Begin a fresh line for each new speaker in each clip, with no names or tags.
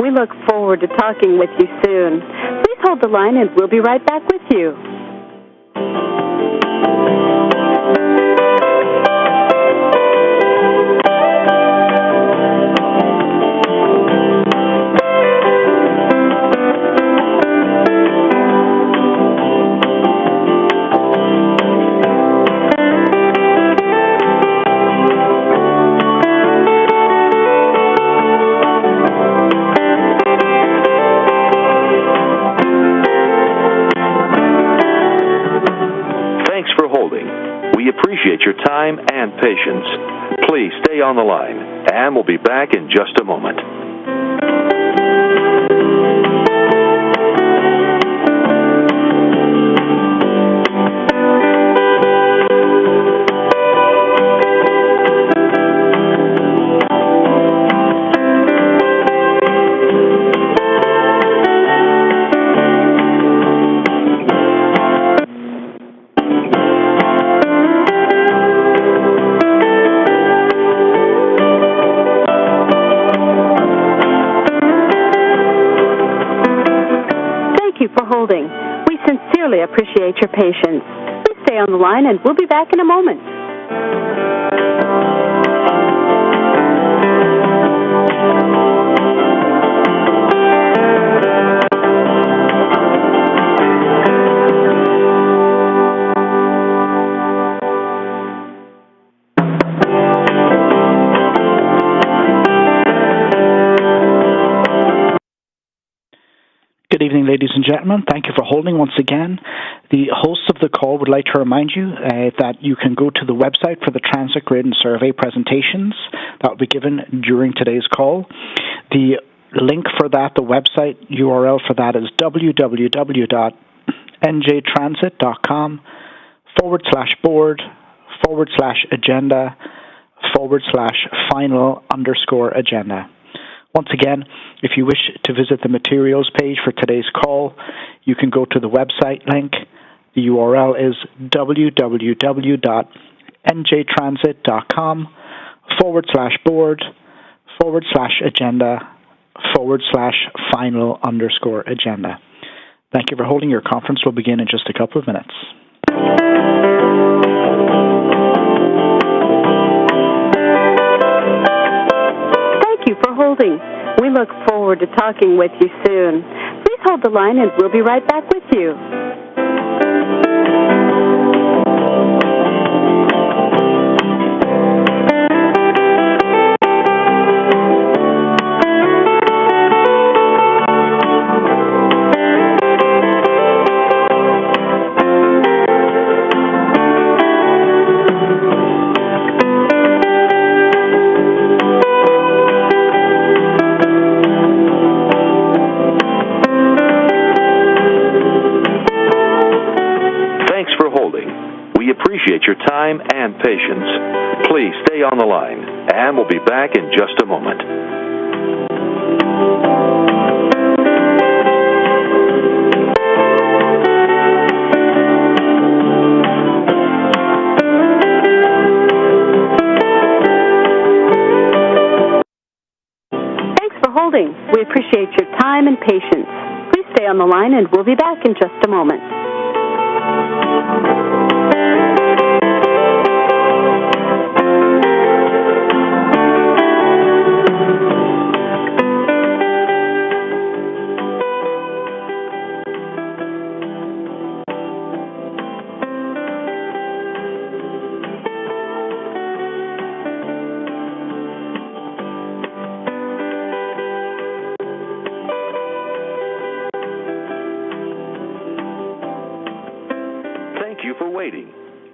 We look forward to talking with you soon. Please hold the line and we'll be right back with you.
Appreciate your time and patience. Please stay on the line, and we'll be back in just a moment.
Holding. We sincerely appreciate your patience. Please stay on the line and we'll be back in a moment.
Good evening, ladies and gentlemen. Thank you for holding once again. The hosts of the call would like to remind you that you can go to the website for the Transit Grid and Survey presentations that will be given during today's call. The link for that, the website URL for that is www.njtransit.com/board/agenda/final_agenda. Once again, if you wish to visit the materials page for today's call, you can go to the website link. The URL is www.njtransit.com/board/agenda/final_agenda. Thank you for holding. Your conference will begin in just a couple of minutes.
Thank you for holding. We look forward to talking with you soon. Please hold the line and we'll be right back with you.
Appreciate your time and patience. Please stay on the line, and we'll be back in just a moment.
Thanks for holding. We appreciate your time and patience. Please stay on the line, and we'll be back in just a moment.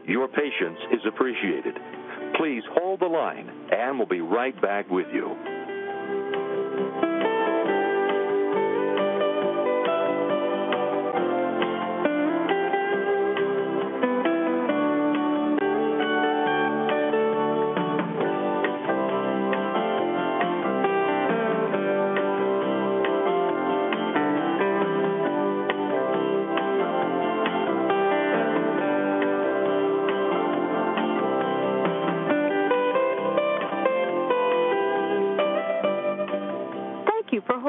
Your patience is appreciated. Please hold the line, and we'll be right back with you.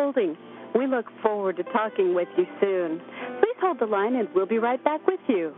holding. We look forward to talking with you soon. Please hold the line and we'll be right back with you.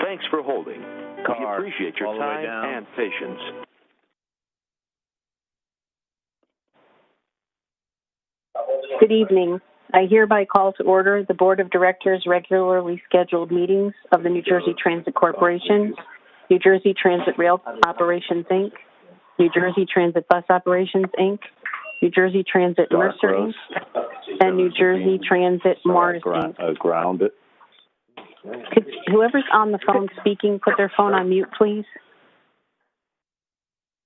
Thanks for holding. We appreciate your time and patience.
Good evening. I hereby call to order the Board of Directors' regularly scheduled meetings of the New Jersey Transit Corporation, New Jersey Transit Rail Operations, Inc., New Jersey Transit Bus Operations, Inc., New Jersey Transit Mercer, Inc., and New Jersey Transit Mars, Inc.
Ground it.
Could whoever's on the phone speaking put their phone on mute, please?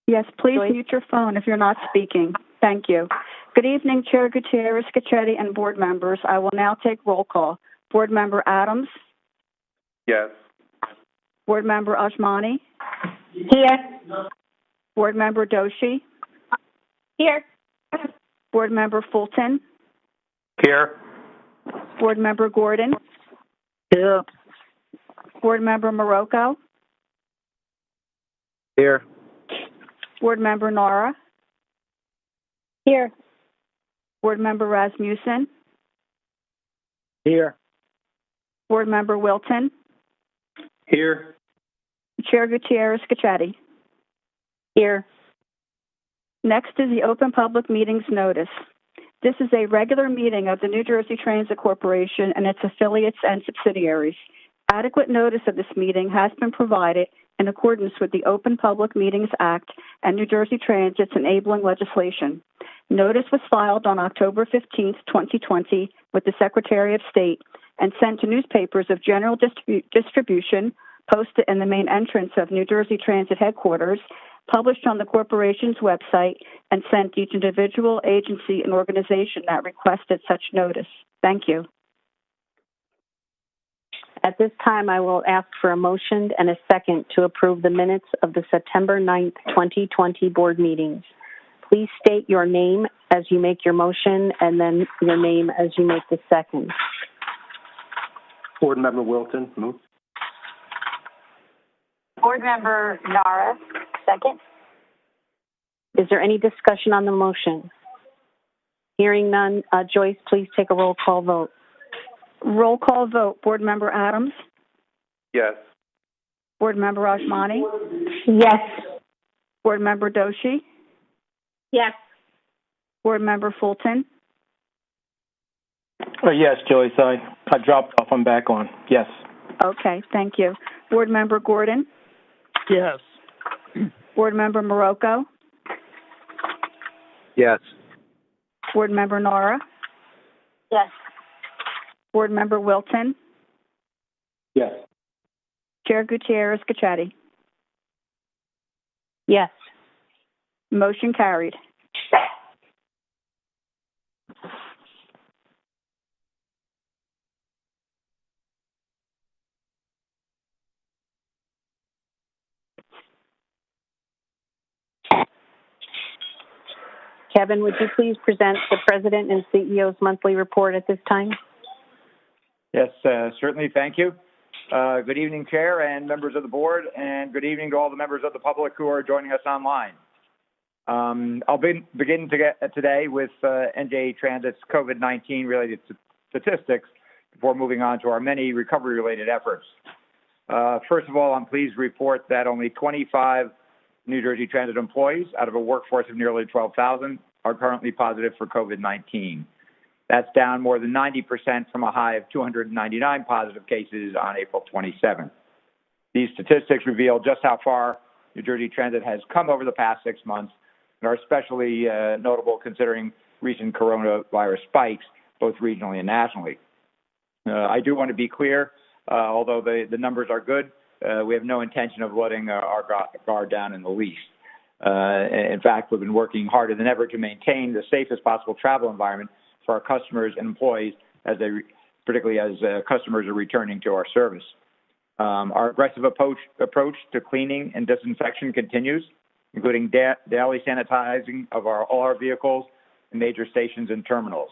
Yes, please
Joyce?
mute your phone if you're not speaking. Thank you. Good evening, Chair Gutierrez, Scacchetti, and board members. I will now take roll call. Board Member Adams?
Yes.
Board Member Ajmani?
Here.
Board Member Doshi?
Here.
Board Member Fulton?
Here.
Board Member Gordon?
Here.
Board Member Morocco?
Here.
Board Member Nara?
Here.
Board Member Rasmussen?
Here.
Board Member Wilton?
Here.
Chair Gutierrez, Scacchetti.
Here.
Next is the Open Public Meetings Notice. This is a regular meeting of the New Jersey Transit Corporation and its affiliates and subsidiaries. Adequate notice of this meeting has been provided in accordance with the Open Public Meetings Act and New Jersey Transit's enabling legislation. Notice was filed on October 15, 2020, with the Secretary of State and sent to newspapers of general distribution, posted in the main entrance of New Jersey Transit headquarters, published on the corporation's website, and sent each individual, agency, and organization that requested such notice. Thank you.
At this time, I will ask for a motion and a second to approve the minutes of the September 9th, 2020 board meetings. Please state your name as you make your motion and then your name as you make the second.
Board Member Wilton, move.
Board Member Nara, second. Is there any discussion on the motion? Hearing none, Joyce, please take a roll call vote.
Roll call vote. Board Member Adams?
Yes.
Board Member Ajmani?
Yes.
Board Member Doshi?
Yes.
Board Member Fulton?
Yes, Joyce. I dropped off. I'm back on. Yes.
Okay, thank you. Board Member Gordon?
Yes.
Board Member Morocco?
Yes.
Board Member Nara?
Yes.
Board Member Wilton?
Yes.
Chair Gutierrez, Scacchetti.
Yes.
Motion carried.
Kevin, would you please present the President and CEO's monthly report at this time?
Yes, certainly. Thank you. Good evening, Chair and members of the board, and good evening to all the members of the public who are joining us online. I'll begin today with NJ Transit's COVID-19 related statistics before moving on to our many recovery-related efforts. First of all, I'm pleased to report that only 25 New Jersey Transit employees out of a workforce of nearly 12,000 are currently positive for COVID-19. That's down more than 90% from a high of 299 positive cases on April 27th. These statistics reveal just how far New Jersey Transit has come over the past 6 months and are especially notable considering recent coronavirus spikes, both regionally and nationally. I do want to be clear, although the numbers are good, we have no intention of letting our guard down in the least. In fact, we've been working harder than ever to maintain the safest possible travel environment for our customers and employees, particularly as customers are returning to our service. Our aggressive approach to cleaning and disinfection continues, including daily sanitizing of all our vehicles and major stations and terminals.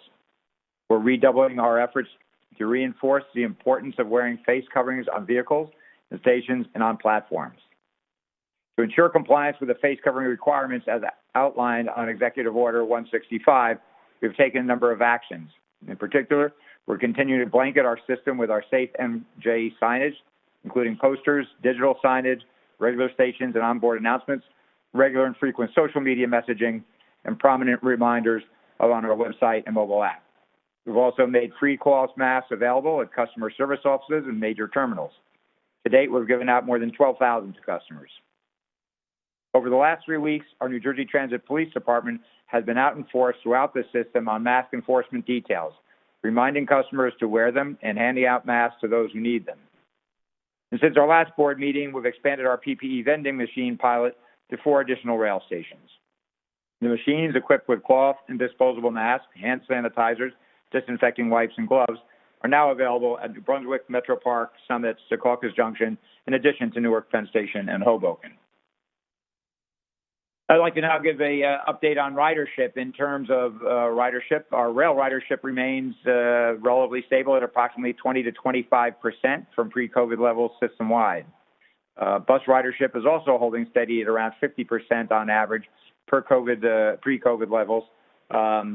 We're redoubling our efforts to reinforce the importance of wearing face coverings on vehicles and stations and on platforms. To ensure compliance with the face covering requirements as outlined on Executive Order 165, we've taken a number of actions. In particular, we're continuing to blanket our system with our Safe MJ signage, including posters, digital signage, regular stations and onboard announcements, regular and frequent social media messaging, and prominent reminders on our website and mobile app. We've also made free cloth masks available at customer service offices and major terminals. To date, we've given out more than 12,000 to customers. Over the last 3 weeks, our New Jersey Transit Police Department has been out in force throughout the system on mask enforcement details, reminding customers to wear them and handing out masks to those who need them. And since our last board meeting, we've expanded our PPE vending machine pilot to 4 additional rail stations. The machines, equipped with cloth and disposable masks, hand sanitizers, disinfecting wipes, and gloves, are now available at New Brunswick, Metro Park, Summit, Secaucus Junction, in addition to Newark Penn Station and Hoboken. I'd like to now give a update on ridership. In terms of ridership, our rail ridership remains relatively stable at approximately 20 to 25% from pre-COVID levels system-wide. Bus ridership is also holding steady at around 50% on average pre-COVID levels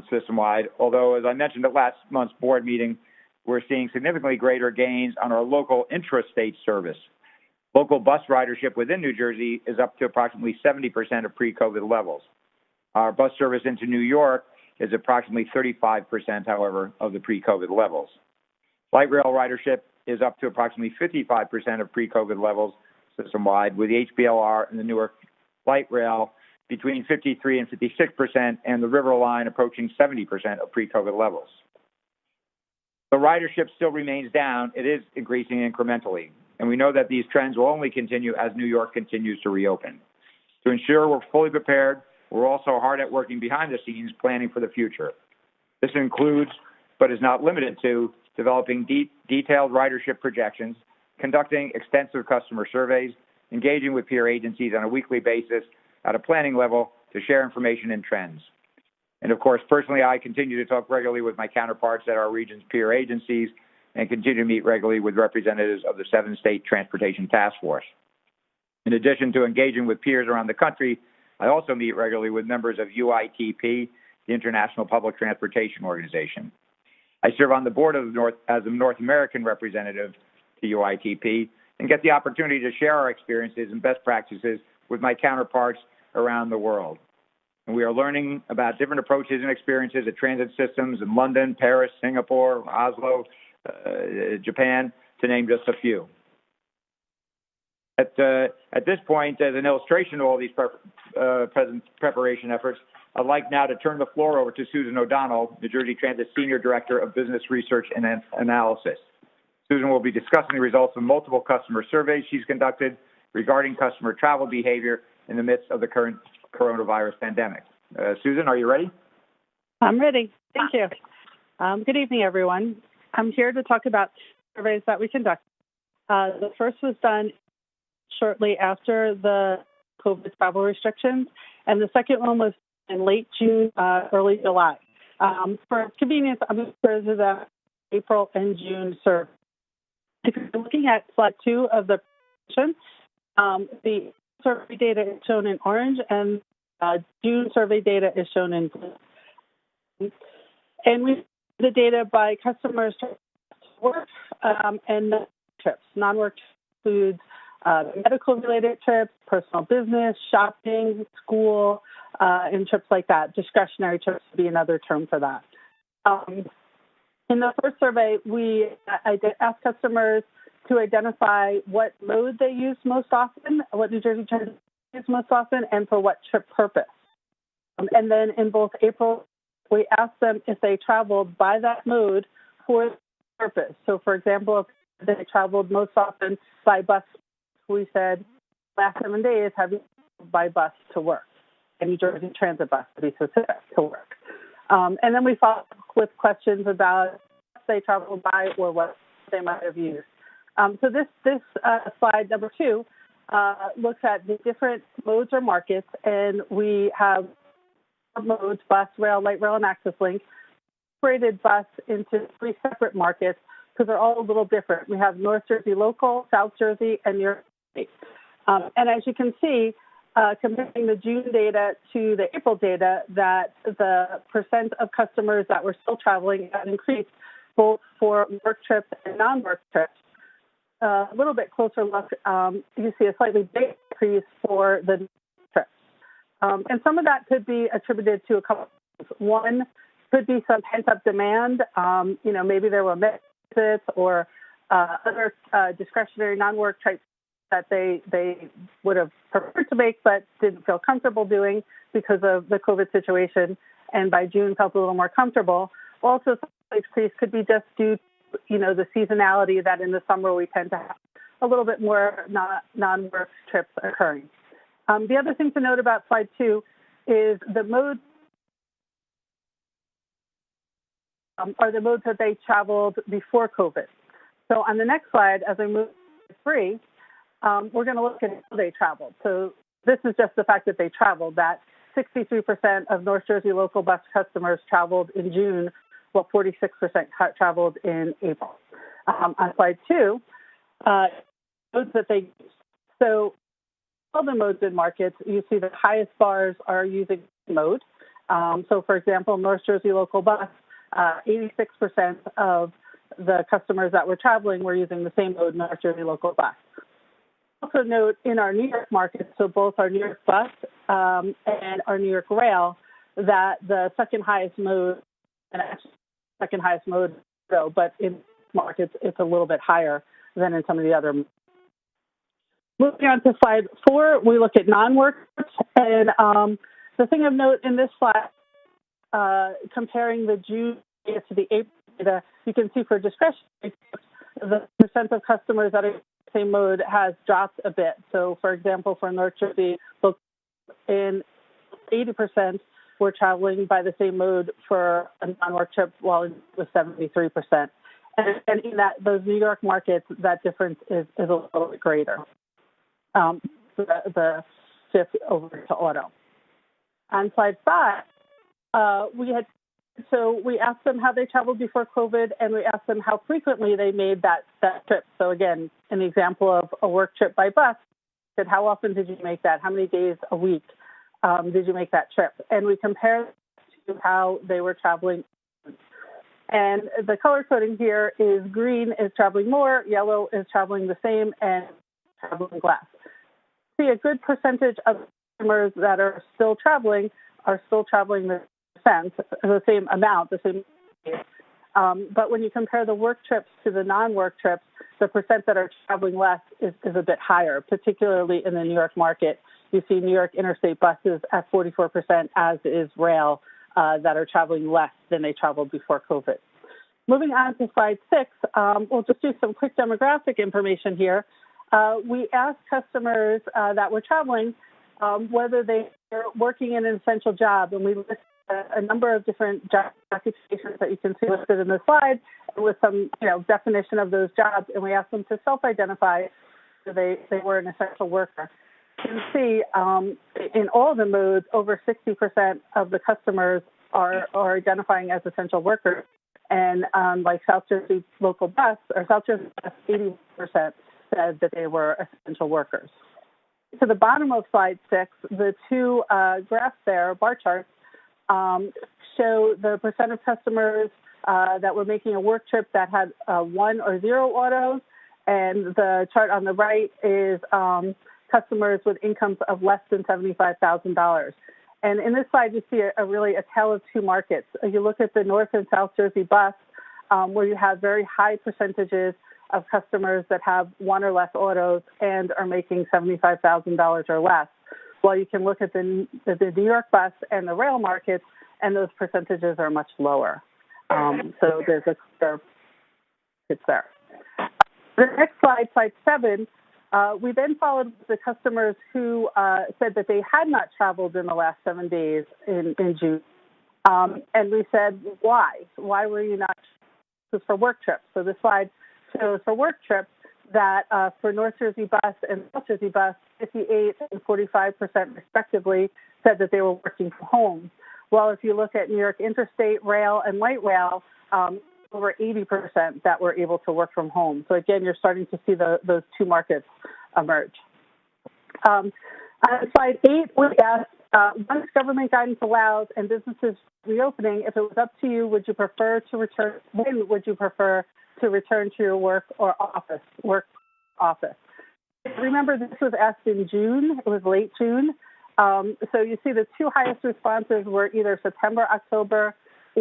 system-wide, although, as I mentioned at last month's board meeting, we're seeing significantly greater gains on our local intrastate service. Local bus ridership within New Jersey is up to approximately 70% of pre-COVID levels. Our bus service into New York is approximately 35%, however, of the pre-COVID levels. Light rail ridership is up to approximately 55% of pre-COVID levels system-wide, with the HBLR and the Newark Light Rail between 53 and 56%, and the River Line approaching 70% of pre-COVID levels. The ridership still remains down. It is increasing incrementally, and we know that these trends will only continue as New York continues to reopen. To ensure we're fully prepared, we're also hard at working behind the scenes planning for the future. This includes, but is not limited to, developing detailed ridership projections, conducting extensive customer surveys, engaging with peer agencies on a weekly basis at a planning level to share information and trends. And of course, personally, I continue to talk regularly with my counterparts at our region's peer agencies and continue to meet regularly with representatives of the 7-state Transportation Task Force. In addition to engaging with peers around the country, I also meet regularly with members of UITP, the International Public Transportation Organization. I serve on the board of as a North American representative to UITP and get the opportunity to share our experiences and best practices with my counterparts around the world. And we are learning about different approaches and experiences at transit systems in London, Paris, Singapore, Oslo, Japan, to name just a few. At this point, as an illustration of all these preparation efforts, I'd like now to turn the floor over to Susan O'Donnell, New Jersey Transit Senior Director of Business Research and Analysis. Susan will be discussing the results of multiple customer surveys she's conducted regarding customer travel behavior in the midst of the current coronavirus pandemic. Susan, are you ready?
I'm ready. Thank you. Good evening, everyone. I'm here to talk about surveys that we conducted. The first was done shortly after the COVID travel restrictions, and the second one was in late June, early July. For convenience, I'm going to go to the April and June survey. If you're looking at slide 2 of the presentation, the survey data is shown in orange, and June survey data is shown in blue. And we the data by customers to work and trips. Non-work includes medical-related trips, personal business, shopping, school, and trips like that. Discretionary trips would be another term for that. In the first survey, I did ask customers to identify what mode they use most often, what New Jersey Transit uses most often, and for what trip purpose. And then in both April, we asked them if they traveled by that mode for purpose. So, for example, if they traveled most often by bus, we said, last 7 days, have you traveled by bus to work? a New Jersey Transit bus, to be specific, to work. And then we follow up with questions about what they traveled by or what they might have used. So this slide, number 2, looks at the different modes or markets, and we have modes: bus, rail, light rail, and access link. Separated bus into 3 separate markets because they're all a little different. We have North Jersey local, South Jersey, and New York State. And as you can see, comparing the June data to the April data, that the percent of customers that were still traveling has increased both for work trips and non-work trips. A little bit closer look, you see a slightly big increase for the trips. And some of that could be attributed to a couple of things. One could be some pent-up demand. Maybe there were visits or other discretionary non-work trips that they would have preferred to make but didn't feel comfortable doing because of the COVID situation, and by June felt a little more comfortable. Also, some increase could be just due to, the seasonality that in the summer we tend to have a little bit more non-work trips occurring. The other thing to note about slide 2 is the modes are the modes that they traveled before COVID. So on the next slide, as I move to 3, we're going to look at how they traveled. So this is just the fact that they traveled, that 63% of North Jersey local bus customers traveled in June, while 46% traveled in April. On slide 2, modes that they used. So all the modes in markets, you see the highest bars are using mode. So for example, North Jersey local bus, 86% of the customers that were traveling were using the same mode, North Jersey local bus. Also note in our New York market, so both our New York bus and our New York rail, that the second highest mode, and actually second highest mode, but in markets it's a little bit higher than in some of the other. Moving on to slide 4, we look at non-work, and the thing of note in this slide, comparing the June data to the April data, you can see for discretionary, the percent of customers that are in the same mode has dropped a bit. So, for example, for North Jersey, in 80% were traveling by the same mode for a non-work trip, while it was 73%. And in those New York markets, that difference is a little bit greater. The shift over to auto. On slide 5, we asked them how they traveled before COVID, and we asked them how frequently they made that trip. So again, an example of a work trip by bus, said how often did you make that? How many days a week did you make that trip? And we compared to how they were traveling. And the color coding here is green is traveling more, yellow is traveling the same, and traveling less. See, a good percentage of customers that are still traveling the same amount, the same. But when you compare the work trips to the non-work trips, the percent that are traveling less is a bit higher, particularly in the New York market. You see New York interstate buses at 44%, as is rail, that are traveling less than they traveled before COVID. Moving on to slide 6, we'll just do some quick demographic information here. We asked customers that were traveling whether they were working in an essential job, and we listed a number of different job occupations that you can see listed in the slide with some definition of those jobs, and we asked them to self-identify whether they were an essential worker. You can see in all the modes, over 60% of the customers are identifying as essential workers, and like South Jersey local bus, or South Jersey bus, 80% said that they were essential workers. To the bottom of slide 6, the 2 graphs there, bar charts, show the percent of customers that were making a work trip that had 1 or 0 autos, and the chart on the right is customers with incomes of less than $75,000. And in this slide, you see a tale of 2 markets. You look at the North and South Jersey bus, where you have very high percentages of customers that have 1 or less autos and are making $75,000 or less. While you can look at the New York bus and the rail markets, and those percentages are much lower. So there's a clear it's there. The next slide, slide 7, We then followed with the customers who said that they had not traveled in the last 7 days in June. And we said, why? Why were you not? This was for work trips. So this slide shows for work trips that for North Jersey Bus and South Jersey Bus, 58 and 45% respectively said that they were working from home. Well, if you look at New York Interstate Rail and Light Rail, over 80% that were able to work from home. So again, you're starting to see those two markets emerge. On slide 8, we asked, once government guidance allows and businesses reopening, if it was up to you, when would you prefer to return to your work office? Remember, this was asked in June. It was late June. So you see the two highest responses were either September, October,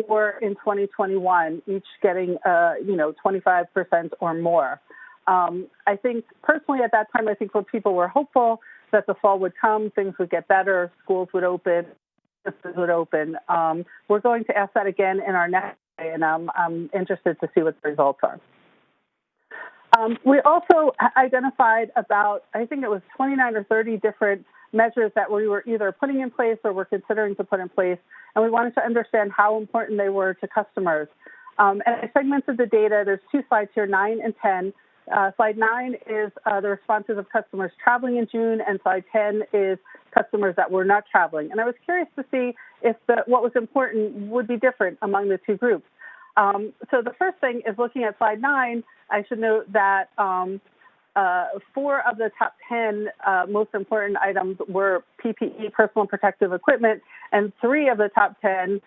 or in 2021, each getting, 25% or more. I think personally at that time, I think when people were hopeful that the fall would come, things would get better, schools would open, businesses would open. We're going to ask that again in our next day, and I'm interested to see what the results are. We also identified about, I think it was 29 or 30 different measures that we were either putting in place or were considering to put in place, and we wanted to understand how important they were to customers. And I segmented the data. There's 2 slides here, 9 and 10. Slide 9 is the responses of customers traveling in June, and slide 10 is customers that were not traveling. And I was curious to see if what was important would be different among the two groups. So the first thing is looking at slide 9, I should note that 4 of the top 10 most important items were PPE, personal protective equipment, and 3 of the top 10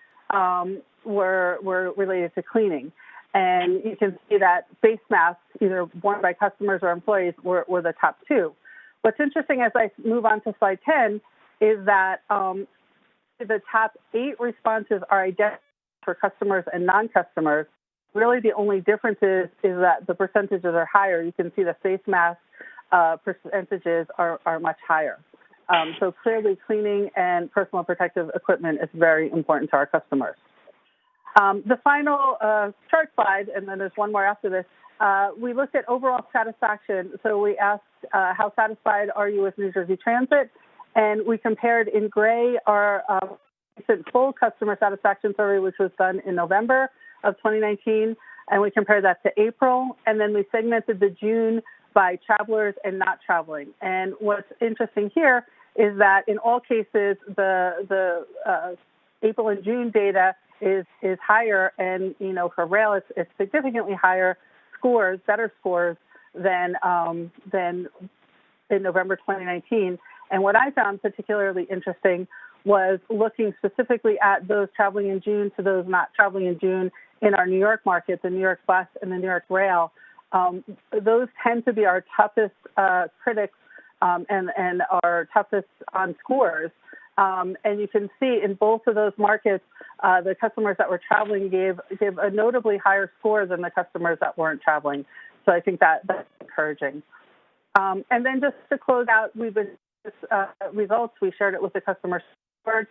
were related to cleaning. And you can see that face masks, either worn by customers or employees, were the top 2. What's interesting as I move on to slide 10 is that the top 8 responses are identical for customers and non-customers. Really, the only difference is that the percentages are higher. You can see the face mask percentages are much higher. So clearly, cleaning and personal protective equipment is very important to our customers. The final chart slide, and then there's one more after this, we looked at overall satisfaction. So we asked, how satisfied are you with New Jersey Transit? And we compared in gray our recent full customer satisfaction survey, which was done in November of 2019, and we compared that to April, and then we segmented the June by travelers and not traveling. And what's interesting here is that in all cases, the April and June data is higher, and for rail it's significantly higher scores, better scores than in November 2019. And what I found particularly interesting was looking specifically at those traveling in June to those not traveling in June in our New York market, the New York Bus and the New York Rail. Those tend to be our toughest critics and our toughest on scores. And you can see in both of those markets, the customers that were traveling gave a notably higher score than the customers that weren't traveling. So I think that's encouraging. And then just to close out, results, we shared it with the customer board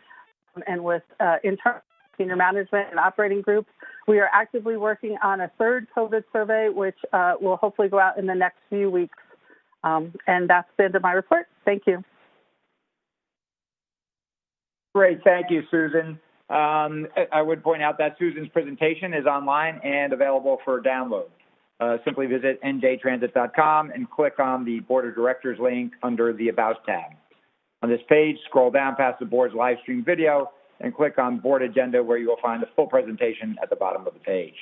and with internal senior management and operating groups. We are actively working on a third COVID survey, which will hopefully go out in the next few weeks. And that's the end of my report. Thank you.
Great. Thank you, Susan. I would point out that Susan's presentation is online and available for download. Simply visit njtransit.com and click on the Board of Directors link under the About tab. On this page, scroll down past the board's live stream video and click on Board Agenda, where you will find the full presentation at the bottom of the page.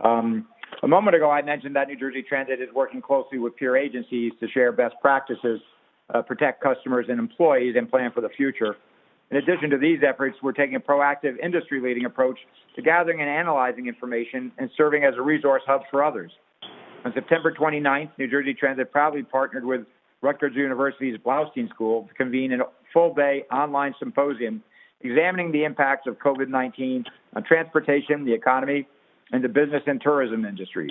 A moment ago, I mentioned that New Jersey Transit is working closely with peer agencies to share best practices, protect customers and employees, and plan for the future. In addition to these efforts, we're taking a proactive industry-leading approach to gathering and analyzing information and serving as a resource hub for others. On September 29th, New Jersey Transit proudly partnered with Rutgers University's Blaustein School to convene a full-day online symposium examining the impacts of COVID-19 on transportation, the economy, and the business and tourism industries.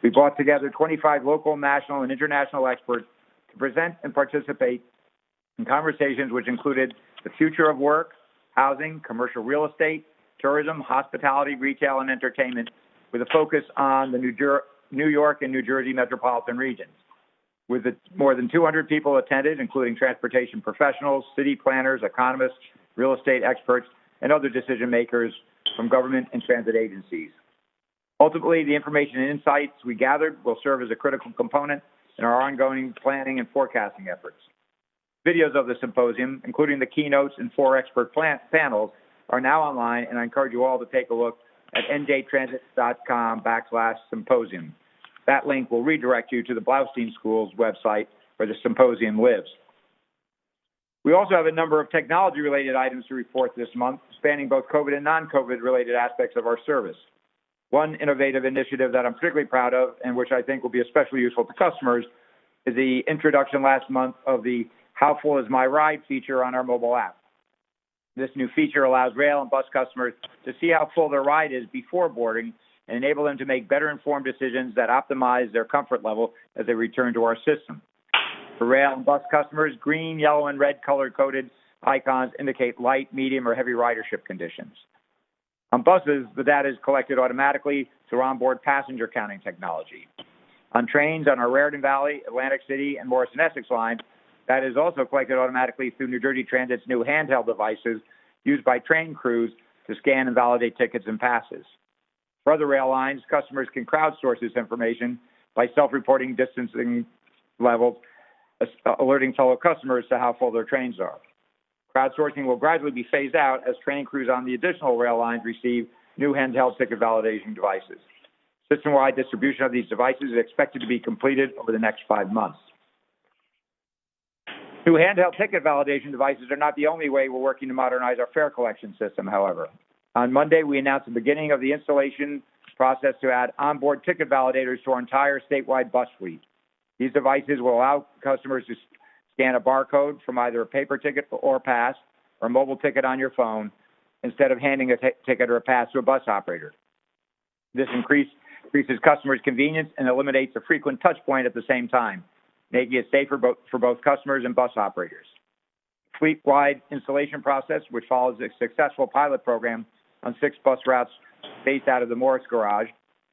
We brought together 25 local, national, and international experts to present and participate in conversations which included the future of work, housing, commercial real estate, tourism, hospitality, retail, and entertainment, with a focus on the New York and New Jersey metropolitan regions. with more than 200 people attended, including transportation professionals, city planners, economists, real estate experts, and other decision makers from government and transit agencies. Ultimately, the information and insights we gathered will serve as a critical component in our ongoing planning and forecasting efforts. Videos of the symposium, including the keynotes and 4 expert panels, are now online, and I encourage you all to take a look at njtransit.com/symposium. That link will redirect you to the Blaustein School's website where the symposium lives. We also have a number of technology-related items to report this month, spanning both COVID and non-COVID-related aspects of our service. One innovative initiative that I'm particularly proud of, and which I think will be especially useful to customers, is the introduction last month of the How Full Is My Ride feature on our mobile app. This new feature allows rail and bus customers to see how full their ride is before boarding and enable them to make better informed decisions that optimize their comfort level as they return to our system. For rail and bus customers, green, yellow, and red color-coded icons indicate light, medium, or heavy ridership conditions. On buses, the data is collected automatically through onboard passenger counting technology. On trains on our Raritan Valley, Atlantic City, and Morrison-Essex lines, that is also collected automatically through New Jersey Transit's new handheld devices used by train crews to scan and validate tickets and passes. For other rail lines, customers can crowdsource this information by self-reporting distancing levels, alerting fellow customers to how full their trains are. Crowdsourcing will gradually be phased out as train crews on the additional rail lines receive new handheld ticket validation devices. System-wide distribution of these devices is expected to be completed over the next 5 months. New handheld ticket validation devices are not the only way we're working to modernize our fare collection system, however. On Monday, we announced the beginning of the installation process to add onboard ticket validators to our entire statewide bus fleet. These devices will allow customers to scan a barcode from either a paper ticket or pass or a mobile ticket on your phone instead of handing a ticket or a pass to a bus operator. This increases customers' convenience and eliminates a frequent touch point at the same time, making it safer for both customers and bus operators. Fleet-wide installation process, which follows a successful pilot program on 6 bus routes based out of the Morris Garage,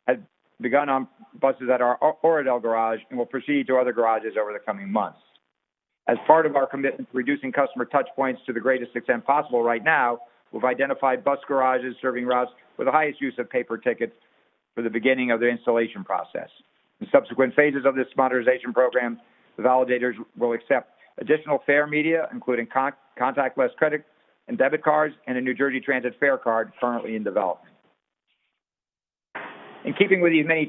has begun on buses at our Oradell Garage and will proceed to other garages over the coming months. As part of our commitment to reducing customer touch points to the greatest extent possible right now, we've identified bus garages serving routes with the highest use of paper tickets for the beginning of the installation process. In subsequent phases of this modernization program, the validators will accept additional fare media, including contactless credit and debit cards, and a New Jersey Transit fare card currently in development. In keeping with these many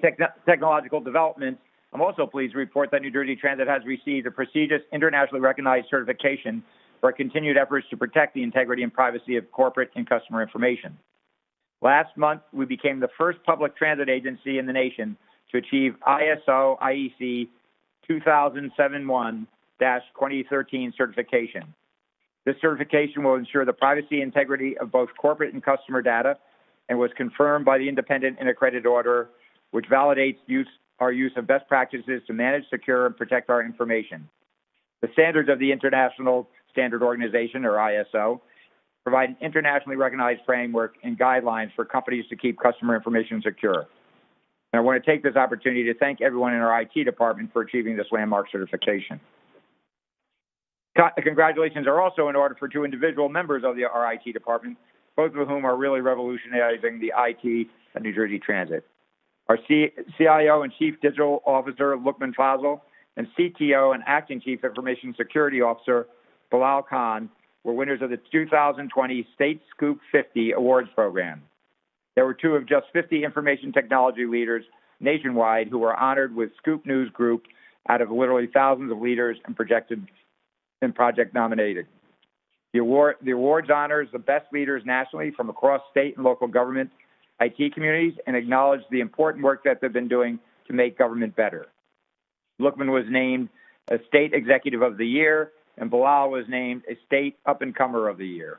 technological developments, I'm also pleased to report that New Jersey Transit has received a prestigious internationally recognized certification for our continued efforts to protect the integrity and privacy of corporate and customer information. Last month, we became the first public transit agency in the nation to achieve ISO IEC 2007-1-2013 certification. This certification will ensure the privacy and integrity of both corporate and customer data and was confirmed by the independent and accredited auditor, which validates our use of best practices to manage, secure, and protect our information. The standards of the International Standard Organization, or ISO, provide an internationally recognized framework and guidelines for companies to keep customer information secure. And I want to take this opportunity to thank everyone in our IT department for achieving this landmark certification. Congratulations are also in order for 2 individual members of our IT department, both of whom are really revolutionizing the IT at New Jersey Transit. Our CIO and Chief Digital Officer, Lukman Fazal, and CTO and Acting Chief Information Security Officer, Bilal Khan, were winners of the 2020 State Scoop 50 Awards Program. There were 2 of just 50 information technology leaders nationwide who were honored with Scoop News Group out of literally thousands of leaders and project nominated. The awards honors the best leaders nationally from across state and local government, IT communities, and acknowledge the important work that they've been doing to make government better. Lukman was named a State Executive of the Year, and Bilal was named a State Up-and-Comer of the Year.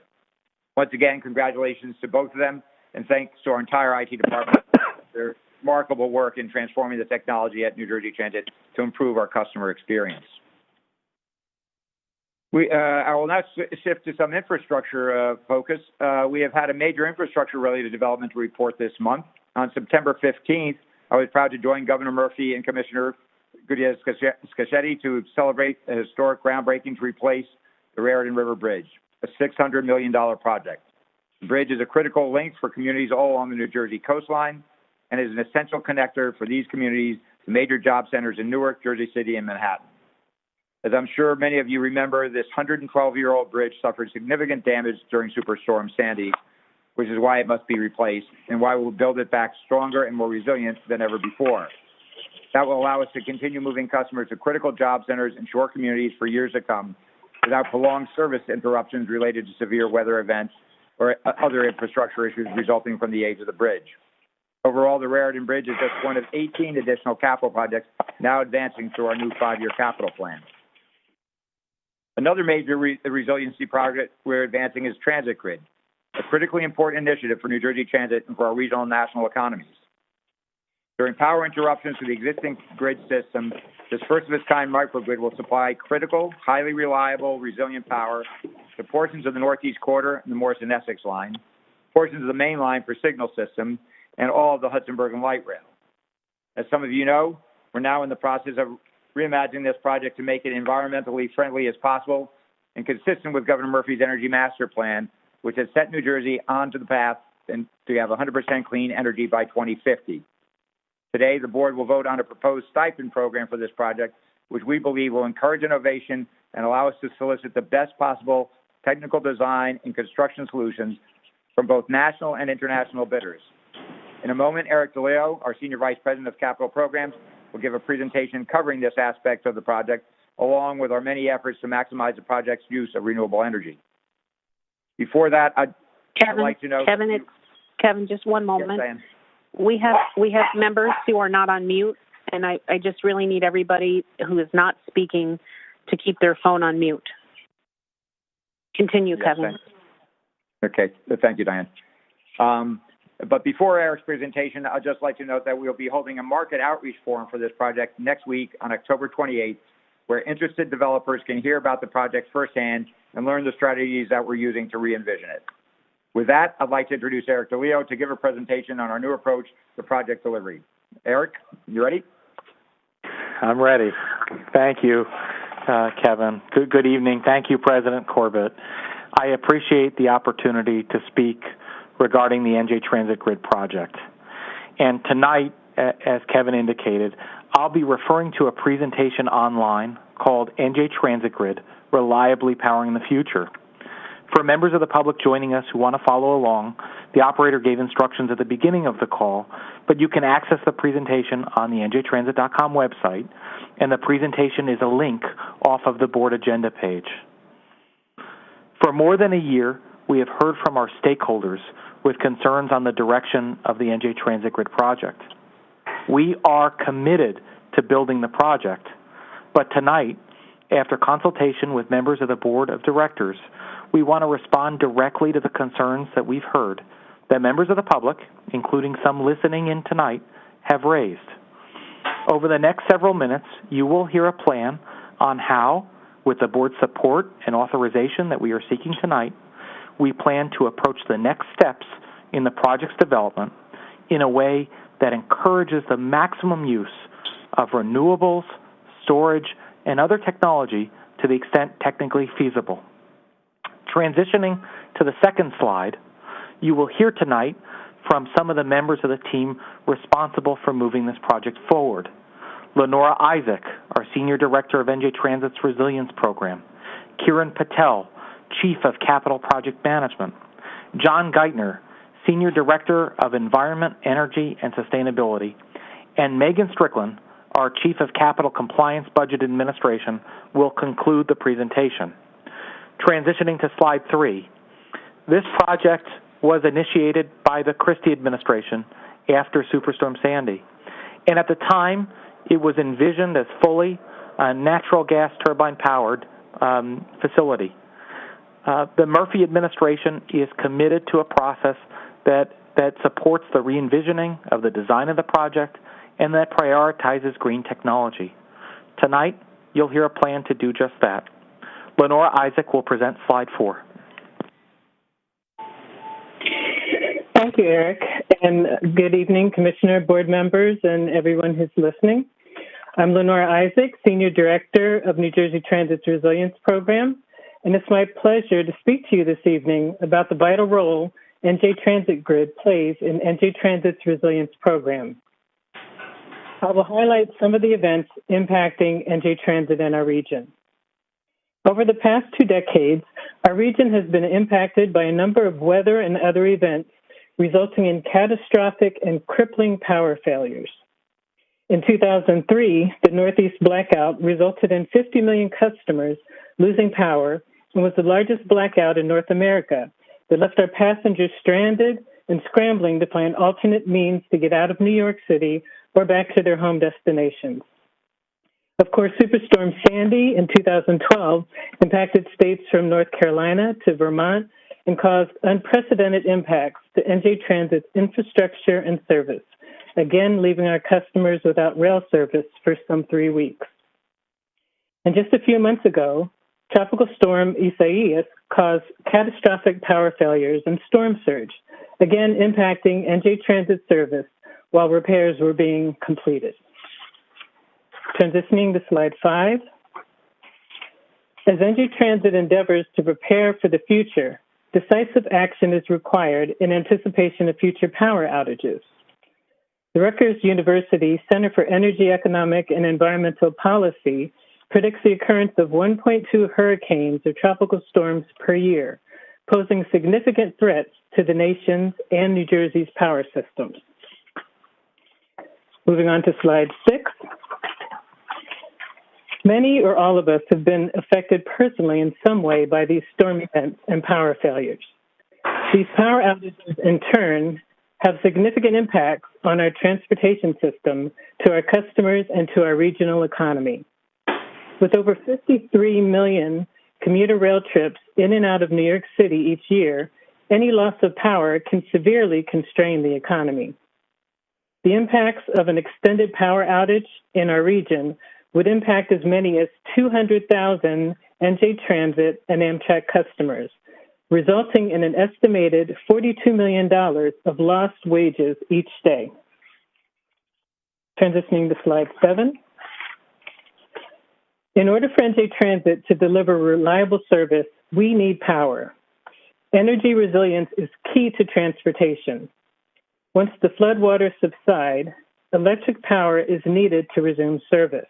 Once again, congratulations to both of them, and thanks to our entire IT department for their remarkable work in transforming the technology at New Jersey Transit to improve our customer experience. I will now shift to some infrastructure focus. We have had a major infrastructure-related development to report this month. On September 15th, I was proud to join Governor Murphy and Commissioner Gutierrez-Scachetti to celebrate a historic groundbreaking to replace the Raritan River Bridge, a $600 million project. The bridge is a critical link for communities all along the New Jersey coastline and is an essential connector for these communities to major job centers in Newark, Jersey City, and Manhattan. As I'm sure many of you remember, this 112-year-old bridge suffered significant damage during Superstorm Sandy, which is why it must be replaced and why we'll build it back stronger and more resilient than ever before. That will allow us to continue moving customers to critical job centers and shore communities for years to come without prolonged service interruptions related to severe weather events or other infrastructure issues resulting from the age of the bridge. Overall, the Raritan Bridge is just one of 18 additional capital projects now advancing through our new 5-year capital plan. Another major resiliency project we're advancing is Transit Grid, a critically important initiative for New Jersey Transit and for our regional and national economies. During power interruptions to the existing grid system, this first-of-its-kind microgrid will supply critical, highly reliable, resilient power to portions of the Northeast Corridor and the Morrison-Essex line, portions of the main line for signal system, and all of the Hudson-Bergen Light Rail. As some of you know, we're now in the process of reimagining this project to make it environmentally friendly as possible and consistent with Governor Murphy's Energy Master Plan, which has set New Jersey onto the path to have 100% clean energy by 2050. Today, the board will vote on a proposed stipend program for this project, which we believe will encourage innovation and allow us to solicit the best possible technical design and construction solutions from both national and international bidders. In a moment, Eric DeLeo, our Senior Vice President of Capital Programs, will give a presentation covering this aspect of the project, along with our many efforts to maximize the project's use of renewable energy. Before that, I'd like to know...
Kevin, just one moment.
Yes, Diane.
We have members who are not on mute, and I just really need everybody who is not speaking to keep their phone on mute. Continue,
yes,
Kevin.
Okay, thank you, Diane. But before Eric's presentation, I'd just like to note that we'll be holding a market outreach forum for this project next week on October 28th, where interested developers can hear about the project firsthand and learn the strategies that we're using to re-envision it. With that, I'd like to introduce Eric DeLeo to give a presentation on our new approach to project delivery. Eric, you ready?
I'm ready. Thank you, Kevin. Good evening. Thank you, President Corbett. I appreciate the opportunity to speak regarding the NJ Transit Grid project. And tonight, as Kevin indicated, I'll be referring to a presentation online called NJ Transit Grid, Reliably Powering the Future. For members of the public joining us who want to follow along, the operator gave instructions at the beginning of the call, but you can access the presentation on the njtransit.com website, and the presentation is a link off of the board agenda page. For more than a year, we have heard from our stakeholders with concerns on the direction of the NJ Transit Grid project. We are committed to building the project, but tonight, after consultation with members of the board of directors, we want to respond directly to the concerns that we've heard that members of the public, including some listening in tonight, have raised. Over the next several minutes, you will hear a plan on how, with the board's support and authorization that we are seeking tonight, we plan to approach the next steps in the project's development in a way that encourages the maximum use of renewables, storage, and other technology to the extent technically feasible. Transitioning to the second slide, you will hear tonight from some of the members of the team responsible for moving this project forward. Lenora Isaac, our Senior Director of NJ Transit's Resilience Program. Kiran Patel, Chief of Capital Project Management. John Geithner, Senior Director of Environment, Energy, and Sustainability. And Megan Strickland, our Chief of Capital Compliance Budget Administration, will conclude the presentation. Transitioning to slide 3. This project was initiated by the Christie administration after Superstorm Sandy. And at the time, it was envisioned as fully a natural gas turbine-powered facility. The Murphy administration is committed to a process that supports the re-envisioning of the design of the project and that prioritizes green technology. Tonight, you'll hear a plan to do just that. Lenora Isaac will present slide 4.
Thank you, Eric, and good evening, Commissioner, board members, and everyone who's listening. I'm Lenora Isaac, Senior Director of New Jersey Transit's Resilience Program, and it's my pleasure to speak to you this evening about the vital role NJ Transit Grid plays in NJ Transit's Resilience Program. I will highlight some of the events impacting NJ Transit in our region. Over the past 2 decades, our region has been impacted by a number of weather and other events, resulting in catastrophic and crippling power failures. In 2003, the Northeast blackout resulted in 50 million customers losing power and was the largest blackout in North America that left our passengers stranded and scrambling to find alternate means to get out of New York City or back to their home destinations. Of course, Superstorm Sandy in 2012 impacted states from North Carolina to Vermont and caused unprecedented impacts to NJ Transit's infrastructure and service, again leaving our customers without rail service for some 3 weeks. And just a few months ago, Tropical Storm Isaias caused catastrophic power failures and storm surge, again impacting NJ Transit service while repairs were being completed. Transitioning to slide 5. As NJ Transit endeavors to prepare for the future, decisive action is required in anticipation of future power outages. The Rutgers University Center for Energy, Economic, and Environmental Policy predicts the occurrence of 1.2 hurricanes or tropical storms per year, posing significant threats to the nation's and New Jersey's power systems. Moving on to slide 6. Many or all of us have been affected personally in some way by these storm events and power failures. These power outages, in turn, have significant impacts on our transportation system, to our customers, and to our regional economy. With over 53 million commuter rail trips in and out of New York City each year, any loss of power can severely constrain the economy. The impacts of an extended power outage in our region would impact as many as 200,000 NJ Transit and Amtrak customers, resulting in an estimated $42 million of lost wages each day. Transitioning to slide 7. In order for NJ Transit to deliver reliable service, we need power. Energy resilience is key to transportation. Once the floodwaters subside, electric power is needed to resume service.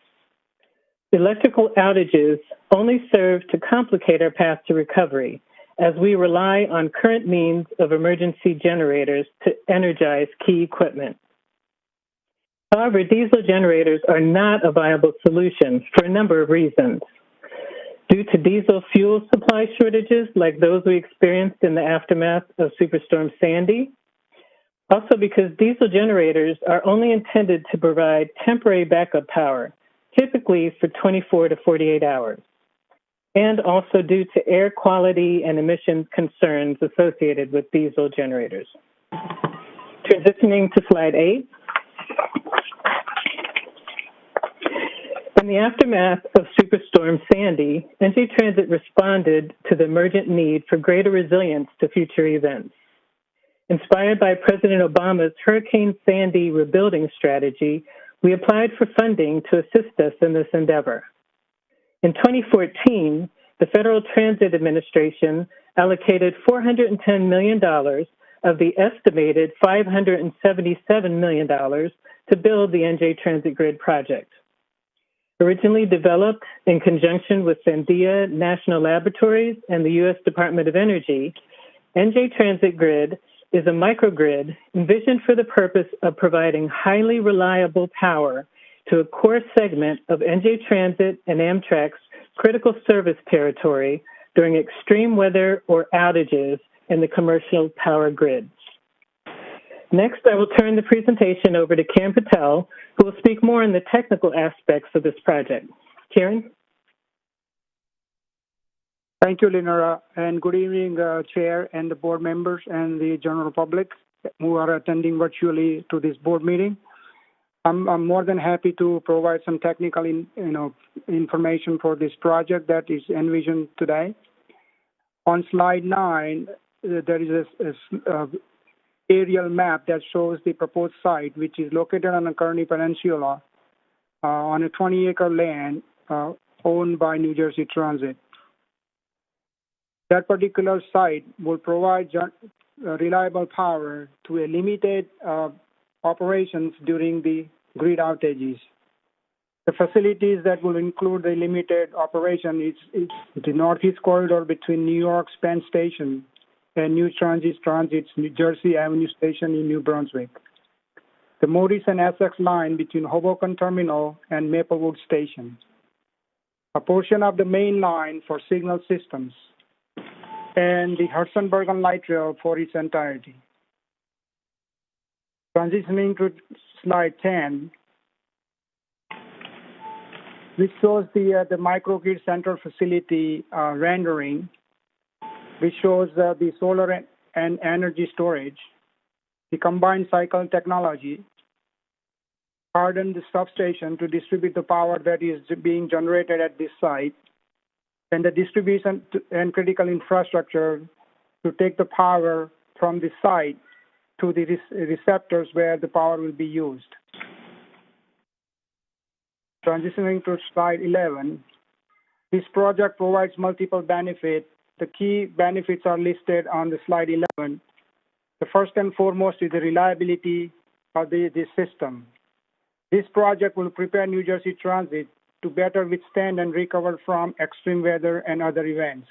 Electrical outages only serve to complicate our path to recovery, as we rely on current means of emergency generators to energize key equipment. However, diesel generators are not a viable solution for a number of reasons. Due to diesel fuel supply shortages like those we experienced in the aftermath of Superstorm Sandy, also because diesel generators are only intended to provide temporary backup power, typically for 24 to 48 hours, and also due to air quality and emissions concerns associated with diesel generators. Transitioning to slide 8. In the aftermath of Superstorm Sandy, NJ Transit responded to the emergent need for greater resilience to future events. Inspired by President Obama's Hurricane Sandy rebuilding strategy, we applied for funding to assist us in this endeavor. In 2014, the Federal Transit Administration allocated $410 million of the estimated $577 million to build the NJ Transit Grid project. Originally developed in conjunction with Sandia National Laboratories and the U.S. Department of Energy, NJ Transit Grid is a microgrid envisioned for the purpose of providing highly reliable power to a core segment of NJ Transit and Amtrak's critical service territory during extreme weather or outages in the commercial power grid. Next, I will turn the presentation over to Karen Patel, who will speak more on the technical aspects of this project. Karen?
Thank you, Lenora, and good evening, Chair and the board members and the general public who are attending virtually to this board meeting. I'm more than happy to provide some technical information for this project that is envisioned today. On slide 9, there is a aerial map that shows the proposed site, which is located on the Kearney Peninsula on a 20-acre land owned by New Jersey Transit. That particular site will provide reliable power to a limited operations during the grid outages. The facilities that will include the limited operation is the Northeast Corridor between New York's Penn Station and New Transit's New Jersey Avenue Station in New Brunswick. The Morris and Essex line between Hoboken Terminal and Maplewood Station. A portion of the main line for signal systems, and the Hudson-Bergen Light Rail for its entirety. Transitioning to slide 10, which shows the microgrid center facility rendering, which shows the solar and energy storage, the combined cycle technology, harden the substation to distribute the power that is being generated at this site, and the distribution and critical infrastructure to take the power from the site to the receptors where the power will be used. Transitioning to slide 11, this project provides multiple benefits. The key benefits are listed on the slide 11. The first and foremost is the reliability of the system. This project will prepare New Jersey Transit to better withstand and recover from extreme weather and other events.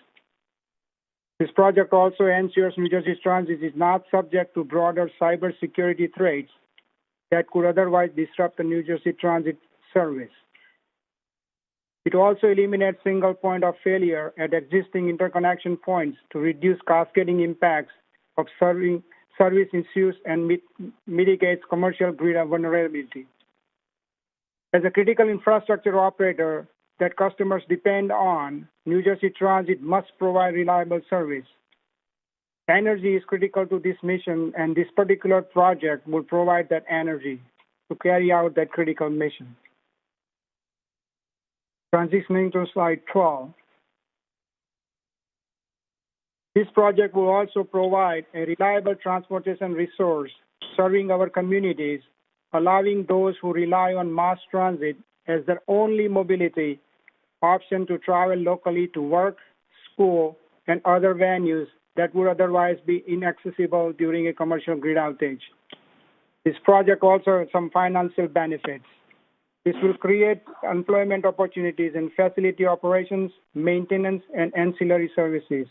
This project also ensures New Jersey Transit is not subject to broader cybersecurity threats that could otherwise disrupt the New Jersey Transit service. It also eliminates single point of failure at existing interconnection points to reduce cascading impacts of service issues and mitigates commercial grid vulnerability. As a critical infrastructure operator that customers depend on, New Jersey Transit must provide reliable service. Energy is critical to this mission, and this particular project will provide that energy to carry out that critical mission. Transitioning to slide 12. This project will also provide a reliable transportation resource serving our communities, allowing those who rely on mass transit as their only mobility option to travel locally to work, school, and other venues that would otherwise be inaccessible during a commercial grid outage. This project also has some financial benefits. This will create employment opportunities in facility operations, maintenance, and ancillary services.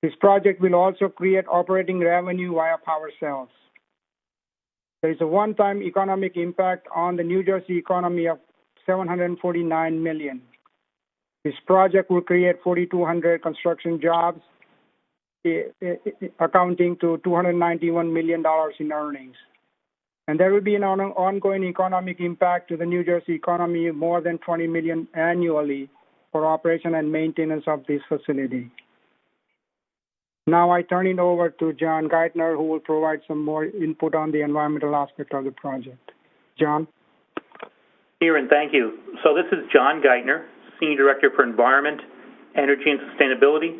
This project will also create operating revenue via power sales. There is a one-time economic impact on the New Jersey economy of $749 million. This project will create 4,200 construction jobs, accounting to $291 million in earnings. And there will be an ongoing economic impact to the New Jersey economy of more than $20 million annually for operation and maintenance of this facility. Now I turn it over to John Geithner, who will provide some more input on the environmental aspect of the project. John?
Kieran, thank you. So this is John Geithner, Senior Director for Environment, Energy, and Sustainability.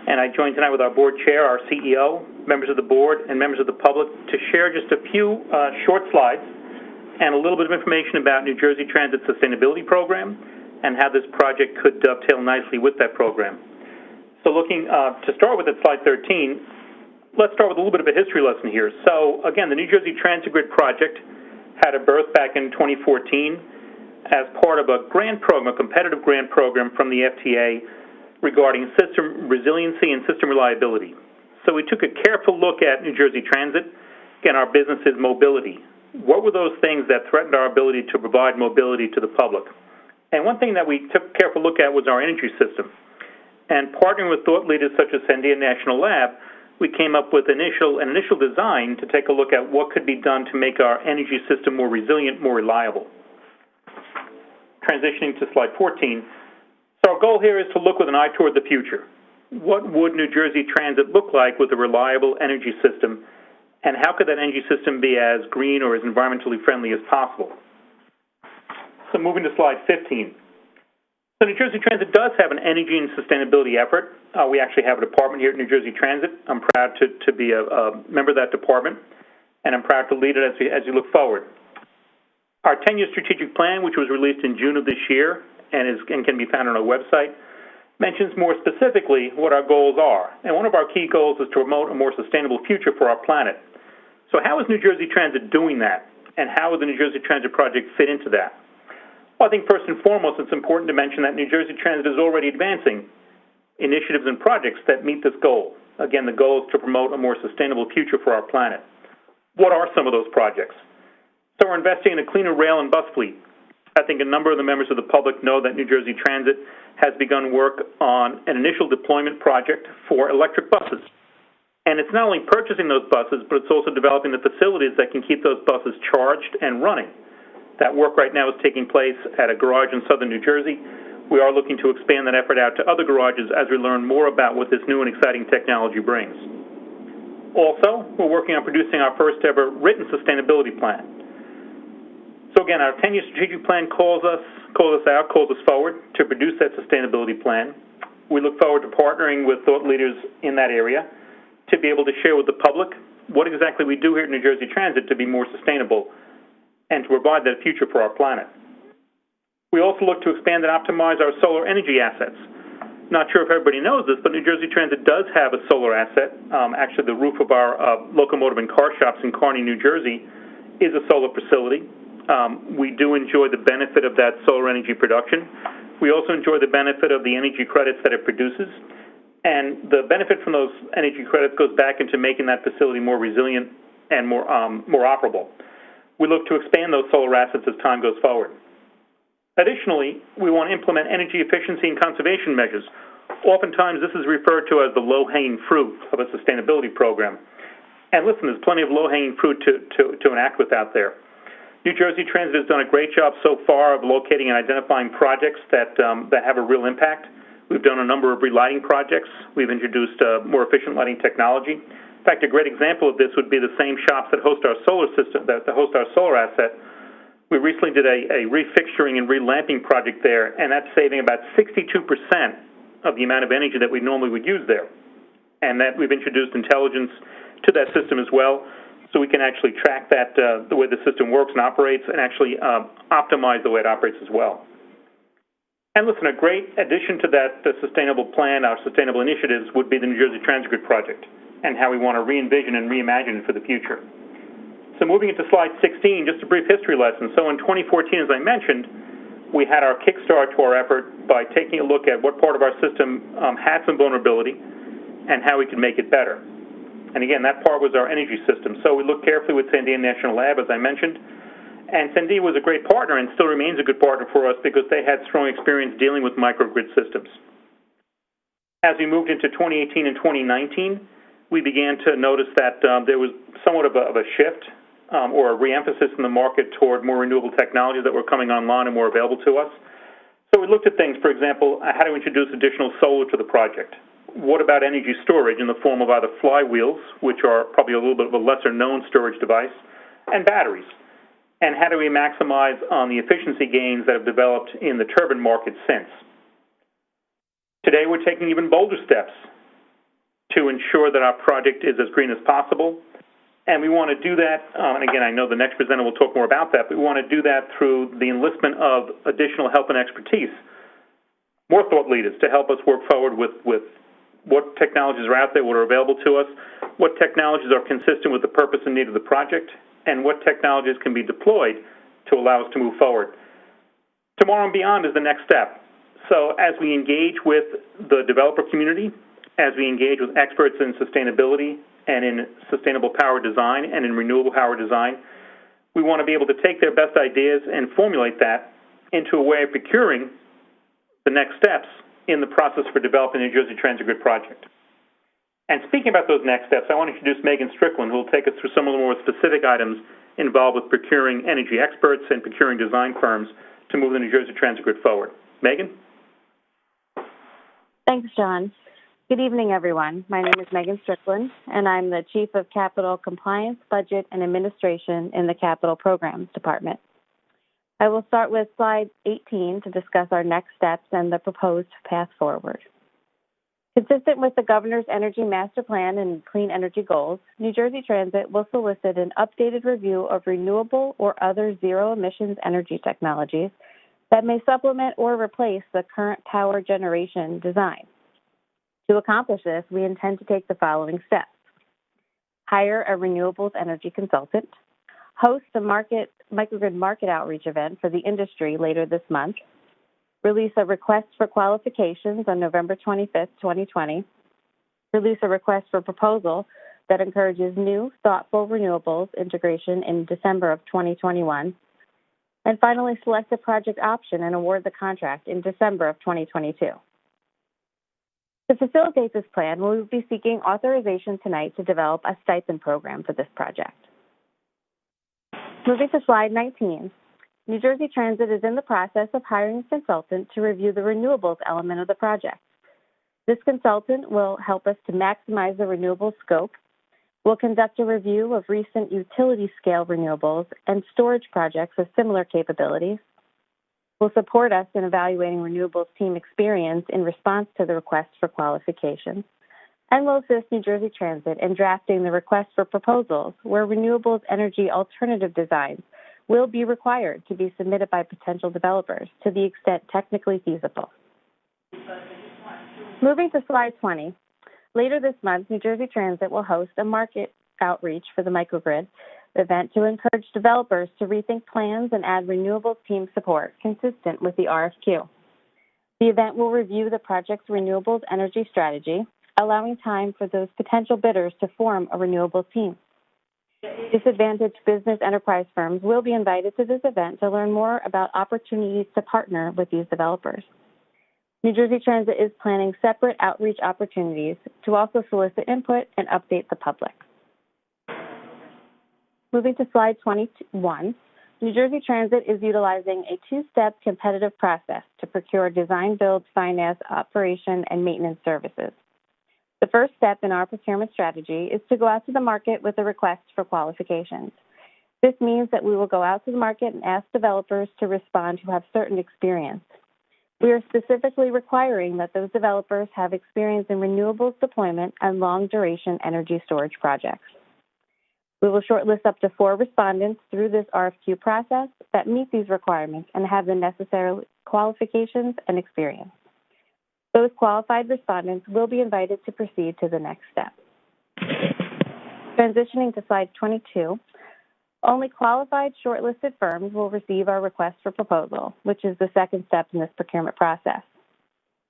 And I join tonight with our board chair, our CEO, members of the board, and members of the public to share just a few short slides and a little bit of information about New Jersey Transit's sustainability program and how this project could dovetail nicely with that program. So looking to start with at slide 13, let's start with a little bit of a history lesson here. So again, the New Jersey Transit Grid project had a birth back in 2014 as part of a grant program, a competitive grant program from the FTA regarding system resiliency and system reliability. So we took a careful look at New Jersey Transit. Again, our business is mobility. What were those things that threatened our ability to provide mobility to the public? And one thing that we took a careful look at was our energy system. And partnering with thought leaders such as Sandia National Lab, we came up with an initial design to take a look at what could be done to make our energy system more resilient, more reliable. Transitioning to slide 14. So our goal here is to look with an eye toward the future. What would New Jersey Transit look like with a reliable energy system, and how could that energy system be as green or as environmentally friendly as possible? So moving to slide 15. So New Jersey Transit does have an energy and sustainability effort. We actually have a department here at New Jersey Transit. I'm proud to be a member of that department, and I'm proud to lead it as you look forward. Our 10-year strategic plan, which was released in June of this year and can be found on our website, mentions more specifically what our goals are. And one of our key goals is to promote a more sustainable future for our planet. So how is New Jersey Transit doing that? And how would the New Jersey Transit Project fit into that? Well, I think first and foremost, it's important to mention that New Jersey Transit is already advancing initiatives and projects that meet this goal. Again, the goal is to promote a more sustainable future for our planet. What are some of those projects? So we're investing in a cleaner rail and bus fleet. I think a number of the members of the public know that New Jersey Transit has begun work on an initial deployment project for electric buses. And it's not only purchasing those buses, but it's also developing the facilities that can keep those buses charged and running. That work right now is taking place at a garage in southern New Jersey. We are looking to expand that effort out to other garages as we learn more about what this new and exciting technology brings. Also, we're working on producing our first ever written sustainability plan. So again, our 10-year strategic plan calls us forward to produce that sustainability plan. We look forward to partnering with thought leaders in that area to be able to share with the public what exactly we do here at New Jersey Transit to be more sustainable and to provide that future for our planet. We also look to expand and optimize our solar energy assets. Not sure if everybody knows this, but New Jersey Transit does have a solar asset. Actually, the roof of our locomotive and car shops in Kearney, New Jersey, is a solar facility. We do enjoy the benefit of that solar energy production. We also enjoy the benefit of the energy credits that it produces. And the benefit from those energy credits goes back into making that facility more resilient and more operable. We look to expand those solar assets as time goes forward. Additionally, we want to implement energy efficiency and conservation measures. Oftentimes, this is referred to as the low-hanging fruit of a sustainability program. And listen, there's plenty of low-hanging fruit to enact with out there. New Jersey Transit has done a great job so far of locating and identifying projects that have a real impact. We've done a number of relighting projects. We've introduced more efficient lighting technology. In fact, a great example of this would be the same shops that host our solar system, that host our solar asset. We recently did a refixturing and relamping project there, and that's saving about 62% of the amount of energy that we normally would use there. And that we've introduced intelligence to that system as well, so we can actually track that the way the system works and operates, and actually optimize the way it operates as well. And listen, a great addition to that sustainable plan, our sustainable initiatives, would be the New Jersey Transit Grid project, and how we want to re-envision and reimagine it for the future. So moving into slide 16, just a brief history lesson. So in 2014, as I mentioned, we had our kickstart to our effort by taking a look at what part of our system had some vulnerability and how we could make it better. And again, that part was our energy system. So we looked carefully with Sandia National Lab, as I mentioned. And Sandia was a great partner and still remains a good partner for us because they had strong experience dealing with microgrid systems. As we moved into 2018 and 2019, we began to notice that there was somewhat of a shift or a re-emphasis in the market toward more renewable technologies that were coming online and more available to us. So we looked at things, for example, how to introduce additional solar to the project. What about energy storage in the form of either flywheels, which are probably a little bit of a lesser-known storage device, and batteries? And how do we maximize on the efficiency gains that have developed in the turbine market since? Today, we're taking even bolder steps to ensure that our project is as green as possible. And we want to do that, and again, I know the next presenter will talk more about that, but we want to do that through the enlistment of additional help and expertise, more thought leaders to help us work forward with what technologies are out there, what are available to us, what technologies are consistent with the purpose and need of the project, and what technologies can be deployed to allow us to move forward. Tomorrow and Beyond is the next step. So as we engage with the developer community, as we engage with experts in sustainability and in sustainable power design and in renewable power design, we want to be able to take their best ideas and formulate that into a way of procuring the next steps in the process for developing the New Jersey Transit Grid project. And speaking about those next steps, I want to introduce Megan Strickland, who will take us through some of the more specific items involved with procuring energy experts and procuring design firms to move the New Jersey Transit Grid forward. Megan?
Thanks, John. Good evening, everyone. My name is Megan Strickland, and I'm the Chief of Capital Compliance, Budget, and Administration in the Capital Programs Department. I will start with slide 18 to discuss our next steps and the proposed path forward. Consistent with the Governor's Energy Master Plan and clean energy goals, New Jersey Transit will solicit an updated review of renewable or other zero-emissions energy technologies that may supplement or replace the current power generation design. To accomplish this, we intend to take the following steps. Hire a renewables energy consultant, host a microgrid market outreach event for the industry later this month, release a request for qualifications on November 25th, 2020, release a request for proposal that encourages new, thoughtful renewables integration in December of 2021, and finally select a project option and award the contract in December of 2022. To facilitate this plan, we will be seeking authorization tonight to develop a stipend program for this project. Moving to slide 19. New Jersey Transit is in the process of hiring a consultant to review the renewables element of the project. This consultant will help us to maximize the renewables scope, will conduct a review of recent utility-scale renewables and storage projects with similar capabilities, will support us in evaluating renewables team experience in response to the request for qualifications, and will assist New Jersey Transit in drafting the request for proposals where renewables energy alternative designs will be required to be submitted by potential developers to the extent technically feasible. Moving to slide 20, later this month, New Jersey Transit will host a market outreach for the microgrid event to encourage developers to rethink plans and add renewables team support consistent with the RFQ. The event will review the project's renewables energy strategy, allowing time for those potential bidders to form a renewables team. Disadvantaged business enterprise firms will be invited to this event to learn more about opportunities to partner with these developers. New Jersey Transit is planning separate outreach opportunities to also solicit input and update the public. Moving to slide 21, New Jersey Transit is utilizing a two-step competitive process to procure design, build, finance, operation, and maintenance services. The first step in our procurement strategy is to go out to the market with a request for qualifications. This means that we will go out to the market and ask developers to respond who have certain experience. We are specifically requiring that those developers have experience in renewables deployment and long-duration energy storage projects. We will shortlist up to 4 respondents through this RFQ process that meet these requirements and have the necessary qualifications and experience. Those qualified respondents will be invited to proceed to the next step. Transitioning to slide 22, only qualified shortlisted firms will receive our request for proposal, which is the second step in this procurement process.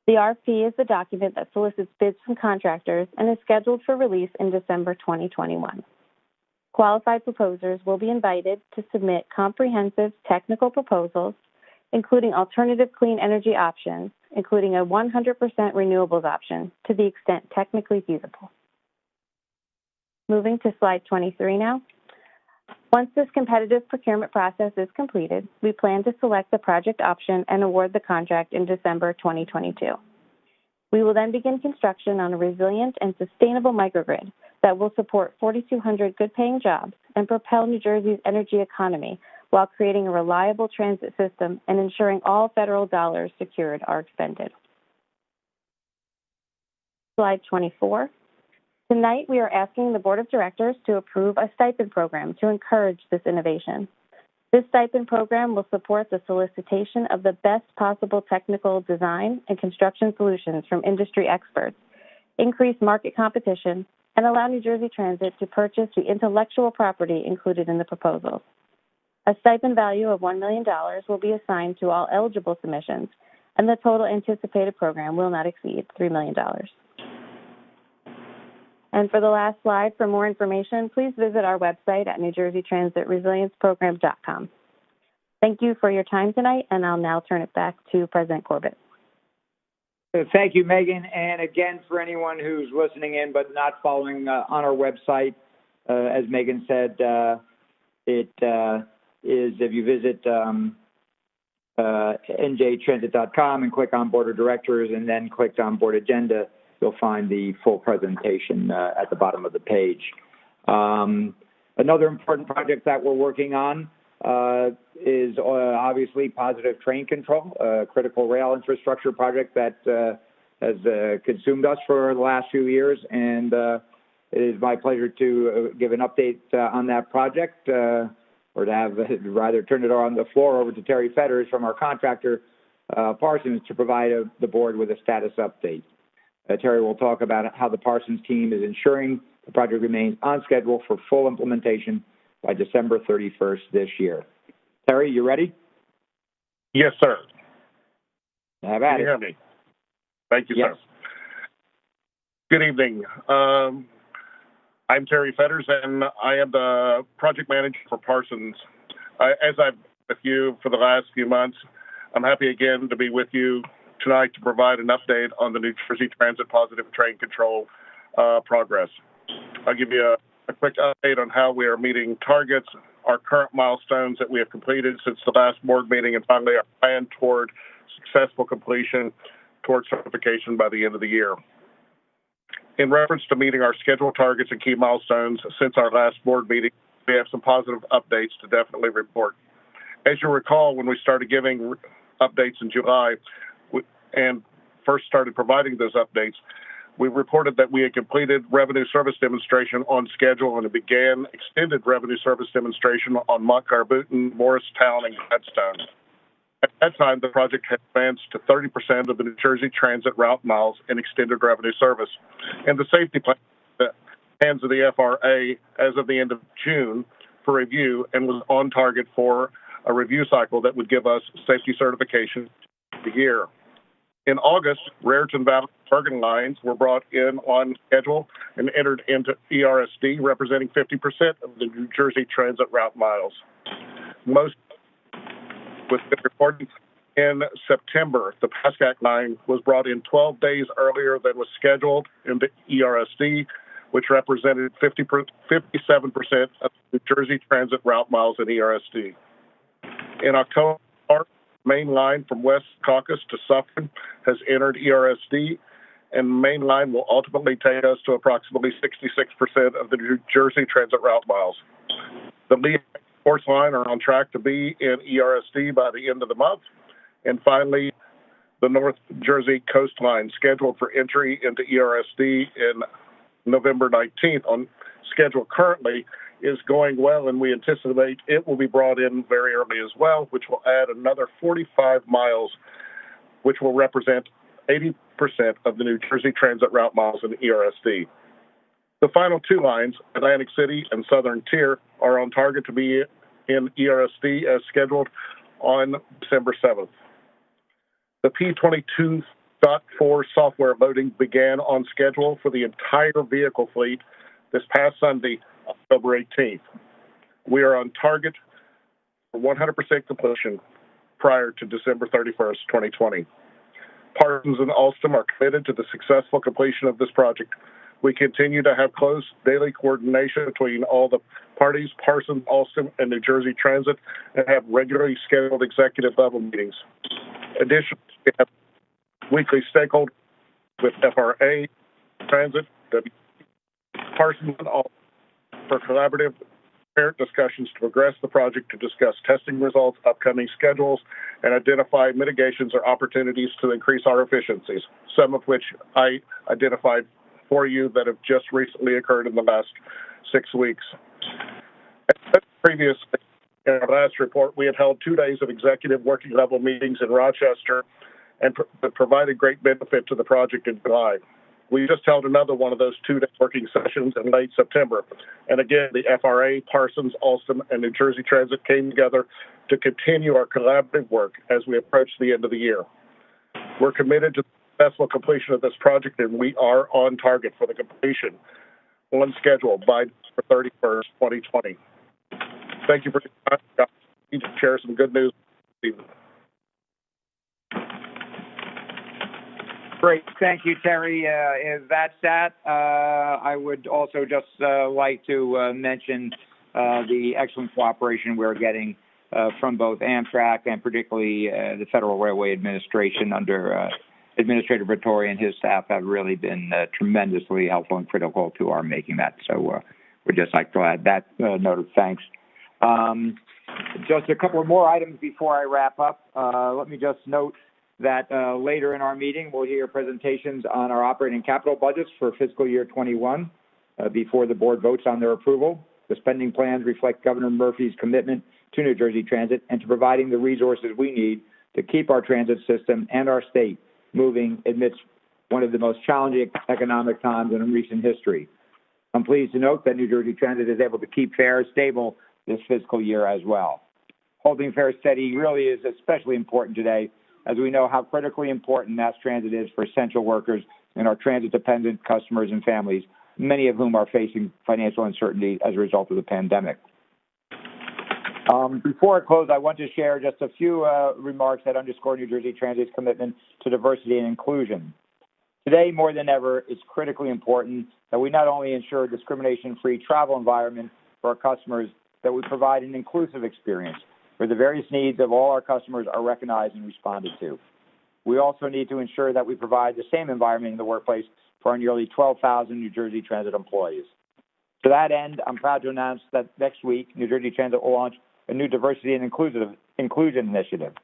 The RFP is the document that solicits bids from contractors and is scheduled for release in December 2021. Qualified proposers will be invited to submit comprehensive technical proposals, including alternative clean energy options, including a 100% renewables option to the extent technically feasible. Moving to slide 23 now. Once this competitive procurement process is completed, we plan to select the project option and award the contract in December 2022. We will then begin construction on a resilient and sustainable microgrid that will support 4,200 good-paying jobs and propel New Jersey's energy economy while creating a reliable transit system and ensuring all federal dollars secured are expended. Slide 24. Tonight, we are asking the Board of Directors to approve a stipend program to encourage this innovation. This stipend program will support the solicitation of the best possible technical design and construction solutions from industry experts, increase market competition, and allow New Jersey Transit to purchase the intellectual property included in the proposals. A stipend value of $1 million will be assigned to all eligible submissions, and the total anticipated program will not exceed $3 million. And for the last slide, for more information, please visit our website at NewJerseyTransitResilienceProgram.com. Thank you for your time tonight, and I'll now turn it back to President Corbett.
Thank you, Megan. And again, for anyone who's listening in but not following on our website, as Megan said, it is if you visit njtransit.com and click on Board of Directors and then click on Board Agenda, you'll find the full presentation at the bottom of the page. Another important project that we're working on is obviously Positive Train Control, a critical rail infrastructure project that has consumed us for the last few years, and it is my pleasure to give an update on that project, or to have rather turn it on the floor over to Terry Fetters from our contractor, Parsons, to provide the board with a status update. Terry will talk about how the Parsons team is ensuring the project remains on schedule for full implementation by December 31st this year. Terry, you ready?
Yes, sir.
Have at it.
Can you hear me? Thank you,
yes.
sir. Good evening. I'm Terry Fetters, and I am the project manager for Parsons. As I've been with you for the last few months, I'm happy again to be with you tonight to provide an update on the New Jersey Transit Positive Train Control progress. I'll give you a quick update on how we are meeting targets, our current milestones that we have completed since the last board meeting, and finally our plan toward successful completion towards certification by the end of the year. In reference to meeting our scheduled targets and key milestones since our last board meeting, we have some positive updates to definitely report. As you recall, when we started giving updates in July and first started providing those updates, we reported that we had completed revenue service demonstration on schedule and began extended revenue service demonstration on Montclair-Boonton, Morristown, and Gladstone. At that time, the project had advanced to 30% of the New Jersey Transit route miles in extended revenue service. And the safety plan in the hands of the FRA as of the end of June for review and was on target for a review cycle that would give us safety certification the year. In August, Raritan Valley Bergen lines were brought in on schedule and entered into ERSD, representing 50% of the New Jersey Transit route miles. Most with the reporting in September, the Pascack line was brought in 12 days earlier than was scheduled into ERSD, which represented 57% of New Jersey Transit route miles in ERSD. In October, main line from West Caucus to Suffern has entered ERSD, and main line will ultimately take us to approximately 66% of the New Jersey Transit route miles. The Lee Sports line are on track to be in ERSD by the end of the month. And finally, the North Jersey Coast line, scheduled for entry into ERSD in November 19th on schedule currently, is going well, and we anticipate it will be brought in very early as well, which will add another 45 miles, which will represent 80% of the New Jersey Transit route miles in ERSD. The final two lines, Atlantic City and Southern Tier, are on target to be in ERSD as scheduled on December 7th. The P22.4 software loading began on schedule for the entire vehicle fleet this past Sunday, October 18th. We are on target for 100% completion prior to December 31st, 2020. Parsons and Alstom are committed to the successful completion of this project. We continue to have close daily coordination between all the parties, Parsons, Alstom, and New Jersey Transit, and have regularly scheduled executive level meetings. Additionally, we have weekly stakeholders with FRA, Transit, Parsons, and Alstom for collaborative parent discussions to progress the project, to discuss testing results, upcoming schedules, and identify mitigations or opportunities to increase our efficiencies, some of which I identified for you that have just recently occurred in the last 6 weeks. As previously, in our last report, we had held 2 days of executive working level meetings in Rochester and provided great benefit to the project in July. We just held another one of those 2-day working sessions in late September. And again, the FRA, Parsons, Alstom, and New Jersey Transit came together to continue our collaborative work as we approach the end of the year. We're committed to the successful completion of this project, and we are on target for the completion on schedule by December 31st, 2020. Thank you for your time. I need to share some good news this evening.
Great. Thank you, Terry. That's that. I would also just like to mention the excellent cooperation we're getting from both Amtrak and particularly the Federal Railway Administration under Administrator Vittori and his staff have really been tremendously helpful and critical to our making that. So we'd just like to add that note of thanks. Just a couple of more items before I wrap up. Let me just note that later in our meeting, we'll hear presentations on our operating capital budgets for fiscal year 21 before the board votes on their approval. The spending plans reflect Governor Murphy's commitment to New Jersey Transit and to providing the resources we need to keep our transit system and our state moving amidst one of the most challenging economic times in recent history. I'm pleased to note that New Jersey Transit is able to keep fares stable this fiscal year as well. Holding fares steady really is especially important today, as we know how critically important mass transit is for essential workers and our transit-dependent customers and families, many of whom are facing financial uncertainty as a result of the pandemic. Before I close, I want to share just a few remarks that underscore New Jersey Transit's commitment to diversity and inclusion. Today, more than ever, it's critically important that we not only ensure a discrimination-free travel environment for our customers, that we provide an inclusive experience where the various needs of all our customers are recognized and responded to. We also need to ensure that we provide the same environment in the workplace for our nearly 12,000 New Jersey Transit employees. To that end, I'm proud to announce that next week, New Jersey Transit will launch a new diversity and inclusion initiative.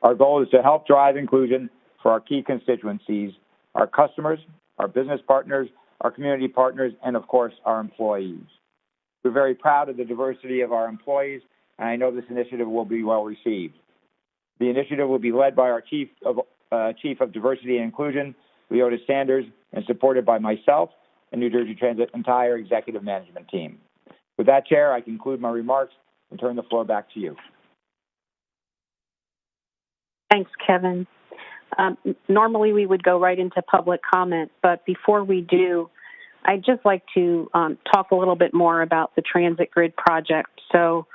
Our goal is to help drive inclusion for our key constituencies, our customers, our business partners, our community partners, and of course, our employees. We're very proud of the diversity of our employees, and I know this initiative will be well received. The initiative will be led by our Chief of Diversity and Inclusion, Leota Sanders, and supported by myself and New Jersey Transit's entire executive management team. With that, Chair, I conclude my remarks and turn the floor back to you.
Thanks, Kevin. Normally we would go right into public comment, but before we do, I'd just like to talk a little bit more about the Transit Grid project. So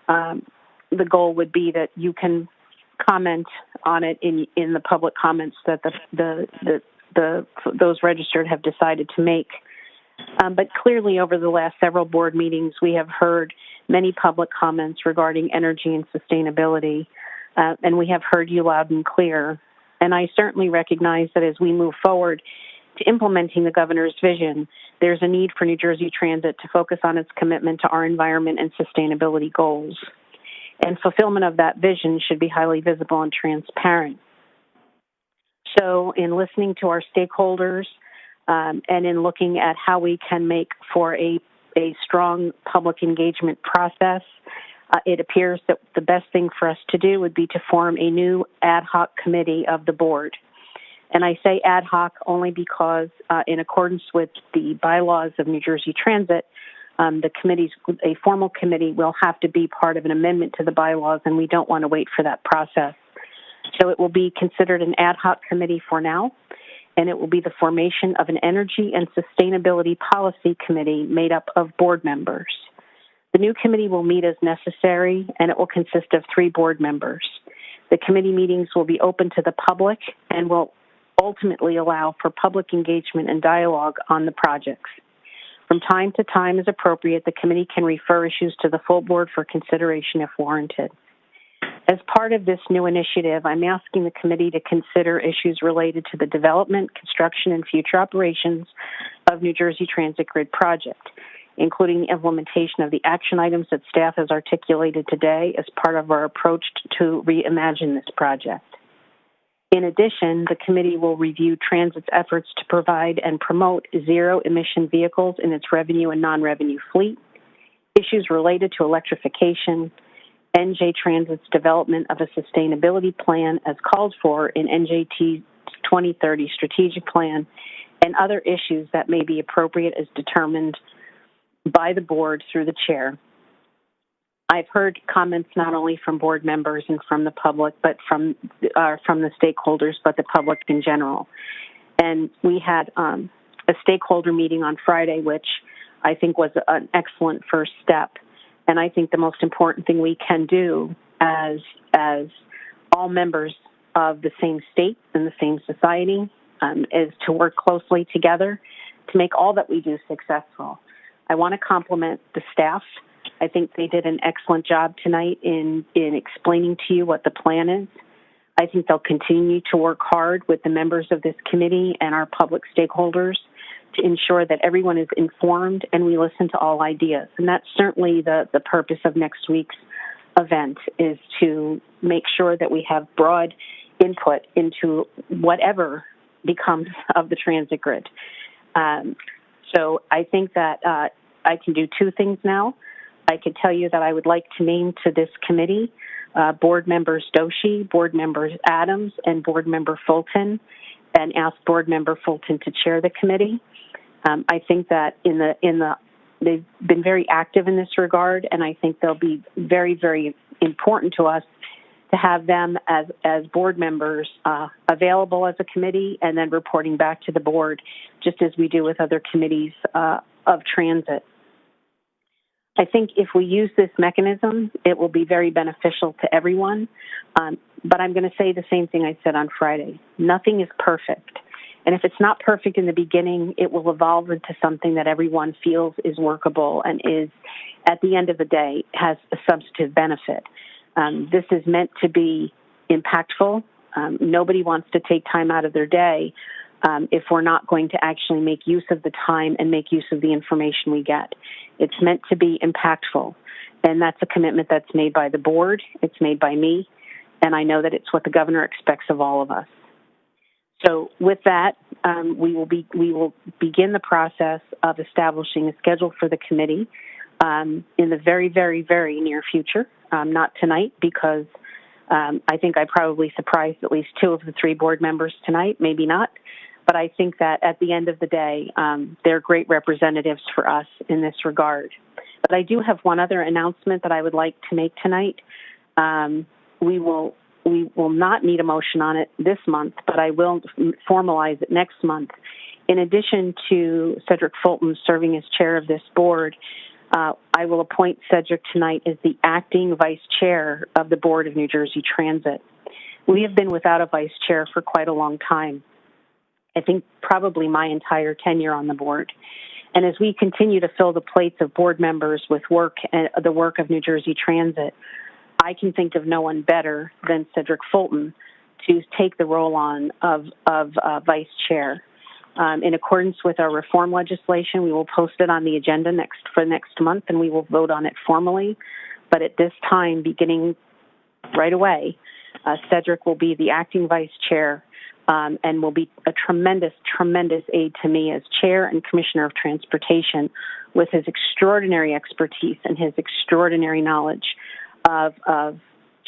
the goal would be that you can comment on it in the public comments that those registered have decided to make. But clearly over the last several board meetings, we have heard many public comments regarding energy and sustainability, and we have heard you loud and clear. And I certainly recognize that as we move forward to implementing the governor's vision, there's a need for New Jersey Transit to focus on its commitment to our environment and sustainability goals. And fulfillment of that vision should be highly visible and transparent. So in listening to our stakeholders and in looking at how we can make for a strong public engagement process, it appears that the best thing for us to do would be to form a new ad hoc committee of the board. And I say ad hoc only because in accordance with the bylaws of New Jersey Transit, a formal committee will have to be part of an amendment to the bylaws, and we don't want to wait for that process. So it will be considered an ad hoc committee for now, and it will be the formation of an energy and sustainability policy committee made up of board members. The new committee will meet as necessary, and it will consist of 3 board members. The committee meetings will be open to the public and will ultimately allow for public engagement and dialogue on the projects. From time to time, as appropriate, the committee can refer issues to the full board for consideration if warranted. As part of this new initiative, I'm asking the committee to consider issues related to the development, construction, and future operations of New Jersey Transit Grid project, including the implementation of the action items that staff has articulated today as part of our approach to reimagine this project. In addition, the committee will review Transit's efforts to provide and promote zero-emission vehicles in its revenue and non-revenue fleet, issues related to electrification, NJ Transit's development of a sustainability plan as called for in NJT's 2030 strategic plan, and other issues that may be appropriate as determined by the board through the chair. I've heard comments not only from board members and from the public, but from the stakeholders, but the public in general. And we had a stakeholder meeting on Friday, which I think was an excellent first step. And I think the most important thing we can do as all members of the same state and the same society is to work closely together to make all that we do successful. I want to compliment the staff. I think they did an excellent job tonight in explaining to you what the plan is. I think they'll continue to work hard with the members of this committee and our public stakeholders to ensure that everyone is informed and we listen to all ideas. And that's certainly the purpose of next week's event, is to make sure that we have broad input into whatever becomes of the transit grid. So I think that I can do two things now. I could tell you that I would like to name to this committee Board Members Doshi, Board Members Adams, and Board Member Fulton, and ask Board Member Fulton to chair the committee. I think that they've been very active in this regard, and I think they'll be very, very important to us to have them as board members available as a committee and then reporting back to the board, just as we do with other committees of transit. I think if we use this mechanism, it will be very beneficial to everyone. But I'm going to say the same thing I said on Friday. Nothing is perfect. And if it's not perfect in the beginning, it will evolve into something that everyone feels is workable and is, at the end of the day, has a substantive benefit. This is meant to be impactful. Nobody wants to take time out of their day if we're not going to actually make use of the time and make use of the information we get. It's meant to be impactful, and that's a commitment that's made by the board. It's made by me, and I know that it's what the governor expects of all of us. So with that, we will begin the process of establishing a schedule for the committee in the very, very, very near future. Not tonight, because I think I probably surprised at least two of the three board members tonight, maybe not. But I think that at the end of the day, they're great representatives for us in this regard. But I do have one other announcement that I would like to make tonight. We will not need a motion on it this month, but I will formalize it next month. In addition to Cedric Fulton serving as chair of this board, I will appoint Cedric tonight as the acting vice chair of the Board of New Jersey Transit. We have been without a vice chair for quite a long time. I think probably my entire tenure on the board. And as we continue to fill the plates of board members with work and the work of New Jersey Transit, I can think of no one better than Cedric Fulton to take the role on of vice chair. In accordance with our reform legislation, we will post it on the agenda for next month, and we will vote on it formally. But at this time, beginning right away, Cedric will be the acting vice chair and will be a tremendous, tremendous aid to me as chair and commissioner of transportation with his extraordinary expertise and his extraordinary knowledge of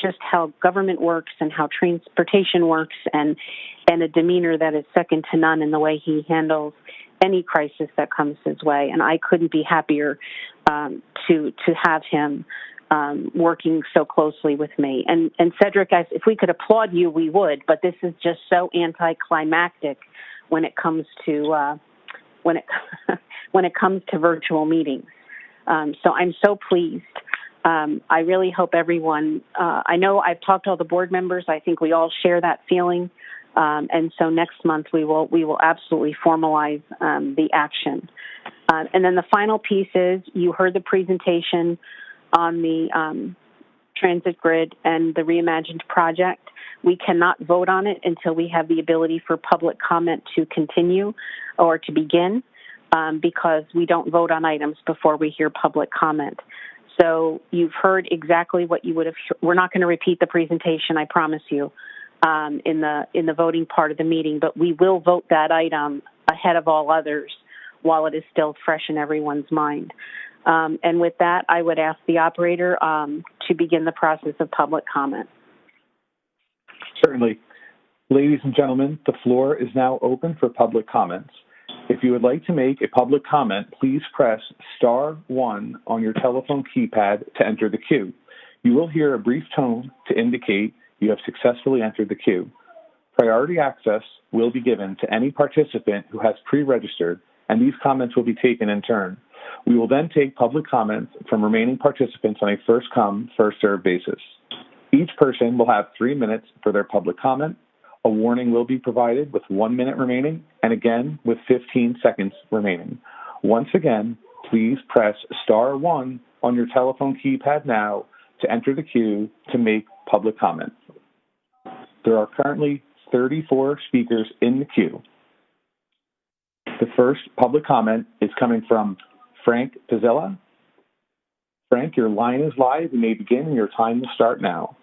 just how government works and how transportation works, and a demeanor that is second to none in the way he handles any crisis that comes his way. And I couldn't be happier to have him working so closely with me. And Cedric, if we could applaud you, we would. But this is just so anticlimactic when it comes to when it comes to virtual meetings. So I'm so pleased. I really hope everyone, I know I've talked to all the board members. I think we all share that feeling. And so next month we will absolutely formalize the action. And then the final piece is, you heard the presentation on the transit grid and the Reimagined project. We cannot vote on it until we have the ability for public comment to continue or to begin, because we don't vote on items before we hear public comment. So you've heard exactly what you would have. We're not going to repeat the presentation, I promise you, in the voting part of the meeting, but we will vote that item ahead of all others while it is still fresh in everyone's mind. And with that, I would ask the operator to begin the process of public comment.
Certainly. Ladies and gentlemen, the floor is now open for public comments. If you would like to make a public comment, please press *1 on your telephone keypad to enter the queue. You will hear a brief tone to indicate you have successfully entered the queue. Priority access will be given to any participant who has pre-registered, and these comments will be taken in turn. We will then take public comments from remaining participants on a first-come, first-served basis. Each person will have 3 minutes for their public comment. A warning will be provided with 1 minute remaining, and again with 15 seconds remaining. Once again, please press *1 on your telephone keypad now to enter the queue to make public comment. There are currently 34 speakers in the queue. The first public comment is coming from Frank Pizzella. Frank, your line is live. You may begin, and your time will start now.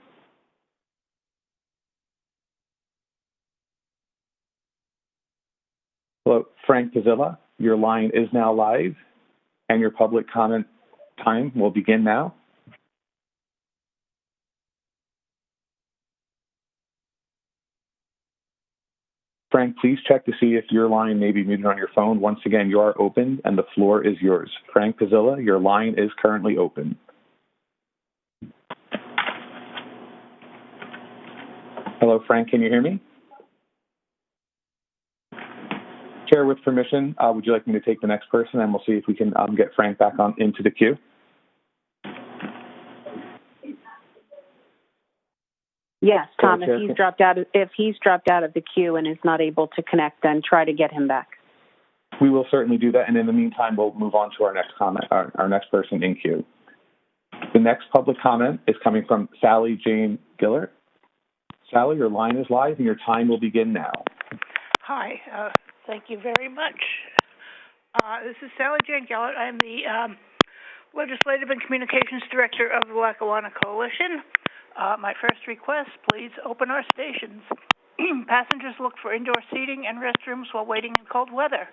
Hello, Frank Pizzilla, your line is now live, and your public comment time will begin now. Frank, please check to see if your line may be muted on your phone. Once again, you are open, and the floor is yours. Frank Pizzilla, your line is currently open. Hello, Frank, can you hear me? Chair, with permission, would you like me to take the next person, and we'll see if we can get Frank back on into the queue?
Yes, Tom, if he's dropped out of the queue and is not able to connect, then try to get him back.
We will certainly do that, and in the meantime, we'll move on to our next comment, our next person in queue. The next public comment is coming from Sally Jane Gillert. Sally, your line is live, and your time will begin now.
Hi, thank you very much. This is Sally Jane Gillert. I'm the Legislative and Communications Director of the Lackawanna Coalition. My first request, please open our stations. Passengers look for indoor seating and restrooms while waiting in cold weather.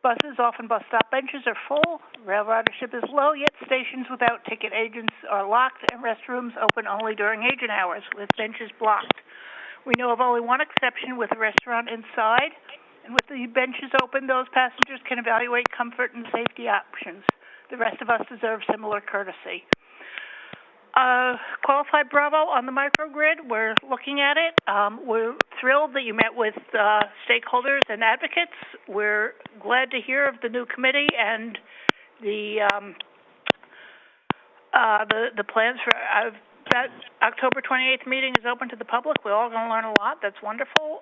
Buses, often bus stop benches, are full. Rail ridership is low, yet stations without ticket agents are locked and restrooms open only during agent hours with benches blocked. We know of only one exception with a restaurant inside, and with the benches open, those passengers can evaluate comfort and safety options. The rest of us deserve similar courtesy. Qualified Bravo on the microgrid, we're looking at it. We're thrilled that you met with stakeholders and advocates. We're glad to hear of the new committee and the plans for that October 28th meeting is open to the public. We're all going to learn a lot. That's wonderful.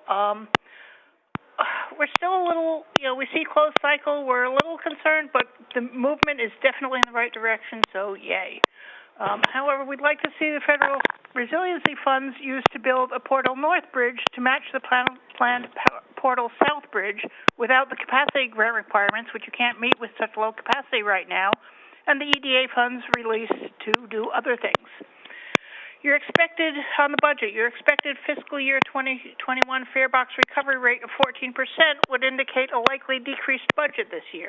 We're still a little, we see closed cycle. We're a little concerned, but the movement is definitely in the right direction, so yay. However, we'd like to see the federal resiliency funds used to build a Portal North Bridge to match the planned Portal South Bridge without the capacity grant requirements, which you can't meet with such low capacity right now, and the EDA funds released to do other things. Your expected, on the budget, your expected fiscal year 2021 fare box recovery rate of 14% would indicate a likely decreased budget this year.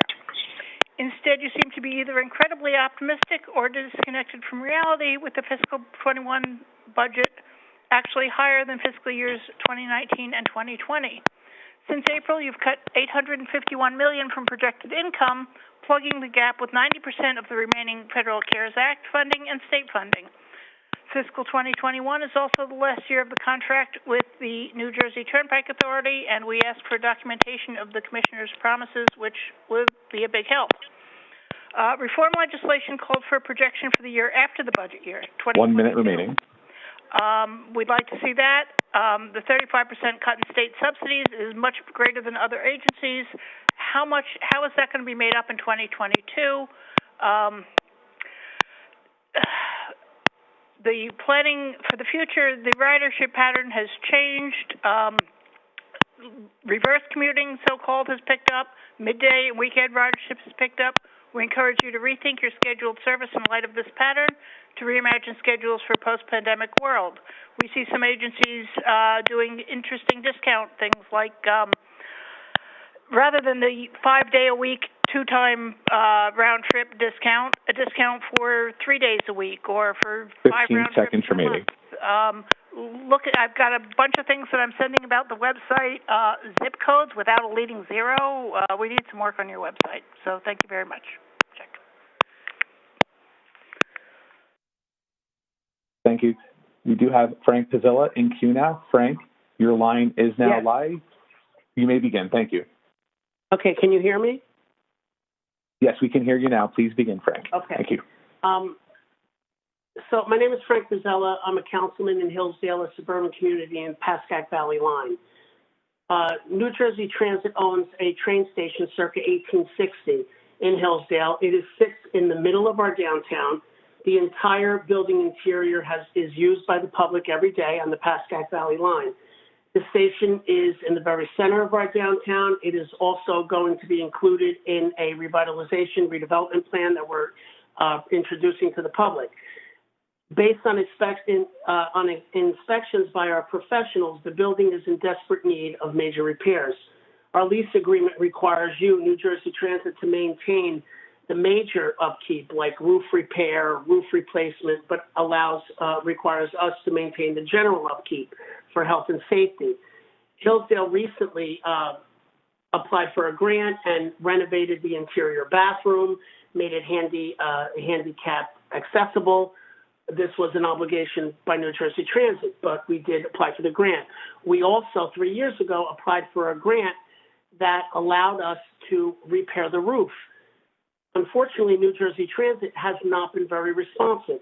Instead, you seem to be either incredibly optimistic or disconnected from reality, with the fiscal 21 budget actually higher than fiscal years 2019 and 2020. Since April, you've cut $851 million from projected income, plugging the gap with 90% of the remaining federal CARES Act funding and state funding. Fiscal 2021 is also the last year of the contract with the New Jersey Turnpike Authority, and we ask for documentation of the Commissioner's promises, which would be a big help. Reform legislation called for a projection for the year after the budget year.
1 minute remaining.
We'd like to see that. The 35% cut in state subsidies is much greater than other agencies. How is that going to be made up in 2022? The planning for the future, the ridership pattern has changed. Reverse commuting, so-called, has picked up. Midday and weekend ridership has picked up. We encourage you to rethink your scheduled service in light of this pattern, to reimagine schedules for a post-pandemic world. We see some agencies doing interesting discount things like rather than the 5-day-a-week, 2-time round-trip discount, a discount for 3 days a week or for 5 round trips.
15 seconds remaining.
I've got a bunch of things that I'm sending about the website. Zip codes without a leading zero. We need some work on your website. So thank you very much. Check.
Thank you. We do have Frank Pizzilla in queue now. Frank, your line is now live. You may begin. Thank you.
Okay, can you hear me?
Yes, we can hear you now. Please begin, Frank.
Okay.
Thank you.
So my name is Frank Pizzella. I'm a councilman in Hillsdale, a suburban community in Pascack Valley Line. New Jersey Transit owns a train station circa 1860 in Hillsdale. It sits in the middle of our downtown. The entire building interior is used by the public every day on the Pascack Valley Line. The station is in the very center of our downtown. It is also going to be included in a revitalization, redevelopment plan that we're introducing to the public. Based on inspections by our professionals, the building is in desperate need of major repairs. Our lease agreement requires you, New Jersey Transit, to maintain the major upkeep like roof repair, roof replacement, but requires us to maintain the general upkeep for health and safety. Hillsdale recently applied for a grant and renovated the interior bathroom, made it handicap accessible. This was an obligation by New Jersey Transit, but we did apply for the grant. We also, 3 years ago, applied for a grant that allowed us to repair the roof. Unfortunately, New Jersey Transit has not been very responsive.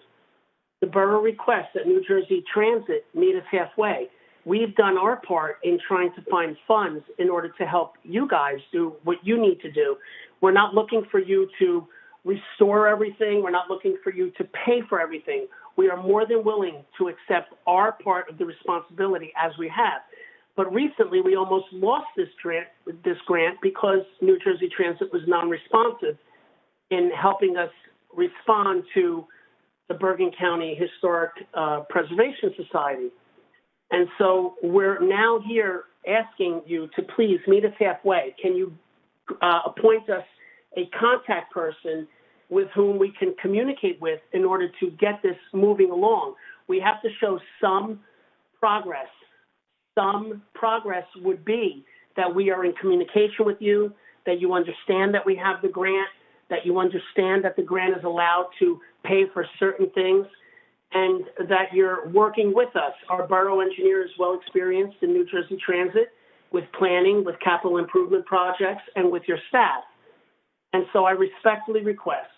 The borough requests that New Jersey Transit meet us halfway. We've done our part in trying to find funds in order to help you guys do what you need to do. We're not looking for you to restore everything. We're not looking for you to pay for everything. We are more than willing to accept our part of the responsibility as we have. But recently, we almost lost this grant because New Jersey Transit was non-responsive in helping us respond to the Bergen County Historic Preservation Society. And so we're now here asking you to please meet us halfway. Can you appoint us a contact person with whom we can communicate with in order to get this moving along? We have to show some progress. Some progress would be that we are in communication with you, that you understand that we have the grant, that you understand that the grant is allowed to pay for certain things, and that you're working with us. Our borough engineer is well experienced in New Jersey Transit with planning, with capital improvement projects, and with your staff. And so I respectfully request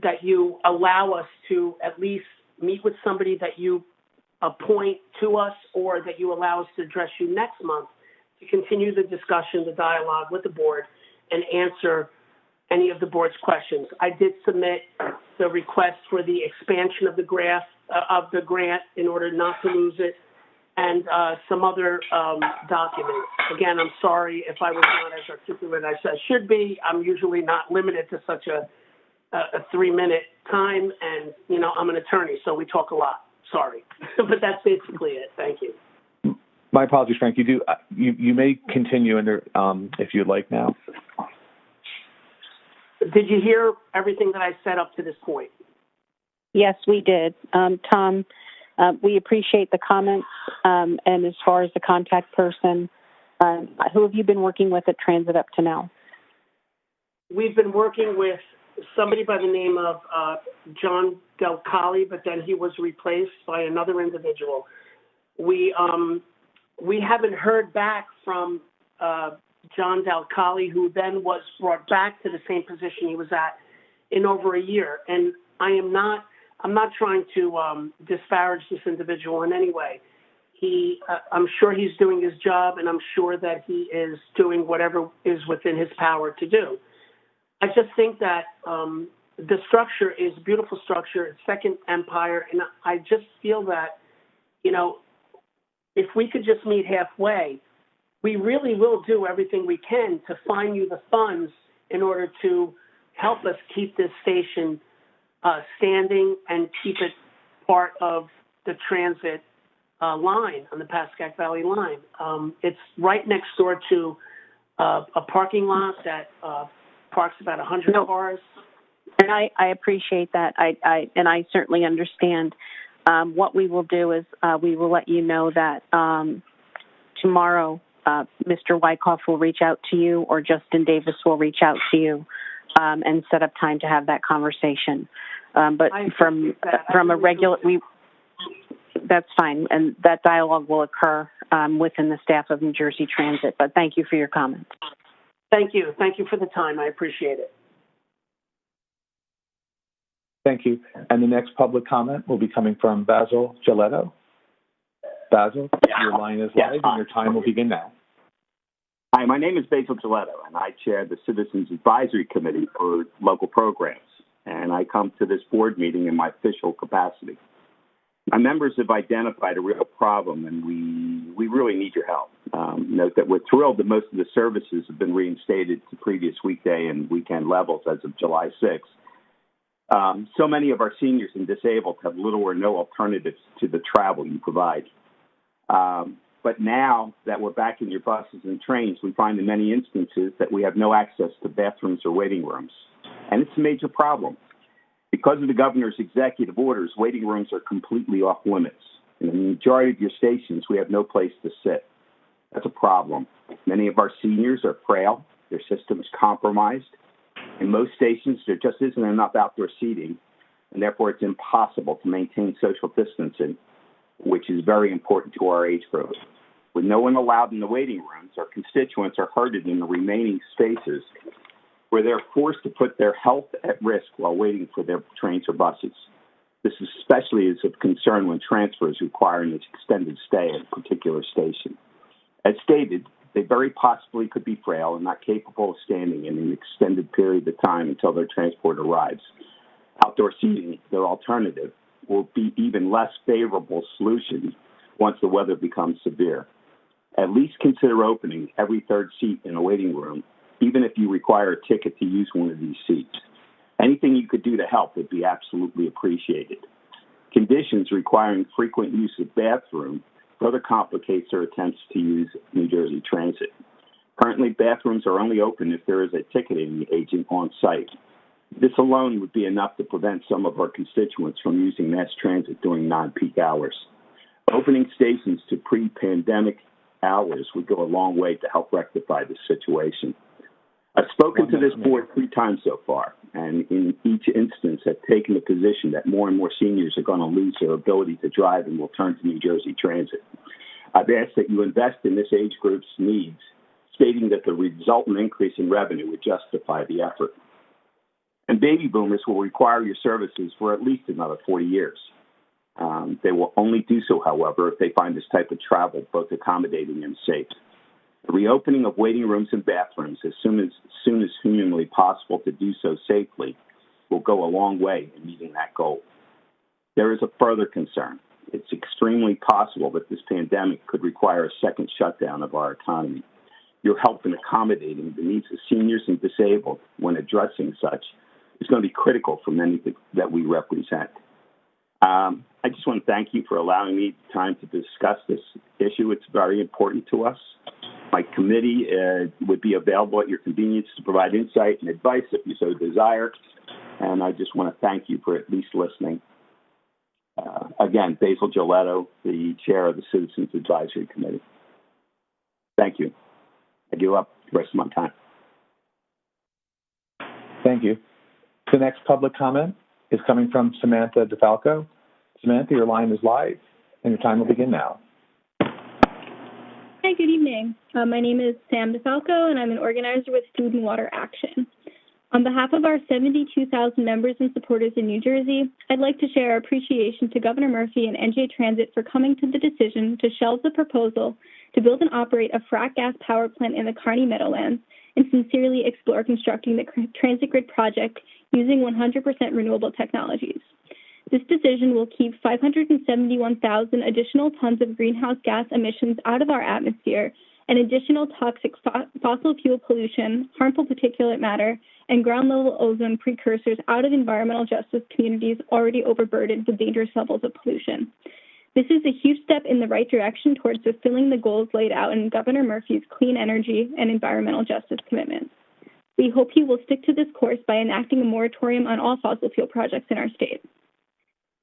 that you allow us to at least meet with somebody that you appoint to us, or that you allow us to address you next month to continue the discussion, the dialogue with the board, and answer any of the board's questions. I did submit the request for the expansion of the grant in order not to lose it, and some other documents. Again, I'm sorry if I was not as articulate as I should be. I'm usually not limited to such a 3-minute time, and, I'm an attorney, so we talk a lot. Sorry. But that's basically it. Thank you.
My apologies, Frank. You may continue if you'd like now.
Did you hear everything that I said up to this point?
Yes, we did. Tom, we appreciate the comments. And as far as the contact person, who have you been working with at Transit up to now?
We've been working with somebody by the name of John Del Calle, but then he was replaced by another individual. We haven't heard back from John Del Calle, who then was brought back to the same position he was at in over a year. And I'm not trying to disparage this individual in any way. I'm sure he's doing his job, and I'm sure that he is doing whatever is within his power to do. I just think that the structure is a beautiful structure. It's Second Empire, and I just feel that, if we could just meet halfway, we really will do everything we can to find you the funds in order to help us keep this station standing and keep it part of the transit line on the Pascack Valley line. It's right next door to a parking lot that parks about 100 cars.
And I appreciate that. I certainly understand. What we will do is we will let you know that tomorrow Mr. Wyckoff will reach out to you, or Justin Davis will reach out to you and set up time to have that conversation. But from a regular, that's fine, and that dialogue will occur within the staff of New Jersey Transit. But thank you for your comments.
Thank you. Thank you for the time. I appreciate it.
Thank you. And the next public comment will be coming from Basil Giletto. Basil, your line is live, and your time will begin now.
Hi, my name is Basil Giletto, and I chair the Citizens Advisory Committee for Local Programs, and I come to this board meeting in my official capacity. My members have identified a real problem, and we really need your help. Note that we're thrilled that most of the services have been reinstated to previous weekday and weekend levels as of July 6th. So many of our seniors and disabled have little or no alternatives to the travel you provide. But now that we're back in your buses and trains, we find in many instances that we have no access to bathrooms or waiting rooms. And it's a major problem. Because of the governor's executive orders, waiting rooms are completely off limits. In the majority of your stations, we have no place to sit. That's a problem. Many of our seniors are frail, their system is compromised. In most stations, there just isn't enough outdoor seating, and therefore it's impossible to maintain social distancing, which is very important to our age group. With no one allowed in the waiting rooms, our constituents are herded in the remaining spaces where they're forced to put their health at risk while waiting for their trains or buses. This especially is of concern when transfers require an extended stay at a particular station. As stated, they very possibly could be frail and not capable of standing in an extended period of time until their transport arrives. Outdoor seating, their alternative, will be even less favorable solution once the weather becomes severe. At least consider opening every third seat in a waiting room, even if you require a ticket to use one of these seats. Anything you could do to help would be absolutely appreciated. Conditions requiring frequent use of bathroom further complicates their attempts to use New Jersey Transit. Currently, bathrooms are only open if there is a ticketing agent on site. This alone would be enough to prevent some of our constituents from using mass transit during non-peak hours. Opening stations to pre-pandemic hours would go a long way to help rectify this situation. I've spoken to this board 3 times so far, and in each instance have taken the position that more and more seniors are going to lose their ability to drive and will turn to New Jersey Transit. I've asked that you invest in this age group's needs, stating that the resultant increase in revenue would justify the effort. And baby boomers will require your services for at least another 40 years. They will only do so, however, if they find this type of travel both accommodating and safe. The reopening of waiting rooms and bathrooms as soon as humanly possible to do so safely will go a long way in meeting that goal. There is a further concern. It's extremely possible that this pandemic could require a second shutdown of our economy. Your help in accommodating the needs of seniors and disabled when addressing such is going to be critical for many that we represent. I just want to thank you for allowing me time to discuss this issue. It's very important to us. My committee would be available at your convenience to provide insight and advice if you so desire. And I just want to thank you for at least listening. Again, Basil Gilletto, the chair of the Citizens Advisory Committee. Thank you. I give up the rest of my time.
Thank you. The next public comment is coming from Samantha DeFalco. Samantha, your line is live, and your time will begin now.
Hi, good evening. My name is Sam DeFalco, and I'm an organizer with Food and Water Action. On behalf of our 72,000 members and supporters in New Jersey, I'd like to share our appreciation to Governor Murphy and NJ Transit for coming to the decision to shelve the proposal to build and operate a frac gas power plant in the Kearney Meadowlands and sincerely explore constructing the Transit Grid project using 100% renewable technologies. This decision will keep 571,000 additional tons of greenhouse gas emissions out of our atmosphere and additional toxic fossil fuel pollution, harmful particulate matter, and ground-level ozone precursors out of environmental justice communities already overburdened with dangerous levels of pollution. This is a huge step in the right direction towards fulfilling the goals laid out in Governor Murphy's clean energy and environmental justice commitments. We hope he will stick to this course by enacting a moratorium on all fossil fuel projects in our state.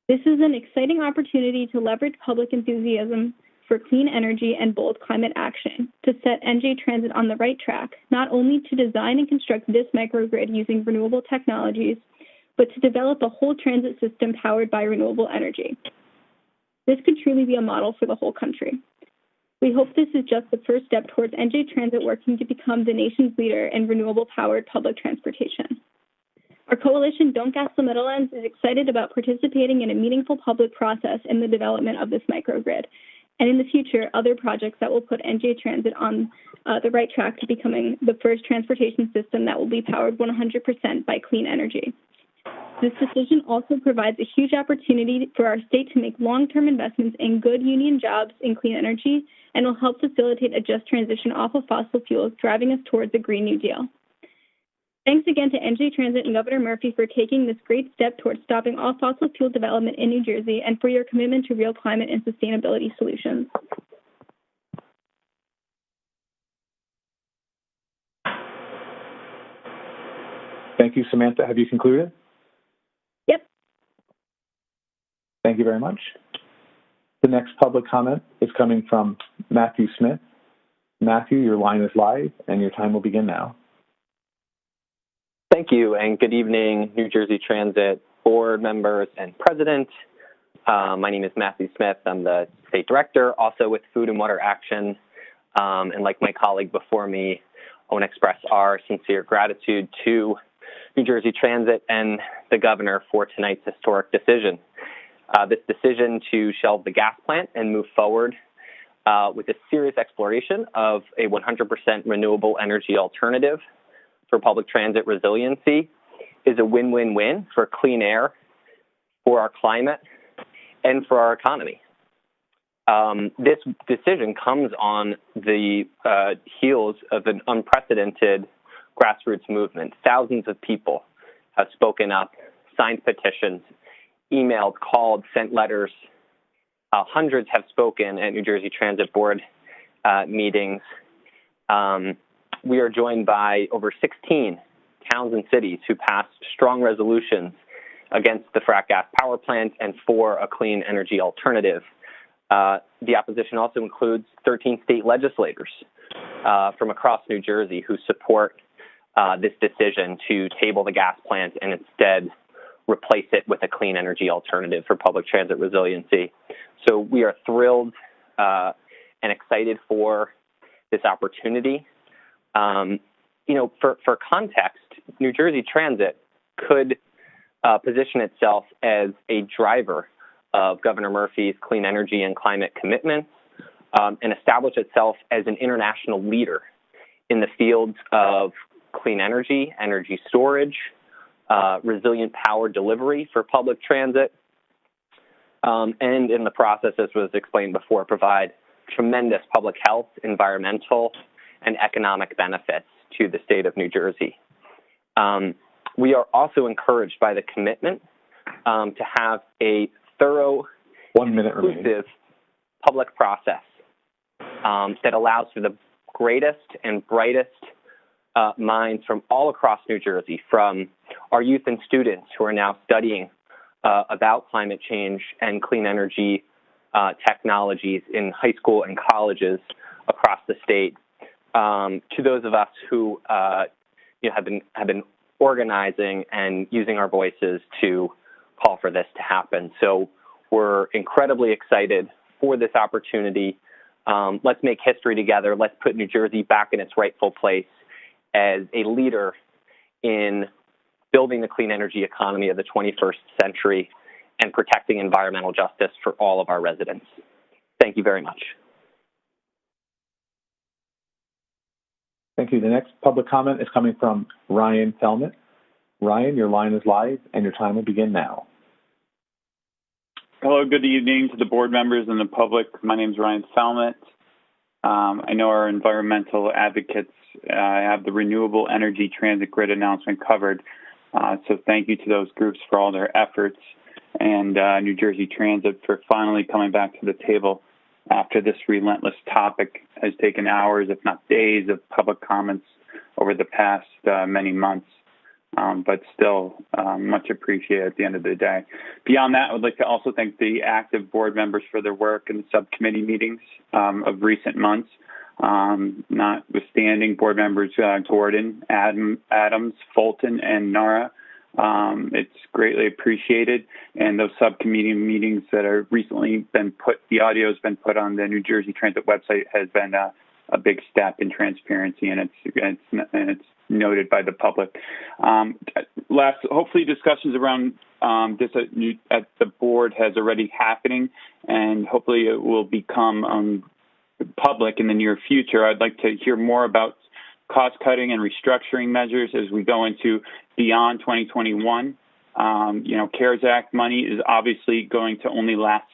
This is an exciting opportunity to leverage public enthusiasm for clean energy and bold climate action to set NJ Transit on the right track, not only to design and construct this microgrid using renewable technologies, but to develop a whole transit system powered by renewable energy. This could truly be a model for the whole country. We hope this is just the first step towards NJ Transit working to become the nation's leader in renewable-powered public transportation. Our coalition, Don't Gas the Meadowlands, is excited about participating in a meaningful public process in the development of this microgrid, and in the future, other projects that will put NJ Transit on the right track to becoming the first transportation system that will be powered 100% by clean energy. This decision also provides a huge opportunity for our state to make long-term investments in good union jobs in clean energy and will help facilitate a just transition off of fossil fuels, driving us towards a Green New Deal. Thanks again to NJ Transit and Governor Murphy for taking this great step towards stopping all fossil fuel development in New Jersey and for your commitment to real climate and sustainability solutions.
Thank you, Samantha. Have you concluded?
Yep.
Thank you very much. The next public comment is coming from Matthew Smith. Matthew, your line is live, and your time will begin now.
Thank you, and good evening, New Jersey Transit board members and president. My name is Matthew Smith. I'm the state director, also with Food and Water Action. And like my colleague before me, I want to express our sincere gratitude to New Jersey Transit and the governor for tonight's historic decision. This decision to shelve the gas plant and move forward with a serious exploration of a 100% renewable energy alternative for public transit resiliency is a win-win-win for clean air, for our climate, and for our economy. This decision comes on the heels of an unprecedented grassroots movement. Thousands of people have spoken up, signed petitions, emailed, called, sent letters. Hundreds have spoken at New Jersey Transit Board meetings. We are joined by over 16 towns and cities who passed strong resolutions against the frack gas power plant and for a clean energy alternative. The opposition also includes 13 state legislators from across New Jersey who support this decision to table the gas plant and instead replace it with a clean energy alternative for public transit resiliency. So we are thrilled and excited for this opportunity. For context, New Jersey Transit could position itself as a driver of Governor Murphy's clean energy and climate commitments and establish itself as an international leader in the fields of clean energy, energy storage, resilient power delivery for public transit, and in the process, as was explained before, provide tremendous public health, environmental, and economic benefits to the state of New Jersey. We are also encouraged by the commitment to have a thorough, inclusive public process that allows for the greatest and brightest minds from all across New Jersey, from our youth and students who are now studying about climate change and clean energy technologies in high school and colleges across the state, to those of us who have been organizing and using our voices to call for this to happen. So we're incredibly excited for this opportunity. Let's make history together. Let's put New Jersey back in its rightful place as a leader in building the clean energy economy of the 21st century and protecting environmental justice for all of our residents. Thank you very much.
Thank you. The next public comment is coming from Ryan Felmet. Ryan, your line is live, and your time will begin now.
Hello, good evening to the board members and the public. My name is Ryan Felmet. I know our environmental advocates have the renewable energy transit grid announcement covered. So thank you to those groups for all their efforts, and New Jersey Transit for finally coming back to the table after this relentless topic has taken hours, if not days, of public comments over the past many months. But still much appreciated at the end of the day. Beyond that, I would like to also thank the active board members for their work in the subcommittee meetings of recent months, notwithstanding board members Gordon, Adams, Fulton, and Nara. It's greatly appreciated, and those subcommittee meetings that are recently been put, the audio has been put on the New Jersey Transit website, has been a big step in transparency, and it's noted by the public. Last, hopefully discussions around this at the board has already happening, and hopefully it will become public in the near future. I'd like to hear more about cost-cutting and restructuring measures as we go into beyond 2021. CARES Act money is obviously going to only last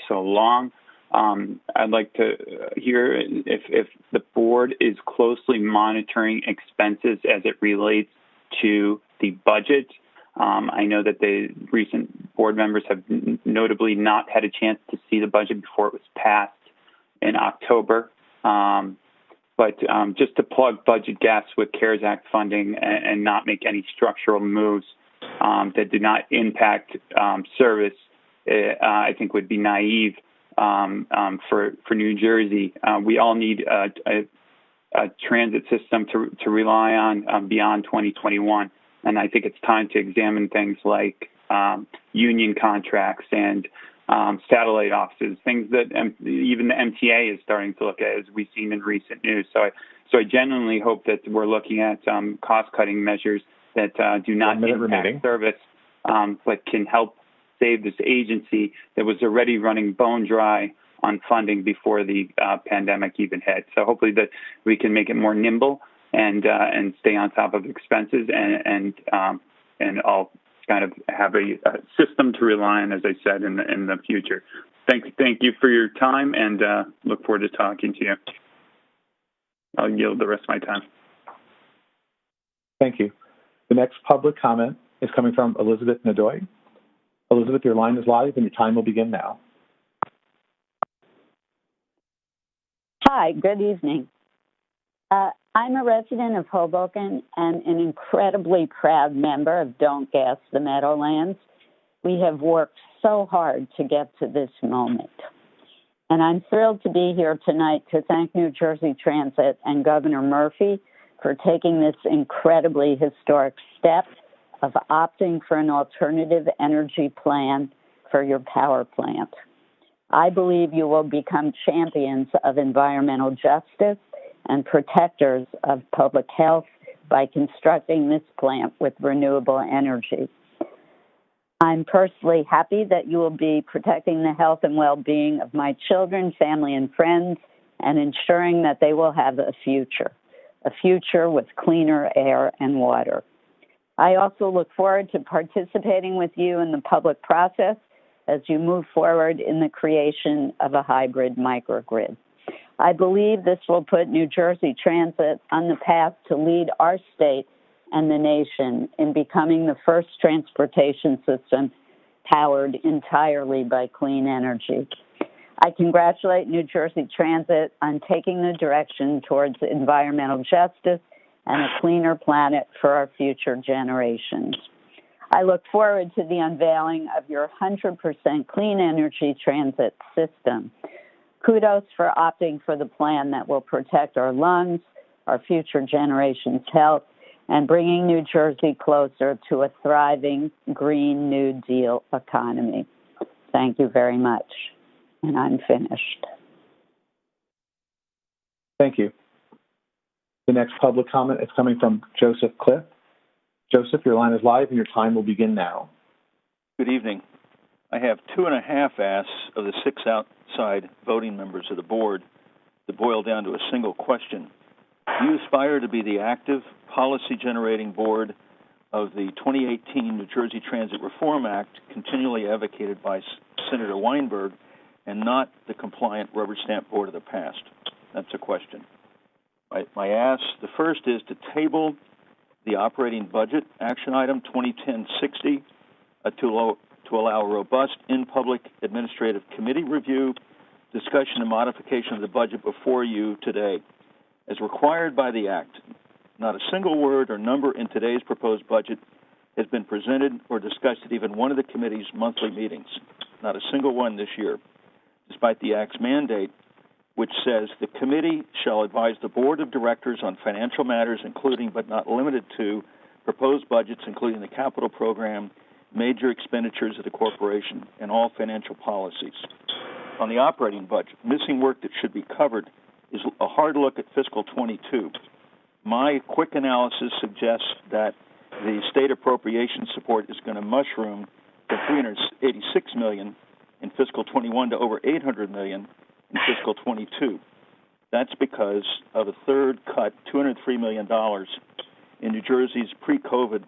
so long. I'd like to hear if the board is closely monitoring expenses as it relates to the budget. I know that the recent board members have notably not had a chance to see the budget before it was passed in October. But just to plug budget gaps with CARES Act funding and not make any structural moves that do not impact service, I think would be naive for New Jersey. We all need a transit system to rely on beyond 2021. And I think it's time to examine things like union contracts and satellite offices, things that even the MTA is starting to look at, as we've seen in recent news. So I genuinely hope that we're looking at cost-cutting measures that do not impact service, but can help save this agency that was already running bone dry on funding before the pandemic even hit. So hopefully that we can make it more nimble and stay on top of expenses and all kind of have a system to rely on, as I said, in the future. Thank you for your time, and look forward to talking to you. I'll yield the rest of my time.
Thank you. The next public comment is coming from Elizabeth Nadoy. Elizabeth, your line is live, and your time will begin now.
Hi, good evening. I'm a resident of Hoboken and an incredibly proud member of Don't Gas the Meadowlands. We have worked so hard to get to this moment. And I'm thrilled to be here tonight to thank New Jersey Transit and Governor Murphy for taking this incredibly historic step of opting for an alternative energy plan for your power plant. I believe you will become champions of environmental justice and protectors of public health by constructing this plant with renewable energy. I'm personally happy that you will be protecting the health and well-being of my children, family, and friends, and ensuring that they will have a future with cleaner air and water. I also look forward to participating with you in the public process as you move forward in the creation of a hybrid microgrid. I believe this will put New Jersey Transit on the path to lead our state and the nation in becoming the first transportation system powered entirely by clean energy. I congratulate New Jersey Transit on taking the direction towards environmental justice and a cleaner planet for our future generations. I look forward to the unveiling of your 100% clean energy transit system. Kudos for opting for the plan that will protect our lungs, our future generations' health, and bringing New Jersey closer to a thriving Green New Deal economy. Thank you very much. And I'm finished.
Thank you. The next public comment is coming from Joseph Cliff. Joseph, your line is live and your time will begin now.
Good evening. I have 2.5 asks of the 6 outside voting members of the board that boil down to a single question. Do you aspire to be the active policy-generating board of the 2018 New Jersey Transit Reform Act, continually advocated by Senator Weinberg, and not the compliant rubber stamp board of the past? That's a question. My ask, the first is to table the operating budget action item 2010-60 to allow robust in-public administrative committee review, discussion, and modification of the budget before you today. As required by the Act, not a single word or number in today's proposed budget has been presented or discussed at even one of the committee's monthly meetings, not a single one this year, despite the Act's mandate, which says the committee shall advise the board of directors on financial matters, including but not limited to proposed budgets, including the capital program, major expenditures of the corporation, and all financial policies. On the operating budget, missing work that should be covered is a hard look at fiscal 22. My quick analysis suggests that the state appropriation support is going to mushroom from $386 million in fiscal 21 to over $800 million in fiscal 22. That's because of a third cut, $203 million in New Jersey's pre-COVID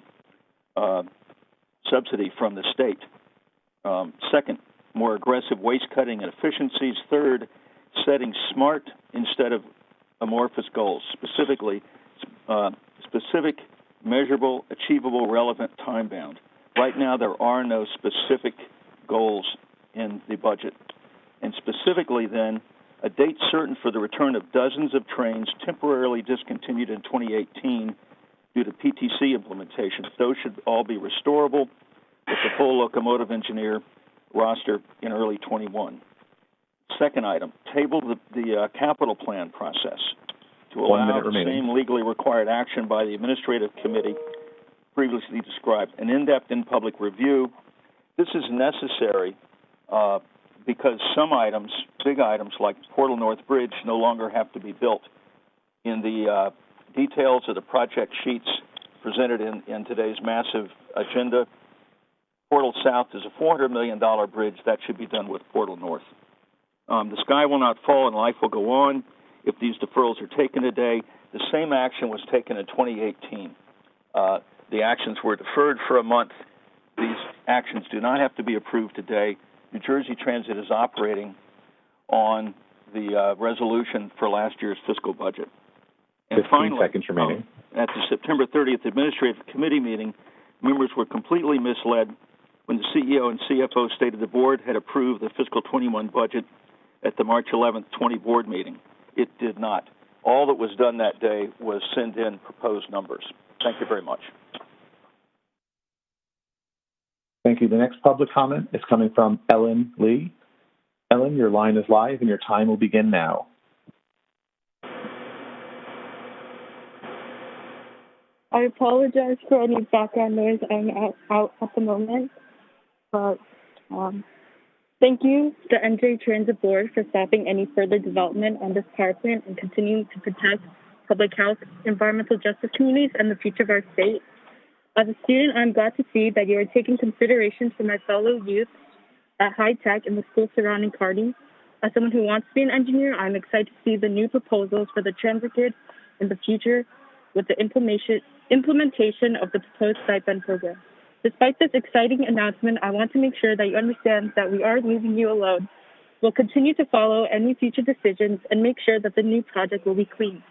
subsidy from the state. Second, more aggressive waste cutting and efficiencies. Third, setting smart instead of amorphous goals, specifically specific, measurable, achievable, relevant, time-bound. Right now, there are no specific goals in the budget. And specifically then, a date certain for the return of dozens of trains temporarily discontinued in 2018 due to PTC implementation. Those should all be restorable with the full locomotive engineer roster in early 21. Second item, table the capital plan process to allow the same legally required action by the administrative committee previously described. An in-depth in-public review. This is necessary because some items, big items like Portal North Bridge, no longer have to be built. In the details of the project sheets presented in today's massive agenda, Portal South is a $400 million bridge. That should be done with Portal North. The sky will not fall and life will go on if these deferrals are taken today. The same action was taken in 2018. The actions were deferred for a month. These actions do not have to be approved today. New Jersey Transit is operating on the resolution for last year's fiscal budget. And
15
finally,
seconds remaining.
At the September 30th Administrative Committee meeting, members were completely misled when the CEO and CFO stated the board had approved the fiscal 21 budget at the March 11th 20 board meeting. It did not. All that was done that day was send in proposed numbers. Thank you very much.
Thank you. The next public comment is coming from Ellen Lee. Ellen, your line is live and your time will begin now.
I apologize for any background noise. I'm out at the moment. But thank you to the NJ Transit Board for stopping any further development on this power plant and continuing to protect public health, environmental justice communities, and the future of our state. As a student, I'm glad to see that you are taking considerations for my fellow youth at High Tech and the school surrounding Kearney. As someone who wants to be an engineer, I'm excited to see the new proposals for the transit grid in the future with the implementation of the proposed stipend program. Despite this exciting announcement, I want to make sure that you understand that we aren't leaving you alone. We'll continue to follow any future decisions and make sure that the new project will be clean.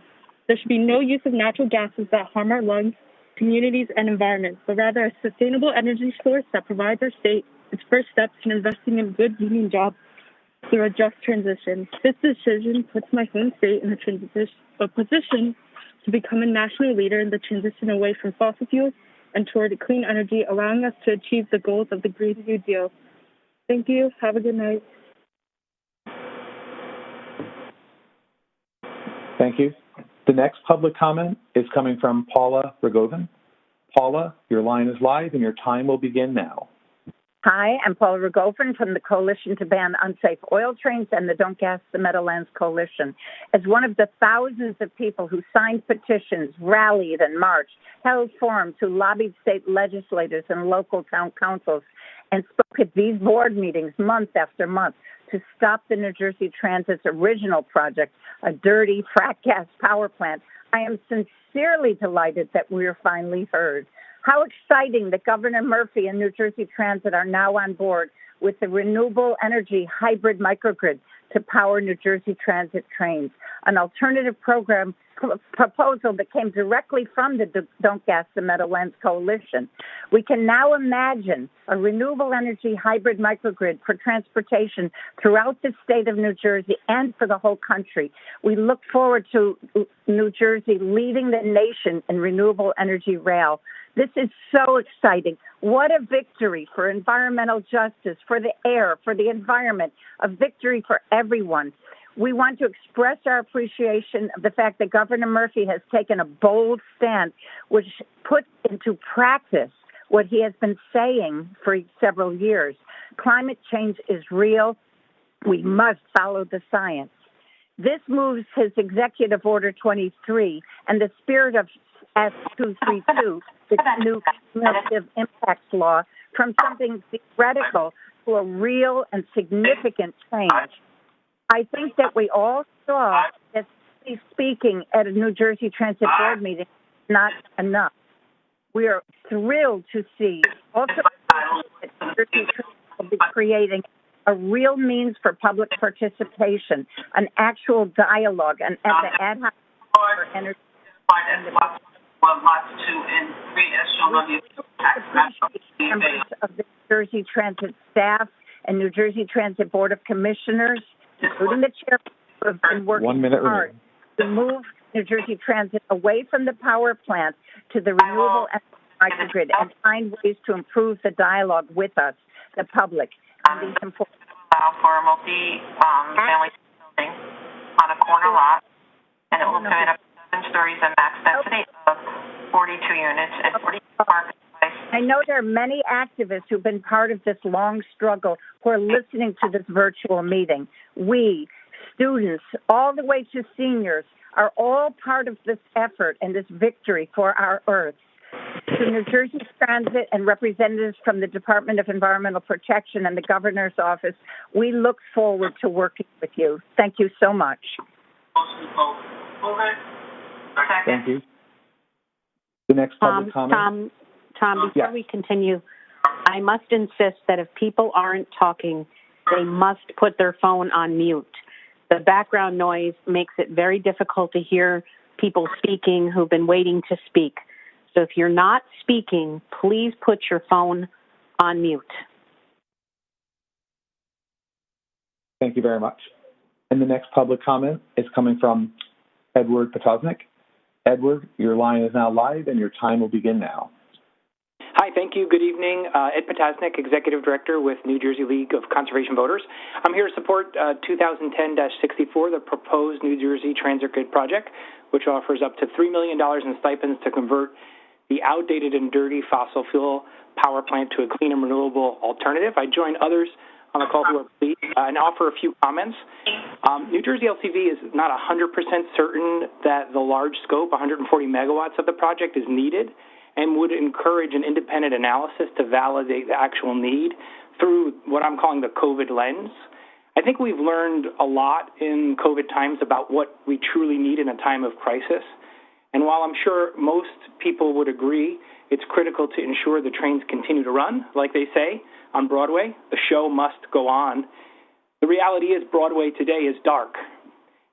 There should be no use of natural gases that harm our lungs, communities, and environment, but rather a sustainable energy source that provides our state its first steps in investing in good union jobs through a just transition. This decision puts my home state in a position to become a national leader in the transition away from fossil fuels and toward clean energy, allowing us to achieve the goals of the Green New Deal. Thank you. Have a good night.
Thank you. The next public comment is coming from Paula Rogovin. Paula, your line is live and your time will begin now.
Hi, I'm Paula Rogovin from the Coalition to Ban Unsafe Oil Trains and the Don't Gas the Meadowlands Coalition. As one of the thousands of people who signed petitions, rallied and marched, held forums, who lobbied state legislators and local town councils, and spoke at these board meetings month after month to stop the New Jersey Transit's original project, a dirty frack gas power plant, I am sincerely delighted that we are finally heard. How exciting that Governor Murphy and New Jersey Transit are now on board with the renewable energy hybrid microgrid to power New Jersey Transit trains, an alternative program proposal that came directly from the Don't Gas the Meadowlands Coalition. We can now imagine a renewable energy hybrid microgrid for transportation throughout the state of New Jersey and for the whole country. We look forward to New Jersey leading the nation in renewable energy rail. This is so exciting. What a victory for environmental justice, for the air, for the environment, a victory for everyone. We want to express our appreciation of the fact that Governor Murphy has taken a bold stand, which puts into practice what he has been saying for several years. Climate change is real. We must follow the science. This moves his Executive Order 23 and the spirit of S232, the new cumulative impacts law, from something theoretical to a real and significant change. I think that we all saw that speaking at a New Jersey Transit Board meeting is not enough. We are thrilled to see also that New Jersey Transit will be creating a real means for public participation, an actual dialogue, and at the ad hoc for energy. Members of the New Jersey Transit staff and New Jersey Transit Board of Commissioners, including the chair
who have been working
1 minute
hard
remaining.
to move New Jersey Transit away from the power plant to the renewable energy microgrid and find ways to improve the dialogue with us, the public, on these important.
Allow for a multi-family building on a corner lot, and it will permit up to 7 stories and max density of 42 units and 40 parking spaces.
I know there are many activists who've been part of this long struggle who are listening to this virtual meeting. We, students, all the way to seniors, are all part of this effort and this victory for our Earth. To New Jersey Transit and representatives from the Department of Environmental Protection and the Governor's Office, we look forward to working with you. Thank you so much.
Thank you. The next public comment.
Tom, before we continue, I must insist that if people aren't talking, they must put their phone on mute. The background noise makes it very difficult to hear people speaking who've been waiting to speak. So if you're not speaking, please put your phone on mute.
Thank you very much. And the next public comment is coming from Edward Potosnik. Edward, your line is now live and your time will begin now.
Hi, thank you. Good evening. Ed Potosnik, Executive Director with New Jersey League of Conservation Voters. I'm here to support 2010-64, the proposed New Jersey Transit Grid project, which offers up to $3 million in stipends to convert the outdated and dirty fossil fuel power plant to a clean and renewable alternative. I join others on the call who are pleased and offer a few comments. New Jersey LCV is not 100% certain that the large scope, 140 megawatts of the project, is needed, and would encourage an independent analysis to validate the actual need through what I'm calling the COVID lens. I think we've learned a lot in COVID times about what we truly need in a time of crisis. And while I'm sure most people would agree it's critical to ensure the trains continue to run, like they say on Broadway, the show must go on, the reality is Broadway today is dark,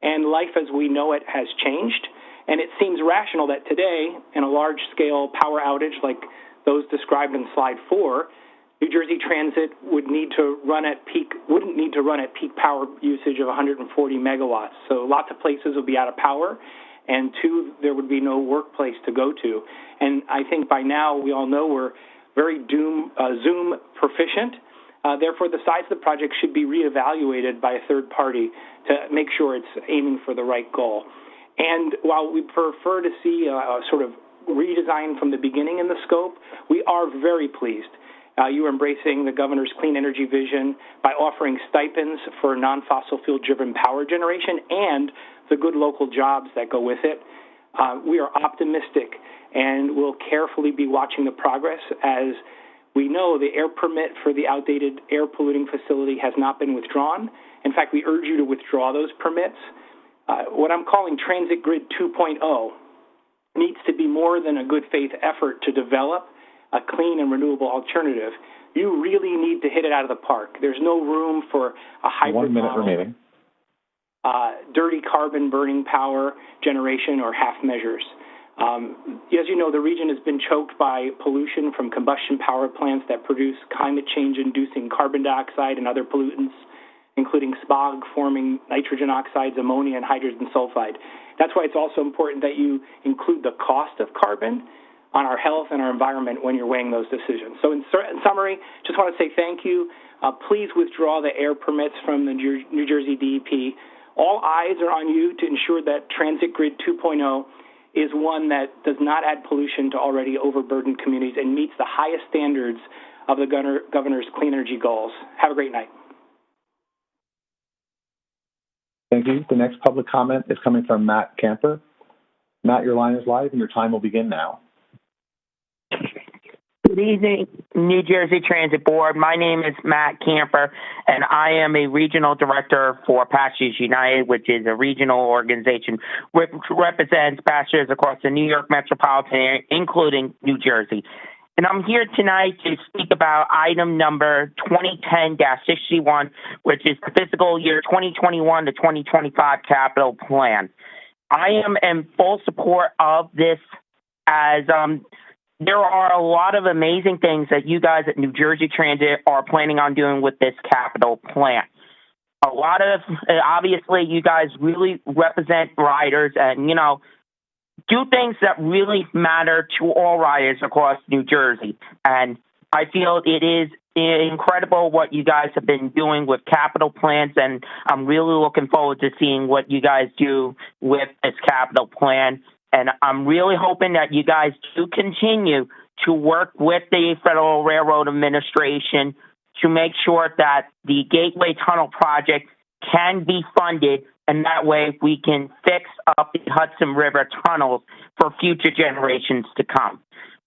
and life as we know it has changed. And it seems rational that today, in a large-scale power outage like those described in Slide 4, New Jersey Transit wouldn't need to run at peak power usage of 140 megawatts. So lots of places would be out of power, and 2, there would be no workplace to go to. And I think by now we all know we're very Zoom proficient. Therefore, the size of the project should be reevaluated by a third party to make sure it's aiming for the right goal. And while we prefer to see a sort of redesign from the beginning in the scope, we are very pleased. You are embracing the governor's clean energy vision by offering stipends for non-fossil fuel-driven power generation and the good local jobs that go with it. We are optimistic and will carefully be watching the progress as we know the air permit for the outdated air polluting facility has not been withdrawn. In fact, we urge you to withdraw those permits. What I'm calling Transit Grid 2.0 needs to be more than a good faith effort to develop a clean and renewable alternative. You really need to hit it out of the park. There's no room for a hybrid
1 minute
model,
remaining.
Dirty carbon burning power generation or half measures. As you know, the region has been choked by pollution from combustion power plants that produce climate change-inducing carbon dioxide and other pollutants, including smog-forming nitrogen oxides, ammonia, and hydrogen sulfide. That's why it's also important that you include the cost of carbon on our health and our environment when you're weighing those decisions. So in summary, just want to say thank you. Please withdraw the air permits from the New Jersey DEP. All eyes are on you to ensure that Transit Grid 2.0 is one that does not add pollution to already overburdened communities and meets the highest standards of the governor's clean energy goals. Have a great night.
Thank you. The next public comment is coming from Matt Camper. Matt, your line is live and your time will begin now.
Good evening, New Jersey Transit Board. My name is Matt Camper, and I am a regional director for Passengers United, which is a regional organization which represents passengers across the New York metropolitan area, including New Jersey. And I'm here tonight to speak about item number 2010-61, which is the fiscal year 2021 to 2025 capital plan. I am in full support of this as there are a lot of amazing things that you guys at New Jersey Transit are planning on doing with this capital plan. A lot of, obviously, you guys really represent riders and, do things that really matter to all riders across New Jersey. And I feel it is incredible what you guys have been doing with capital plans, and I'm really looking forward to seeing what you guys do with this capital plan. And I'm really hoping that you guys do continue to work with the Federal Railroad Administration to make sure that the Gateway Tunnel project can be funded, and that way we can fix up the Hudson River tunnels for future generations to come.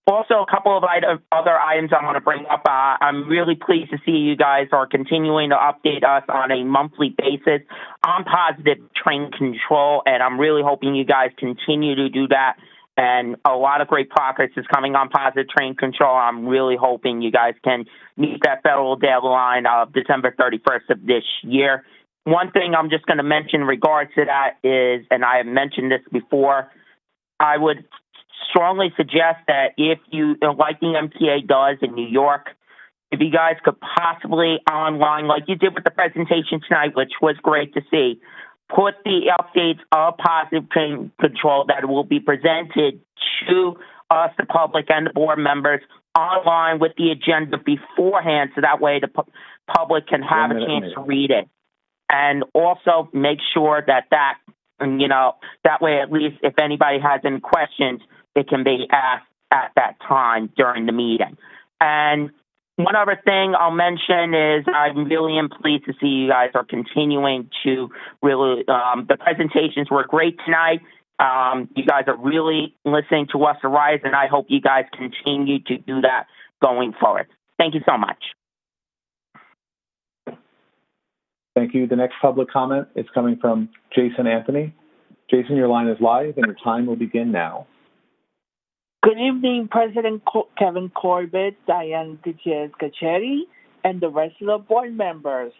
Also, a couple of other items I want to bring up. I'm really pleased to see you guys are continuing to update us on a monthly basis on Positive Train Control, and I'm really hoping you guys continue to do that. And a lot of great progress is coming on Positive Train Control. I'm really hoping you guys can meet that federal deadline of December 31st of this year. One thing I'm just going to mention in regards to that is, and I have mentioned this before, I would strongly suggest that if you, like the MTA does in New York, if you guys could possibly online, like you did with the presentation tonight, which was great to see, put the updates of Positive Train Control that will be presented to us, the public, and the board members online with the agenda beforehand, so that way the public can have a chance to read it. And also make sure that that way at least if anybody has any questions, it can be asked at that time during the meeting. And one other thing I'll mention is I really am pleased to see you guys are continuing to really, the presentations were great tonight. You guys are really listening to us arise, and I hope you guys continue to do that going forward. Thank you so much.
Thank you. The next public comment is coming from Jason Anthony. Jason, your line is live, and your time will begin now.
Good evening, President Kevin Corbett, Diane Gutierrez-Gacheri, and the rest of the board members.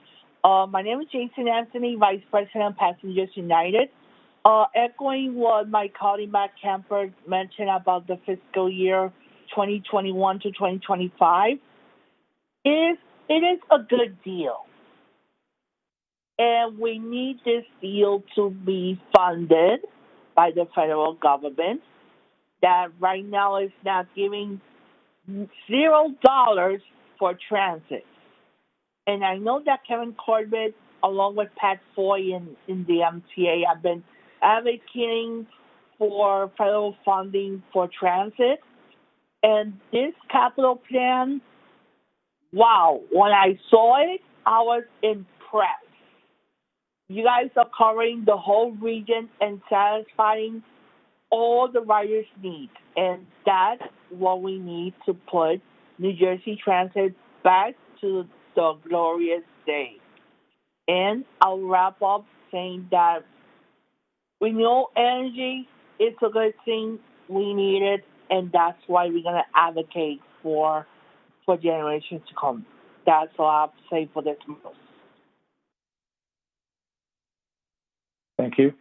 My name is Jason Anthony, Vice President of Passengers United. Echoing what my colleague Matt Camper mentioned about the fiscal year 2021 to 2025, it is a good deal. And we need this deal to be funded by the federal government that right now is not giving $0 for transit. And I know that Kevin Corbett, along with Pat Foy in the MTA, have been advocating for federal funding for transit. And this capital plan, wow, when I saw it, I was impressed. You guys are covering the whole region and satisfying all the riders' needs. And that's what we need to put New Jersey Transit back to the glorious day. And I'll wrap up saying that renewable energy is a good thing. We need it, and that's why we're going to advocate for generations to come. That's all I have to say for this month.
Thank you.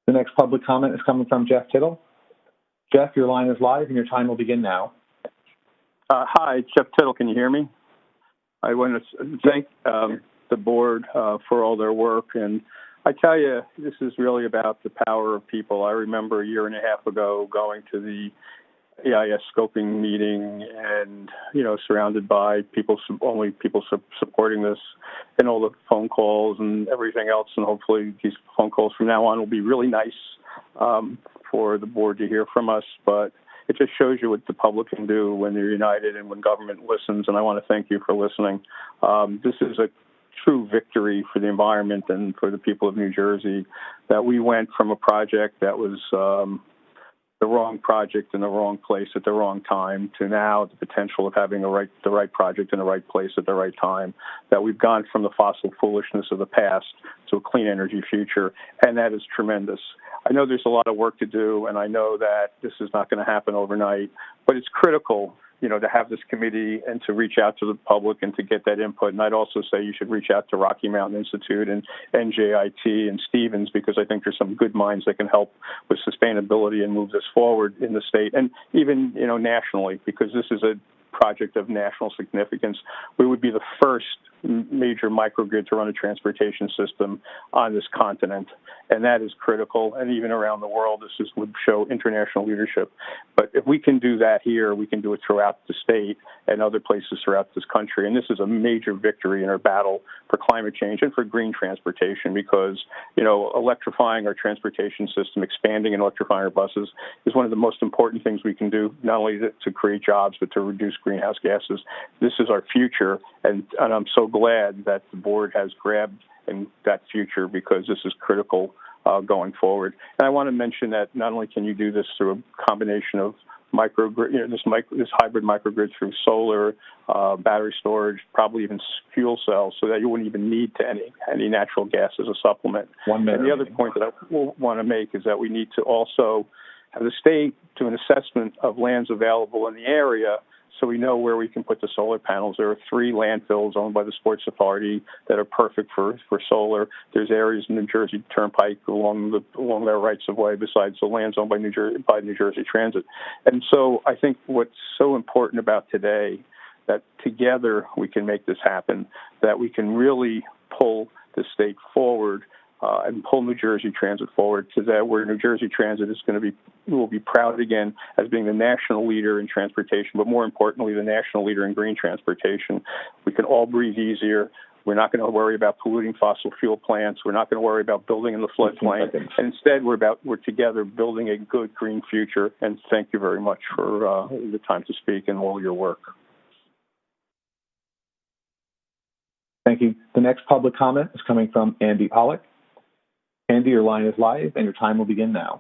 The next public comment is coming from Jeff Tittle. Jeff, your line is live, and your time will begin now.
Hi, Jeff Tittle. Can you hear me? I want to thank the board for all their work. And I tell you, this is really about the power of people. I remember a year and a half ago going to the EIS scoping meeting and, surrounded by people supporting this and all the phone calls and everything else. And hopefully these phone calls from now on will be really nice for the board to hear from us. But it just shows you what the public can do when they're united and when government listens. And I want to thank you for listening. This is a true victory for the environment and for the people of New Jersey that we went from a project that was the wrong project in the wrong place at the wrong time to now the potential of having the right project in the right place at the right time, that we've gone from the fossil foolishness of the past to a clean energy future, and that is tremendous. I know there's a lot of work to do, and I know that this is not going to happen overnight, but it's critical, to have this committee and to reach out to the public and to get that input. And I'd also say you should reach out to Rocky Mountain Institute and NJIT and Stevens, because I think there's some good minds that can help with sustainability and move this forward in the state and even, nationally, because this is a project of national significance. We would be the first major microgrid to run a transportation system on this continent, and that is critical. And even around the world, this would show international leadership. But if we can do that here, we can do it throughout the state and other places throughout this country. And this is a major victory in our battle for climate change and for green transportation, because, you know, electrifying our transportation system, expanding and electrifying our buses is one of the most important things we can do, not only to create jobs, but to reduce greenhouse gases. This is our future, and I'm so glad that the board has grabbed in that future, because this is critical going forward. And I want to mention that not only can you do this through a combination of microgrid, this hybrid microgrid through solar, battery storage, probably even fuel cells, so that you wouldn't even need any natural gas as a supplement.
1 minute.
And the other point that I want to make is that we need to also have the state do an assessment of lands available in the area, so we know where we can put the solar panels. There are 3 landfills owned by the Sports Authority that are perfect for solar. There's areas in New Jersey Turnpike along their rights of way, besides the lands owned by New Jersey Transit. And so I think what's so important about today, that together we can make this happen, that we can really pull the state forward and pull New Jersey Transit forward to that where New Jersey Transit is going to be, will be proud again as being the national leader in transportation, but more importantly, the national leader in green transportation. We can all breathe easier. We're not going to worry about polluting fossil fuel plants. We're not going to worry about building in the floodplain. And instead, we're together building a good green future. And thank you very much for the time to speak and all your work.
Thank you. The next public comment is coming from Andy Pollock. Andy, your line is live, and your time will begin now.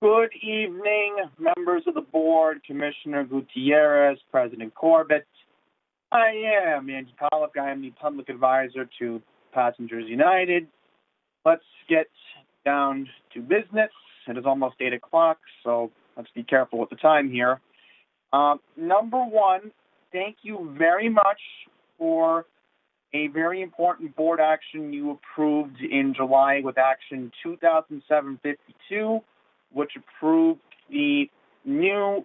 Good evening, members of the board, Commissioner Gutierrez, President Corbett. I am Andy Pollock. I am the public advisor to Passengers United. Let's get down to business. It is almost 8 o'clock, so let's be careful with the time here. Number one, thank you very much for a very important board action you approved in July with Action 2007-52, which approved the new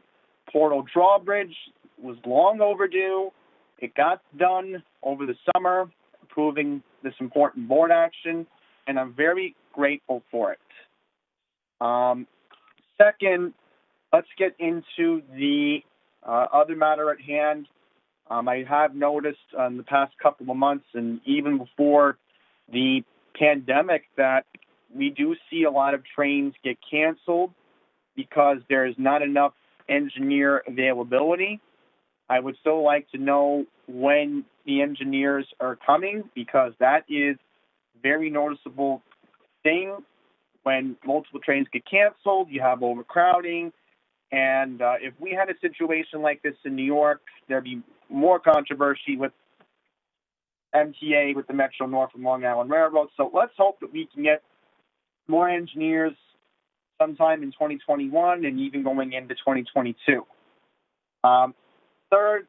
Portal Drawbridge. It was long overdue. It got done over the summer, approving this important board action, and I'm very grateful for it. Second, let's get into the other matter at hand. I have noticed in the past couple of months, and even before the pandemic, that we do see a lot of trains get canceled because there is not enough engineer availability. I would still like to know when the engineers are coming, because that is a very noticeable thing. When multiple trains get canceled, you have overcrowding. And if we had a situation like this in New York, there'd be more controversy with MTA, with the Metro North and Long Island Railroad. So let's hope that we can get more engineers sometime in 2021 and even going into 2022. Third,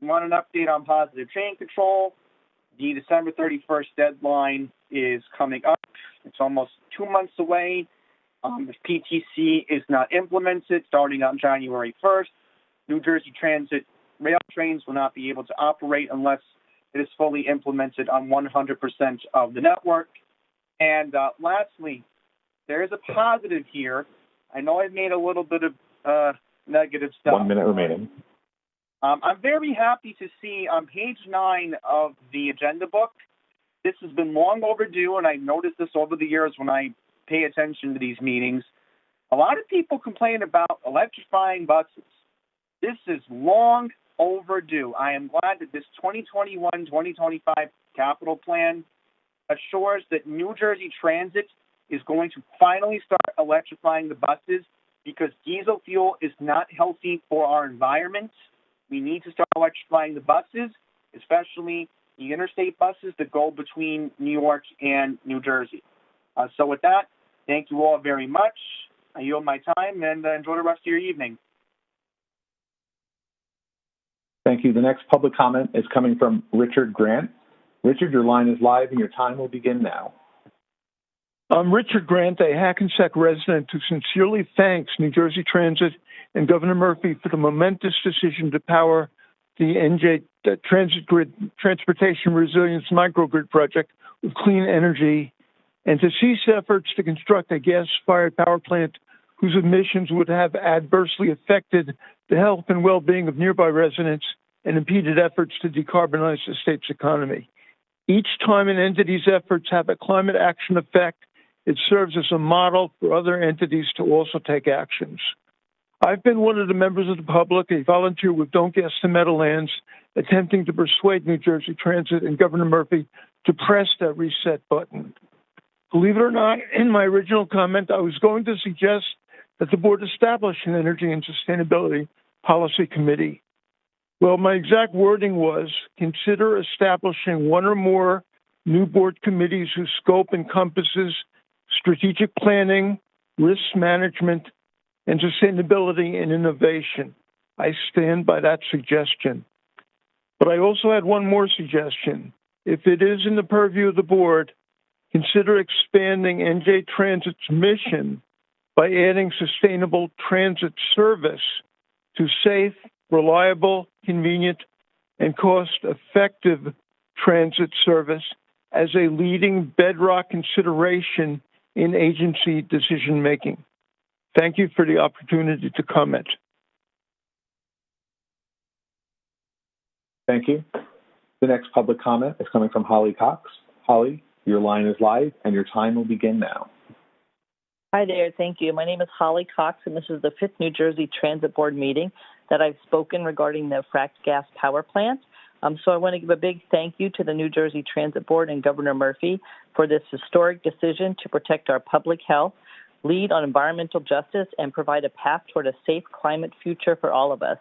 we want an update on positive train control. The December 31st deadline is coming up. It's almost 2 months away. If PTC is not implemented starting on January 1st, New Jersey Transit rail trains will not be able to operate unless it is fully implemented on 100% of the network. And lastly, there is a positive here. I know I've made a little bit of negative stuff.
1 minute remaining.
I'm very happy to see on page 9 of the agenda book, this has been long overdue, and I've noticed this over the years when I pay attention to these meetings. A lot of people complain about electrifying buses. This is long overdue. I am glad that this 2021-2025 capital plan assures that New Jersey Transit is going to finally start electrifying the buses, because diesel fuel is not healthy for our environment. We need to start electrifying the buses, especially the interstate buses that go between New York and New Jersey. So with that, thank you all very much. I yield my time, and enjoy the rest of your evening.
Thank you. The next public comment is coming from Richard Grant. Richard, your line is live and your time will begin now.
I'm Richard Grant, a Hackensack resident who sincerely thanks New Jersey Transit and Governor Murphy for the momentous decision to power the Transit Grid Transportation Resilience Microgrid project with clean energy and to cease efforts to construct a gas-fired power plant whose emissions would have adversely affected the health and well-being of nearby residents and impeded efforts to decarbonize the state's economy. Each time an entity's efforts have a climate action effect, it serves as a model for other entities to also take actions. I've been one of the members of the public, a volunteer with Don't Gas the Meadowlands, attempting to persuade New Jersey Transit and Governor Murphy to press that reset button. Believe it or not, in my original comment, I was going to suggest that the board establish an Energy and Sustainability Policy Committee. Well, my exact wording was, consider establishing one or more new board committees whose scope encompasses strategic planning, risk management, and sustainability and innovation. I stand by that suggestion. But I also had one more suggestion. If it is in the purview of the board, consider expanding NJ Transit's mission by adding sustainable transit service to safe, reliable, convenient, and cost-effective transit service as a leading bedrock consideration in agency decision-making. Thank you for the opportunity to comment.
Thank you. The next public comment is coming from Holly Cox. Holly, your line is live and your time will begin now.
Hi there, thank you. My name is Holly Cox, and this is the 5th New Jersey Transit Board meeting that I've spoken regarding the fracked gas power plant. So I want to give a big thank you to the New Jersey Transit Board and Governor Murphy for this historic decision to protect our public health, lead on environmental justice, and provide a path toward a safe climate future for all of us.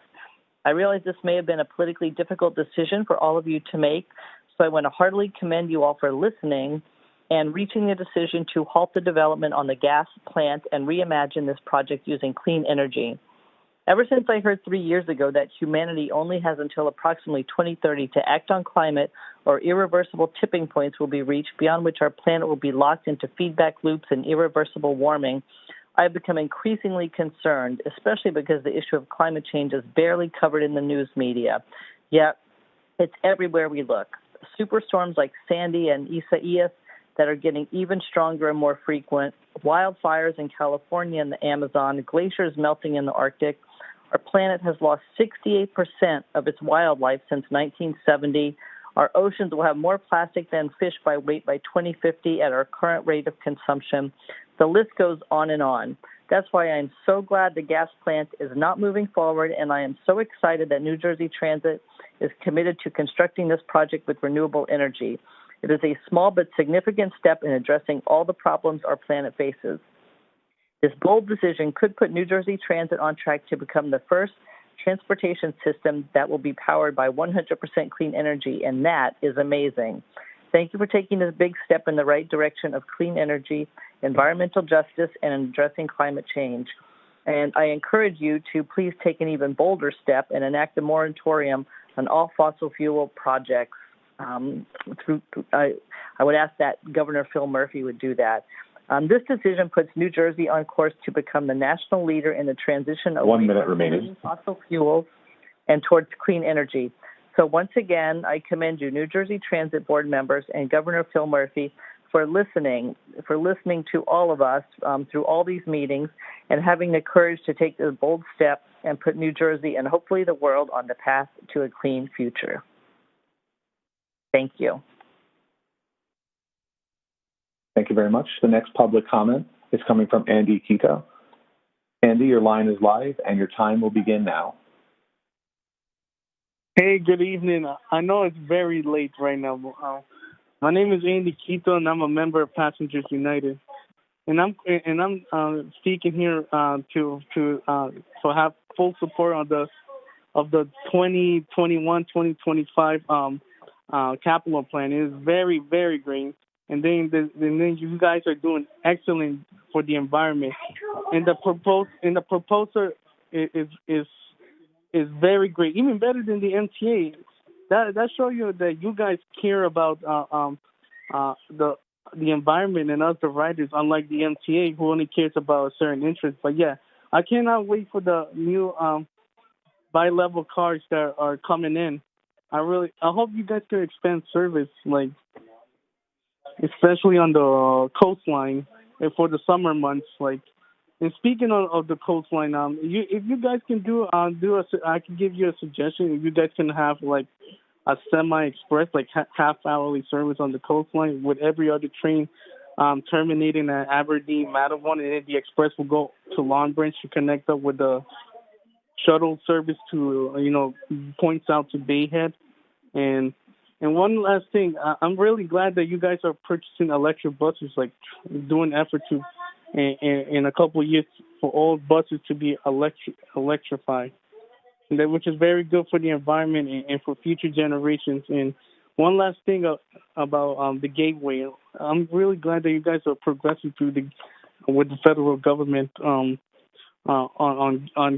I realize this may have been a politically difficult decision for all of you to make, so I want to heartily commend you all for listening and reaching the decision to halt the development on the gas plant and reimagine this project using clean energy. Ever since I heard 3 years ago that humanity only has until approximately 2030 to act on climate, or irreversible tipping points will be reached beyond which our planet will be locked into feedback loops and irreversible warming, I've become increasingly concerned, especially because the issue of climate change is barely covered in the news media. Yet, it's everywhere we look. Superstorms like Sandy and Isaias that are getting even stronger and more frequent, wildfires in California and the Amazon, glaciers melting in the Arctic. Our planet has lost 68% of its wildlife since 1970. Our oceans will have more plastic than fish by weight by 2050 at our current rate of consumption. The list goes on and on. That's why I'm so glad the gas plant is not moving forward, and I am so excited that New Jersey Transit is committed to constructing this project with renewable energy. It is a small but significant step in addressing all the problems our planet faces. This bold decision could put New Jersey Transit on track to become the first transportation system that will be powered by 100% clean energy, and that is amazing. Thank you for taking this big step in the right direction of clean energy, environmental justice, and addressing climate change. And I encourage you to please take an even bolder step and enact a moratorium on all fossil fuel projects. I would ask that Governor Phil Murphy would do that. This decision puts New Jersey on course to become the national leader in the transition of
1 minute remaining
fossil fuels and towards clean energy. So once again, I commend you, New Jersey Transit Board members and Governor Phil Murphy, for listening to all of us through all these meetings and having the courage to take this bold step and put New Jersey and hopefully the world on the path to a clean future. Thank you.
Thank you very much. The next public comment is coming from Andy Quito. Andy, your line is live and your time will begin now.
Hey, good evening. I know it's very late right now. My name is Andy Quito, and I'm a member of Passengers United. And I'm speaking here to have full support of the 2021-2025 capital plan. It is very, very green. And then you guys are doing excellent for the environment. And the proposal is very great, even better than the MTA. That shows you that you guys care about the the environment and us, the riders, unlike the MTA, who only cares about a certain interest. But yeah, I cannot wait for the new bi-level cars that are coming in. I hope you guys can expand service, like especially on the coastline and for the summer months. Like, and speaking of the coastline, if you guys can I can give you a suggestion. If you guys can have like a semi-express, like half-hourly service on the coastline with every other train terminating at Aberdeen, Matterhorn, and then the express will go to Long Branch to connect up with the shuttle service to, points out to Bayhead. And one last thing, I'm really glad that you guys are purchasing electric buses, like doing effort to, in a couple of years, for all buses to be electrified, which is very good for the environment and for future generations. And one last thing about the Gateway, I'm really glad that you guys are progressing with the federal government on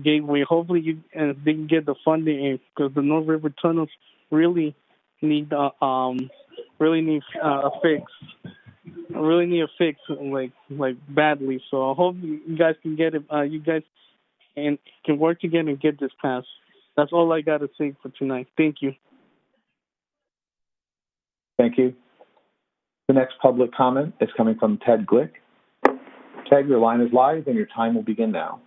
Gateway. Hopefully they can get the funding, because the North River tunnels really need a fix. Really need a fix, like badly. So I hope you guys can get it. You guys can work together and get this passed. That's all I got to say for tonight. Thank you.
Thank you. The next public comment is coming from Ted Glick. Ted, your line is live and your time will begin now.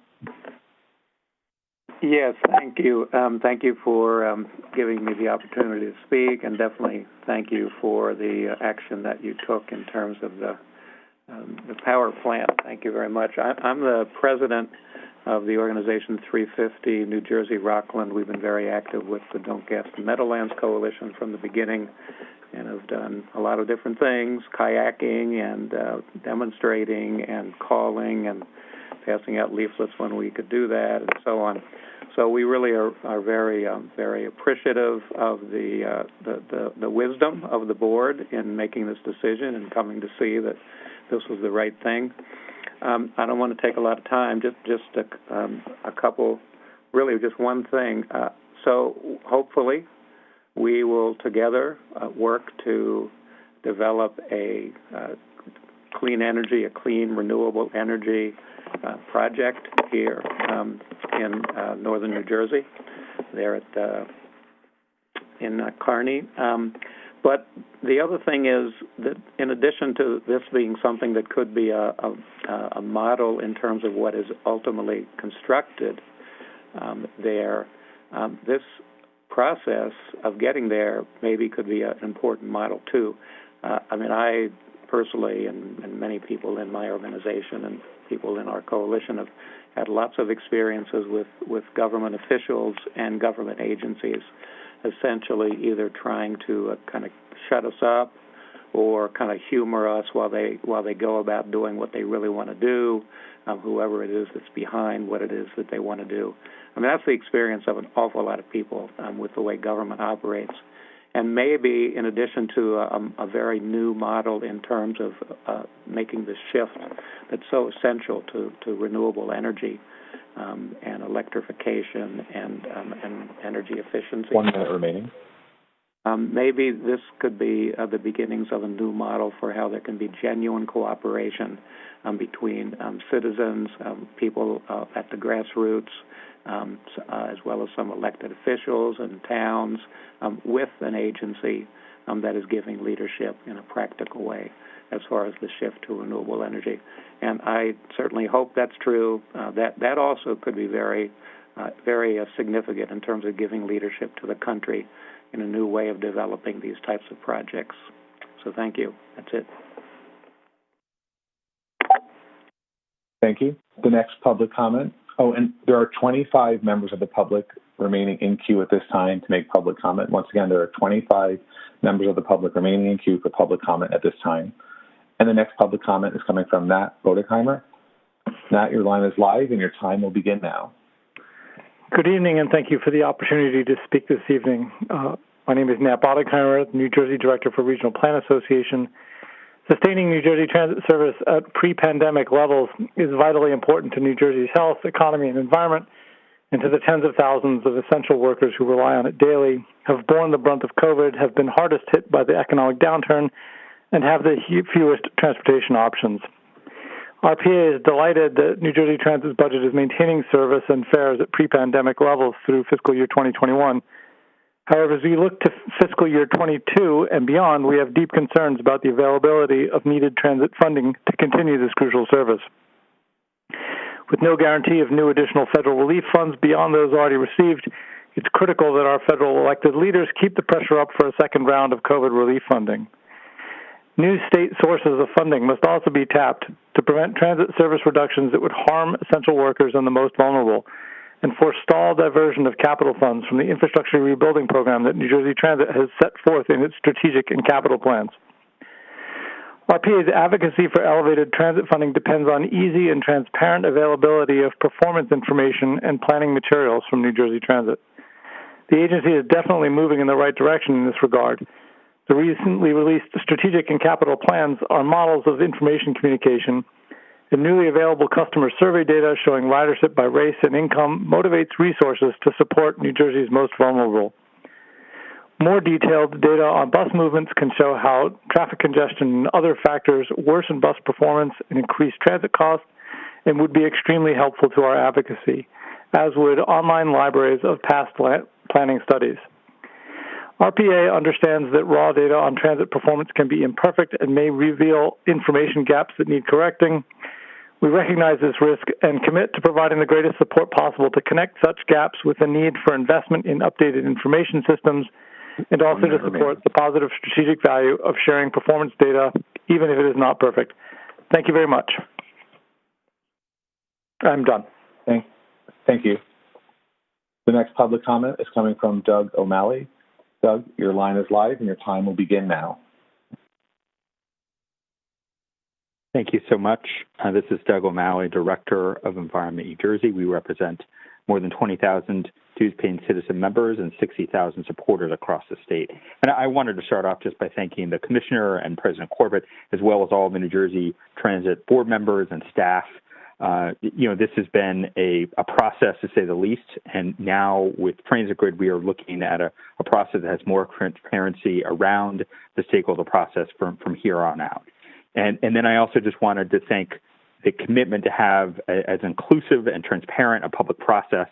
Yes, thank you. Thank you for giving me the opportunity to speak, and definitely thank you for the action that you took in terms of the power plant. Thank you very much. I'm the president of the organization 350 New Jersey Rockland. We've been very active with the Don't Gas the Meadowlands Coalition from the beginning, and have done a lot of different things, kayaking and demonstrating and calling and passing out leaflets when we could do that, and so on. So we really are very very appreciative of the wisdom of the board in making this decision and coming to see that this was the right thing. I don't want to take a lot of time. Just a couple, really just one thing. So hopefully we will together work to develop a clean energy, a clean renewable energy project here in northern New Jersey, there at in Kearney. But the other thing is that in addition to this being something that could be a model in terms of what is ultimately constructed there, this process of getting there maybe could be an important model too. I personally and many people in my organization and people in our coalition have had lots of experiences with government officials and government agencies essentially either trying to kind of shut us up or kind of humor us while they go about doing what they really want to do, whoever it is that's behind what it is that they want to do. That's the experience of an awful lot of people with the way government operates. And maybe in addition to a very new model in terms of making this shift that's so essential to renewable energy and electrification and energy efficiency.
1 minute remaining.
Maybe this could be the beginnings of a new model for how there can be genuine cooperation between citizens, people at the grassroots, as well as some elected officials and towns, with an agency that is giving leadership in a practical way as far as the shift to renewable energy. And I certainly hope that's true. That also could be very, very significant in terms of giving leadership to the country in a new way of developing these types of projects. So thank you. That's it.
Thank you. The next public comment. Oh, and there are 25 members of the public remaining in queue at this time to make public comment. Once again, there are 25 members of the public remaining in queue for public comment at this time. And the next public comment is coming from Nat Bodeheimer. Nat, your line is live and your time will begin now.
Good evening, and thank you for the opportunity to speak this evening. My name is Nat Bodeheimer, New Jersey Director for Regional Plan Association. Sustaining New Jersey transit service at pre-pandemic levels is vitally important to New Jersey's health, economy, and environment, and to the tens of thousands of essential workers who rely on it daily, have borne the brunt of COVID, have been hardest hit by the economic downturn, and have the fewest transportation options. RPA is delighted that New Jersey Transit's budget is maintaining service and fares at pre-pandemic levels through fiscal year 2021. However, as we look to fiscal year 22 and beyond, we have deep concerns about the availability of needed transit funding to continue this crucial service. With no guarantee of new additional federal relief funds beyond those already received, it's critical that our federal elected leaders keep the pressure up for a second round of COVID relief funding. New state sources of funding must also be tapped to prevent transit service reductions that would harm essential workers and the most vulnerable, and forestall diversion of capital funds from the infrastructure rebuilding program that New Jersey Transit has set forth in its strategic and capital plans. RPA's advocacy for elevated transit funding depends on easy and transparent availability of performance information and planning materials from New Jersey Transit. The agency is definitely moving in the right direction in this regard. The recently released strategic and capital plans are models of information communication, and newly available customer survey data showing ridership by race and income motivates resources to support New Jersey's most vulnerable. More detailed data on bus movements can show how traffic congestion and other factors worsen bus performance and increase transit costs, and would be extremely helpful to our advocacy, as would online libraries of past planning studies. RPA understands that raw data on transit performance can be imperfect and may reveal information gaps that need correcting. We recognize this risk and commit to providing the greatest support possible to connect such gaps with the need for investment in updated information systems, and also to support the positive strategic value of sharing performance data, even if it is not perfect. Thank you very much. I'm done.
Thank you. The next public comment is coming from Doug O'Malley. Doug, your line is live and your time will begin now.
Thank you so much. This is Doug O'Malley, Director of Environment New Jersey. We represent more than 20,000 dues-paying citizen members and 60,000 supporters across the state. And I wanted to start off just by thanking the Commissioner and President Corbett, as well as all of the New Jersey Transit board members and staff. This has been a process, to say the least, and now with Transit Grid, we are looking at a process that has more transparency around the stakeholder process from here on out. And then I also just wanted to thank the commitment to have as inclusive and transparent a public process,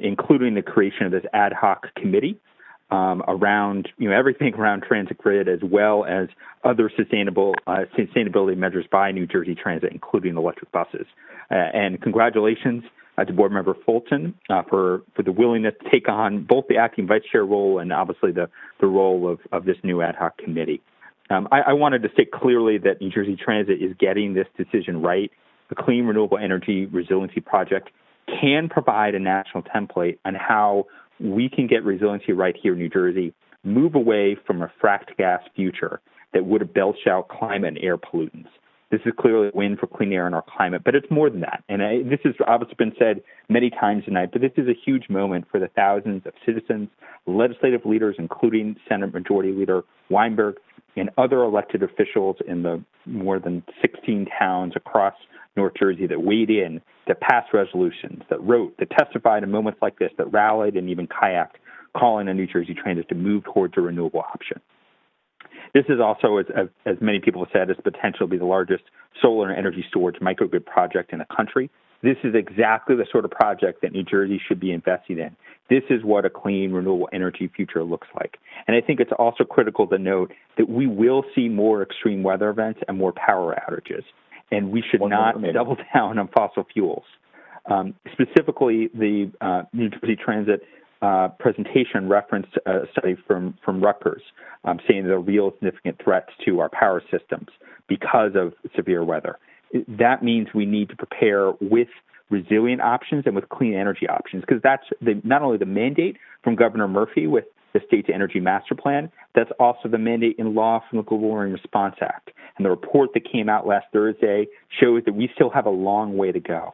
including the creation of this ad hoc committee around everything around Transit Grid, as well as other sustainability measures by New Jersey Transit, including electric buses. And congratulations to Board Member Fulton for the willingness to take on both the acting vice chair role and obviously the role of this new ad hoc committee. I wanted to state clearly that New Jersey Transit is getting this decision right. The Clean Renewable Energy Resiliency Project can provide a national template on how we can get resiliency right here in New Jersey, move away from a fracked gas future that would have belched out climate and air pollutants. This is clearly a win for clean air and our climate, but it's more than that. And this has obviously been said many times tonight, but this is a huge moment for the thousands of citizens, legislative leaders, including Senate Majority Leader Weinberg, and other elected officials in the more than 16 towns across North Jersey that weighed in, that passed resolutions, that wrote, that testified in moments like this, that rallied and even kayaked, calling on New Jersey Transit to move towards a renewable option. This is also, as many people have said, is potential to be the largest solar and energy storage microgrid project in the country. This is exactly the sort of project that New Jersey should be investing in. This is what a clean, renewable energy future looks like. And I think it's also critical to note that we will see more extreme weather events and more power outages, and we should not double down on fossil fuels. Specifically, the New Jersey Transit presentation referenced a study from Rutgers saying there are real significant threats to our power systems because of severe weather. That means we need to prepare with resilient options and with clean energy options, because that's not only the mandate from Governor Murphy with the State's Energy Master Plan, that's also the mandate in law from the Global Warming Response Act. And the report that came out last Thursday shows that we still have a long way to go.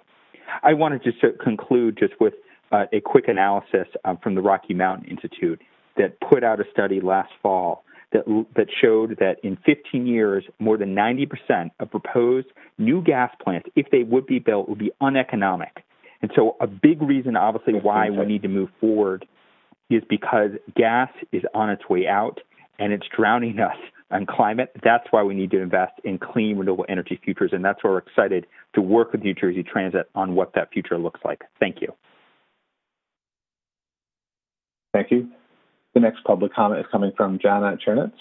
I wanted just to conclude just with a quick analysis from the Rocky Mountain Institute that put out a study last fall that showed that in 15 years, more than 90% of proposed new gas plants, if they would be built, would be uneconomic. And so a big reason, obviously, why we need to move forward is because gas is on its way out, and it's drowning us on climate. That's why we need to invest in clean, renewable energy futures, and that's why we're excited to work with New Jersey Transit on what that future looks like. Thank you.
Thank you. The next public comment is coming from Jana Chernitz.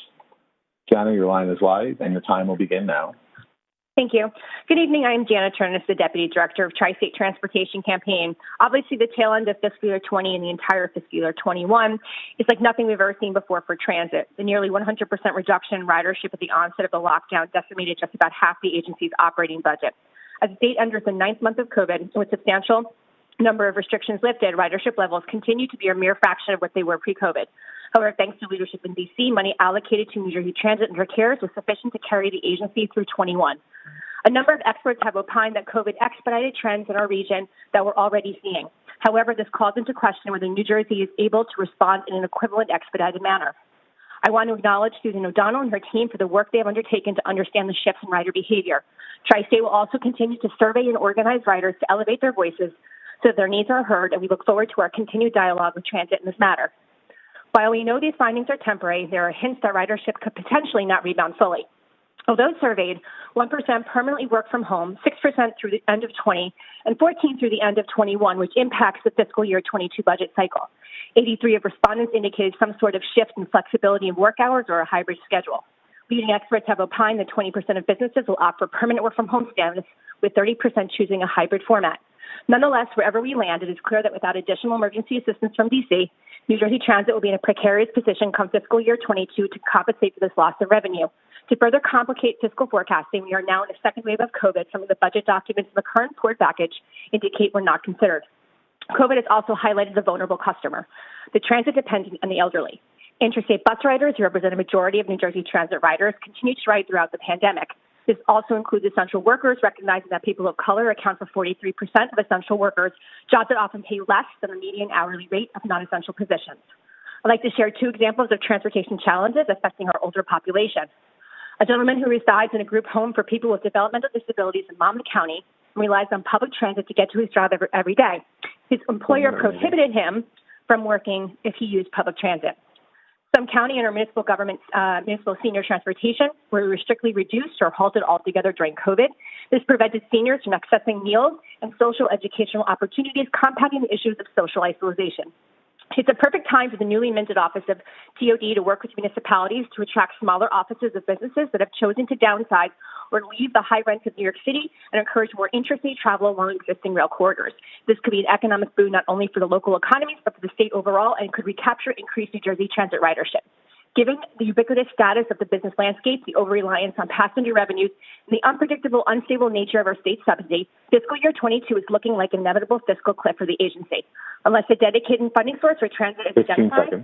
Jana, your line is live, and your time will begin now.
Thank you. Good evening. I am Jana Chernitz, the Deputy Director of Tri-State Transportation Campaign. Obviously, the tail end of fiscal year 20 and the entire fiscal year 21 is like nothing we've ever seen before for transit. The nearly 100% reduction in ridership at the onset of the lockdown decimated just about half the agency's operating budget. As the state enters the 9th month of COVID, with substantial number of restrictions lifted, ridership levels continue to be a mere fraction of what they were pre-COVID. However, thanks to leadership in D.C., money allocated to New Jersey Transit and her CARES was sufficient to carry the agency through 21. A number of experts have opined that COVID expedited trends in our region that we're already seeing. However, this calls into question whether New Jersey is able to respond in an equivalent expedited manner. I want to acknowledge Susan O'Donnell and her team for the work they have undertaken to understand the shifts in rider behavior. Tri-State will also continue to survey and organize riders to elevate their voices so that their needs are heard, and we look forward to our continued dialogue with transit in this matter. While we know these findings are temporary, there are hints that ridership could potentially not rebound fully. Although surveyed, 1% permanently work from home, 6% through the end of 20, and 14% through the end of 21, which impacts the fiscal year 22 budget cycle. 83 of respondents indicated some sort of shift in flexibility in work hours or a hybrid schedule. Leading experts have opined that 20% of businesses will opt for permanent work from home status, with 30% choosing a hybrid format. Nonetheless, wherever we land, it is clear that without additional emergency assistance from D.C., New Jersey Transit will be in a precarious position come fiscal year 22 to compensate for this loss of revenue. To further complicate fiscal forecasting, we are now in a second wave of COVID. Some of the budget documents in the current board package indicate were not considered. COVID has also highlighted the vulnerable customer, the transit-dependent and the elderly. Interstate bus riders, who represent a majority of New Jersey Transit riders, continue to ride throughout the pandemic. This also includes essential workers, recognizing that people of color account for 43% of essential workers, jobs that often pay less than the median hourly rate of non-essential positions. I'd like to share 2 examples of transportation challenges affecting our older population. A gentleman who resides in a group home for people with developmental disabilities in Monmouth County relies on public transit to get to his job every day. His employer prohibited him from working if he used public transit. Some county and our municipal government, municipal senior transportation were strictly reduced or halted altogether during COVID. This prevented seniors from accessing meals and social educational opportunities, compounding the issues of social isolation. It's a perfect time for the newly minted Office of TOD to work with municipalities to attract smaller offices of businesses that have chosen to downsize or leave the high rents of New York City and encourage more interstate travel along existing rail corridors. This could be an economic boon not only for the local economies, but for the state overall, and could recapture increased New Jersey Transit ridership. Given the ubiquitous status of the business landscape, the over-reliance on passenger revenues, and the unpredictable, unstable nature of our state subsidy, fiscal year 22 is looking like an inevitable fiscal cliff for the agency. Unless a dedicated funding source for transit is identified,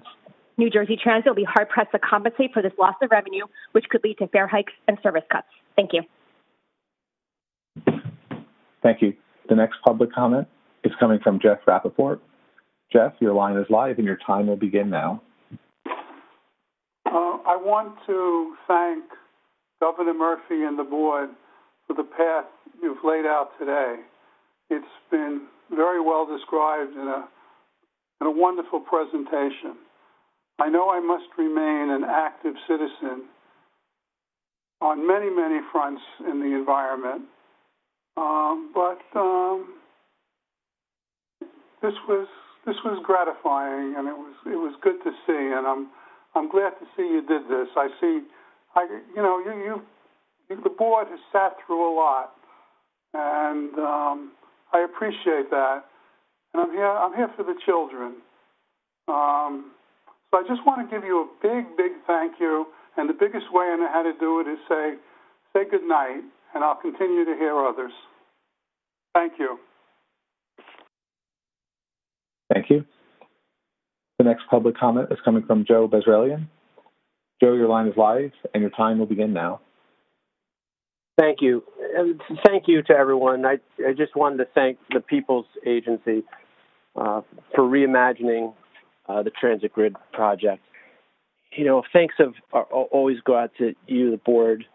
New Jersey Transit will be hard-pressed to compensate for this loss of revenue, which could lead to fare hikes and service cuts. Thank you.
Thank you. The next public comment is coming from Jeff Rappaport. Jeff, your line is live and your time will begin now.
I want to thank Governor Murphy and the board for the path you've laid out today. It's been very well described in a wonderful presentation. I know I must remain an active citizen on many, many fronts in the environment, but this was gratifying, and it was good to see, and I'm glad to see you did this. The board has sat through a lot, and I appreciate that. And I'm here for the children. So I just want to give you a big, big thank you. And the biggest way I know how to do it is say good night, and I'll continue to hear others. Thank you.
Thank you. The next public comment is coming from Joe Bezrelian. Joe, your line is live, and your time will begin now.
Thank you. And thank you to everyone. I just wanted to thank the People's Agency for reimagining the Transit Grid project. Thanks always go out to you, the board,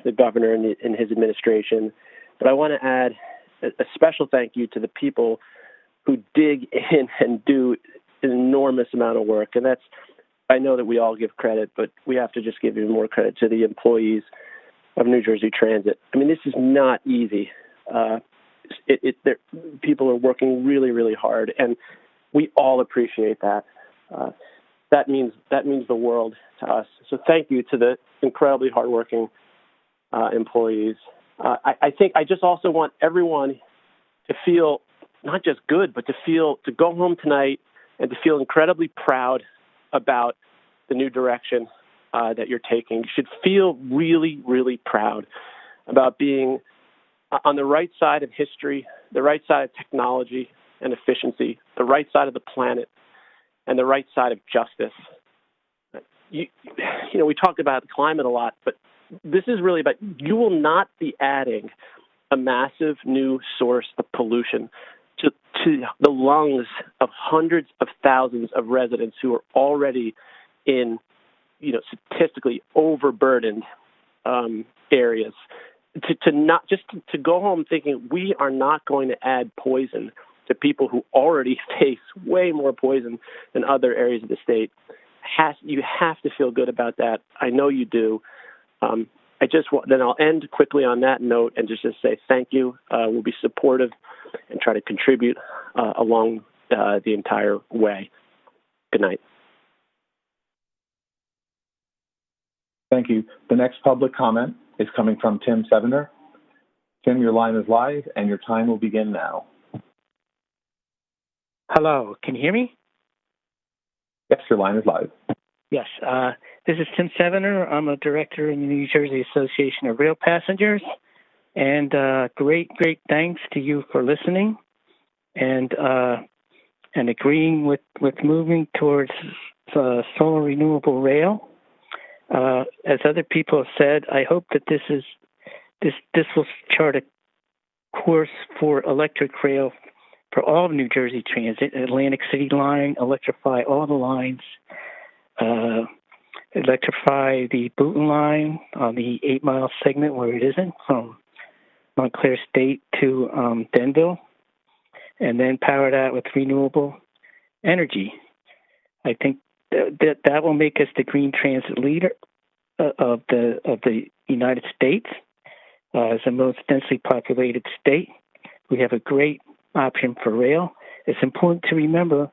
the governor, and his administration. But I want to add a special thank you to the people who dig in and do an enormous amount of work, and that's I know that we all give credit, but we have to just give even more credit to the employees of New Jersey Transit. I mean, this is not easy. People are working really, really hard, and we all appreciate that. That means the world to us. So thank you to the incredibly hardworking employees. I think I just also want everyone to feel not just good, but to go home tonight and to feel incredibly proud about the new direction that you're taking. You should feel really, really proud about being on the right side of history, the right side of technology and efficiency, the right side of the planet, and the right side of justice. You know, we talked about climate a lot, but this is really about, you will not be adding a massive new source of pollution to the lungs of hundreds of thousands of residents who are already in, statistically overburdened areas. To go home thinking we are not going to add poison to people who already face way more poison than other areas of the state. You have to feel good about that. I know you do. Then I'll end quickly on that note and just say thank you. We'll be supportive and try to contribute along the entire way. Good night.
Thank you. The next public comment is coming from Tim Sevener. Tim, your line is live and your time will begin now.
Hello, can you hear me?
Yes, your line is live.
Yes, this is Tim Sevener. I'm a director in the New Jersey Association of Rail Passengers. And great thanks to you for listening and agreeing with moving towards solar renewable rail. As other people have said, I hope that this will chart a course for electric rail for all of New Jersey Transit, Atlantic City line, electrify all the lines, electrify the Boonton line on the 8-mile segment where it isn't, from Montclair State to Denville, and then power that with renewable energy. I think that will make us the green transit leader of the United States as the most densely populated state. We have a great option for rail. It's important to remember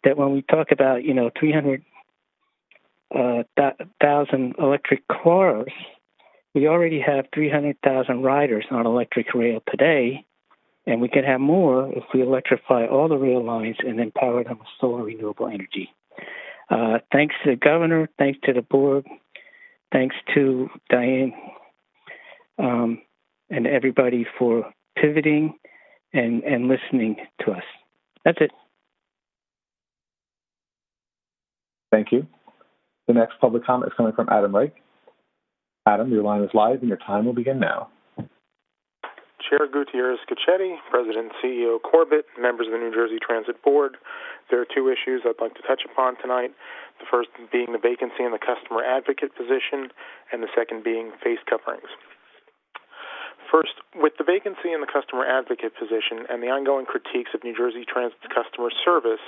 that when we talk about 300,000 electric cars, we already have 300,000 riders on electric rail today, and we can have more if we electrify all the rail lines and then power them with solar renewable energy. Thanks to the governor, thanks to the board, thanks to Diane and everybody for pivoting and listening to us. That's it.
Thank you. The next public comment is coming from Adam Reich. Adam, your line is live and your time will begin now.
Chair Gutierrez-Cacchetti, President and CEO Corbett, members of the New Jersey Transit Board. There are two issues I'd like to touch upon tonight. The first being the vacancy in the customer advocate position, and the second being face coverings. First, with the vacancy in the customer advocate position and the ongoing critiques of New Jersey Transit's customer service,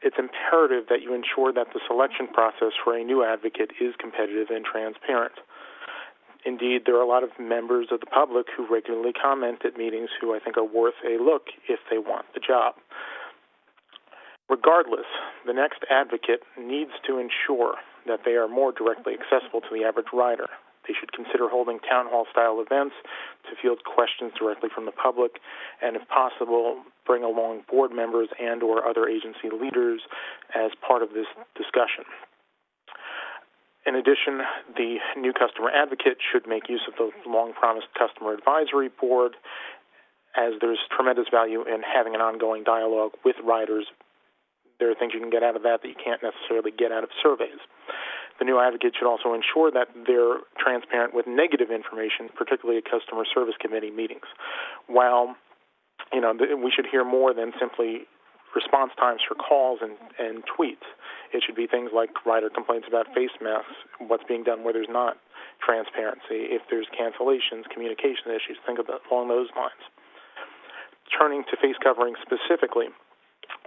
it's imperative that you ensure that the selection process for a new advocate is competitive and transparent. Indeed, there are a lot of members of the public who regularly comment at meetings who I think are worth a look if they want the job. Regardless, the next advocate needs to ensure that they are more directly accessible to the average rider. They should consider holding town hall-style events to field questions directly from the public, and if possible, bring along board members and or other agency leaders as part of this discussion. In addition, the new customer advocate should make use of the long-promised customer advisory board, as there's tremendous value in having an ongoing dialogue with riders. There are things you can get out of that you can't necessarily get out of surveys. The new advocate should also ensure that they're transparent with negative information, particularly at customer service committee meetings. While, we should hear more than simply response times for calls and tweets. It should be things like rider complaints about face masks, what's being done where there's not transparency, if there's cancellations, communication issues, think about along those lines. Turning to face covering specifically,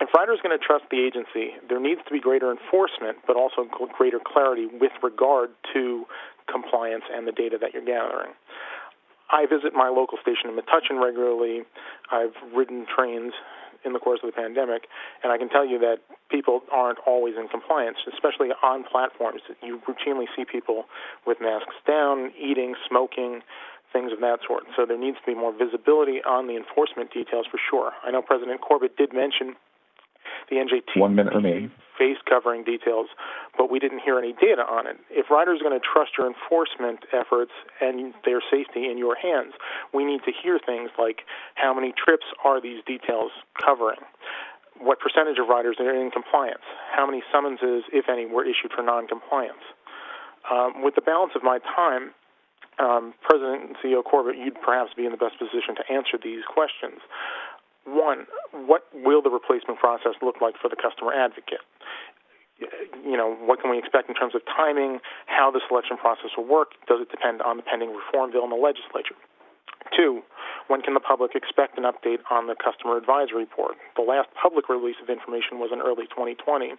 If riders are going to trust the agency, there needs to be greater enforcement, but also greater clarity with regard to compliance and the data that you're gathering. I visit my local station in Metuchen regularly. I've ridden trains in the course of the pandemic, and I can tell you that people aren't always in compliance, especially on platforms. You routinely see people with masks down, eating, smoking, things of that sort. So there needs to be more visibility on the enforcement details for sure. I know President Corbett did mention the NJT
1 minute remaining.
Face covering details, but we didn't hear any data on it. If riders are going to trust your enforcement efforts and their safety in your hands, we need to hear things like how many trips are these details covering? What percentage of riders are in compliance? How many summonses, if any, were issued for noncompliance? With the balance of my time, President and CEO Corbett, you'd perhaps be in the best position to answer these questions. One, what will the replacement process look like for the customer advocate? What can we expect in terms of timing, how the selection process will work? Does it depend on the pending reform bill in the legislature? Two, when can the public expect an update on the customer advisory board? The last public release of information was in early 2020,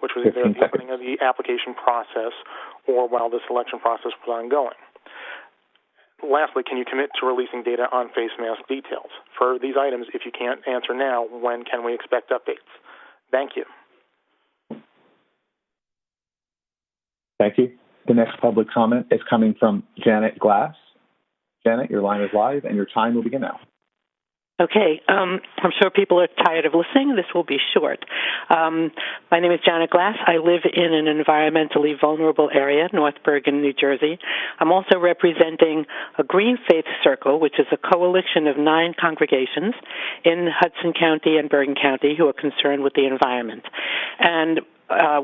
which was either at the opening of the application process or while the selection process was ongoing. Lastly, can you commit to releasing data on face mask details? For these items, if you can't answer now, when can we expect updates? Thank you.
Thank you. The next public comment is coming from Janet Glass. Janet, your line is live, and your time will begin now.
Okay, I'm sure people are tired of listening. This will be short. My name is Janet Glass. I live in an environmentally vulnerable area, North Bergen, New Jersey. I'm also representing a Green Faith Circle, which is a coalition of 9 congregations in Hudson County and Bergen County who are concerned with the environment. And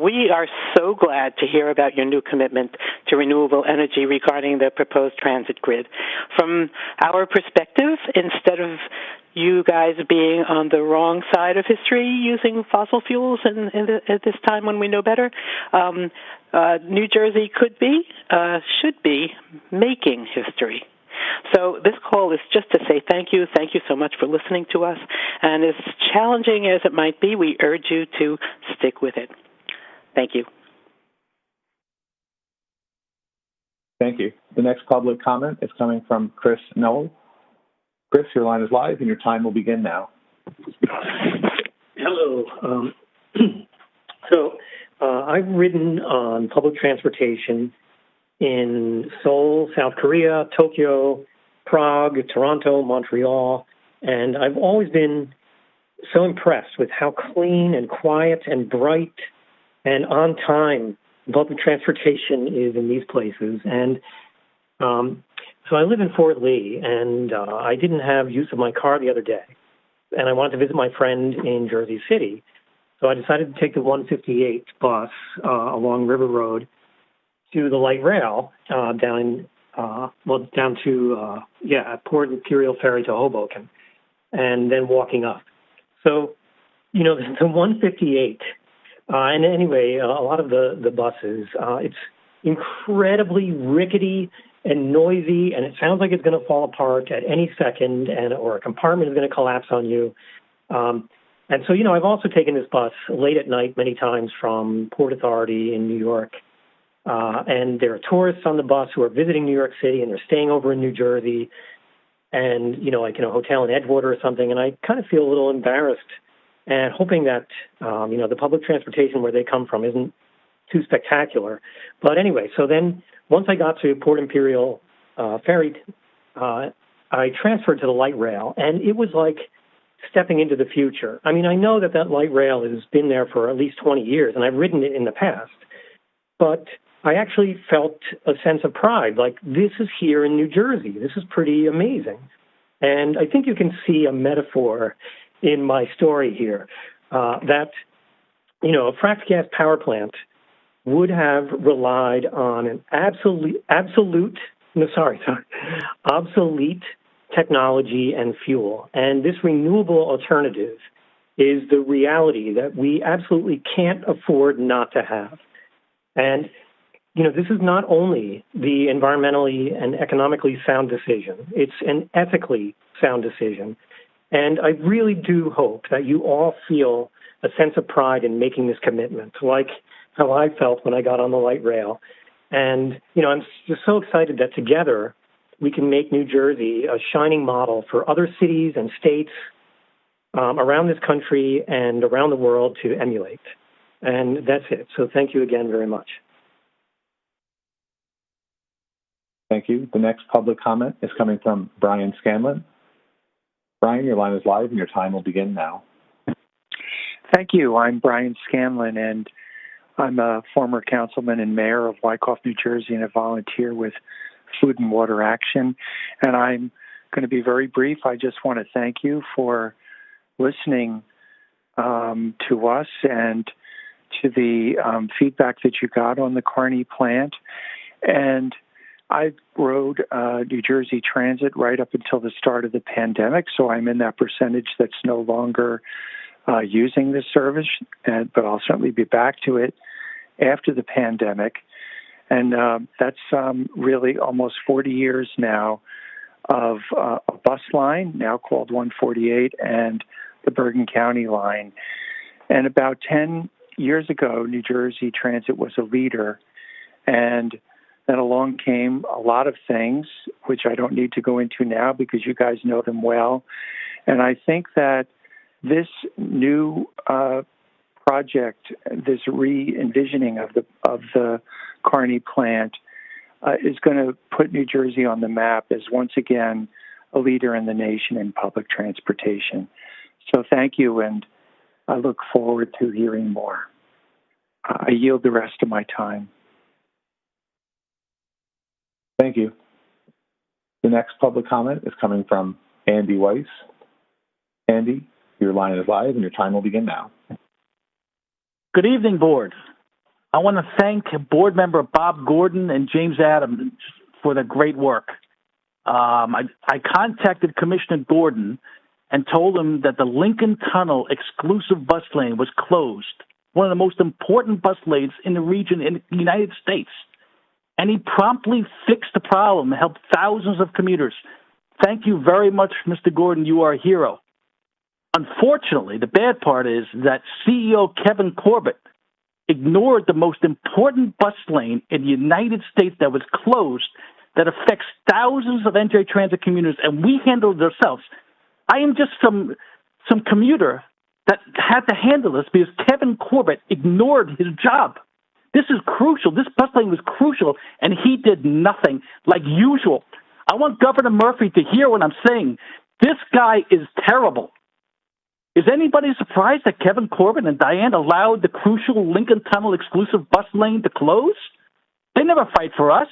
we are so glad to hear about your new commitment to renewable energy regarding the proposed transit grid. From our perspective, instead of you guys being on the wrong side of history using fossil fuels at this time when we know better, New Jersey should be making history. So this call is just to say thank you. Thank you so much for listening to us. And as challenging as it might be, we urge you to stick with it. Thank you.
Thank you. The next public comment is coming from Chris Noel. Chris, your line is live, and your time will begin now.
Hello. I've ridden on public transportation in Seoul, South Korea, Tokyo, Prague, Toronto, Montreal, and I've always been so impressed with how clean and quiet and bright and on time public transportation is in these places. And so I live in Fort Lee, and I didn't have use of my car the other day, and I wanted to visit my friend in Jersey City. So I decided to take the 158 bus along River Road to the light rail down to Port Imperial Ferry to Hoboken, and then walking up. So, the 158. And anyway, a lot of the buses, it's incredibly rickety and noisy, and it sounds like it's going to fall apart at any second, or a compartment is going to collapse on you. And so, I've also taken this bus late at night many times from Port Authority in New York, and there are tourists on the bus who are visiting New York City, and they're staying over in New Jersey, and, like in a hotel in Edgewater or something, and I kind of feel a little embarrassed and hoping that, the public transportation where they come from isn't too spectacular. But anyway, so then once I got to Port Imperial Ferry, I transferred to the light rail, and it was like stepping into the future. I mean, I know that light rail has been there for at least 20 years, and I've ridden it in the past, but I actually felt a sense of pride, like this is here in New Jersey. This is pretty amazing. And I think you can see a metaphor in my story here, that, a fracked gas power plant would have relied on an obsolete technology and fuel. And this renewable alternative is the reality that we absolutely can't afford not to have. And, this is not only the environmentally and economically sound decision, it's an ethically sound decision. And I really do hope that you all feel a sense of pride in making this commitment, like how I felt when I got on the light rail. And, I'm just so excited that together we can make New Jersey a shining model for other cities and states around this country and around the world to emulate. And that's it. So thank you again very much.
Thank you. The next public comment is coming from Brian Scanlon. Brian, your line is live and your time will begin now.
Thank you. I'm Brian Scanlon, and I'm a former councilman and mayor of Wyckoff, New Jersey, and a volunteer with Food and Water Action. And I'm going to be very brief. I just want to thank you for listening to us and to the feedback that you got on the Kearney plant. And I rode New Jersey Transit right up until the start of the pandemic, so I'm in that percentage that's no longer using this service, but I'll certainly be back to it after the pandemic. And that's really almost 40 years now of a bus line, now called 148, and the Bergen County line. And about 10 years ago, New Jersey Transit was a leader, and then along came a lot of things, which I don't need to go into now because you guys know them well. And I think that this new project, this re-envisioning of the Kearney plant, is going to put New Jersey on the map as once again a leader in the nation in public transportation. So thank you, and I look forward to hearing more. I yield the rest of my time.
Thank you. The next public comment is coming from Andy Weiss. Andy, your line is live and your time will begin now.
Good evening, Board. I want to thank Board Member Bob Gordon and James Adams for their great work. I contacted Commissioner Gordon and told him that the Lincoln Tunnel exclusive bus lane was closed, one of the most important bus lanes in the region in the United States. And he promptly fixed the problem and helped thousands of commuters. Thank you very much, Mr. Gordon. You are a hero. Unfortunately, the bad part is that CEO Kevin Corbett ignored the most important bus lane in the United States that was closed that affects thousands of NJ Transit commuters, and we handled it ourselves. I am just some commuter that had to handle this because Kevin Corbett ignored his job. This is crucial. This bus lane was crucial, and he did nothing, like usual. I want Governor Murphy to hear what I'm saying. This guy is terrible. Is anybody surprised that Kevin Corbett and Diane allowed the crucial Lincoln Tunnel exclusive bus lane to close? They never fight for us.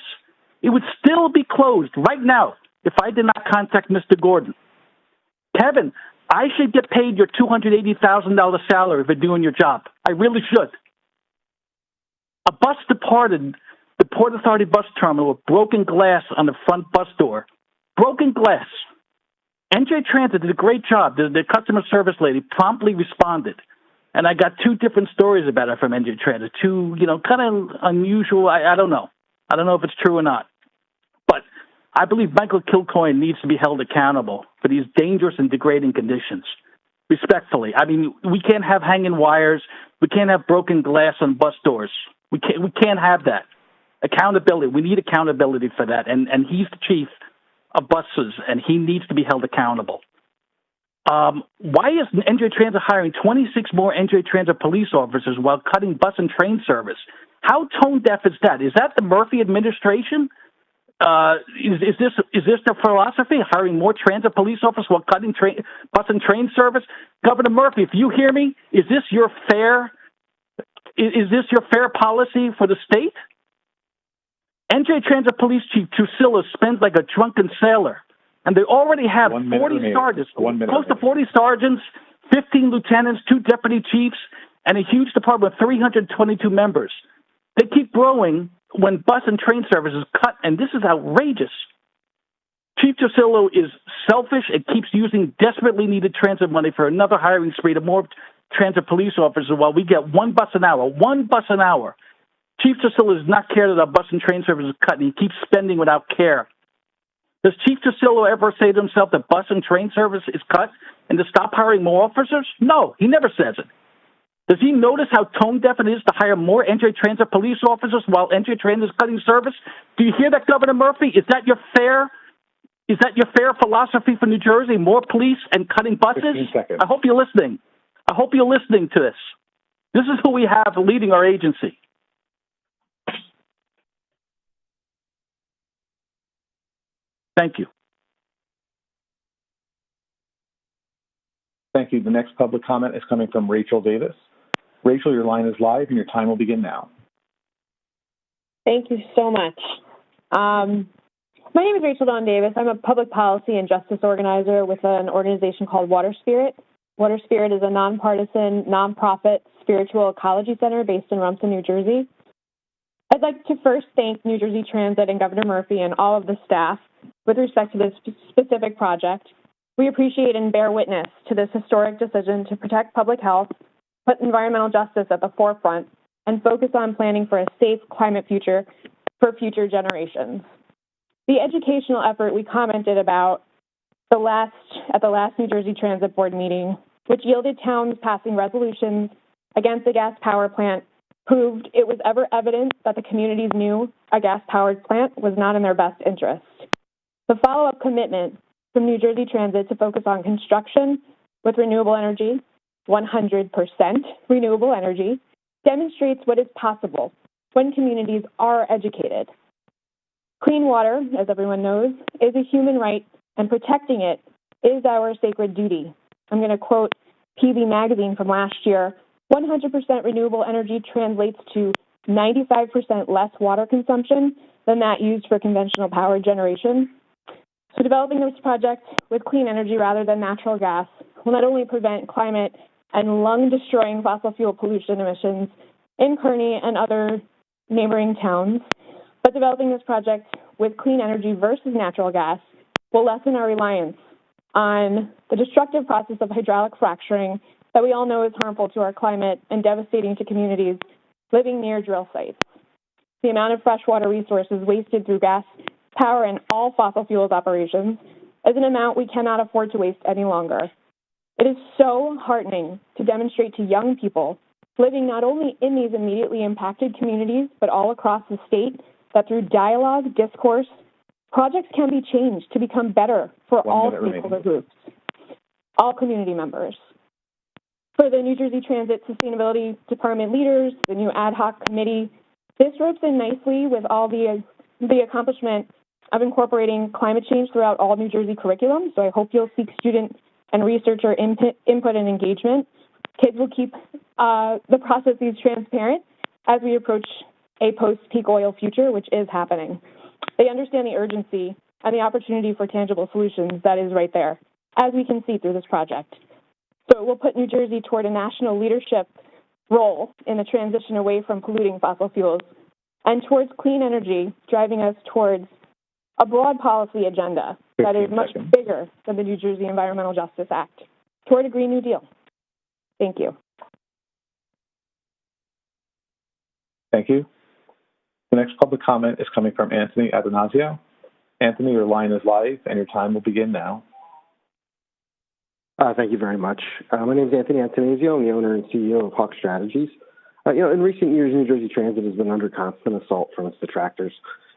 It would still be closed right now if I did not contact Mr. Gordon. Kevin, I should get paid your $280,000 salary for doing your job. I really should. A bus departed the Port Authority bus terminal with broken glass on the front bus door. Broken glass. NJ Transit did a great job. The customer service lady promptly responded. And I got two different stories about it from NJ Transit. Two, kind of unusual. I don't know. I don't know if it's true or not. But I believe Michael Kilcoyne needs to be held accountable for these dangerous and degrading conditions. Respectfully. I mean, we can't have hanging wires. We can't have broken glass on bus doors. We can't have that. Accountability. We need accountability for that. And he's the chief of buses, and he needs to be held accountable. Why is NJ Transit hiring 26 more NJ Transit police officers while cutting bus and train service? How tone deaf is that? Is that the Murphy administration? Is this their philosophy? Hiring more transit police officers while cutting bus and train service? Governor Murphy, if you hear me, is this your fair policy for the state? NJ Transit Police Chief Trucilla spends like a drunken sailor, and they already have 40 sergeants, close to 40 sergeants, 15 lieutenants, 2 deputy chiefs, and a huge department with 322 members. They keep growing when bus and train service is cut, and this is outrageous. Chief Trucilla is selfish and keeps using desperately needed transit money for another hiring spree to more transit police officers while we get one bus an hour. Chief Trucilla does not care that our bus and train service is cut, and he keeps spending without care. Does Chief Trucilla ever say to himself that bus and train service is cut and to stop hiring more officers? No, he never says it. Does he notice how tone deaf it is to hire more NJ Transit police officers while NJ Transit is cutting service? Do you hear that, Governor Murphy? Is that your fair philosophy for New Jersey? More police and cutting buses?
15 seconds.
I hope you're listening. I hope you're listening to this. This is who we have leading our agency. Thank you.
Thank you. The next public comment is coming from Rachel Davis. Rachel, your line is live and your time will begin now.
Thank you so much. My name is Rachel Dawn Davis. I'm a public policy and justice organizer with an organization called Water Spirit. Water Spirit is a nonpartisan, nonprofit spiritual ecology center based in Rumson, New Jersey. I'd like to first thank New Jersey Transit and Governor Murphy and all of the staff with respect to this specific project. We appreciate and bear witness to this historic decision to protect public health, put environmental justice at the forefront, and focus on planning for a safe climate future for future generations. The educational effort we commented about at the last New Jersey Transit Board meeting, which yielded towns passing resolutions against a gas power plant, proved it was ever evident that the communities knew a gas-powered plant was not in their best interest. The follow-up commitment from New Jersey Transit to focus on construction with renewable energy, 100% renewable energy, demonstrates what is possible when communities are educated. Clean water, as everyone knows, is a human right, and protecting it is our sacred duty. I'm going to quote PV Magazine from last year. 100% renewable energy translates to 95% less water consumption than that used for conventional power generation. So developing this project with clean energy rather than natural gas will not only prevent climate and lung-destroying fossil fuel pollution emissions in Kearney and other neighboring towns, but developing this project with clean energy versus natural gas will lessen our reliance on the destructive process of hydraulic fracturing that we all know is harmful to our climate and devastating to communities living near drill sites. The amount of freshwater resources wasted through gas power and all fossil fuels operations is an amount we cannot afford to waste any longer. It is so heartening to demonstrate to young people living not only in these immediately impacted communities, but all across the state, that through dialogue, discourse, projects can be changed to become better for all stakeholder groups, all community members. For the New Jersey Transit Sustainability Department leaders, the new ad hoc committee, this ropes in nicely with all the accomplishment of incorporating climate change throughout all New Jersey curriculum. So I hope you'll seek student and researcher input and engagement. Kids will keep the processes transparent as we approach a post-peak oil future, which is happening. They understand the urgency and the opportunity for tangible solutions that is right there, as we can see through this project. So it will put New Jersey toward a national leadership role in the transition away from polluting fossil fuels and towards clean energy, driving us towards a broad policy agenda that is much bigger than the New Jersey Environmental Justice Act, toward a Green New Deal. Thank you.
Thank you. The next public comment is coming from Anthony Adonazio. Anthony, your line is live and your time will begin now.
Thank you very much. My name is Anthony Antonazio. I'm the owner and CEO of Hawk Strategies. In recent years, New Jersey Transit has been under constant assault from its detractors.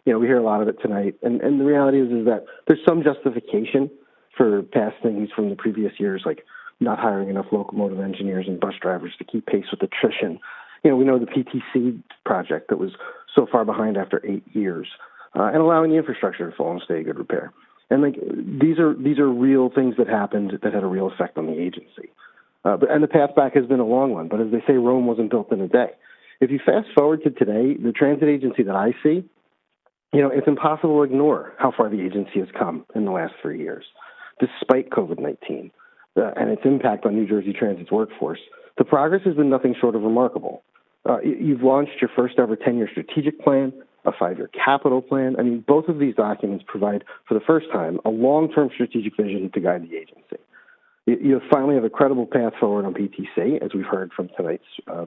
We hear a lot of it tonight. And the reality is that there's some justification for past things from the previous years, like not hiring enough locomotive engineers and bus drivers to keep pace with attrition. We know the PTC project that was so far behind after 8 years, and allowing the infrastructure to fall and stay in good repair. And these are real things that happened that had a real effect on the agency. And the path back has been a long one, but as they say, Rome wasn't built in a day. If you fast forward to today, the transit agency that I see, it's impossible to ignore how far the agency has come in the last 3 years, despite COVID-19 and its impact on New Jersey Transit's workforce. The progress has been nothing short of remarkable. You've launched your first ever 10-year strategic plan, a 5-year capital plan. I mean, both of these documents provide, for the first time, a long-term strategic vision to guide the agency. You finally have a credible path forward on PTC, as we've heard from tonight's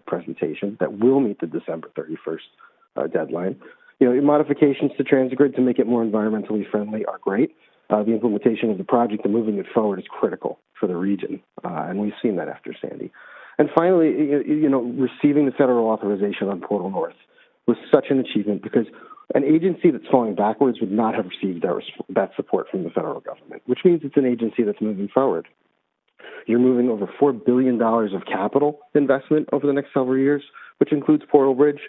presentation, that will meet the December 31st deadline. Modifications to Transit Grid to make it more environmentally friendly are great. The implementation of the project and moving it forward is critical for the region, and we've seen that after Sandy. And finally, receiving the federal authorization on Portal North was such an achievement because an agency that's falling backwards would not have received that support from the federal government, which means it's an agency that's moving forward. You're moving over $4 billion of capital investment over the next several years, which includes Portal Bridge.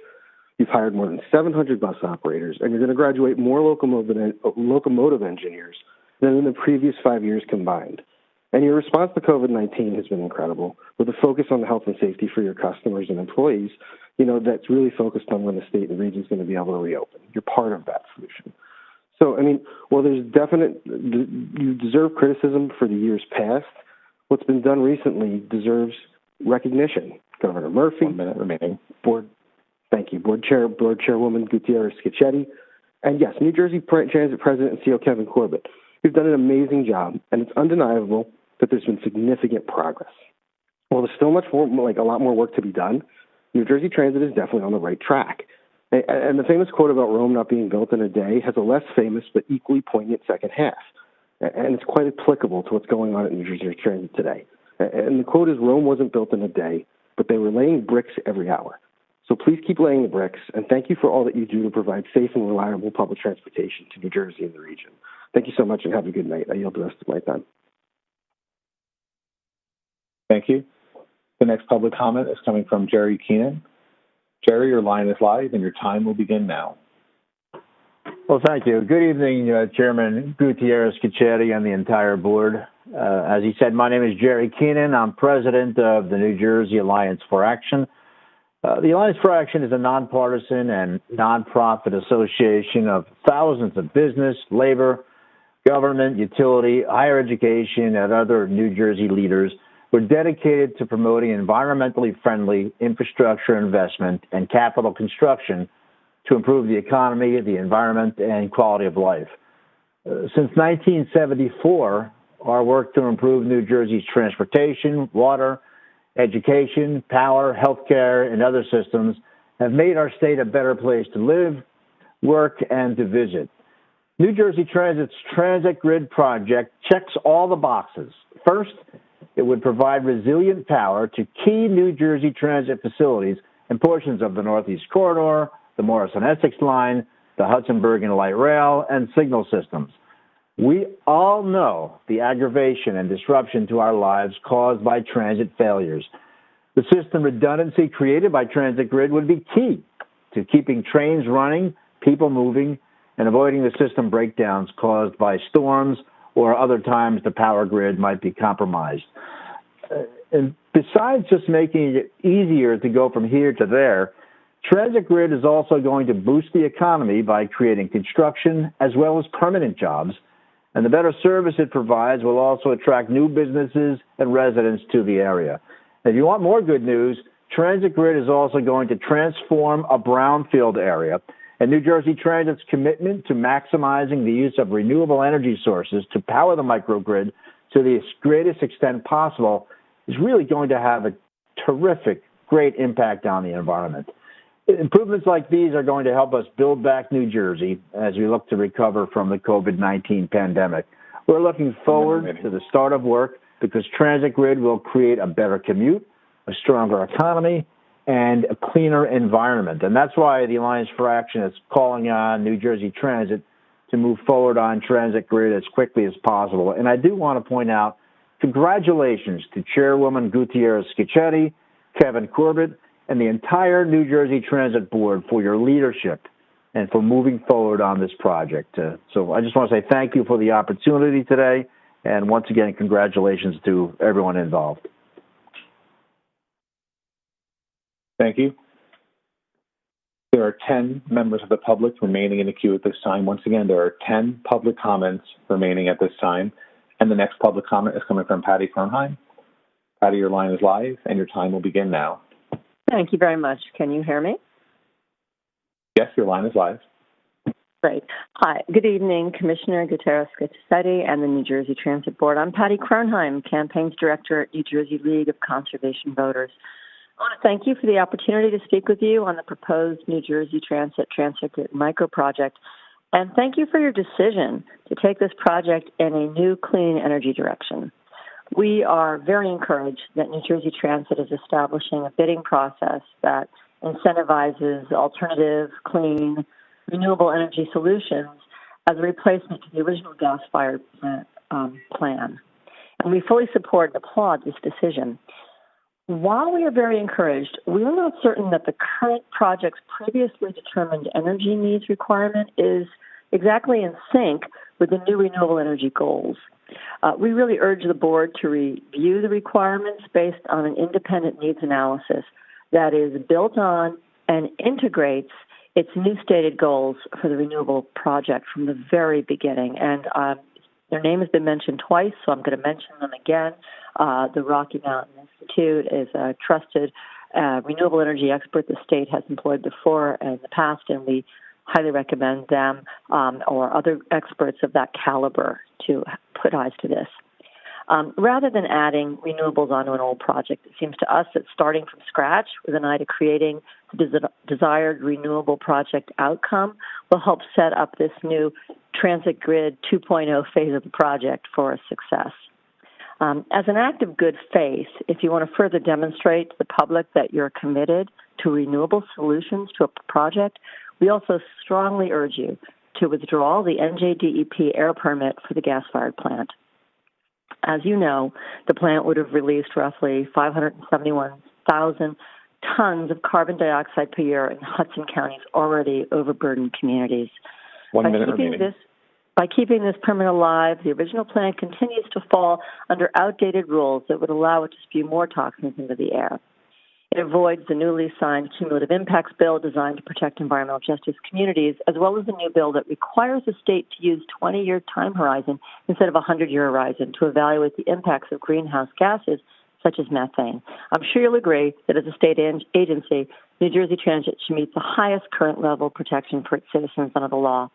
You've hired more than 700 bus operators, and you're going to graduate more locomotive engineers than in the previous 5 years combined. And your response to COVID-19 has been incredible, with a focus on the health and safety for your customers and employees, that's really focused on when the state and region is going to be able to reopen. You're part of that solution. So, while there's you deserve criticism for the years past, what's been done recently deserves recognition. Governor Murphy,
1 minute remaining.
Board Chairwoman Gutierrez-Scicchetti, and yes, New Jersey Transit President and CEO Kevin Corbett. You've done an amazing job, and it's undeniable that there's been significant progress. While there's still a lot more work to be done, New Jersey Transit is definitely on the right track. And the famous quote about Rome not being built in a day has a less famous but equally poignant second half. And it's quite applicable to what's going on at New Jersey Transit today. And the quote is, Rome wasn't built in a day, but they were laying bricks every hour. So please keep laying the bricks, and thank you for all that you do to provide safe and reliable public transportation to New Jersey and the region. Thank you so much, and have a good night. I yield the rest of my time.
Thank you. The next public comment is coming from Jerry Keenan. Jerry, your line is live, and your time will begin now.
Well, thank you. Good evening, Chairman Gutierrez-Scicchetti and the entire board. As he said, my name is Jerry Keenan. I'm president of the New Jersey Alliance for Action. The Alliance for Action is a nonpartisan and nonprofit association of thousands of business, labor, government, utility, higher education, and other New Jersey leaders. We're dedicated to promoting environmentally friendly infrastructure investment and capital construction to improve the economy, the environment, and quality of life. Since 1974, our work to improve New Jersey's transportation, water, education, power, healthcare, and other systems have made our state a better place to live, work, and to visit. New Jersey Transit's Transit Grid project checks all the boxes. First, it would provide resilient power to key New Jersey Transit facilities and portions of the Northeast Corridor, the Morrison-Essex Line, the Hudson-Bergen Light Rail, and signal systems. We all know the aggravation and disruption to our lives caused by transit failures. The system redundancy created by Transit Grid would be key to keeping trains running, people moving, and avoiding the system breakdowns caused by storms or other times the power grid might be compromised. And besides just making it easier to go from here to there, Transit Grid is also going to boost the economy by creating construction as well as permanent jobs. And the better service it provides will also attract new businesses and residents to the area. If you want more good news, Transit Grid is also going to transform a brownfield area. And New Jersey Transit's commitment to maximizing the use of renewable energy sources to power the microgrid to the greatest extent possible is really going to have a terrific, great impact on the environment. Improvements like these are going to help us build back New Jersey as we look to recover from the COVID-19 pandemic. We're looking forward to the start of work because Transit Grid will create a better commute, a stronger economy, and a cleaner environment. And that's why the Alliance for Action is calling on New Jersey Transit to move forward on Transit Grid as quickly as possible. And I do want to point out, congratulations to Chairwoman Gutierrez-Scicchetti, Kevin Corbett, and the entire New Jersey Transit Board for your leadership and for moving forward on this project. So I just want to say thank you for the opportunity today, and once again, congratulations to everyone involved.
Thank you. There are 10 members of the public remaining in the queue at this time. Once again, there are 10 public comments remaining at this time, and the next public comment is coming from Patty Kronheim. Patty, your line is live, and your time will begin now.
Thank you very much. Can you hear me?
Yes, your line is live.
Great. Hi. Good evening, Commissioner Gutierrez-Scicchetti and the New Jersey Transit Board. I'm Patty Kronheim, Campaigns Director at New Jersey League of Conservation Voters. I want to thank you for the opportunity to speak with you on the proposed New Jersey Transit Grid micro project, and thank you for your decision to take this project in a new clean energy direction. We are very encouraged that New Jersey Transit is establishing a bidding process that incentivizes alternative, clean, renewable energy solutions as a replacement to the original gas-fired plan. And we fully support and applaud this decision. While we are very encouraged, we are not certain that the current project's previously determined energy needs requirement is exactly in sync with the new renewable energy goals. We really urge the board to review the requirements based on an independent needs analysis that is built on and integrates its new stated goals for the renewable project from the very beginning. And their name has been mentioned twice, so I'm going to mention them again. The Rocky Mountain Institute is a trusted renewable energy expert the state has employed before in the past, and we highly recommend them or other experts of that caliber to put eyes to this. Rather than adding renewables onto an old project, it seems to us that starting from scratch with an eye to creating the desired renewable project outcome will help set up this new Transit Grid 2.0 phase of the project for a success. As an act of good faith, if you want to further demonstrate to the public that you're committed to renewable solutions to a project, we also strongly urge you to withdraw the NJDEP air permit for the gas-fired plant. As you know, the plant would have released roughly 571,000 tons of carbon dioxide per year in Hudson County's already overburdened communities.
1 minute remaining.
By keeping this permit alive, the original plant continues to fall under outdated rules that would allow it to spew more toxins into the air. It avoids the newly signed cumulative impacts bill designed to protect environmental justice communities, as well as the new bill that requires the state to use 20-year time horizon instead of a 100-year horizon to evaluate the impacts of greenhouse gases such as methane. I'm sure you'll agree that as a state agency, New Jersey Transit should meet the highest current level of protection for its citizens under the law.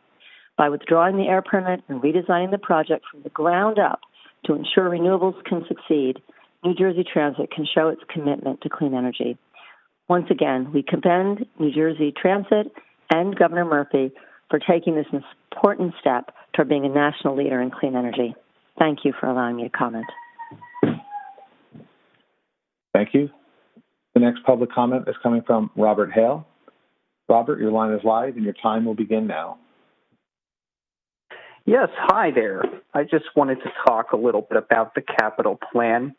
By withdrawing the air permit and redesigning the project from the ground up to ensure renewables can succeed, New Jersey Transit can show its commitment to clean energy. Once again, we commend New Jersey Transit and Governor Murphy for taking this important step toward being a national leader in clean energy. Thank you for allowing me to comment.
Thank you. The next public comment is coming from Robert Hale. Robert, your line is live and your time will begin now.
Yes, hi there. I just wanted to talk a little bit about the capital plan.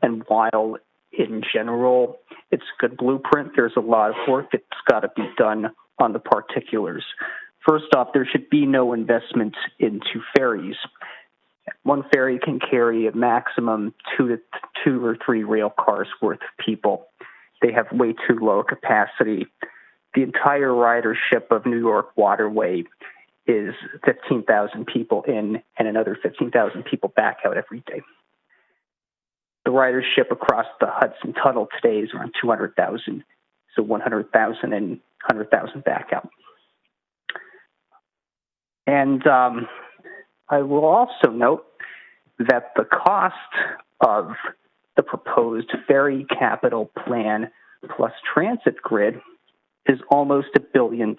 And while in general it's a good blueprint, there's a lot of work that's got to be done on the particulars. First off, there should be no investment into ferries. One ferry can carry a maximum two or three rail cars worth of people. They have way too low capacity. The entire ridership of New York Waterway is 15,000 people in and another 15,000 people back out every day. The ridership across the Hudson Tunnel today is around 200,000, so 100,000 and 100,000 back out. And I will also note that the cost of the proposed ferry capital plan plus transit grid is almost $1 billion.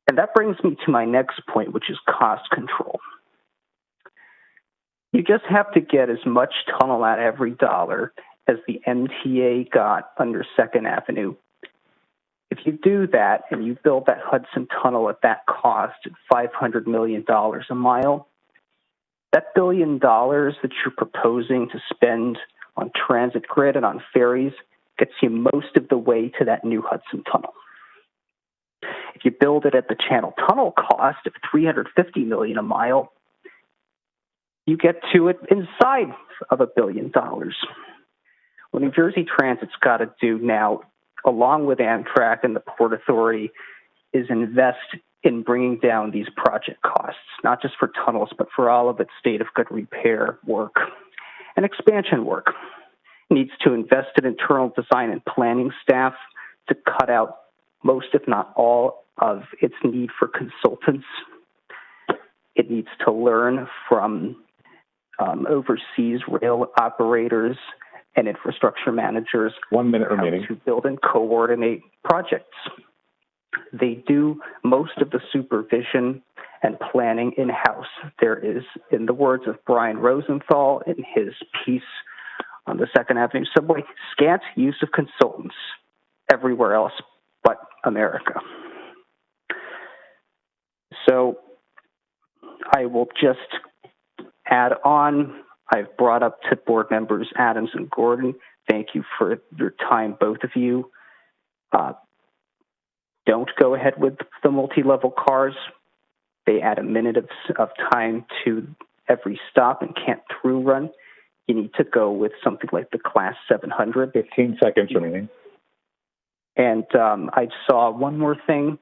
And that brings me to my next point, which is cost control. You just have to get as much tunnel out every dollar as the MTA got under 2nd Avenue. If you do that and you build that Hudson Tunnel at that cost at $500 million a mile, that $1 billion that you're proposing to spend on transit grid and on ferries gets you most of the way to that new Hudson Tunnel. If you build it at the Channel Tunnel cost of $350 million a mile, you get to it inside of $1 billion. What New Jersey Transit's got to do now, along with Amtrak and the Port Authority, is invest in bringing down these project costs, not just for tunnels, but for all of its state of good repair work and expansion work. It needs to invest in internal design and planning staff to cut out most, if not all, of its need for consultants. It needs to learn from overseas rail operators and infrastructure managers
1 minute remaining
to build and coordinate projects. They do most of the supervision and planning in-house. There is, in the words of Brian Rosenthal in his piece on the Second Avenue subway, scant use of consultants everywhere else but America. So I will just add on, I've brought up to board members Adams and Gordon, thank you for your time, both of you. Don't go ahead with the multi-level cars. They add a minute of time to every stop and can't through run. You need to go with something like the Class 700.
15 seconds remaining.
And I saw one more thing.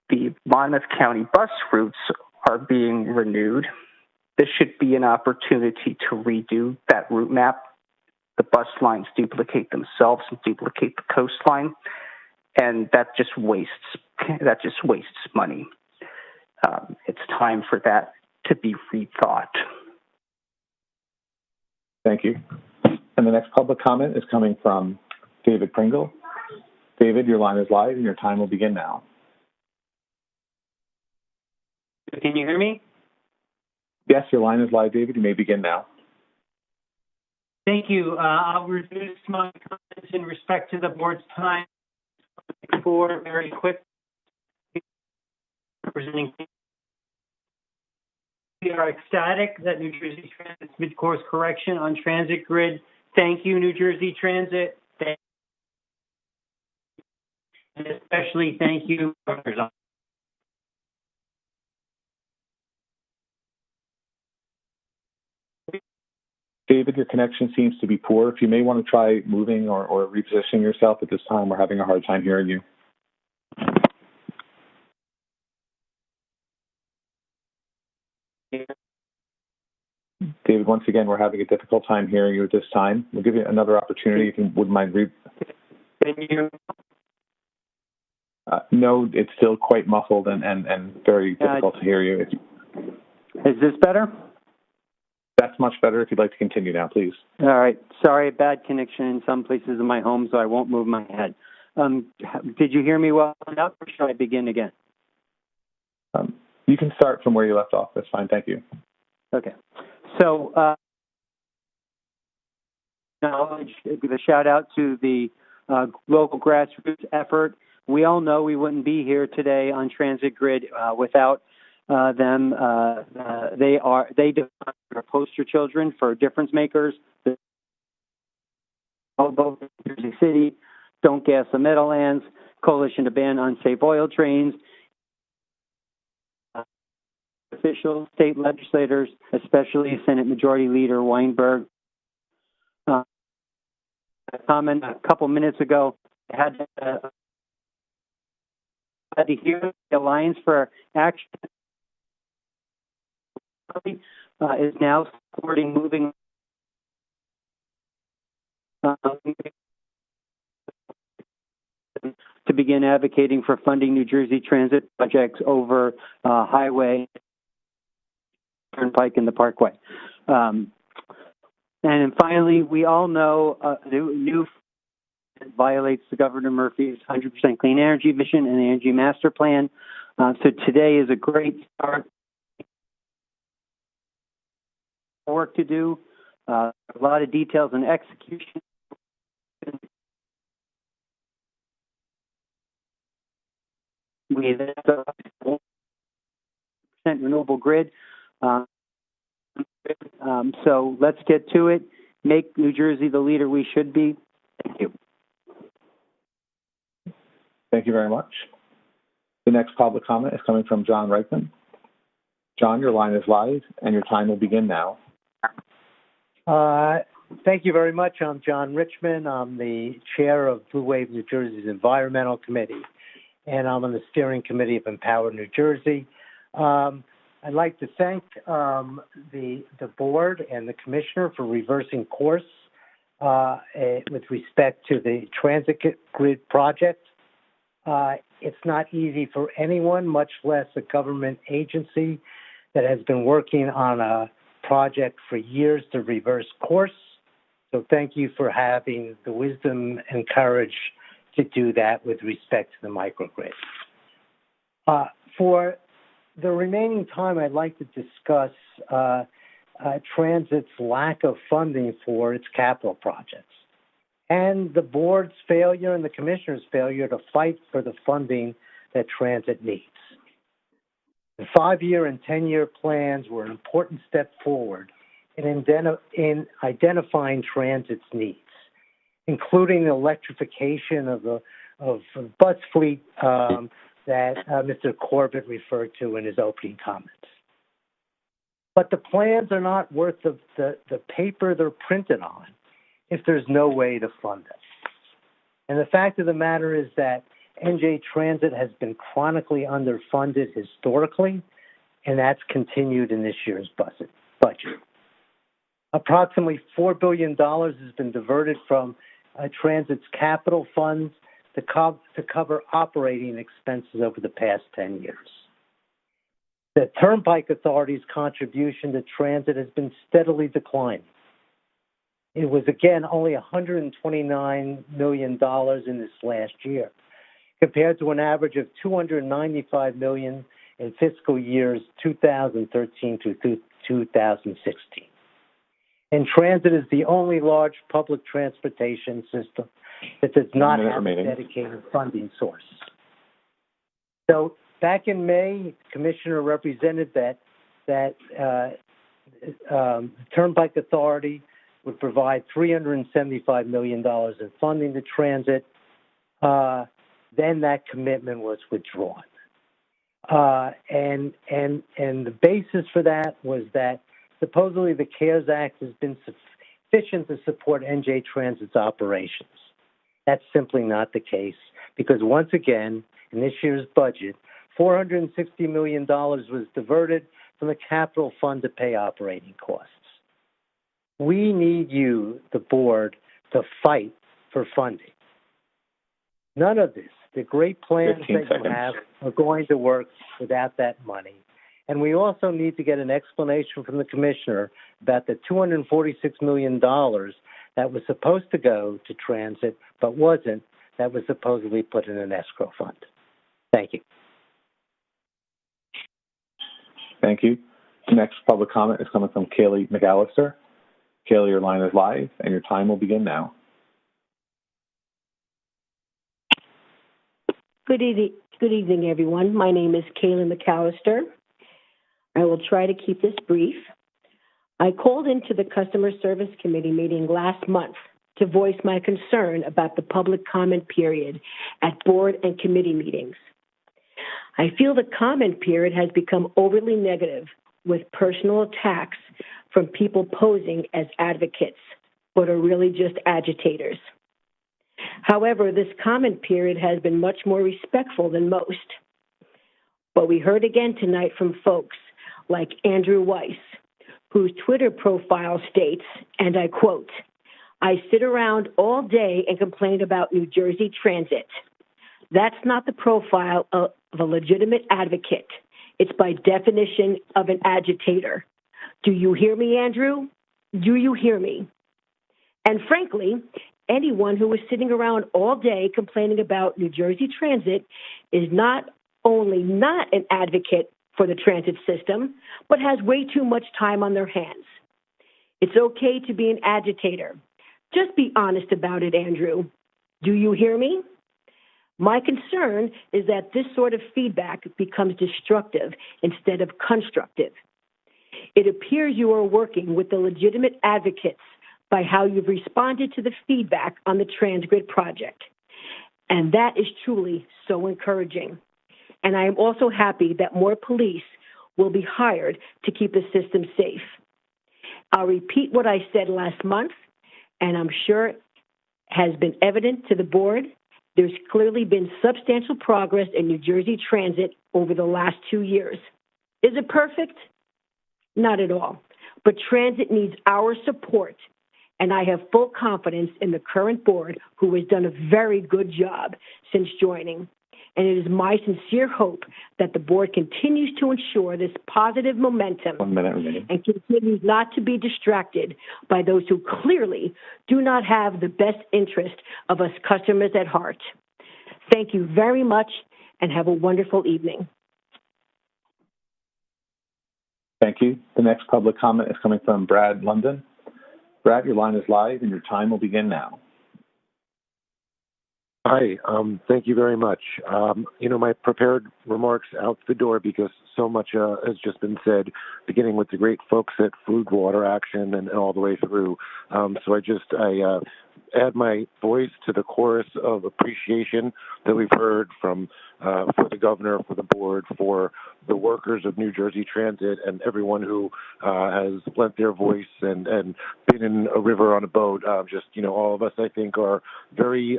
The Monmouth County bus routes are being renewed. This should be an opportunity to redo that route map. The bus lines duplicate themselves and duplicate the coastline, and that just wastes money. It's time for that to be rethought.
Thank you. And the next public comment is coming from David Pringle. David, your line is live and your time will begin now.
Can you hear me?
Yes, your line is live, David. You may begin now.
Thank you. I'll reduce my comments in respect to the board's time for very quick. Representing. We are ecstatic that New Jersey Transit's mid-course correction on transit grid. Thank you, New Jersey Transit. And especially thank you,
David, your connection seems to be poor. If you may want to try moving or repositioning yourself at this time, we're having a hard time hearing you. David, once again, we're having a difficult time hearing you at this time. We'll give you another opportunity if you wouldn't mind.
Can you?
No, it's still quite muffled and very difficult to hear you.
Is this better?
That's much better. If you'd like to continue now, please.
All right. Sorry, bad connection in some places in my home, so I won't move my head. Did you hear me well enough, or should I begin again?
You can start from where you left off. That's fine. Thank you.
Okay. So, give a shout out to the local grassroots effort. We all know we wouldn't be here today on Transit Grid without them. They are poster children for difference makers. Both New Jersey City, Don't Gas the Meadowlands, Coalition to Ban Unsafe Oil Trains, officials, state legislators, especially Senate Majority Leader Weinberg. A comment a couple minutes ago, I had to hear the Alliance for Action is now supporting moving to begin advocating for funding New Jersey Transit projects over Highway, Turnpike, and the Parkway. And then finally, we all know new violates the Governor Murphy's 100% clean energy vision and the Energy Master Plan. So today is a great start. Work to do, a lot of details and execution. We have 100% renewable grid. So let's get to it. Make New Jersey the leader we should be. Thank you.
Thank you very much. The next public comment is coming from John Reichman. John, your line is live, and your time will begin now.
Thank you very much. I'm John Richmond. I'm the chair of Blue Wave New Jersey's Environmental Committee, and I'm on the steering committee of Empower New Jersey. I'd like to thank the board and the commissioner for reversing course with respect to the transit grid project. It's not easy for anyone, much less a government agency that has been working on a project for years to reverse course. So thank you for having the wisdom and courage to do that with respect to the microgrid. For the remaining time, I'd like to discuss Transit's lack of funding for its capital projects and the board's failure and the commissioner's failure to fight for the funding that Transit needs. The 5-year and 10-year plans were an important step forward in identifying Transit's needs, including the electrification of the bus fleet that Mr. Corbett referred to in his opening comments. But the plans are not worth the paper they're printed on if there's no way to fund them. And the fact of the matter is that NJ Transit has been chronically underfunded historically, and that's continued in this year's budget. Approximately $4 billion has been diverted from Transit's capital funds to cover operating expenses over the past 10 years. The Turnpike Authority's contribution to Transit has been steadily declining. It was, again, only $129 million in this last year, compared to an average of $295 million in fiscal years 2013 to 2016. And Transit is the only large public transportation system that does not have a dedicated funding source. So back in May, the commissioner represented that the Turnpike Authority would provide $375 million in funding to Transit. Then that commitment was withdrawn. And the basis for that was that supposedly the CARES Act has been sufficient to support NJ Transit's operations. That's simply not the case, because once again, in this year's budget, $460 million was diverted from the capital fund to pay operating costs. We need you, the board, to fight for funding. None of this, the great plans that you have, are going to work without that money. And we also need to get an explanation from the commissioner about the $246 million that was supposed to go to Transit but wasn't, that was supposedly put in an escrow fund. Thank you.
Thank you. The next public comment is coming from Kaylee McAllister. Kaylee, your line is live, and your time will begin now.
Good evening, everyone. My name is Kaylee McAllister. I will try to keep this brief. I called into the Customer Service Committee meeting last month to voice my concern about the public comment period at board and committee meetings. I feel the comment period has become overly negative, with personal attacks from people posing as advocates, but are really just agitators. However, this comment period has been much more respectful than most. But we heard again tonight from folks like Andrew Weiss, whose Twitter profile states, and I quote, "I sit around all day and complain about New Jersey Transit. That's not the profile of a legitimate advocate. It's by definition of an agitator. Do you hear me, Andrew? Do you hear me?" And frankly, anyone who is sitting around all day complaining about New Jersey Transit is not only not an advocate for the transit system, but has way too much time on their hands. It's okay to be an agitator. Just be honest about it, Andrew. Do you hear me? My concern is that this sort of feedback becomes destructive instead of constructive. It appears you are working with the legitimate advocates by how you've responded to the feedback on the TransGrid project. And that is truly so encouraging. And I am also happy that more police will be hired to keep the system safe. I'll repeat what I said last month, and I'm sure has been evident to the board. There's clearly been substantial progress in New Jersey Transit over the last 2 years. Is it perfect? Not at all. But transit needs our support, and I have full confidence in the current board, who has done a very good job since joining. And it is my sincere hope that the board continues to ensure this positive momentum and continues not to be distracted by those who clearly do not have the best interest of us customers at heart. Thank you very much, and have a wonderful evening.
Thank you. The next public comment is coming from Brad London. Brad, your line is live and your time will begin now.
Hi, thank you very much. My prepared remarks out the door because so much has just been said, beginning with the great folks at Food Water Action and all the way through. So I add my voice to the chorus of appreciation that we've heard from for the governor, for the board, for the workers of New Jersey Transit, and everyone who has lent their voice and been in a river on a boat. All of us, I think, are very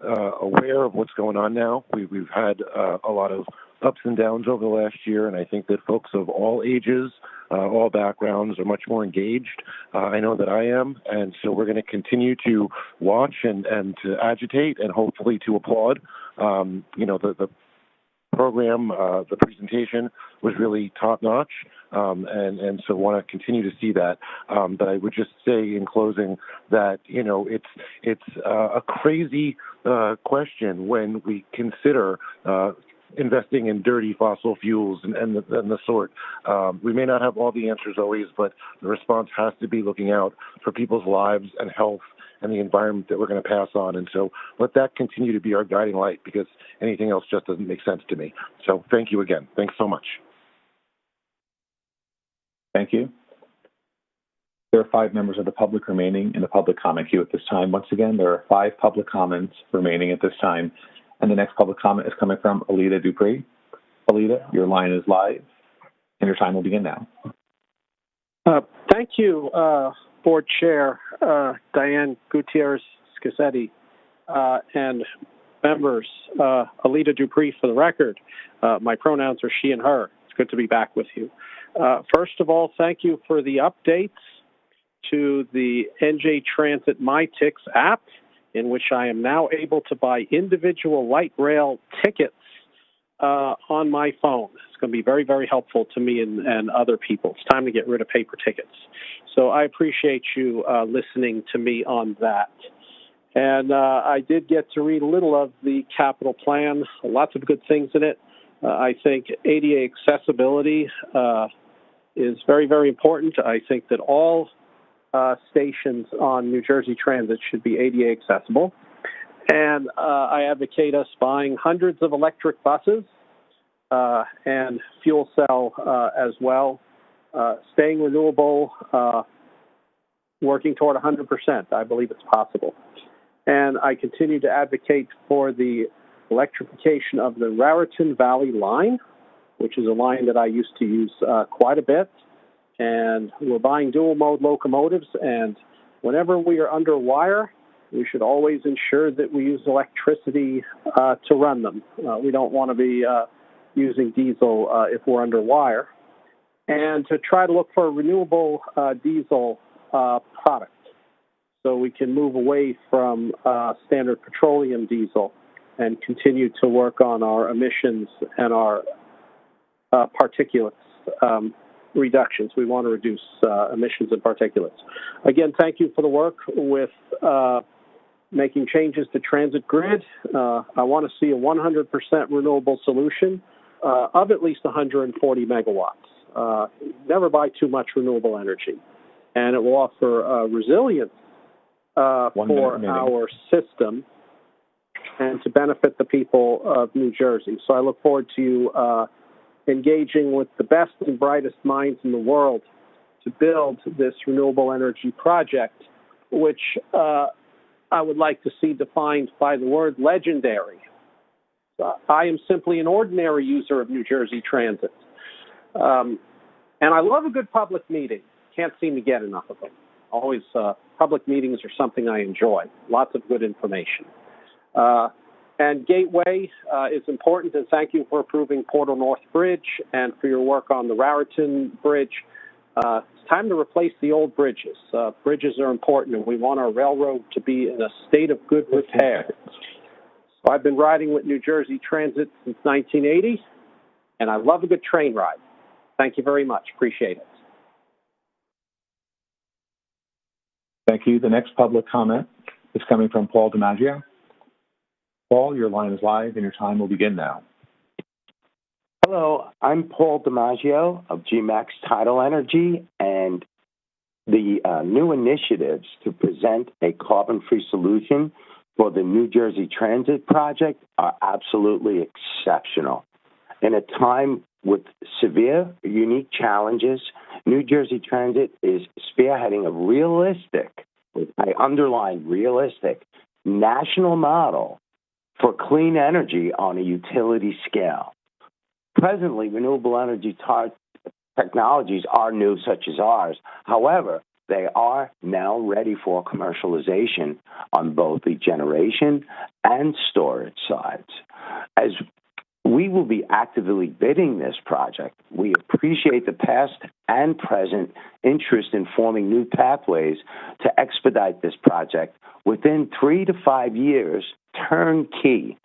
aware of what's going on now. We've had a lot of ups and downs over the last year, and I think that folks of all ages, all backgrounds are much more engaged. I know that I am, and so we're going to continue to watch and to agitate and hopefully to applaud. The program, the presentation was really top-notch, and so want to continue to see that. But I would just say in closing that, it's a crazy question when we consider investing in dirty fossil fuels and the sort. We may not have all the answers always, but the response has to be looking out for people's lives and health and the environment that we're going to pass on. And so let that continue to be our guiding light, because anything else just doesn't make sense to me. So thank you again. Thanks so much.
Thank you. There are 5 members of the public remaining in the public comment queue at this time. Once again, there are 5 public comments remaining at this time. And the next public comment is coming from Alida Dupree. Alida, your line is live, and your time will begin now.
Thank you, Board Chair Diane Gutierrez-Scassetti, and members. Alida Dupree for the record. My pronouns are she and her. It's good to be back with you. First of all, thank you for the updates to the NJ Transit MyTix app, in which I am now able to buy individual light rail tickets on my phone. It's going to be very, very helpful to me and other people. It's time to get rid of paper tickets. So I appreciate you listening to me on that. And I did get to read a little of the capital plan, lots of good things in it. I think ADA accessibility is very, very important. I think that all stations on New Jersey Transit should be ADA accessible. And I advocate us buying hundreds of electric buses and fuel cell as well, staying renewable, working toward 100%. I believe it's possible. And I continue to advocate for the electrification of the Raritan Valley line, which is a line that I used to use quite a bit. And we're buying dual-mode locomotives, and whenever we are under wire, we should always ensure that we use electricity to run them. We don't want to be using diesel if we're under wire. And to try to look for a renewable diesel product so we can move away from standard petroleum diesel and continue to work on our emissions and our particulates reductions. We want to reduce emissions and particulates. Again, thank you for the work with making changes to transit grid. I want to see a 100% renewable solution of at least 140 megawatts. Never buy too much renewable energy. And it will offer resilience for our system and to benefit the people of New Jersey. So I look forward to you engaging with the best and brightest minds in the world to build this renewable energy project, which I would like to see defined by the word legendary. I am simply an ordinary user of New Jersey Transit. And I love a good public meeting. Can't seem to get enough of them. Always, public meetings are something I enjoy. Lots of good information. And Gateway is important, and thank you for approving Portal North Bridge and for your work on the Raritan Bridge. It's time to replace the old bridges. Bridges are important, and we want our railroad to be in a state of good repair. So I've been riding with New Jersey Transit since 1980, and I love a good train ride. Thank you very much. Appreciate it.
Thank you. The next public comment is coming from Paul DiMaggio. Paul, your line is live and your time will begin now.
Hello, I'm Paul DiMaggio of GMAX Tidal Energy, and the new initiatives to present a carbon-free solution for the New Jersey Transit project are absolutely exceptional. In a time with severe, unique challenges, New Jersey Transit is spearheading a realistic, I underline realistic, national model for clean energy on a utility scale. Presently, renewable energy technologies are new, such as ours. However, they are now ready for commercialization on both the generation and storage sides. As we will be actively bidding this project, we appreciate the past and present interest in forming new pathways to expedite this project within 3 to 5 years, turnkey.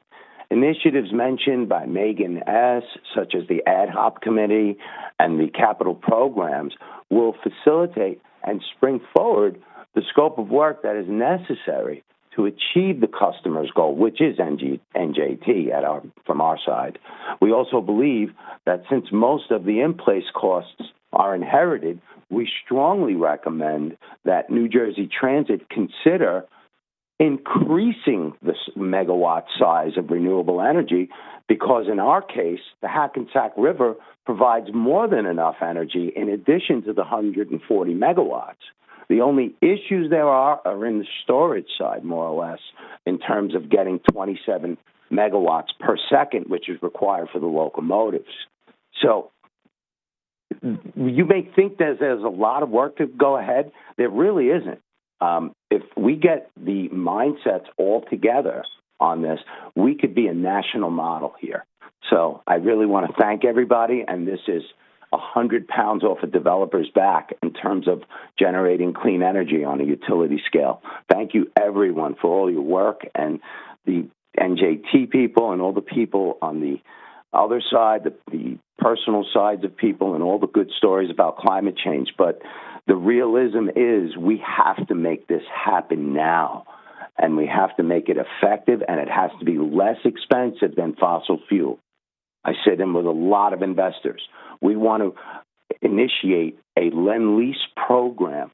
Initiatives mentioned by Megan S., such as the Ad Hoc Committee and the capital programs, will facilitate and spring forward the scope of work that is necessary to achieve the customer's goal, which is NJT from our side. We also believe that since most of the in-place costs are inherited, we strongly recommend that New Jersey Transit consider increasing the megawatt size of renewable energy, because in our case, the Hackensack River provides more than enough energy in addition to the 140 megawatts. The only issues there are in the storage side, more or less, in terms of getting 27 megawatts per second, which is required for the locomotives. So you may think there's a lot of work to go ahead. There really isn't. If we get the mindsets all together on this, we could be a national model here. So I really want to thank everybody, and this is 100 pounds off a developer's back in terms of generating clean energy on a utility scale. Thank you, everyone, for all your work, and the NJT people and all the people on the other side, the personal sides of people, and all the good stories about climate change. But the realism is we have to make this happen now, and we have to make it effective, and it has to be less expensive than fossil fuel. I sit in with a lot of investors. We want to initiate a Lend-Lease program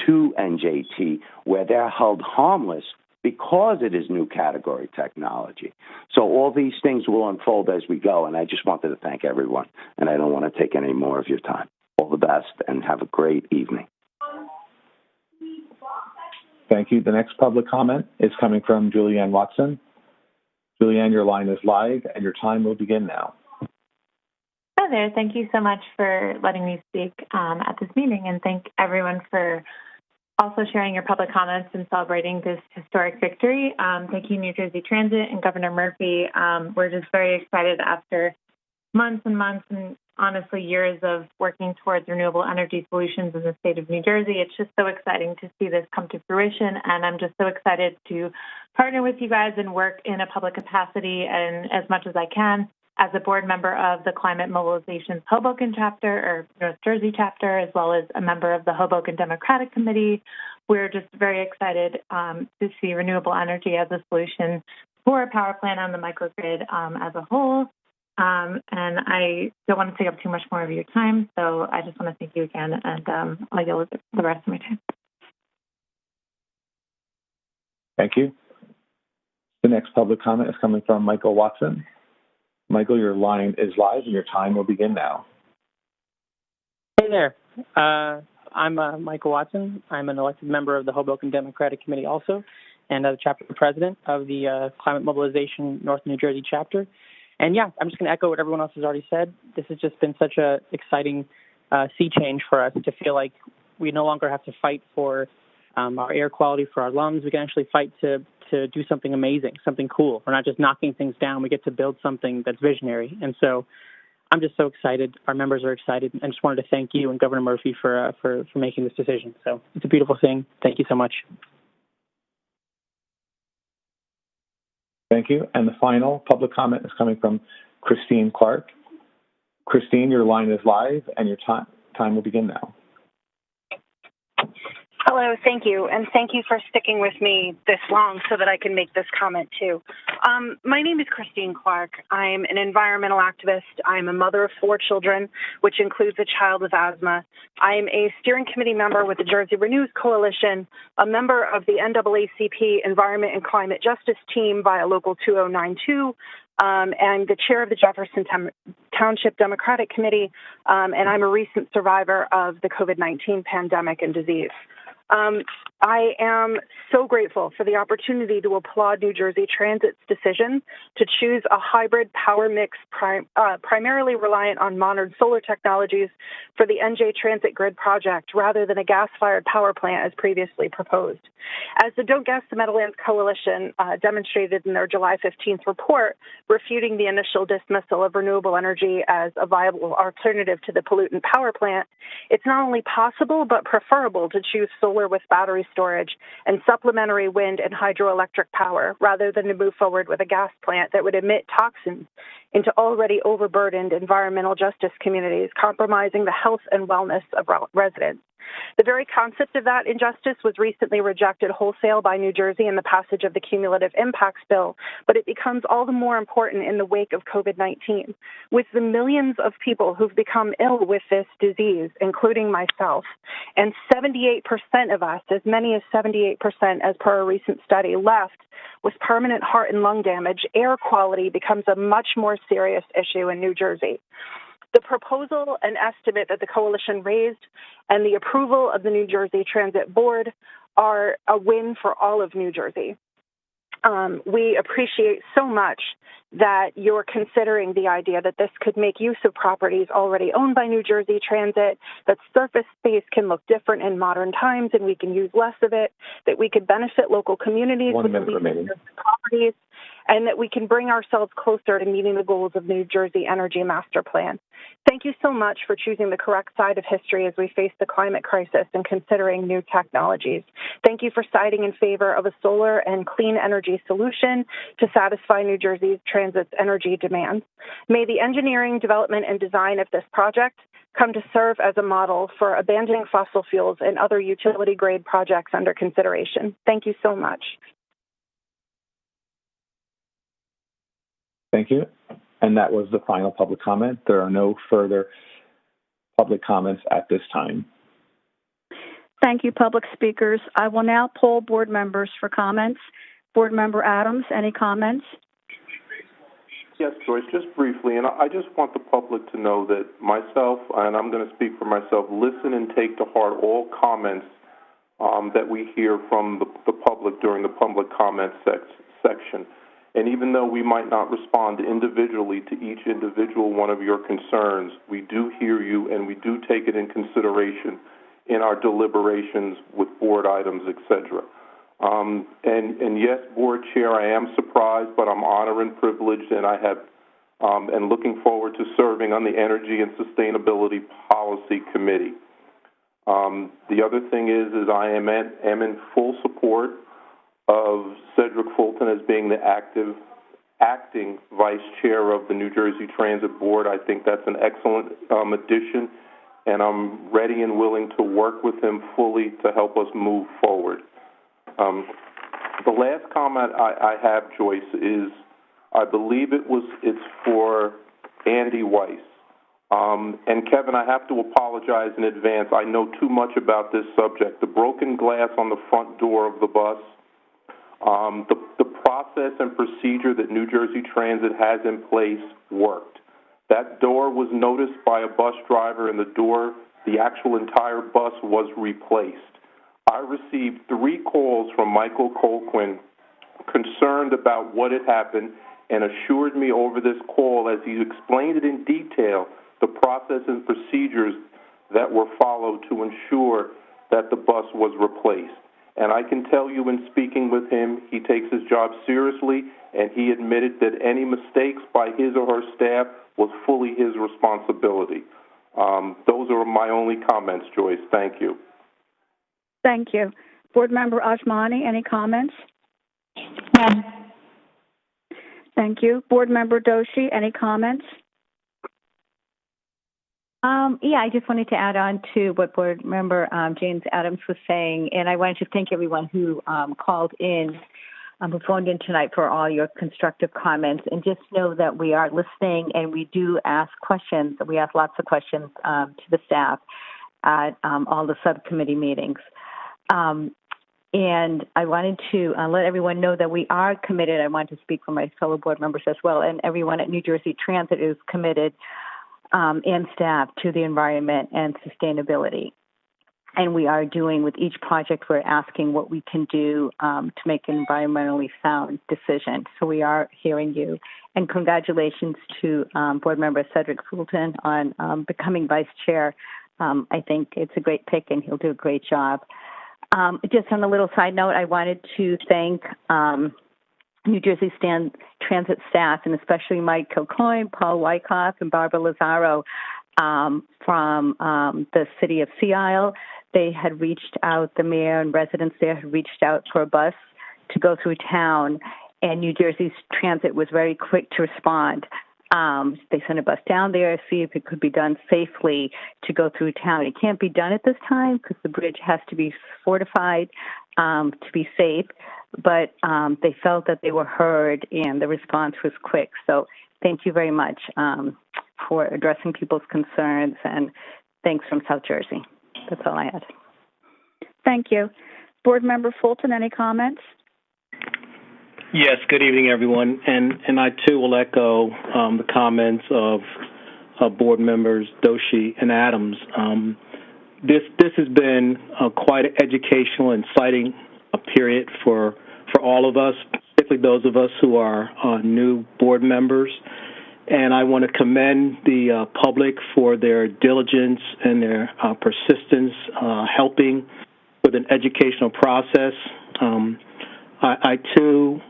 to NJT where they're held harmless because it is new category technology. So all these things will unfold as we go, and I just wanted to thank everyone, and I don't want to take any more of your time. All the best, and have a great evening.
Thank you. The next public comment is coming from Julianne Watson. Julianne, your line is live, and your time will begin now.
Hi there. Thank you so much for letting me speak at this meeting, and thank everyone for also sharing your public comments and celebrating this historic victory. Thank you, New Jersey Transit and Governor Murphy. We're just very excited after months and months and honestly years of working towards renewable energy solutions in the state of New Jersey. It's just so exciting to see this come to fruition, and I'm just so excited to partner with you guys and work in a public capacity and as much as I can as a board member of the Climate Mobilization's Hoboken chapter or North Jersey chapter, as well as a member of the Hoboken Democratic Committee. We're just very excited to see renewable energy as a solution for a power plant on the microgrid as a whole. And I don't want to take up too much more of your time, so I just want to thank you again, and I'll yield the rest of my time.
Thank you. The next public comment is coming from Michael Watson. Michael, your line is live, and your time will begin now.
Hey there. I'm Michael Watson. I'm an elected member of the Hoboken Democratic Committee also, and the chapter president of the Climate Mobilization North New Jersey chapter. And yeah, I'm just going to echo what everyone else has already said. This has just been such a exciting sea change for us to feel like we no longer have to fight for our air quality for our lungs. We can actually fight to do something amazing, something cool. We're not just knocking things down. We get to build something that's visionary. And so I'm just so excited. Our members are excited. I just wanted to thank you and Governor Murphy for making this decision. So it's a beautiful thing. Thank you so much.
Thank you. And the final public comment is coming from Christine Clark. Christine, your line is live, and your time will begin now.
Hello, thank you, and thank you for sticking with me this long so that I can make this comment too. My name is Christine Clark. I'm an environmental activist. I'm a mother of 4 children, which includes a child with asthma. I'm a steering committee member with the Jersey Renews Coalition, a member of the NAACP Environment and Climate Justice Team via Local 2092, and the chair of the Jefferson Township Democratic Committee, and I'm a recent survivor of the COVID-19 pandemic and disease. I am so grateful for the opportunity to applaud New Jersey Transit's decision to choose a hybrid power mix primarily reliant on modern solar technologies for the NJ Transit Grid project rather than a gas-fired power plant as previously proposed. As the Don't Gas the Meadowlands Coalition demonstrated in their July 15th report, refuting the initial dismissal of renewable energy as a viable alternative to the pollutant power plant, it's not only possible but preferable to choose solar with battery storage and supplementary wind and hydroelectric power rather than to move forward with a gas plant that would emit toxins into already overburdened environmental justice communities, compromising the health and wellness of residents. The very concept of that injustice was recently rejected wholesale by New Jersey in the passage of the Cumulative Impacts Bill, but it becomes all the more important in the wake of COVID-19. With the millions of people who've become ill with this disease, including myself, and 78% of us, as many as 78% as per a recent study, left with permanent heart and lung damage, air quality becomes a much more serious issue in New Jersey. The proposal and estimate that the coalition raised and the approval of the New Jersey Transit Board are a win for all of New Jersey. We appreciate so much that you're considering the idea that this could make use of properties already owned by New Jersey Transit, that surface space can look different in modern times and we can use less of it, that we could benefit local communities with the leasing of properties, and that we can bring ourselves closer to meeting the goals of New Jersey Energy Master Plan. Thank you so much for choosing the correct side of history as we face the climate crisis and considering new technologies. Thank you for siding in favor of a solar and clean energy solution to satisfy New Jersey Transit's energy demands. May the engineering, development, and design of this project come to serve as a model for abandoning fossil fuels and other utility-grade projects under consideration. Thank you so much.
Thank you. And that was the final public comment. There are no further public comments at this time.
Thank you, public speakers. I will now poll board members for comments. Board Member Adams, any comments?
Yes, Joyce, just briefly, and I just want the public to know that myself, and I'm going to speak for myself, listen and take to heart all comments that we hear from the public during the public comment section. And even though we might not respond individually to each individual one of your concerns, we do hear you and we do take it in consideration in our deliberations with board items, etc. And yes, board chair, I am surprised, but I'm honored and privileged, and I have and looking forward to serving on the Energy and Sustainability Policy Committee. The other thing is I am in full support of Cedric Fulton as being the acting vice chair of the New Jersey Transit Board. I think that's an excellent addition, and I'm ready and willing to work with him fully to help us move forward. The last comment I have, Joyce, is I believe it's for Andy Weiss. And Kevin, I have to apologize in advance. I know too much about this subject. The broken glass on the front door of the bus, the process and procedure that New Jersey Transit has in place worked. That door was noticed by a bus driver, and the actual entire bus was replaced. I received 3 calls from Michael Colquhoun concerned about what had happened and assured me over this call, as he explained it in detail, the process and procedures that were followed to ensure that the bus was replaced. And I can tell you in speaking with him, he takes his job seriously, and he admitted that any mistakes by his or her staff was fully his responsibility. Those are my only comments, Joyce. Thank you.
Thank you. Board Member Ajmani, any comments?
None.
Thank you. Board Member Doshi, any comments?
Yeah, I just wanted to add on to what Board Member James Adams was saying, and I wanted to thank everyone who called in, who phoned in tonight for all your constructive comments, and just know that we are listening and we do ask questions. We ask lots of questions to the staff at all the subcommittee meetings. And I wanted to let everyone know that we are committed. I want to speak for my fellow board members as well, and everyone at New Jersey Transit is committed and staff to the environment and sustainability. And we are doing with each project, we're asking what we can do to make an environmentally sound decision. So we are hearing you. And congratulations to Board Member Cedric Fulton on becoming Vice Chair. I think it's a great pick and he'll do a great job. Just on a little side note, I wanted to thank New Jersey Transit staff, and especially Mike Kilcoyne, Paul Wyckoff, and Barbara Lazaro from the city of Sea Isle. They had reached out, the mayor and residents there had reached out for a bus to go through town, and New Jersey Transit was very quick to respond. They sent a bus down there, see if it could be done safely to go through town. It can't be done at this time because the bridge has to be fortified to be safe, but they felt that they were heard and the response was quick. So thank you very much for addressing people's concerns, and thanks from South Jersey. That's all I had.
Thank you. Board Member Fulton, any comments?
Yes, good evening, everyone. And I, too, will echo the comments of Board Members Doshi and Adams. This has been quite an educational and exciting period for all of us, particularly those of us who are new board members. And I want to commend the public for their diligence and their persistence helping with an educational process. I too,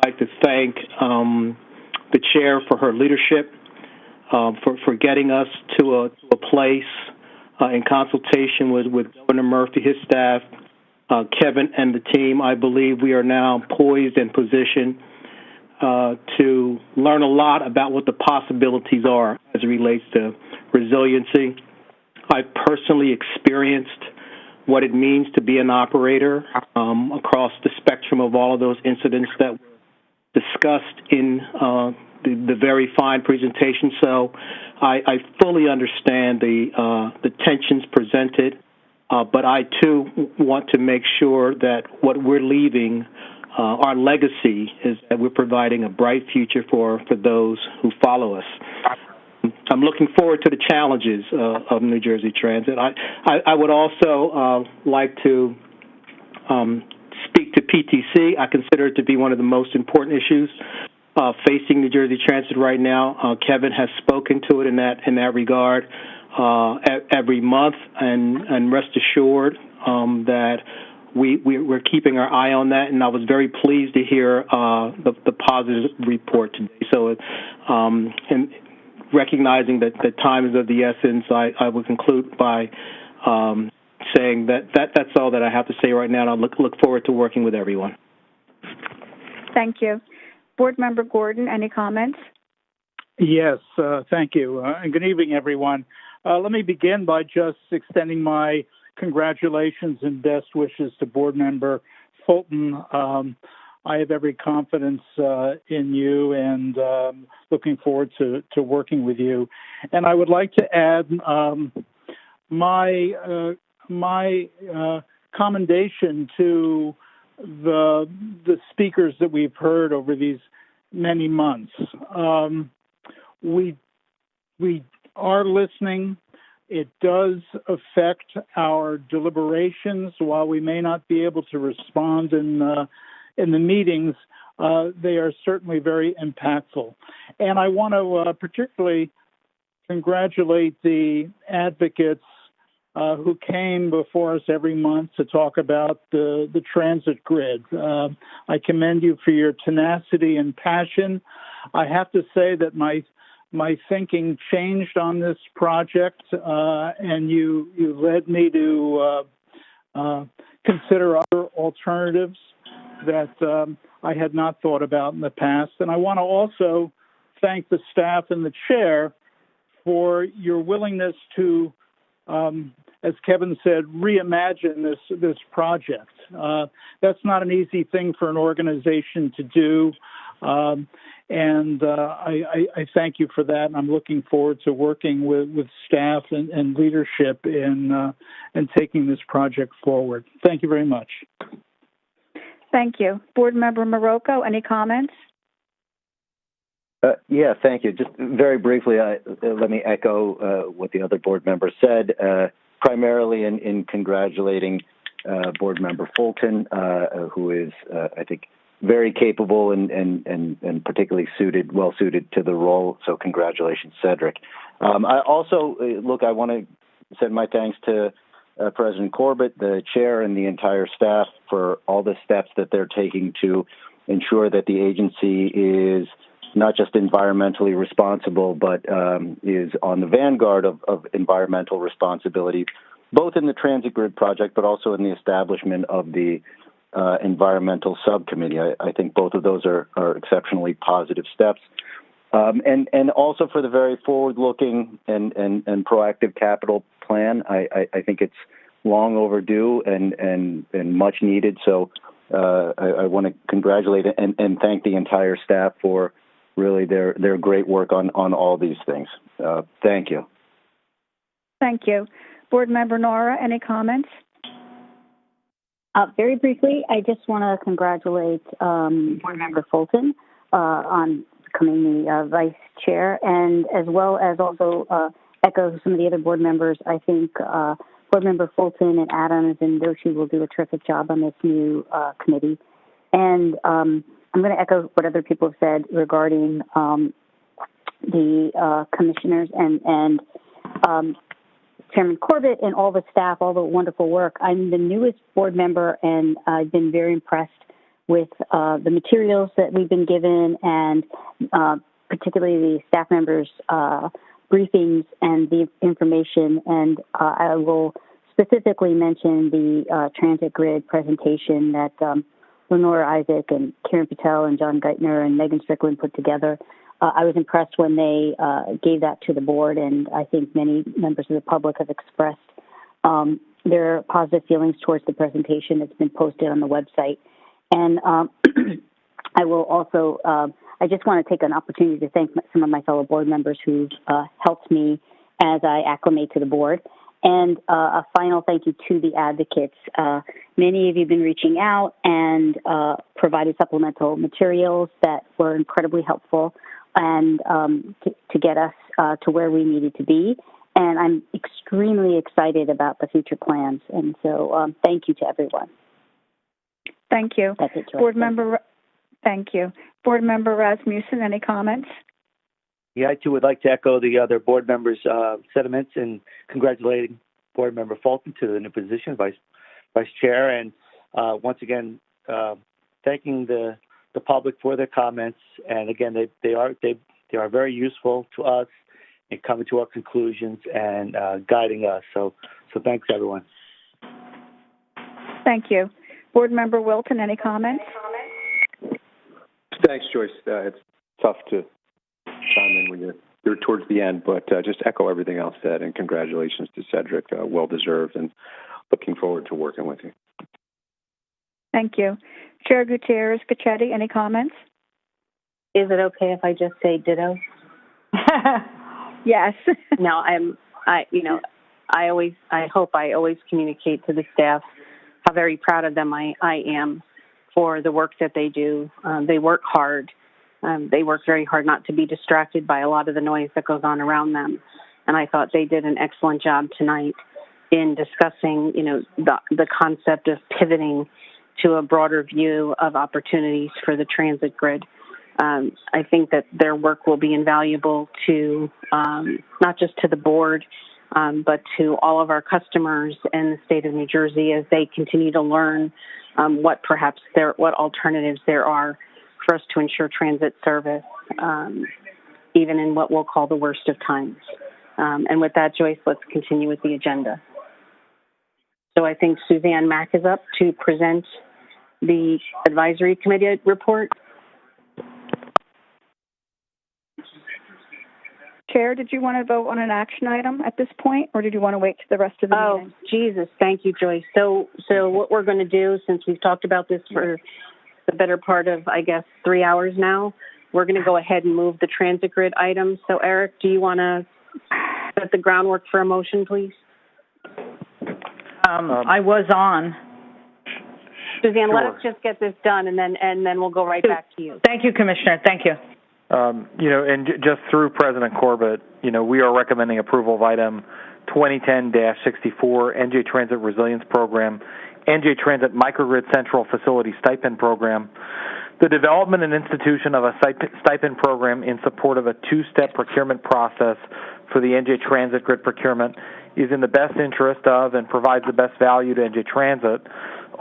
like to thank the chair for her leadership, for getting us to a place in consultation with Governor Murphy, his staff, Kevin, and the team. I believe we are now poised and positioned to learn a lot about what the possibilities are as it relates to resiliency. I personally experienced what it means to be an operator across the spectrum of all of those incidents that were discussed in the very fine presentation. So I fully understand the tensions presented, but I too want to make sure that what we're leaving, our legacy, is that we're providing a bright future for those who follow us. I'm looking forward to the challenges of New Jersey Transit. I would also like to speak to PTC. I consider it to be one of the most important issues facing New Jersey Transit right now. Kevin has spoken to it in that regard every month, and rest assured that we're keeping our eye on that. And I was very pleased to hear the positive report today. So, and recognizing that time is of the essence, I will conclude by saying that's all that I have to say right now. And I look forward to working with everyone.
Thank you. Board Member Gordon, any comments?
Yes, thank you. And good evening, everyone. Let me begin by just extending my congratulations and best wishes to Board Member Fulton. I have every confidence in you, and looking forward to working with you. And I would like to add my commendation to the speakers that we've heard over these many months. We are listening. It does affect our deliberations. While we may not be able to respond in the meetings, they are certainly very impactful. And I want to particularly congratulate the advocates who came before us every month to talk about the transit grid. I commend you for your tenacity and passion. I have to say that my thinking changed on this project, and you led me to consider other alternatives that I had not thought about in the past. And I want to also thank the staff and the chair for your willingness to, as Kevin said, reimagine this project. That's not an easy thing for an organization to do, and I thank you for that. And I'm looking forward to working with staff and leadership in taking this project forward. Thank you very much.
Thank you. Board Member Marocco, any comments?
Yeah, thank you. Just very briefly, let me echo what the other board members said, primarily in congratulating Board Member Fulton, who is, I think, very capable and particularly well suited to the role. So congratulations, Cedric. I also, I want to send my thanks to President Corbett, the chair, and the entire staff for all the steps that they're taking to ensure that the agency is not just environmentally responsible, but is on the vanguard of environmental responsibility, both in the Transit Grid project, but also in the establishment of the environmental subcommittee. I think both of those are exceptionally positive steps. And also for the very forward-looking and proactive capital plan. I think it's long overdue and much needed. So I want to congratulate and thank the entire staff for really their great work on all these things. Thank you.
Thank you. Board Member Nora, any comments?
Very briefly, I just want to congratulate Board Member Fulton on becoming the vice chair, and as well as also echo some of the other board members. I think Board Member Fulton and Adams and Doshi will do a terrific job on this new committee. And I'm going to echo what other people have said regarding the commissioners and Chairman Corbett and all the staff, all the wonderful work. I'm the newest board member, and I've been very impressed with the materials that we've been given, and particularly the staff members' briefings and the information. And I will specifically mention the Transit Grid presentation that Lenore Isaac and Karen Patel and John Geithner and Megan Strickland put together. I was impressed when they gave that to the board, and I think many members of the public have expressed their positive feelings towards the presentation that's been posted on the website. And I will also, I just want to take an opportunity to thank some of my fellow board members who've helped me as I acclimate to the board. And a final thank you to the advocates. Many of you have been reaching out and provided supplemental materials that were incredibly helpful and to get us to where we needed to be. And I'm extremely excited about the future plans. And so thank you to everyone.
Thank you.
That's it, Joyce.
Board Member, thank you. Board Member Rasmussen, any comments?
Yeah, I too would like to echo the other board members' sentiments and congratulating Board Member Fulton to the new position, vice chair, and once again thanking the public for their comments. And again, they are very useful to us in coming to our conclusions and guiding us. So thanks everyone.
Thank you. Board Member Wilton, any comments?
Thanks, Joyce. It's tough to chime in when you're towards the end, but just echo everything else said, and congratulations to Cedric. Well deserved, and looking forward to working with you.
Thank you. Chair Gutierrez-Cacchetti, any comments?
Is it okay if I just say ditto?
Yes.
No, I hope I always communicate to the staff how very proud of them I am for the work that they do. They work hard. They work very hard not to be distracted by a lot of the noise that goes on around them. And I thought they did an excellent job tonight in discussing, the concept of pivoting to a broader view of opportunities for the transit grid. I think that their work will be invaluable to not just to the board, but to all of our customers in the state of New Jersey as they continue to learn what alternatives there are for us to ensure transit service, even in what we'll call the worst of times. And with that, Joyce, let's continue with the agenda. So I think Suzanne Mack is up to present the advisory committee report.
Chair, did you want to vote on an action item at this point, or did you want to wait to the rest of the meeting?
Oh, Jesus. Thank you, Joyce. So what we're going to do, since we've talked about this for the better part of, I guess, 3 hours now, we're going to go ahead and move the transit grid items. So, Eric, do you want to set the groundwork for a motion, please?
I was on.
Suzanne,
Sure.
let us just get this done, and then we'll go right back to you.
Thank you, Commissioner. Thank you.
And just through President Corbett, we are recommending approval of item 2010-64, NJ Transit Resilience Program, NJ Transit Microgrid Central Facility Stipend Program. The development and institution of a stipend program in support of a two-step procurement process for the NJ Transit grid procurement is in the best interest of and provides the best value to NJ Transit.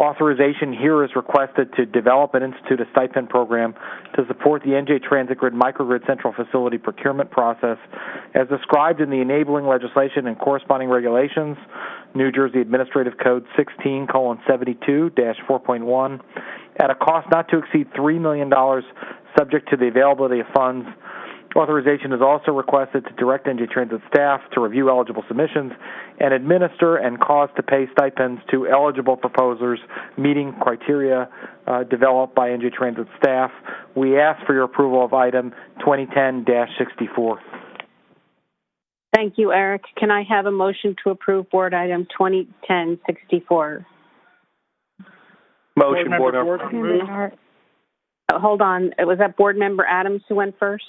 Authorization here is requested to develop and institute a stipend program to support the NJ Transit Grid Microgrid Central Facility procurement process as described in the enabling legislation and corresponding regulations, New Jersey Administrative Code 16:72-4.1, at a cost not to exceed $3 million, subject to the availability of funds. Authorization is also requested to direct NJ Transit staff to review eligible submissions and administer and cause to pay stipends to eligible proposers meeting criteria developed by NJ Transit staff. We ask for your approval of item 2010-64.
Thank you, Eric. Can I have a motion to approve board item 2010-64?
Motion, Board Member.
Hold on. Was that Board Member Adams who went first?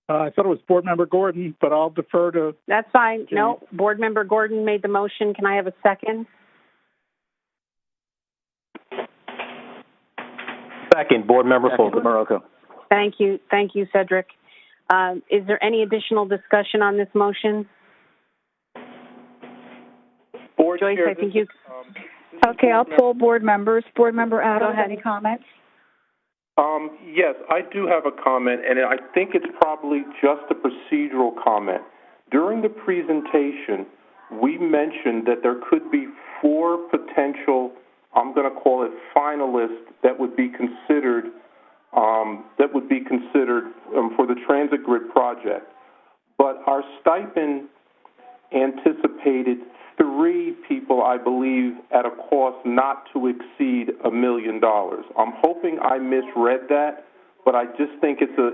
I thought it was Board Member Gordon, but I'll defer to...
That's fine.
Jimmy.
No, Board Member Gordon made the motion. Can I have a second?
Second, Board Member Fulton.
Marocco.
Thank you. Thank you, Cedric. Is there any additional discussion on this motion?
Board
Joyce,
Chair,
I think you...
Okay, I'll poll board members. Board Member Adams, any comments?
Yes, I do have a comment, and I think it's probably just a procedural comment. During the presentation, we mentioned that there could be 4 potential, I'm going to call it finalists, that would be considered for the transit grid project. But our stipend anticipated 3 people, I believe, at a cost not to exceed $1 million. I'm hoping I misread that, but I just think it's a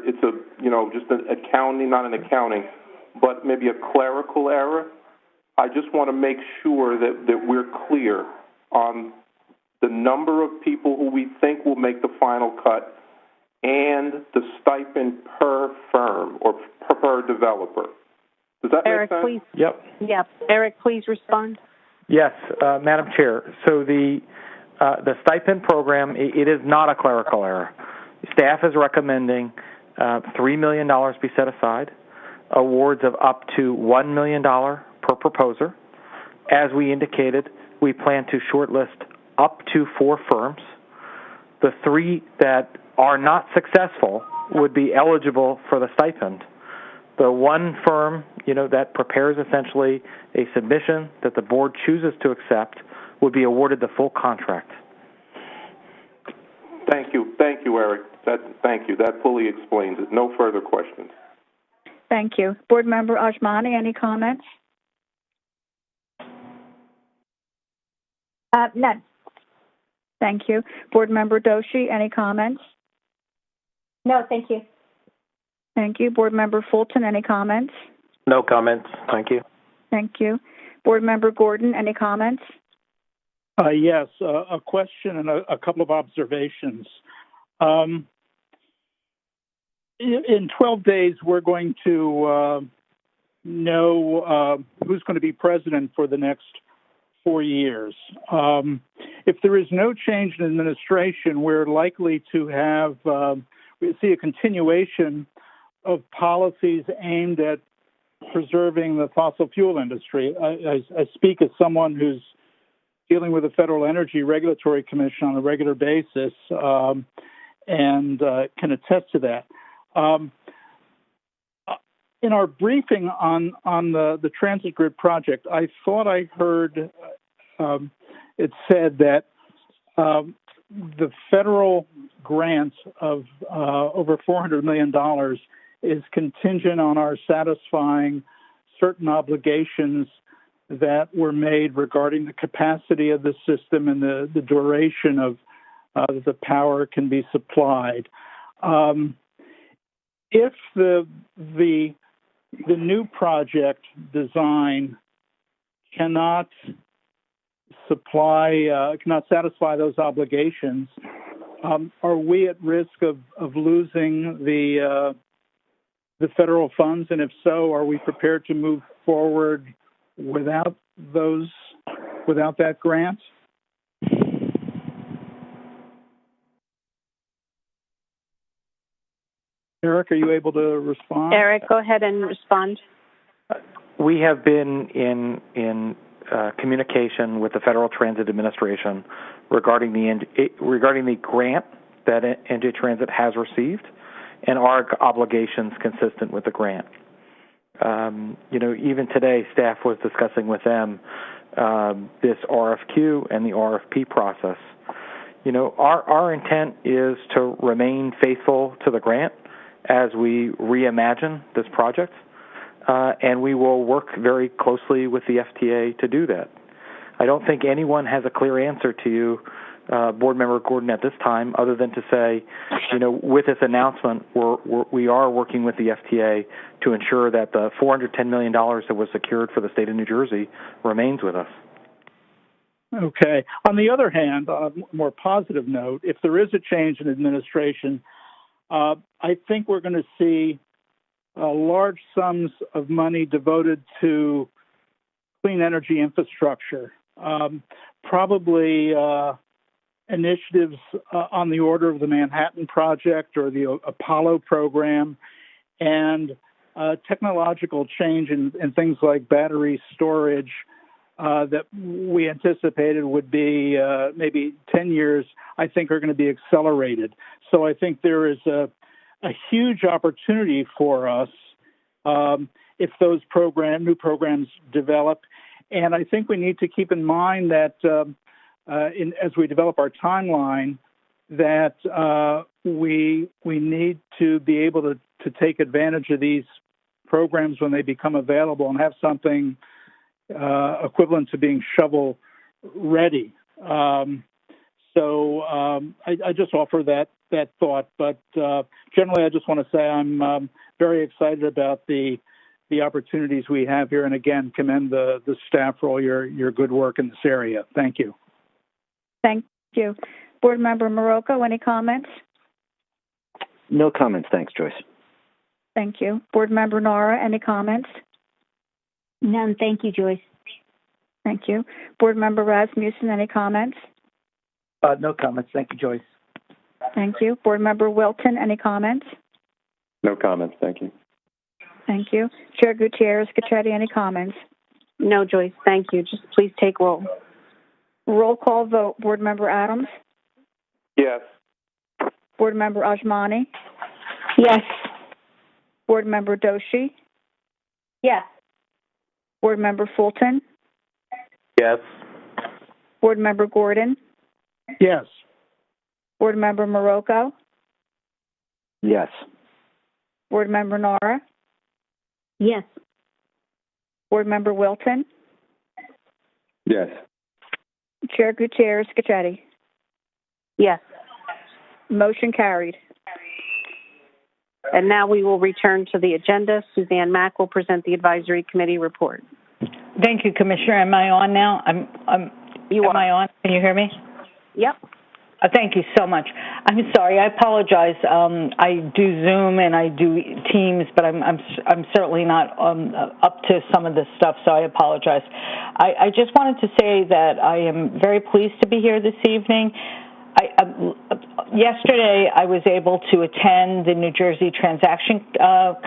just an accounting, not an accounting, but maybe a clerical error. I just want to make sure that we're clear on the number of people who we think will make the final cut and the stipend per firm or per developer. Does that
Eric,
make sense?
please.
Yep.
Yep. Eric, please respond.
Yes, Madam Chair. So the stipend program, it is not a clerical error. Staff is recommending $3 million be set aside, awards of up to $1 million per proposer. As we indicated, we plan to shortlist up to 4 firms. The 3 that are not successful would be eligible for the stipend. The one firm, that prepares essentially a submission that the board chooses to accept would be awarded the full contract.
Thank you, Eric. Thank you. That fully explains it. No further questions.
Thank you. Board Member Ajmani, any comments?
None.
Thank you. Board Member Doshi, any comments?
No, thank you.
Thank you. Board Member Fulton, any comments?
No comments. Thank you.
Thank you. Board Member Gordon, any comments?
Yes, a question and a couple of observations. In 12 days, we're going to know who's going to be president for the next 4 years. If there is no change in administration, we're likely to have we see a continuation of policies aimed at preserving the fossil fuel industry. I speak as someone who's dealing with the Federal Energy Regulatory Commission on a regular basis and can attest to that. In our briefing on the transit grid project, I thought I heard it said that the federal grant of over $400 million is contingent on our satisfying certain obligations that were made regarding the capacity of the system and the duration of the power can be supplied. If the new project design cannot satisfy those obligations, are we at risk of losing the federal funds? And if so, are we prepared to move forward without that grant? Eric, are you able to respond?
Eric, go ahead and respond.
We have been in communication with the Federal Transit Administration regarding the grant that NJ Transit has received and our obligations consistent with the grant. Even today, staff was discussing with them this RFQ and the RFP process. Our intent is to remain faithful to the grant as we reimagine this project, and we will work very closely with the FTA to do that. I don't think anyone has a clear answer to you, Board Member Gordon, at this time, other than to say, with this announcement, we are working with the FTA to ensure that the $410 million that was secured for the state of New Jersey remains with us.
Okay. On the other hand, on a more positive note, if there is a change in administration, I think we're going to see large sums of money devoted to clean energy infrastructure, probably initiatives on the order of the Manhattan Project or the Apollo program, and technological change in things like battery storage that we anticipated would be maybe 10 years, I think are going to be accelerated. So I think there is a huge opportunity for us if those new programs develop. And I think we need to keep in mind that as we develop our timeline, that we need to be able to take advantage of these programs when they become available and have something equivalent to being shovel ready. So I just offer that thought. But generally, I just want to say I'm very excited about the opportunities we have here, and again, commend the staff for all your good work in this area. Thank you.
Thank you. Board Member Marocco, any comments?
No comments. Thanks, Joyce.
Thank you. Board Member Nara, any comments?
None. Thank you, Joyce.
Thank you. Board Member Rasmussen, any comments?
No comments. Thank you, Joyce.
Thank you. Board Member Wilton, any comments?
No comments. Thank you.
Thank you. Chair Gutierrez-Cachetti, any comments?
No, Joyce. Thank you. Just please take roll.
Roll call vote. Board Member Adams?
Yes.
Board Member Ajmani?
Yes.
Board Member Doshi?
Yes.
Board Member Fulton?
Yes.
Board Member Gordon?
Yes.
Board Member Marocco?
Yes.
Board Member Nara?
Yes.
Board Member Wilton?
Yes.
Chair Gutierrez-Cachetti?
Yes.
Motion carried.
And now we will return to the agenda. Suzanne Mack will present the advisory committee report.
Thank you, Commissioner. Am I on now? Am I on? Can you hear me?
Yep.
Thank you so much. I'm sorry. I apologize. I do Zoom and I do Teams, but I'm certainly not up to some of this stuff, so I apologize. I just wanted to say that I am very pleased to be here this evening. Yesterday, I was able to attend the New Jersey Transaction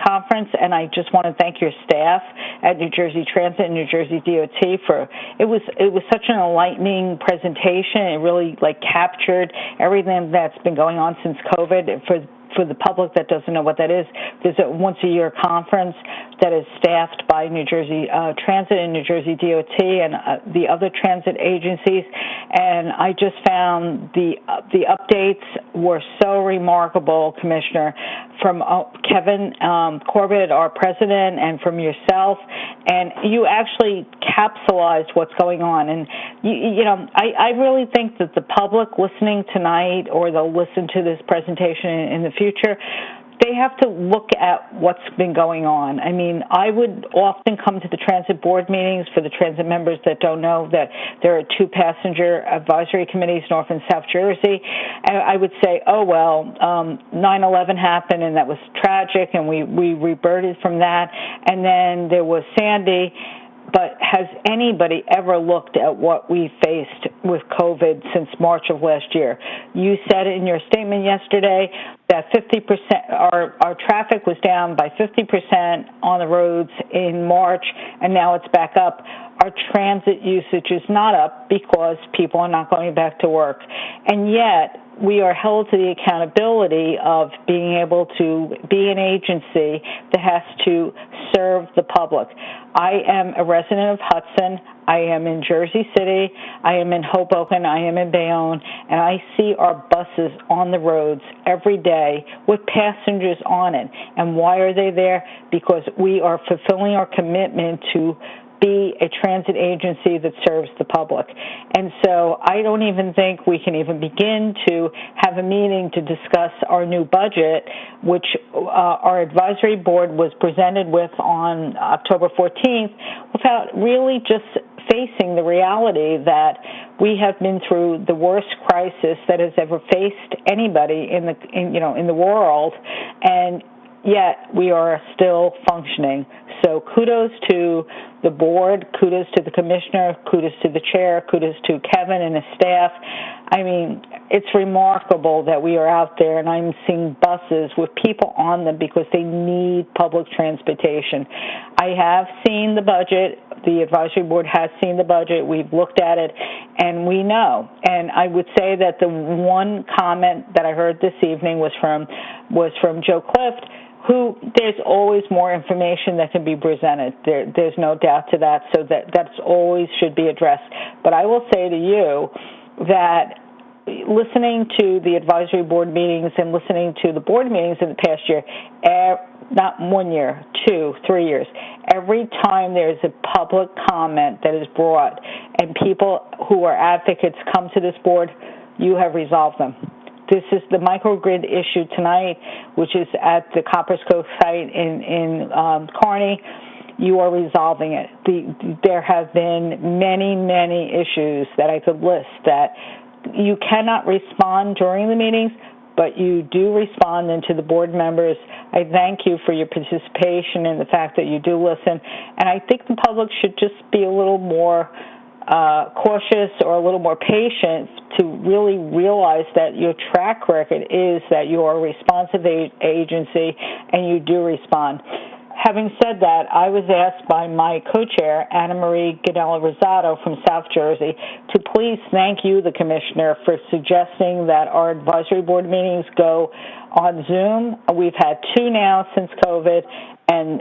Conference, and I just want to thank your staff at New Jersey Transit and New Jersey DOT for it was such an enlightening presentation. It really captured everything that's been going on since COVID. For the public that doesn't know what that is, there's a once-a-year conference that is staffed by New Jersey Transit and New Jersey DOT and the other transit agencies. And I just found the updates were so remarkable, Commissioner, from Kevin Corbett, our president, and from yourself. And you actually capsulized what's going on. And, I really think that the public listening tonight, or they'll listen to this presentation in the future, they have to look at what's been going on. I mean, I would often come to the transit board meetings. For the transit members that don't know, that there are 2 passenger advisory committees, North and South Jersey. And I would say, 9/11 happened, and that was tragic, and we reverted from that. And then there was Sandy. But has anybody ever looked at what we faced with COVID since March of last year? You said in your statement yesterday that 50%, our traffic was down by 50% on the roads in March, and now it's back up. Our transit usage is not up because people are not going back to work. And yet, we are held to the accountability of being able to be an agency that has to serve the public. I am a resident of Hudson. I am in Jersey City. I am in Hoboken. I am in Bayonne. And I see our buses on the roads every day with passengers on it. And why are they there? Because we are fulfilling our commitment to be a transit agency that serves the public. And so I don't even think we can even begin to have a meeting to discuss our new budget, which our advisory board was presented with on October 14th, without really just facing the reality that we have been through the worst crisis that has ever faced anybody in the world, and yet we are still functioning. So kudos to the board, kudos to the commissioner, kudos to the chair, kudos to Kevin and his staff. I mean, it's remarkable that we are out there, and I'm seeing buses with people on them because they need public transportation. I have seen the budget. The advisory board has seen the budget. We've looked at it, and we know. And I would say that the one comment that I heard this evening was from Joe Clift, who there's always more information that can be presented. There's no doubt to that, so that's always should be addressed. But I will say to you that listening to the advisory board meetings and listening to the board meetings in the past year, not 1 year, 2, 3 years, every time there's a public comment that is brought and people who are advocates come to this board, you have resolved them. This is the microgrid issue tonight, which is at the Coppers Cove site in Kearney. You are resolving it. There have been many, many issues that I could list that you cannot respond during the meetings, but you do respond then to the board members. I thank you for your participation and the fact that you do listen. And I think the public should just be a little more cautious or a little more patient to really realize that your track record is that you are a responsive agency and you do respond. Having said that, I was asked by my co-chair, Anna Marie Ganella Rosado from South Jersey, to please thank you, the commissioner, for suggesting that our advisory board meetings go on Zoom. We've had 2 now since COVID, and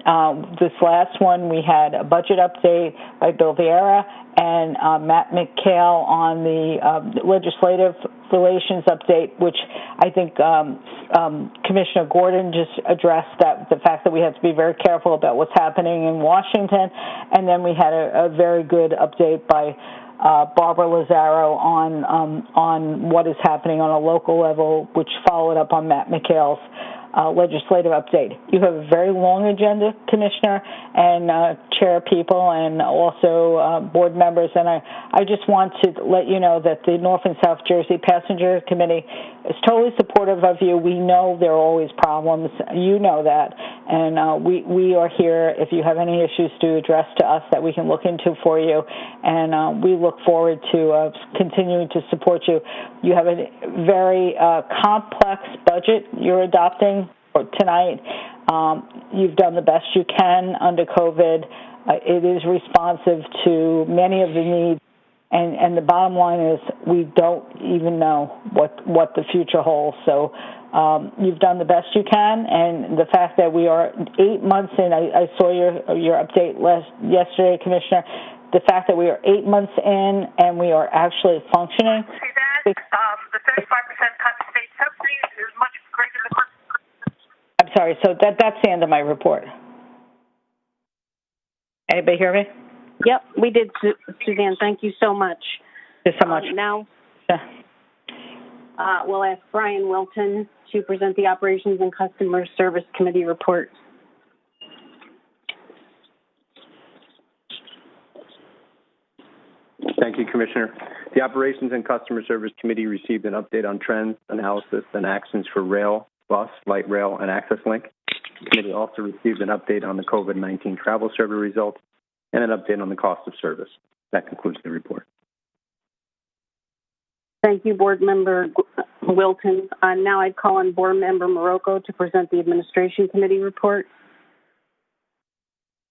this last one we had a budget update by Bill Vieira and Matt McHale on the legislative relations update, which I think Commissioner Gordon just addressed, that the fact that we have to be very careful about what's happening in Washington. And then we had a very good update by Barbara Lazaro on what is happening on a local level, which followed up on Matt McHale's legislative update. You have a very long agenda, Commissioner, and chair people, and also board members. And I just want to let you know that the North and South Jersey Passenger Committee is totally supportive of you. We know there are always problems. You know that. And we are here if you have any issues to address to us that we can look into for you. And we look forward to continuing to support you. You have a very complex budget you're adopting tonight. You've done the best you can under COVID. It is responsive to many of the needs And the bottom line is we don't even know what the future holds. So you've done the best you can, and the fact that we are 8 months in, I saw your update yesterday, Commissioner. The fact that we are 8 months in and we are actually functioning.
The 35% cut to state subsidies is much greater than.
I'm sorry. So that's the end of my report. Anybody hear me?
Yep, we did, Suzanne. Thank you so much.
Thank you so much.
Now, we'll ask Brian Wilton to present the Operations and Customer Service Committee report.
Thank you, Commissioner. The Operations and Customer Service Committee received an update on trends, analysis, and actions for rail, bus, light rail, and Access Link. The committee also received an update on the COVID-19 travel survey results and an update on the cost of service. That concludes the report.
Thank you, Board Member Wilton. Now I'd call on Board Member Marocco to present the Administration Committee report.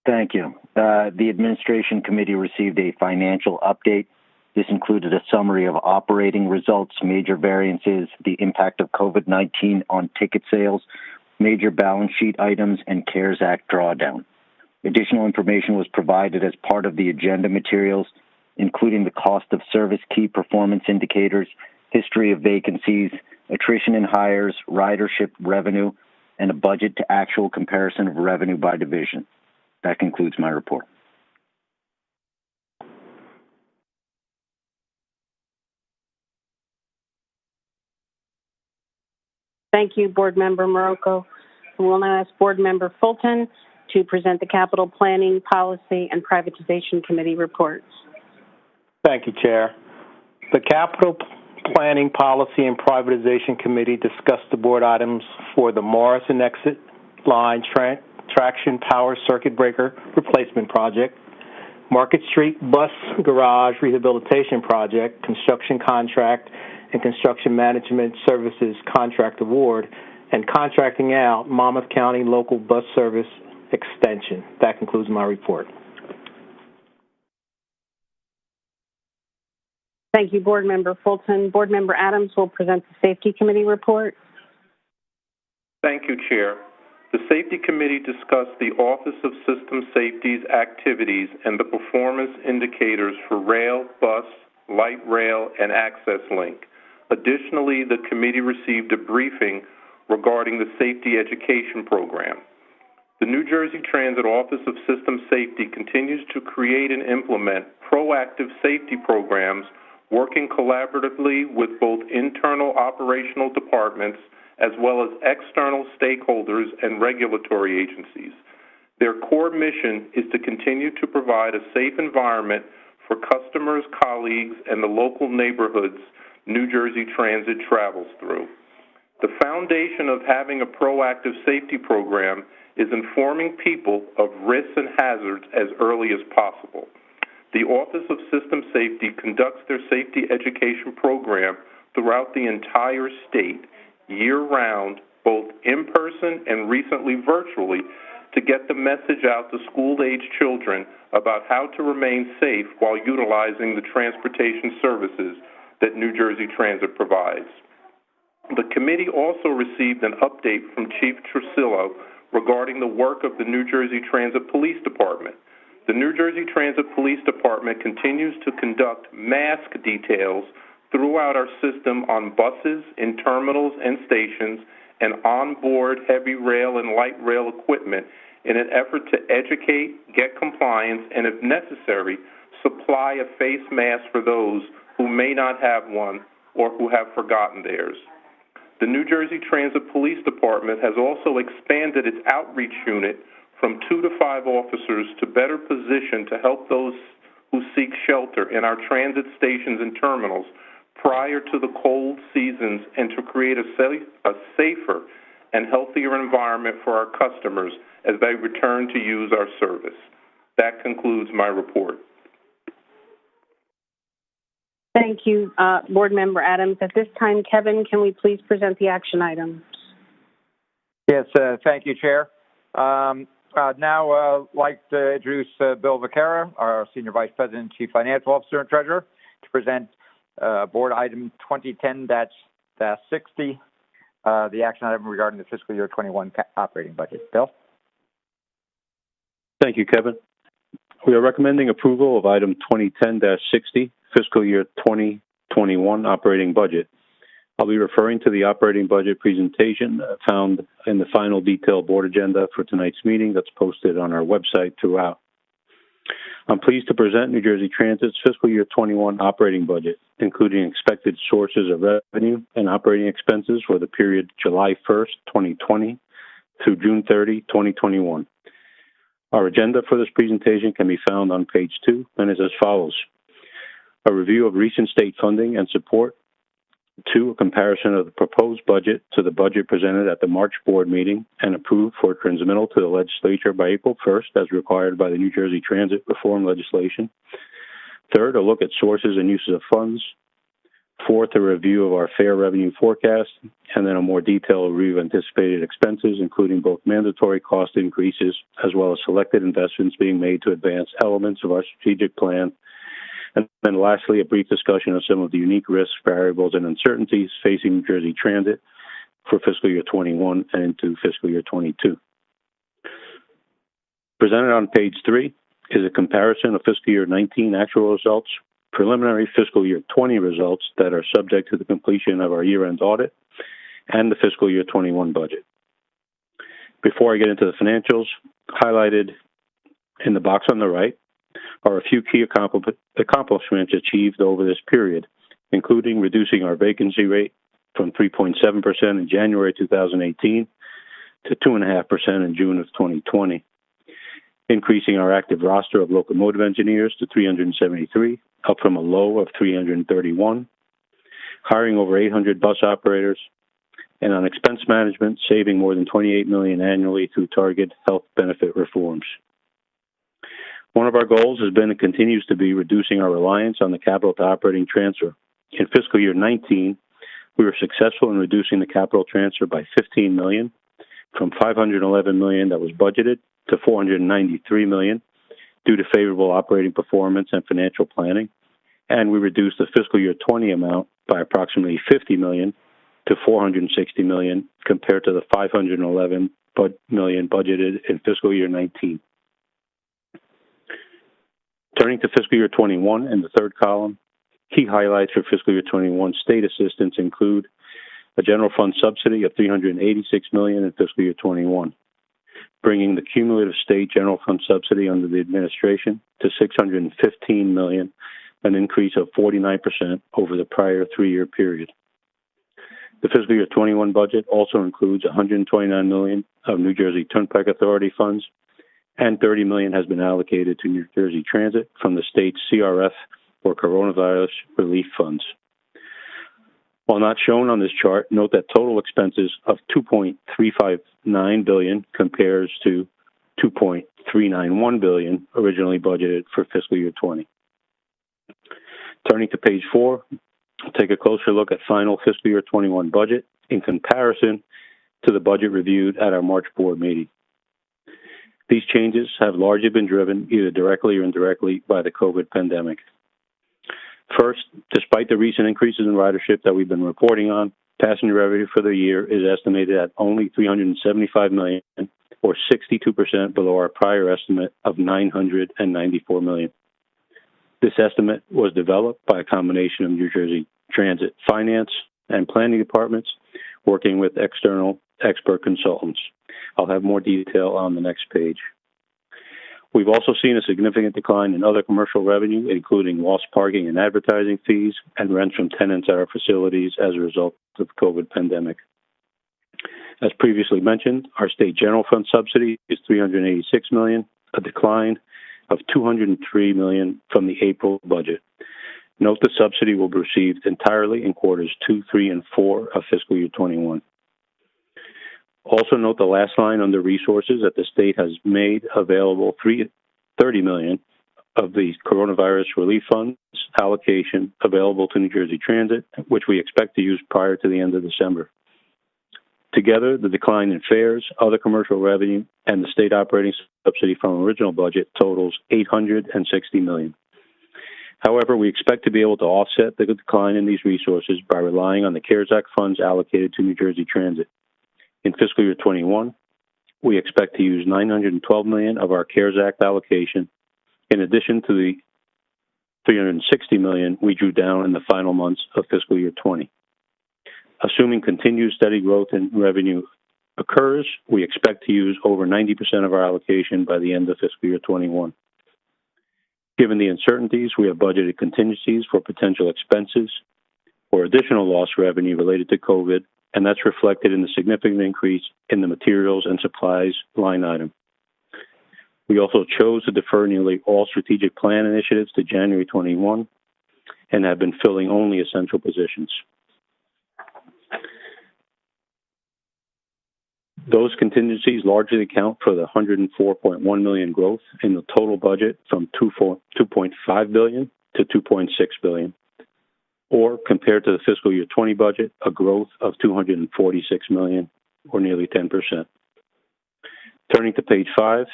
Thank you. The Administration Committee received a financial update. This included a summary of operating results, major variances, the impact of COVID-19 on ticket sales, major balance sheet items, and CARES Act drawdown. Additional information was provided as part of the agenda materials, including the cost of service key performance indicators, history of vacancies, attrition in hires, ridership revenue, and a budget to actual comparison of revenue by division. That concludes my report.
Thank you, Board Member Marocco. We'll now ask Board Member Fulton to present the Capital Planning, Policy, and Privatization Committee reports.
Thank you, Chair. The Capital Planning, Policy, and Privatization Committee discussed the board items for the Morrison Exit Line Traction Power Circuit Breaker Replacement Project, Market Street Bus Garage Rehabilitation Project, Construction Contract and Construction Management Services Contract Award, and contracting out Monmouth County Local Bus Service Extension. That concludes my report.
Thank you, Board Member Fulton. Board Member Adams will present the Safety Committee report.
Thank you, Chair. The Safety Committee discussed the Office of System Safety's activities and the performance indicators for rail, bus, light rail, and Access Link. Additionally, the committee received a briefing regarding the Safety Education Program. The New Jersey Transit Office of System Safety continues to create and implement proactive safety programs, working collaboratively with both internal operational departments as well as external stakeholders and regulatory agencies. Their core mission is to continue to provide a safe environment for customers, colleagues, and the local neighborhoods New Jersey Transit travels through. The foundation of having a proactive safety program is informing people of risks and hazards as early as possible. The Office of System Safety conducts their safety education program throughout the entire state, year-round, both in person and recently virtually, to get the message out to school-age children about how to remain safe while utilizing the transportation services that New Jersey Transit provides. The committee also received an update from Chief Trusillo regarding the work of the New Jersey Transit Police Department. The New Jersey Transit Police Department continues to conduct mask details throughout our system on buses, in terminals and stations, and onboard heavy rail and light rail equipment in an effort to educate, get compliance, and if necessary, supply a face mask for those who may not have one or who have forgotten theirs. The New Jersey Transit Police Department has also expanded its outreach unit from 2 to 5 officers to better position to help those who seek shelter in our transit stations and terminals prior to the cold seasons and to create a safer and healthier environment for our customers as they return to use our service. That concludes my report.
Thank you, Board Member Adams. At this time, Kevin, can we please present the action items?
Yes, thank you, Chair. Now, I'd like to introduce Bill Vaquera, our Senior Vice President, Chief Financial Officer, and Treasurer. to present Board Item 2010-60, the action item regarding the fiscal year 21 operating budget. Bill?
Thank you, Kevin. We are recommending approval of item 2010-60, fiscal year 2021 operating budget. I'll be referring to the operating budget presentation found in the final detailed board agenda for tonight's meeting that's posted on our website throughout. I'm pleased to present New Jersey Transit's fiscal year 21 operating budget, including expected sources of revenue and operating expenses for the period July 1st, 2020 through June 30, 2021. Our agenda for this presentation can be found on page 2 and is as follows. A review of recent state funding and support. 2, a comparison of the proposed budget to the budget presented at the March board meeting and approved for transmittal to the legislature by April 1st as required by the New Jersey Transit Reform legislation. 3rd, a look at sources and uses of funds. 4th, a review of our fare revenue forecast, and then a more detailed review of anticipated expenses, including both mandatory cost increases as well as selected investments being made to advance elements of our strategic plan. And then lastly, a brief discussion of some of the unique risks, variables, and uncertainties facing New Jersey Transit for fiscal year 21 and into fiscal year 22. Presented on page 3 is a comparison of fiscal year 19 actual results, preliminary fiscal year 20 results that are subject to the completion of our year-end audit, and the fiscal year 21 budget. Before I get into the financials, highlighted in the box on the right are a few key accomplishments achieved over this period, including reducing our vacancy rate from 3.7% in January 2018 to 2.5% in June of 2020, increasing our active roster of locomotive engineers to 373, up from a low of 331, hiring over 800 bus operators, and on expense management, saving more than $28 million annually through target health benefit reforms. One of our goals has been and continues to be reducing our reliance on the capital to operating transfer. In fiscal year 19, we were successful in reducing the capital transfer by $15 million from $511 million that was budgeted to $493 million due to favorable operating performance and financial planning. And we reduced the fiscal year 20 amount by approximately $50 million to $460 million compared to the $511 million budgeted in fiscal year 19. Turning to fiscal year 21 in the third column, key highlights for fiscal year 21 state assistance include a general fund subsidy of $386 million in fiscal year 21, bringing the cumulative state general fund subsidy under the administration to $615 million, an increase of 49% over the prior 3-year period. The fiscal year 21 budget also includes $129 million of New Jersey Turnpike Authority funds, and $30 million has been allocated to New Jersey Transit from the state's CRF or coronavirus relief funds. While not shown on this chart, note that total expenses of $2.359 billion compares to $2.391 billion originally budgeted for fiscal year 20. Turning to page 4, we'll take a closer look at final fiscal year 21 budget in comparison to the budget reviewed at our March board meeting. These changes have largely been driven either directly or indirectly by the COVID pandemic. First, despite the recent increases in ridership that we've been reporting on, passenger revenue for the year is estimated at only $375 million, or 62% below our prior estimate of $994 million. This estimate was developed by a combination of New Jersey Transit finance and planning departments working with external expert consultants. I'll have more detail on the next page. We've also seen a significant decline in other commercial revenue, including lost parking and advertising fees and rents from tenants at our facilities as a result of the COVID pandemic. As previously mentioned, our state general fund subsidy is $386 million, a decline of $203 million from the April budget. Note the subsidy will be received entirely in quarters 2, 3, and 4 of fiscal year 21. Also note the last line under resources that the state has made available $30 million of the coronavirus relief funds allocation available to New Jersey Transit, which we expect to use prior to the end of December. Together, the decline in fares, other commercial revenue, and the state operating subsidy from original budget totals $860 million. However, we expect to be able to offset the decline in these resources by relying on the CARES Act funds allocated to New Jersey Transit. In fiscal year 21, we expect to use $912 million of our CARES Act allocation, in addition to the $360 million we drew down in the final months of fiscal year 20. Assuming continued steady growth in revenue occurs, we expect to use over 90% of our allocation by the end of fiscal year 21. Given the uncertainties, we have budgeted contingencies for potential expenses or additional lost revenue related to COVID, and that's reflected in the significant increase in the materials and supplies line item. We also chose to defer nearly all strategic plan initiatives to January 21 and have been filling only essential positions. Those contingencies largely account for the $104.1 million growth in the total budget from $2.5 billion to $2.6 billion, or compared to the fiscal year 20 budget, a growth of $246 million, or nearly 10%. Turning to page 5.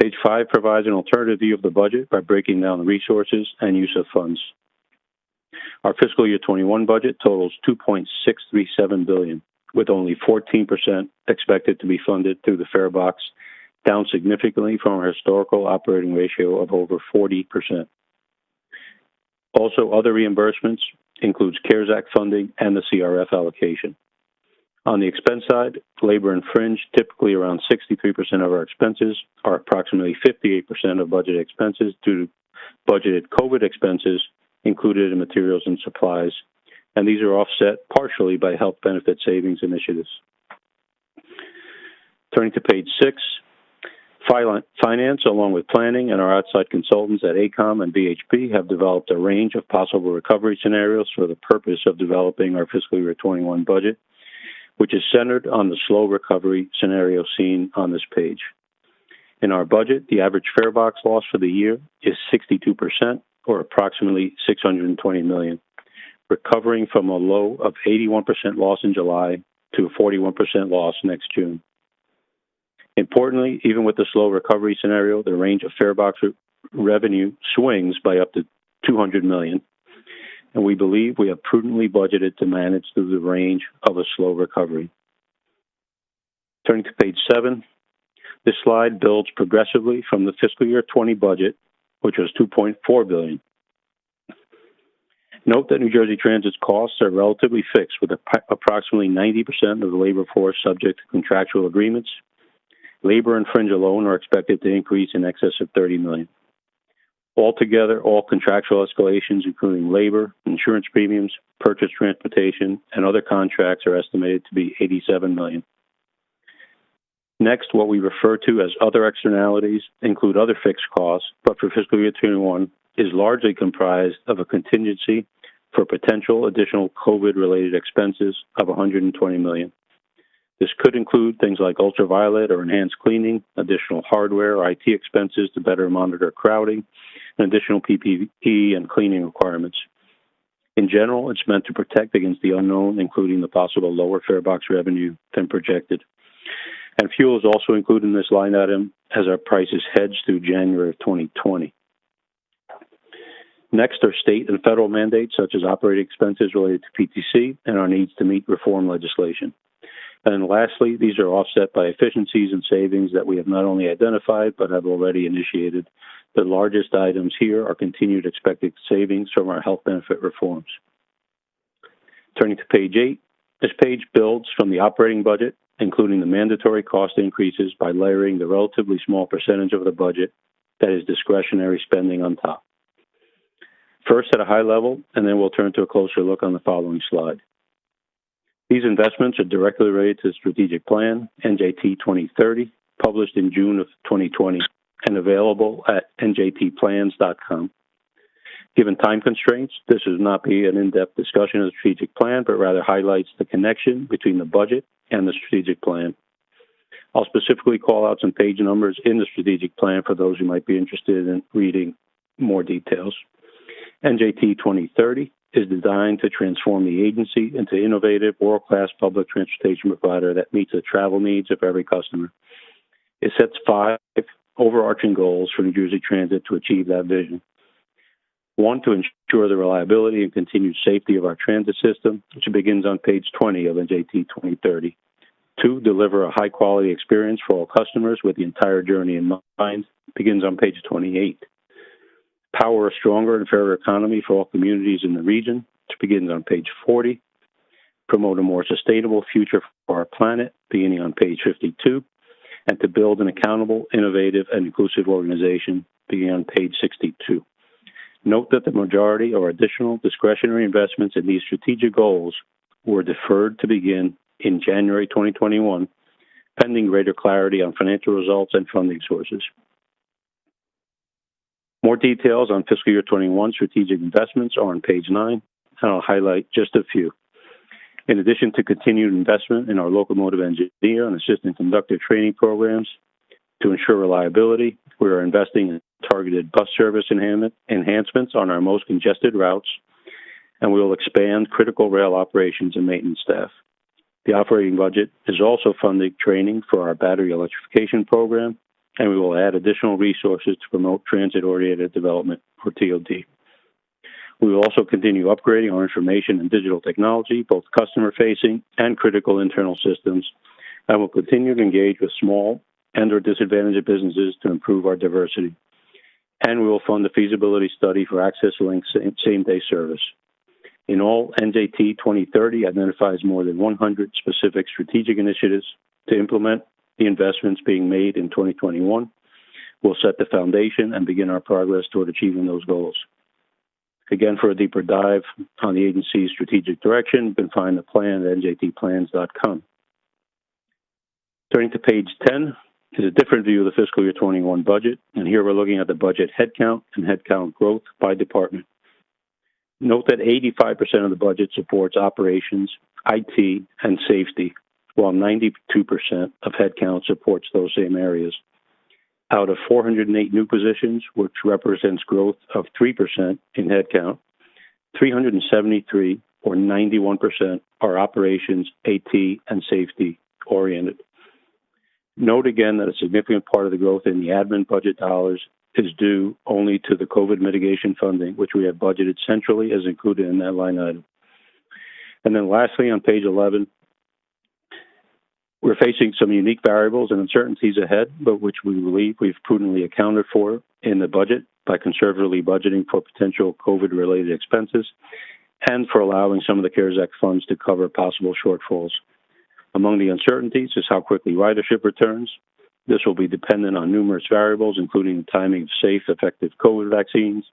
Page 5 provides an alternative view of the budget by breaking down the resources and use of funds. Our fiscal year 21 budget totals $2.637 billion, with only 14% expected to be funded through the fare box, down significantly from our historical operating ratio of over 40%. Also, other reimbursements includes CARES Act funding and the CRF allocation. On the expense side, labor and fringe, typically around 63% of our expenses, are approximately 58% of budget expenses due to budgeted COVID expenses included in materials and supplies, and these are offset partially by health benefit savings initiatives. Turning to page 6, finance, along with planning and our outside consultants at AECOM and VHP, have developed a range of possible recovery scenarios for the purpose of developing our fiscal year 21 budget, which is centered on the slow recovery scenario seen on this page. In our budget, the average fare box loss for the year is 62%, or approximately $620 million, recovering from a low of 81% loss in July to a 41% loss next June. Importantly, even with the slow recovery scenario, the range of fare box revenue swings by up to $200 million, and we believe we have prudently budgeted to manage through the range of a slow recovery. Turning to page 7, this slide builds progressively from the fiscal year 20 budget, which was $2.4 billion. Note that New Jersey Transit's costs are relatively fixed, with approximately 90% of the labor force subject to contractual agreements. Labor and fringe alone are expected to increase in excess of $30 million. Altogether, all contractual escalations, including labor, insurance premiums, purchase transportation, and other contracts, are estimated to be $87 million. Next, what we refer to as other externalities include other fixed costs, but for fiscal year 21 is largely comprised of a contingency for potential additional COVID-related expenses of $120 million. This could include things like ultraviolet or enhanced cleaning, additional hardware or IT expenses to better monitor crowding, and additional PPE and cleaning requirements. In general, it's meant to protect against the unknown, including the possible lower fare box revenue than projected. And fuel is also included in this line item as our price is hedged through January of 2020. Next are state and federal mandates, such as operating expenses related to PTC and our needs to meet reform legislation. And lastly, these are offset by efficiencies and savings that we have not only identified, but have already initiated. The largest items here are continued expected savings from our health benefit reforms. Turning to page 8, this page builds from the operating budget, including the mandatory cost increases, by layering the relatively small percentage of the budget that is discretionary spending on top. First at a high level, and then we'll turn to a closer look on the following slide. These investments are directly related to the strategic plan, NJT 2030, published in June of 2020 and available at njtplans.com. Given time constraints, this will not be an in-depth discussion of the strategic plan, but rather highlights the connection between the budget and the strategic plan. I'll specifically call out some page numbers in the strategic plan for those who might be interested in reading more details. NJT 2030 is designed to transform the agency into an innovative, world-class public transportation provider that meets the travel needs of every customer. It sets 5 overarching goals for New Jersey Transit to achieve that vision. One, to ensure the reliability and continued safety of our transit system, which begins on page 20 of NJT 2030. Two, deliver a high-quality experience for all customers with the entire journey in mind, begins on page 28. Power a stronger and fairer economy for all communities in the region, which begins on page 40. Promote a more sustainable future for our planet, beginning on page 52. And to build an accountable, innovative, and inclusive organization, beginning on page 62. Note that the majority or additional discretionary investments in these strategic goals were deferred to begin in January 2021, pending greater clarity on financial results and funding sources. More details on fiscal year 21 strategic investments are on page 9, and I'll highlight just a few. In addition to continued investment in our locomotive engineer and assistant conductor training programs to ensure reliability, we are investing in targeted bus service enhancements on our most congested routes, and we will expand critical rail operations and maintenance staff. The operating budget is also funding training for our battery electrification program, and we will add additional resources to promote transit-oriented development, or TOD. We will also continue upgrading our information and digital technology, both customer-facing and critical internal systems, and will continue to engage with small and or disadvantaged businesses to improve our diversity. And we will fund a feasibility study for Access Link same-day service. In all, NJT 2030 identifies more than 100 specific strategic initiatives to implement the investments being made in 2021. We'll set the foundation and begin our progress toward achieving those goals. Again, for a deeper dive on the agency's strategic direction, you can find the plan at njtplans.com. Turning to page 10 is a different view of the fiscal year 21 budget, and here we're looking at the budget headcount and headcount growth by department. Note that 85% of the budget supports operations, IT, and safety, while 92% of headcount supports those same areas. Out of 408 new positions, which represents growth of 3% in headcount, 373, or 91%, are operations, AT, and safety oriented. Note again that a significant part of the growth in the admin budget dollars is due only to the COVID mitigation funding, which we have budgeted centrally as included in that line item. And then lastly, on page 11, we're facing some unique variables and uncertainties ahead, but which we believe we've prudently accounted for in the budget by conservatively budgeting for potential COVID-related expenses and for allowing some of the CARES Act funds to cover possible shortfalls. Among the uncertainties is how quickly ridership returns. This will be dependent on numerous variables, including the timing of safe, effective COVID vaccines,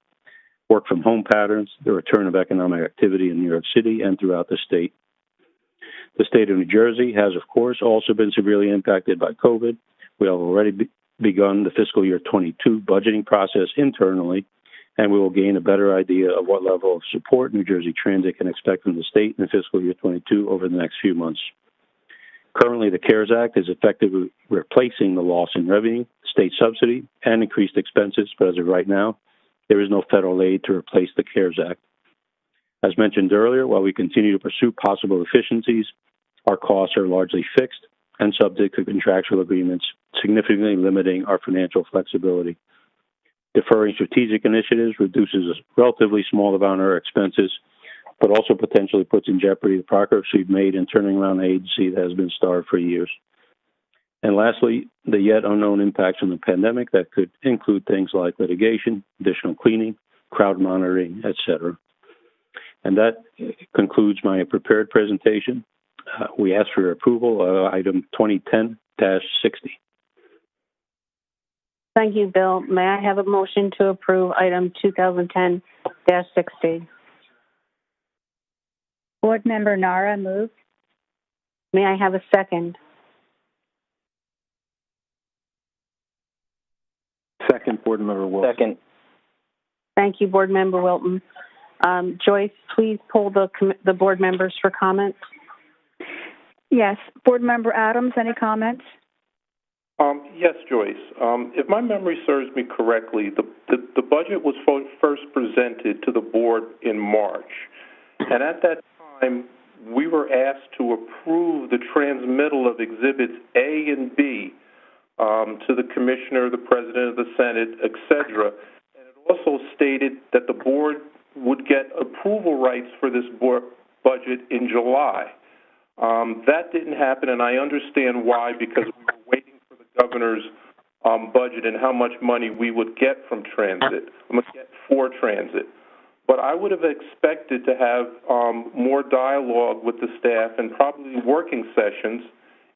work from home patterns, the return of economic activity in New York City and throughout the state. The state of New Jersey has, of course, also been severely impacted by COVID. We have already begun the fiscal year 22 budgeting process internally, and we will gain a better idea of what level of support New Jersey Transit can expect from the state in fiscal year 22 over the next few months. Currently, the CARES Act is effectively replacing the loss in revenue, state subsidy, and increased expenses, but as of right now, there is no federal aid to replace the CARES Act. As mentioned earlier, while we continue to pursue possible efficiencies, our costs are largely fixed and subject to contractual agreements, significantly limiting our financial flexibility. Deferring strategic initiatives reduces a relatively small amount of our expenses, but also potentially puts in jeopardy the progress we've made in turning around an agency that has been starved for years. And lastly, the yet unknown impacts from the pandemic that could include things like litigation, additional cleaning, crowd monitoring, etc. And that concludes my prepared presentation. We ask for your approval of item 2010-60.
Thank you, Bill. May I have a motion to approve item 2010-60?
Board Member Nara moves.
May I have a second?
Second, Board Member Wilson.
Second.
Thank you, Board Member Wilton. Joyce, please poll the board members for comments.
Yes. Board Member Adams, any comments?
Yes, Joyce. If my memory serves me correctly, the budget was first presented to the board in March. And at that time, we were asked to approve the transmittal of Exhibits A and B to the Commissioner, the President of the Senate, etc. And it also stated that the board would get approval rights for this budget in July. That didn't happen, and I understand why, because we were waiting for the governor's budget and how much money we would get from transit, for transit. But I would have expected to have more dialogue with the staff and probably working sessions.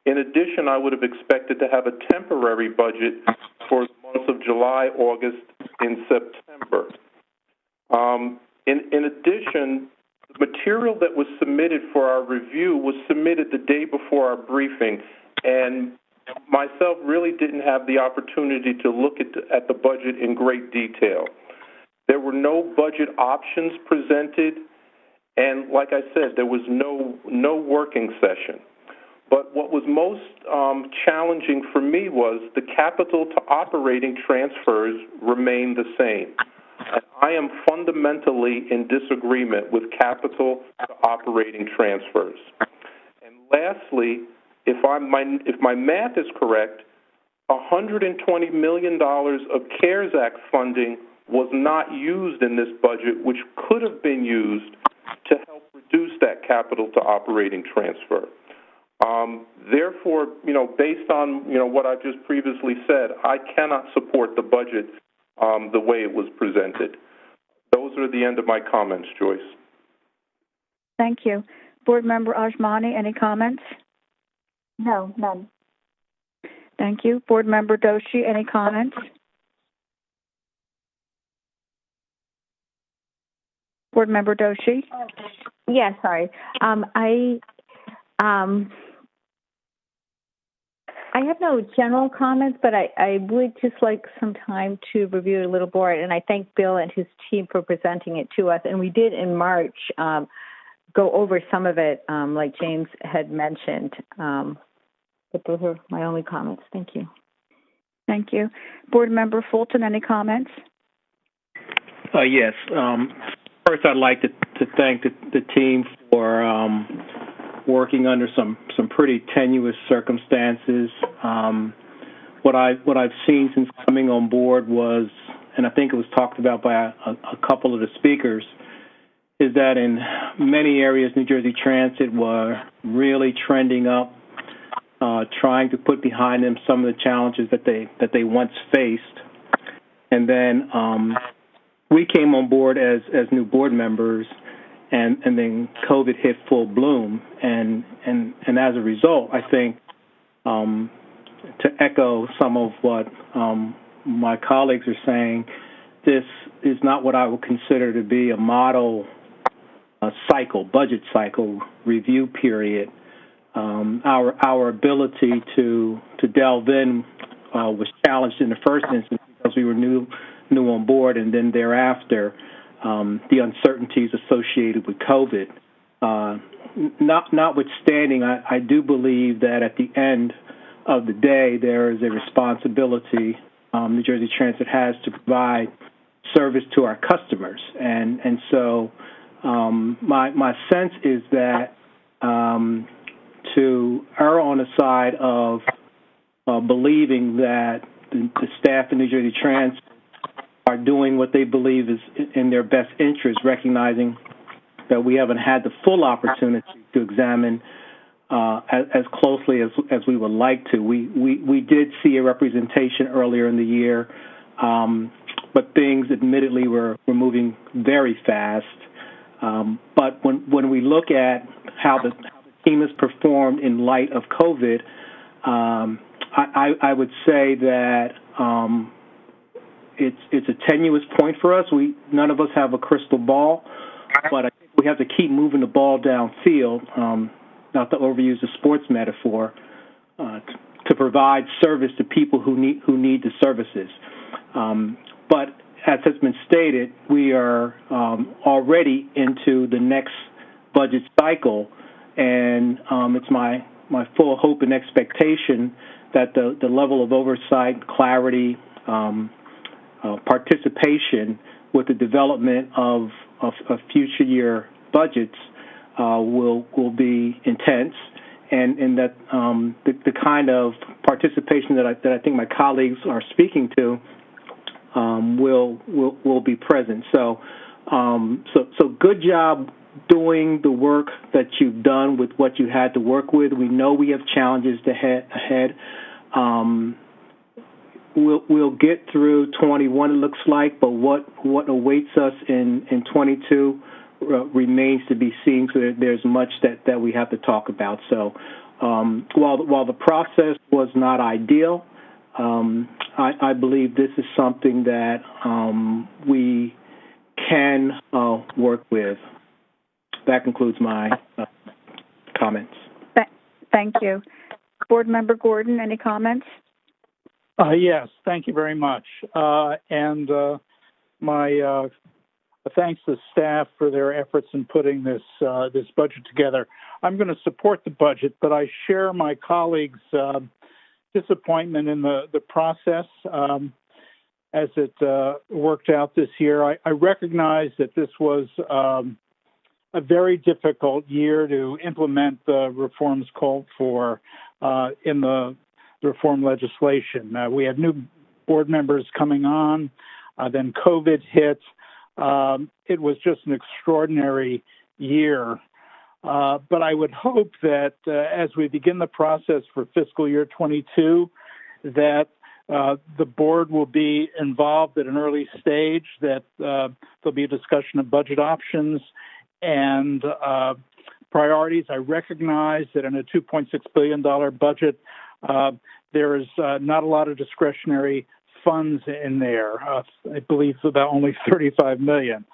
In addition, I would have expected to have a temporary budget for the months of July, August, and September. In addition, the material that was submitted for our review was submitted the day before our briefing, and myself really didn't have the opportunity to look at the budget in great detail. There were no budget options presented, and like I said, there was no working session. But what was most challenging for me was the capital to operating transfers remain the same. And I am fundamentally in disagreement with capital to operating transfers. And lastly, if my math is correct, $120 million of CARES Act funding was not used in this budget, which could have been used to help reduce that capital to operating transfer. Therefore, based on, what I've just previously said, I cannot support the budget the way it was presented. Those are the end of my comments, Joyce.
Thank you. Board Member Ajmani, any comments?
No, none.
Thank you. Board Member Doshi, any comments? Board Member Doshi?
Yeah, sorry. I have no general comments, but I would just like some time to review it a little more, and I thank Bill and his team for presenting it to us. And we did in March go over some of it, like James had mentioned. But those are my only comments. Thank you.
Thank you. Board Member Fulton, any comments?
Yes. First, I'd like to thank the team for working under some pretty tenuous circumstances. What I've seen since coming on board was, and I think it was talked about by a couple of the speakers, is that in many areas New Jersey Transit were really trending up, trying to put behind them some of the challenges that they once faced, and then we came on board as new board members. And then COVID hit full bloom, and as a result, I think to echo some of what my colleagues are saying, this is not what I would consider to be a model budget cycle review period. Our ability to delve in was challenged in the first instance because we were new on board, and then thereafter. The uncertainties associated with COVID. Notwithstanding, I do believe that at the end of the day, there is a responsibility New Jersey Transit has to provide service to our customers. And so my sense is that to err on the side of believing that the staff in New Jersey Transit are doing what they believe is in their best interest, recognizing that we haven't had the full opportunity to examine as closely as we would like to. We did see a representation earlier in the year, but things admittedly were moving very fast. But when we look at how the team has performed in light of COVID, I would say that it's a tenuous point for us. None of us have a crystal ball, but I think we have to keep moving the ball downfield, not to overuse the sports metaphor, to provide service to people who need the services. But as has been stated, we are already into the next budget cycle, and it's my full hope and expectation that the level of oversight, clarity, participation with the development of future year budgets will be intense, and that the kind of participation that I think my colleagues are speaking to will be present. So good job doing the work that you've done with what you had to work with. We know we have challenges ahead. We'll get through 21, it looks like, but what awaits us in 22 remains to be seen. So there's much that we have to talk about. So while the process was not ideal, I believe this is something that we can work with. That concludes my comments.
Thank you. Board Member Gordon, any comments?
Yes, thank you very much. And my thanks to staff for their efforts in putting this budget together. I'm going to support the budget, but I share my colleagues' disappointment in the process as it worked out this year. I recognize that this was a very difficult year to implement the reforms called for in the reform legislation. We had new board members coming on, then COVID hit. It was just an extraordinary year. But I would hope that as we begin the process for fiscal year 22, that the board will be involved at an early stage, that there'll be a discussion of budget options and priorities. I recognize that in a $2.6 billion budget, there is not a lot of discretionary funds in there. I believe about only $35 million.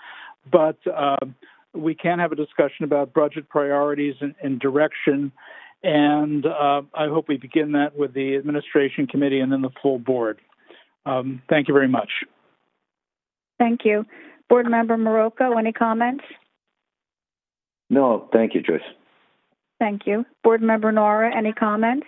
But we can have a discussion about budget priorities and direction, and I hope we begin that with the administration committee and then the full board. Thank you very much.
Thank you. Board Member Marocco, any comments?
No, thank you, Joyce.
Thank you. Board Member Nora, any comments?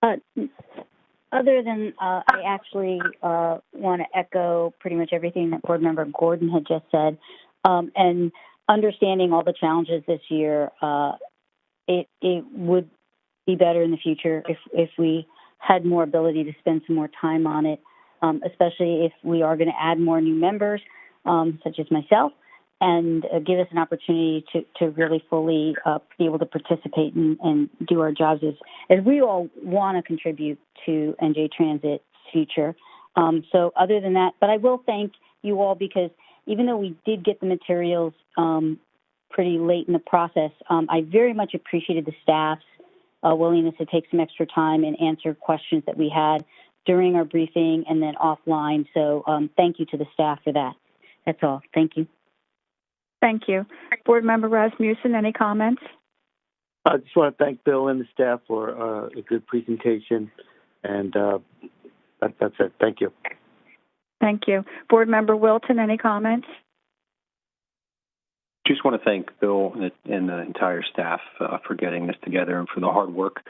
Other than I actually want to echo pretty much everything that Board Member Gordon had just said, and understanding all the challenges this year, it would be better in the future if we had more ability to spend some more time on it, especially if we are going to add more new members, such as myself, and give us an opportunity to really fully be able to participate and do our jobs as we all want to contribute to NJ Transit's future. So other than that, but I will thank you all, because even though we did get the materials pretty late in the process, I very much appreciated the staff's willingness to take some extra time and answer questions that we had during our briefing and then offline. So thank you to the staff for that. That's all. Thank you.
Thank you. Board Member Rasmussen, any comments?
I just want to thank Bill and the staff for a good presentation, and that's it. Thank you.
Thank you. Board Member Wilton, any comments?
Just want to thank Bill and the entire staff for getting this together and for the hard work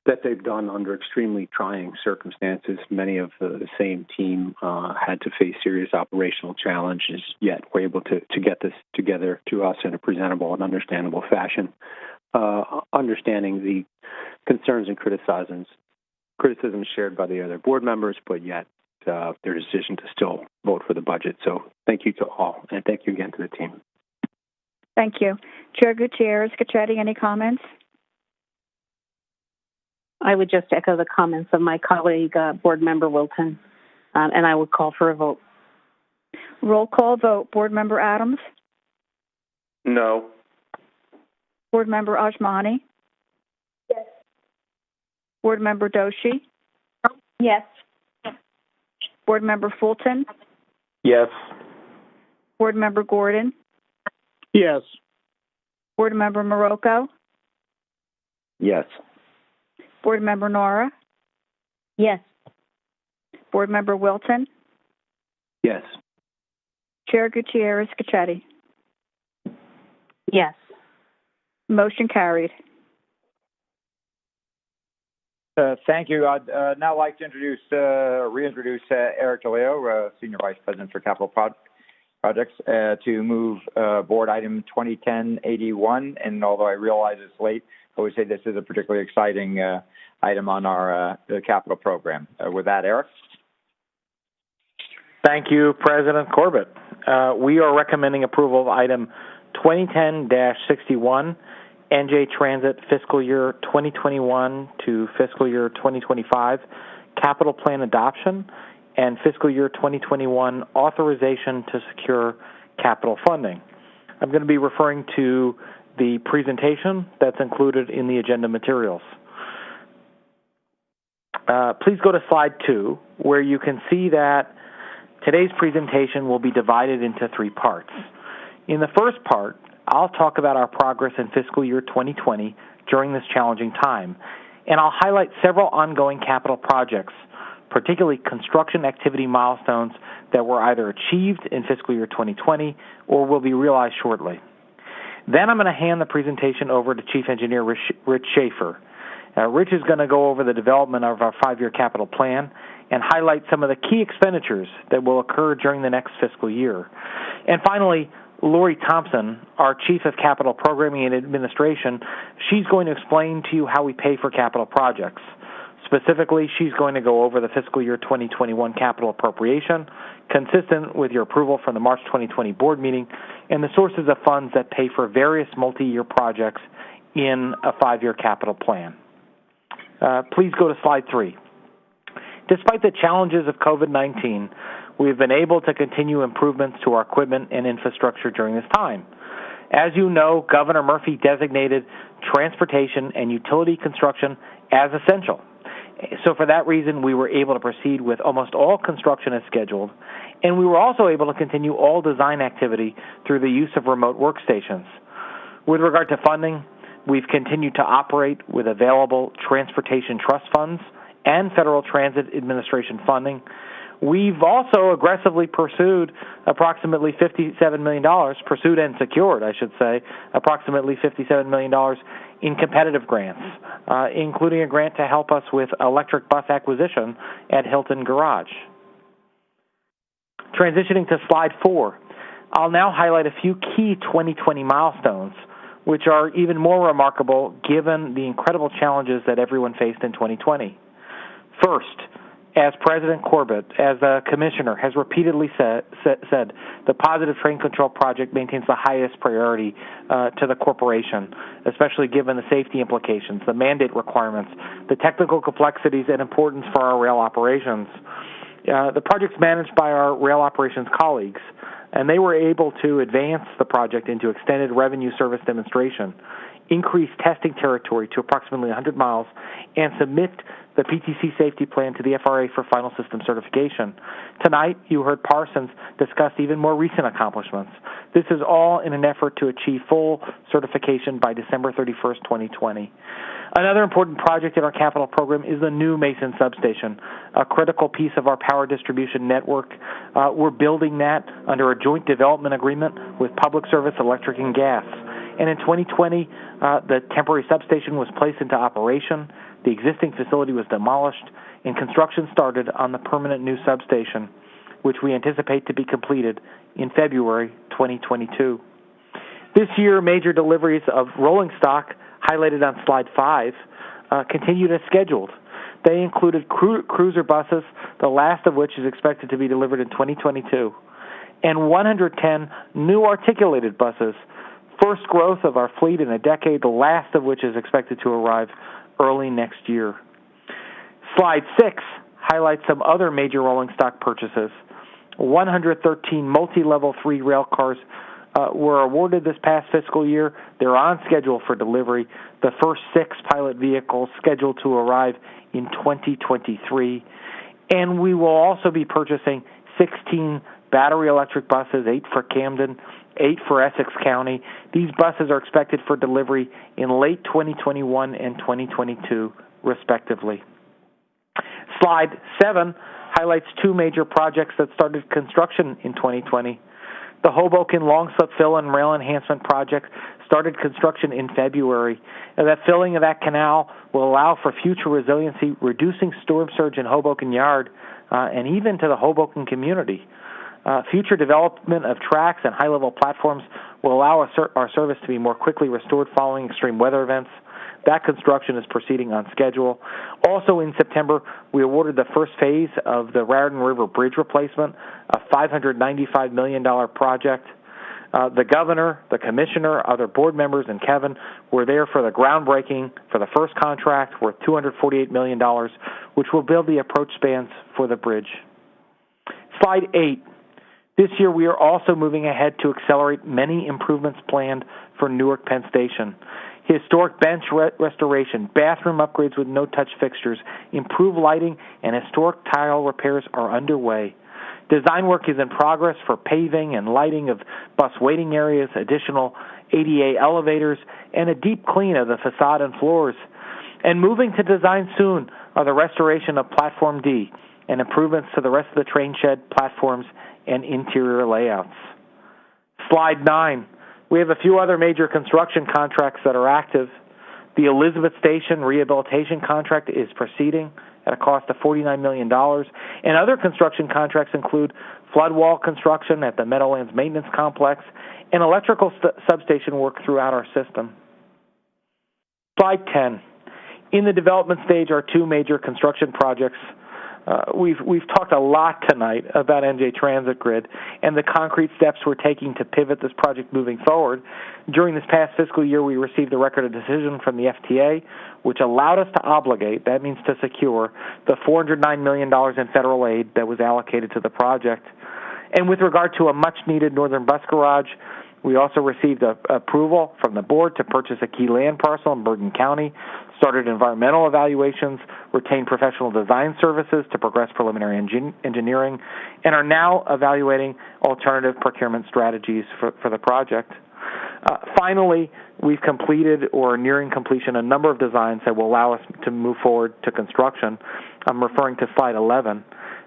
that they've done under extremely trying circumstances. Many of the same team had to face serious operational challenges, yet were able to get this together to us in a presentable and understandable fashion. Understanding the concerns and criticisms shared by the other board members, but yet their decision to still vote for the budget. So thank you to all, and thank you again to the team.
Thank you. Chair Gutierrez-Cacchetti, any comments?
I would just echo the comments of my colleague, Board Member Wilton, and I would call for a vote.
Roll call vote. Board Member Adams?
No.
Board Member Ajmani?
Yes.
Board Member Doshi?
Yes.
Board Member Fulton?
Yes.
Board Member Gordon?
Yes.
Board Member Marocco?
Yes.
Board Member Nora?
Yes.
Board Member Wilton?
Yes.
Chair Gutierrez-Cacchetti?
Yes.
Motion carried.
Thank you. I'd now like to reintroduce Eric DeLeo, Senior Vice President for Capital Projects, to move board item 2010-81. And although I realize it's late, I would say this is a particularly exciting item on our the capital program. With that, Eric.
Thank you, President Corbett. We are recommending approval of item 2010-61, NJ Transit fiscal year 2021 to fiscal year 2025 capital plan adoption and fiscal year 2021 authorization to secure capital funding. I'm going to be referring to the presentation that's included in the agenda materials. Please go to slide 2, where you can see that today's presentation will be divided into 3 parts. In the first part, I'll talk about our progress in fiscal year 2020 during this challenging time, and I'll highlight several ongoing capital projects, particularly construction activity milestones that were either achieved in fiscal year 2020 or will be realized shortly. Then I'm going to hand the presentation over to Chief Engineer Rich Schaefer. Rich is going to go over the development of our 5-year capital plan and highlight some of the key expenditures that will occur during the next fiscal year. And finally, Lori Thompson, our Chief of Capital Programming and Administration, she's going to explain to you how we pay for capital projects. Specifically, she's going to go over the fiscal year 2021 capital appropriation, consistent with your approval from the March 2020 board meeting, and the sources of funds that pay for various multi-year projects in a 5-year capital plan. Please go to slide 3. Despite the challenges of COVID-19, we've been able to continue improvements to our equipment and infrastructure during this time. As you know, Governor Murphy designated transportation and utility construction as essential. So for that reason, we were able to proceed with almost all construction as scheduled, and we were also able to continue all design activity through the use of remote workstations. With regard to funding, we've continued to operate with available transportation trust funds and Federal Transit Administration funding. We've also aggressively pursued approximately $57 million, pursued and secured, I should say, approximately $57 million in competitive grants, including a grant to help us with electric bus acquisition at Hilton Garage. Transitioning to slide 4, I'll now highlight a few key 2020 milestones, which are even more remarkable given the incredible challenges that everyone faced in 2020. First, as President Corbett, as the Commissioner, has repeatedly said, the Positive Train Control Project maintains the highest priority to the corporation, especially given the safety implications, the mandate requirements, the technical complexities and importance for our rail operations. The project's managed by our rail operations colleagues, and they were able to advance the project into extended revenue service demonstration, increase testing territory to approximately 100 miles, and submit the PTC safety plan to the FRA for final system certification. Tonight, you heard Parsons discuss even more recent accomplishments. This is all in an effort to achieve full certification by December 31st, 2020. Another important project in our capital program is the new Mason substation, a critical piece of our power distribution network. We're building that under a joint development agreement with Public Service Electric and Gas. And in 2020, the temporary substation was placed into operation, the existing facility was demolished, and construction started on the permanent new substation, which we anticipate to be completed in February 2022. This year, major deliveries of rolling stock, highlighted on slide 5, continued as scheduled. They included cruiser buses, the last of which is expected to be delivered in 2022, and 110 new articulated buses, first growth of our fleet in a decade, the last of which is expected to arrive early next year. Slide 6 highlights some other major rolling stock purchases. 113 multi-level 3 rail cars were awarded this past fiscal year. They're on schedule for delivery. The first 6 pilot vehicles scheduled to arrive in 2023. And we will also be purchasing 16 battery electric buses, 8 for Camden, 8 for Essex County. These buses are expected for delivery in late 2021 and 2022, respectively. Slide 7 highlights 2 major projects that started construction in 2020. The Hoboken Long-Slip Fill and Rail Enhancement Project started construction in February. And that filling of that canal will allow for future resiliency, reducing storm surge in Hoboken Yard and even to the Hoboken community. Future development of tracks and high-level platforms will allow our service to be more quickly restored following extreme weather events. That construction is proceeding on schedule. Also in September, we awarded the first phase of the Raritan River Bridge replacement, a $595 million project. The governor, the commissioner, other board members, and Kevin were there for the groundbreaking for the first contract worth $248 million, which will build the approach spans for the bridge. Slide 8. This year, we are also moving ahead to accelerate many improvements planned for Newark Penn Station. Historic bench restoration, bathroom upgrades with no-touch fixtures, improved lighting, and historic tile repairs are underway. Design work is in progress for paving and lighting of bus waiting areas, additional ADA elevators, and a deep clean of the facade and floors. And moving to design soon are the restoration of Platform D and improvements to the rest of the train shed, platforms, and interior layouts. Slide 9. We have a few other major construction contracts that are active. The Elizabeth Station rehabilitation contract is proceeding at a cost of $49 million. And other construction contracts include flood wall construction at the Meadowlands Maintenance Complex and electrical substation work throughout our system. Slide 10. In the development stage are two major construction projects. We've talked a lot tonight about NJ Transit Grid and the concrete steps we're taking to pivot this project moving forward. During this past fiscal year, we received a record of decision from the FTA, which allowed us to obligate, that means to secure, the $409 million in federal aid that was allocated to the project. And with regard to a much-needed northern bus garage, we also received approval from the board to purchase a key land parcel in Bergen County, started environmental evaluations, retained professional design services to progress preliminary engineering, and are now evaluating alternative procurement strategies for the project. Finally, we've completed or are nearing completion a number of designs that will allow us to move forward to construction. I'm referring to slide 11.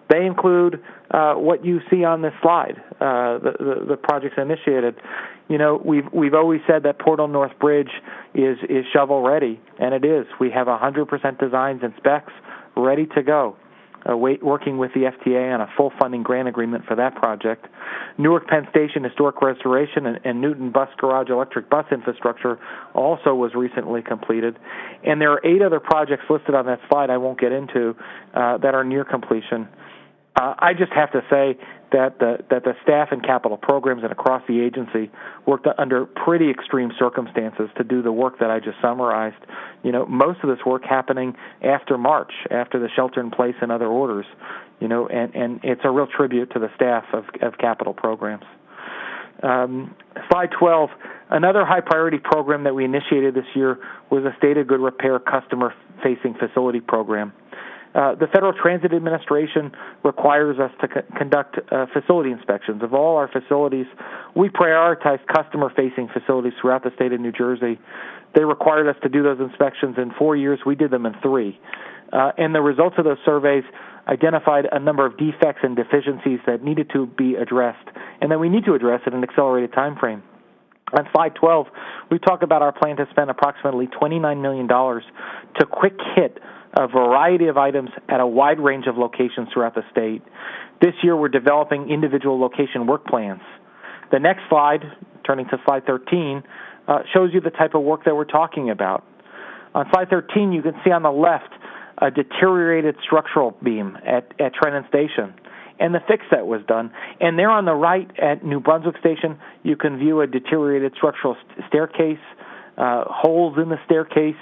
They include what you see on this slide, the projects initiated. You know, we've always said that Portal North Bridge is shovel ready, and it is. We have 100% designs and specs ready to go. Working with the FTA on a full funding grant agreement for that project. Newark Penn Station historic restoration and Newton Bus Garage electric bus infrastructure also was recently completed. And there are 8 other projects listed on that slide I won't get into that are near completion. I just have to say that the staff and capital programs and across the agency worked under pretty extreme circumstances to do the work that I just summarized. You know, most of this work happening after March, after the shelter-in-place and other orders. You know, and it's a real tribute to the staff of capital programs. Slide 12. Another high-priority program that we initiated this year was a State of Good Repair customer-facing facility program. The Federal Transit Administration requires us to conduct facility inspections of all our facilities. We prioritize customer-facing facilities throughout the state of New Jersey. They required us to do those inspections in 4 years. We did them in 3. And the results of those surveys identified a number of defects and deficiencies that needed to be addressed and that we need to address in an accelerated time frame. On slide 12, we talk about our plan to spend approximately $29 million to quick hit a variety of items at a wide range of locations throughout the state. This year, we're developing individual location work plans. The next slide, turning to slide 13, shows you the type of work that we're talking about. On slide 13, you can see on the left a deteriorated structural beam at Trenton Station and the fix that was done. And there on the right at New Brunswick Station, you can view a deteriorated structural staircase, holes in the staircase,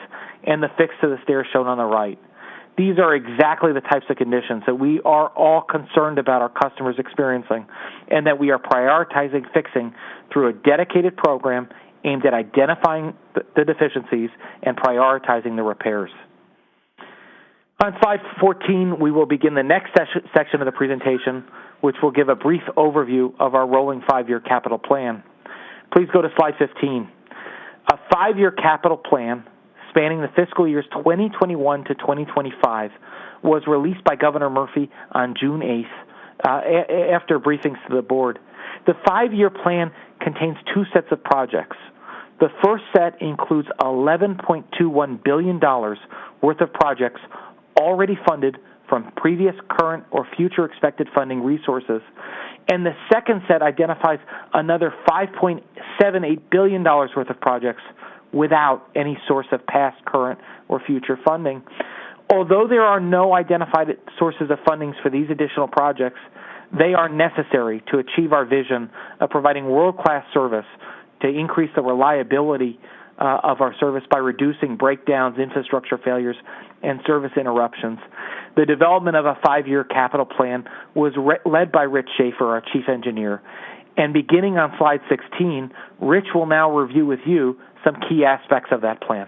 and the fix to the stairs shown on the right. These are exactly the types of conditions that we are all concerned about our customers experiencing and that we are prioritizing fixing through a dedicated program aimed at identifying the deficiencies and prioritizing the repairs. On slide 14, we will begin the next section of the presentation, which will give a brief overview of our rolling 5-year capital plan. Please go to slide 15. A 5-year capital plan spanning the fiscal years 2021 to 2025 was released by Governor Murphy on June 8th after briefings to the board. The 5-year plan contains 2 sets of projects. The first set includes $11.21 billion worth of projects already funded from previous, current, or future expected funding resources. And the second set identifies another $5.78 billion worth of projects without any source of past, current, or future funding. Although there are no identified sources of fundings for these additional projects, they are necessary to achieve our vision of providing world-class service to increase the reliability of our service by reducing breakdowns, infrastructure failures, and service interruptions. The development of a 5-year capital plan was led by Rich Schaefer, our chief engineer. And beginning on slide 16, Rich will now review with you some key aspects of that plan.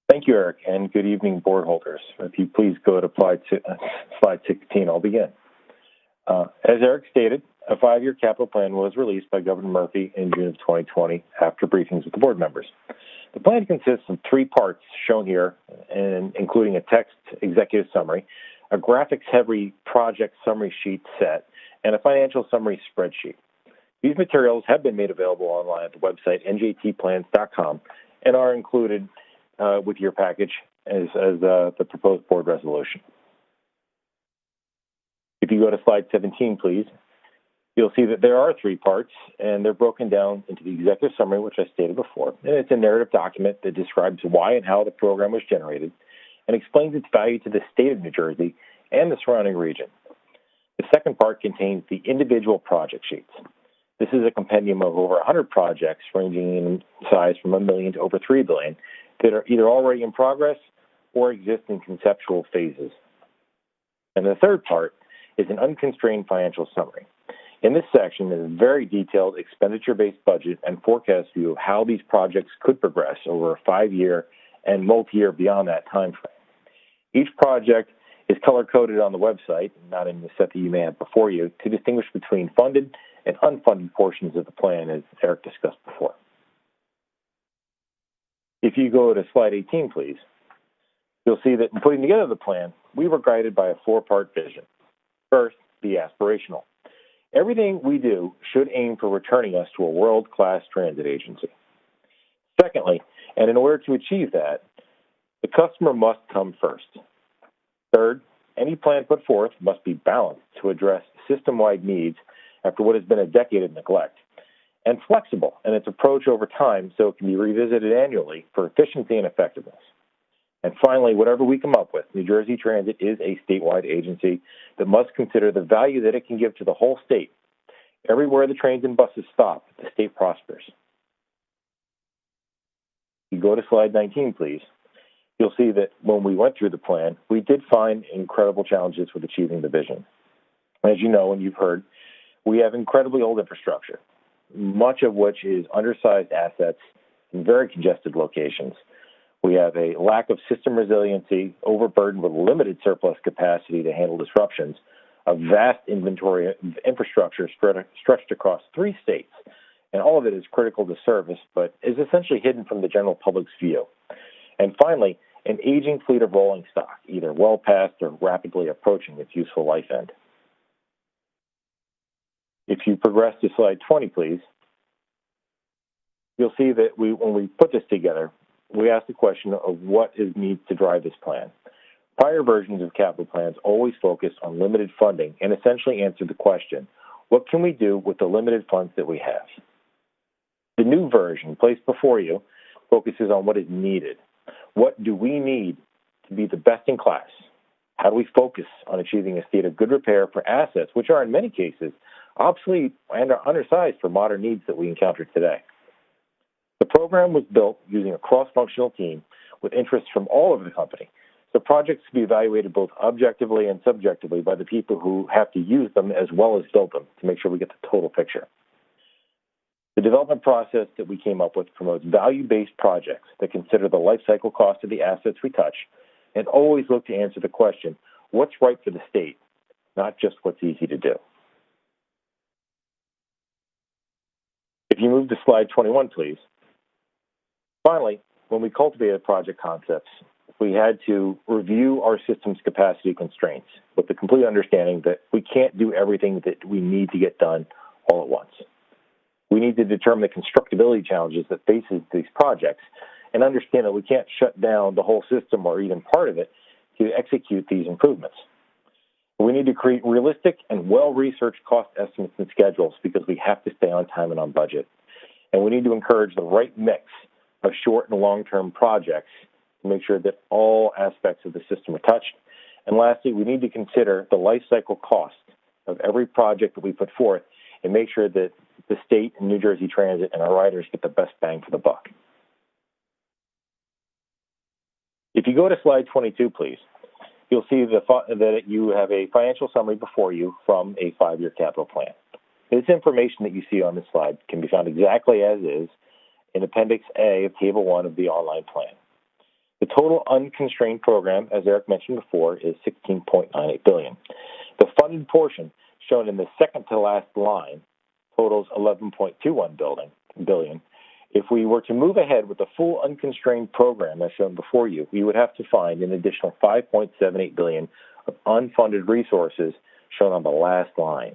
Thank you, Eric, and good evening, board holders. If you please go to slide 16, I'll begin. As Eric stated, a 5-year capital plan was released by Governor Murphy in June of 2020 after briefings with the board members. The plan consists of 3 parts shown here, and including a text executive summary, a graphics-heavy project summary sheet set, and a financial summary spreadsheet. These materials have been made available online at the website njtplans.com and are included with your package as the proposed board resolution. If you go to slide 17, please, you'll see that there are 3 parts, and they're broken down into the executive summary, which I stated before. And it's a narrative document that describes why and how the program was generated and explains its value to the state of New Jersey and the surrounding region. The second part contains the individual project sheets. This is a compendium of over 100 projects ranging in size from $1 million to over $3 billion that are either already in progress or exist in conceptual phases. And the third part is an unconstrained financial summary. In this section is a very detailed expenditure-based budget and forecast view of how these projects could progress over a 5-year and multi-year beyond that time frame. Each project is color-coded on the website, not in the set that you may have before you, to distinguish between funded and unfunded portions of the plan, as Eric discussed before. If you go to slide 18, please, you'll see that in putting together the plan, we were guided by a 4-part vision. First, be aspirational. Everything we do should aim for returning us to a world-class transit agency. Secondly, and in order to achieve that, the customer must come first. Third, any plan put forth must be balanced to address system-wide needs after what has been a decade of neglect, and flexible in its approach over time so it can be revisited annually for efficiency and effectiveness. And finally, whatever we come up with, New Jersey Transit is a statewide agency that must consider the value that it can give to the whole state. Everywhere the trains and buses stop, the state prospers. You go to slide 19, please. You'll see that when we went through the plan, we did find incredible challenges with achieving the vision. As you know and you've heard, we have incredibly old infrastructure, much of which is undersized assets in very congested locations. We have a lack of system resiliency, overburdened with limited surplus capacity to handle disruptions, a vast inventory of infrastructure stretched across 3 states, and all of it is critical to service, but is essentially hidden from the general public's view. And finally, an aging fleet of rolling stock, either well past or rapidly approaching its useful life end. If you progress to slide 20, please, you'll see that when we put this together, we asked the question of what needs to drive this plan. Prior versions of capital plans always focused on limited funding and essentially answered the question, what can we do with the limited funds that we have? The new version placed before you focuses on what is needed. What do we need to be the best in class? How do we focus on achieving a state of good repair for assets, which are in many cases obsolete and are undersized for modern needs that we encounter today? The program was built using a cross-functional team with interests from all over the company. So projects to be evaluated both objectively and subjectively by the people who have to use them as well as build them to make sure we get the total picture. The development process that we came up with promotes value-based projects that consider the life cycle cost of the assets we touch and always look to answer the question, what's right for the state, not just what's easy to do. If you move to slide 21, please. Finally, when we cultivated project concepts, we had to review our system's capacity constraints with the complete understanding that we can't do everything that we need to get done all at once. We need to determine the constructability challenges that faces these projects and understand that we can't shut down the whole system or even part of it to execute these improvements. We need to create realistic and well-researched cost estimates and schedules because we have to stay on time and on budget. and we need to encourage the right mix of short and long-term projects to make sure that all aspects of the system are touched. And lastly, we need to consider the life cycle cost of every project that we put forth and make sure that the state and New Jersey Transit and our riders get the best bang for the buck. If you go to slide 22, please, you'll see that you have a financial summary before you from a 5-year capital plan. This information that you see on this slide can be found exactly as is in Appendix A of Table 1 of the online plan. The total unconstrained program, as Eric mentioned before, is $16.98 billion. The funded portion, shown in the second to last line, totals $11.21 billion. If we were to move ahead with the full unconstrained program as shown before you, we would have to find an additional $5.78 billion of unfunded resources shown on the last line.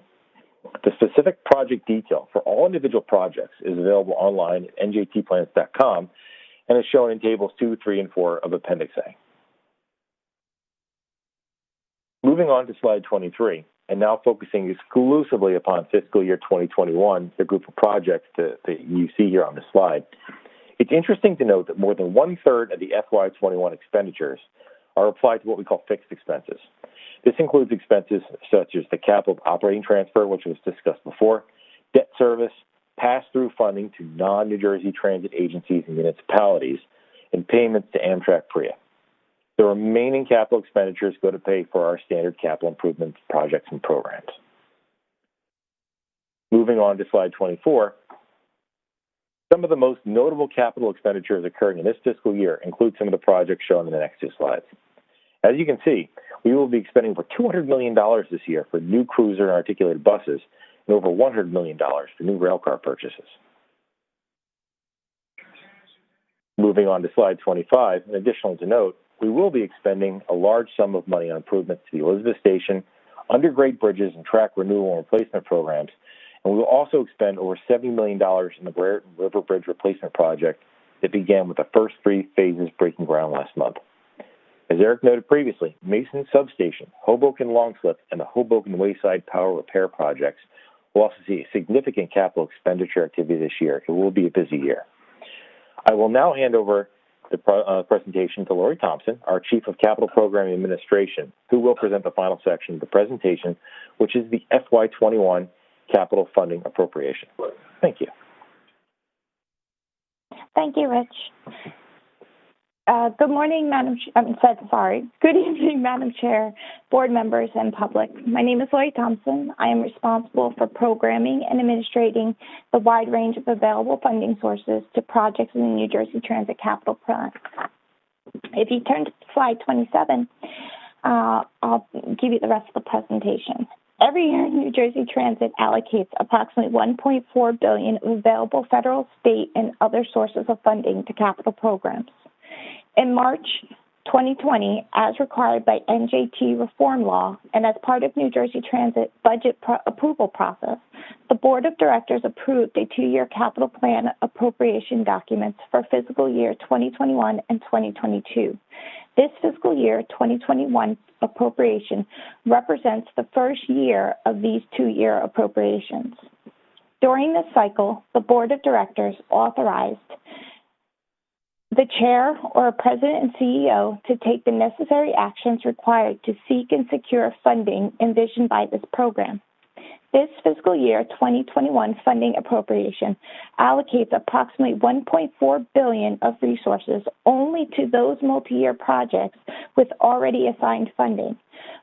The specific project detail for all individual projects is available online at njtplans.com and is shown in tables 2, 3, and 4 of Appendix A. Moving on to slide 23, and now focusing exclusively upon fiscal year 2021, the group of projects that you see here on the slide, it's interesting to note that more than one-third of the FY21 expenditures are applied to what we call fixed expenses. This includes expenses such as the capital operating transfer, which was discussed before, debt service, pass-through funding to non-New Jersey Transit agencies and municipalities, and payments to Amtrak PREA. The remaining capital expenditures go to pay for our standard capital improvements projects and programs. Moving on to slide 24, some of the most notable capital expenditures occurring in this fiscal year include some of the projects shown in the next 2 slides. As you can see, we will be spending over $200 million this year for new cruiser and articulated buses and over $100 million for new railcar purchases. Moving on to slide 25, and additional to note, we will be expending a large sum of money on improvements to the Elizabeth Station, undergrade bridges, and track renewal and replacement programs, and we will also expend over $70 million in the Brereton River Bridge replacement project that began with the first 3 phases breaking ground last month. As Eric noted previously, Mason Substation, Hoboken Longslip, and the Hoboken Wayside Power Repair projects will also see a significant capital expenditure activity this year. It will be a busy year. I will now hand over the presentation to Lori Thompson, our Chief of Capital Program Administration, who will present the final section of the presentation, which is the FY21 capital funding appropriation. Thank you.
Thank you, Rich. Good morning, Good evening, Madam Chair, board members, and public. My name is Lori Thompson. I am responsible for programming and administrating the wide range of available funding sources to projects in the New Jersey Transit Capital Plan. If you turn to slide 27, I'll give you the rest of the presentation. Every year, New Jersey Transit allocates approximately $1.4 billion of available federal, state, and other sources of funding to capital programs. In March 2020, as required by NJT reform law and as part of New Jersey Transit budget approval process, the Board of Directors approved a 2-year capital plan appropriation documents for fiscal year 2021 and 2022. This fiscal year 2021 appropriation represents the first year of these 2-year appropriations. During this cycle, the Board of Directors authorized the chair or president and CEO to take the necessary actions required to seek and secure funding envisioned by this program. This fiscal year 2021 funding appropriation allocates approximately $1.4 billion of resources only to those multi-year projects with already assigned funding,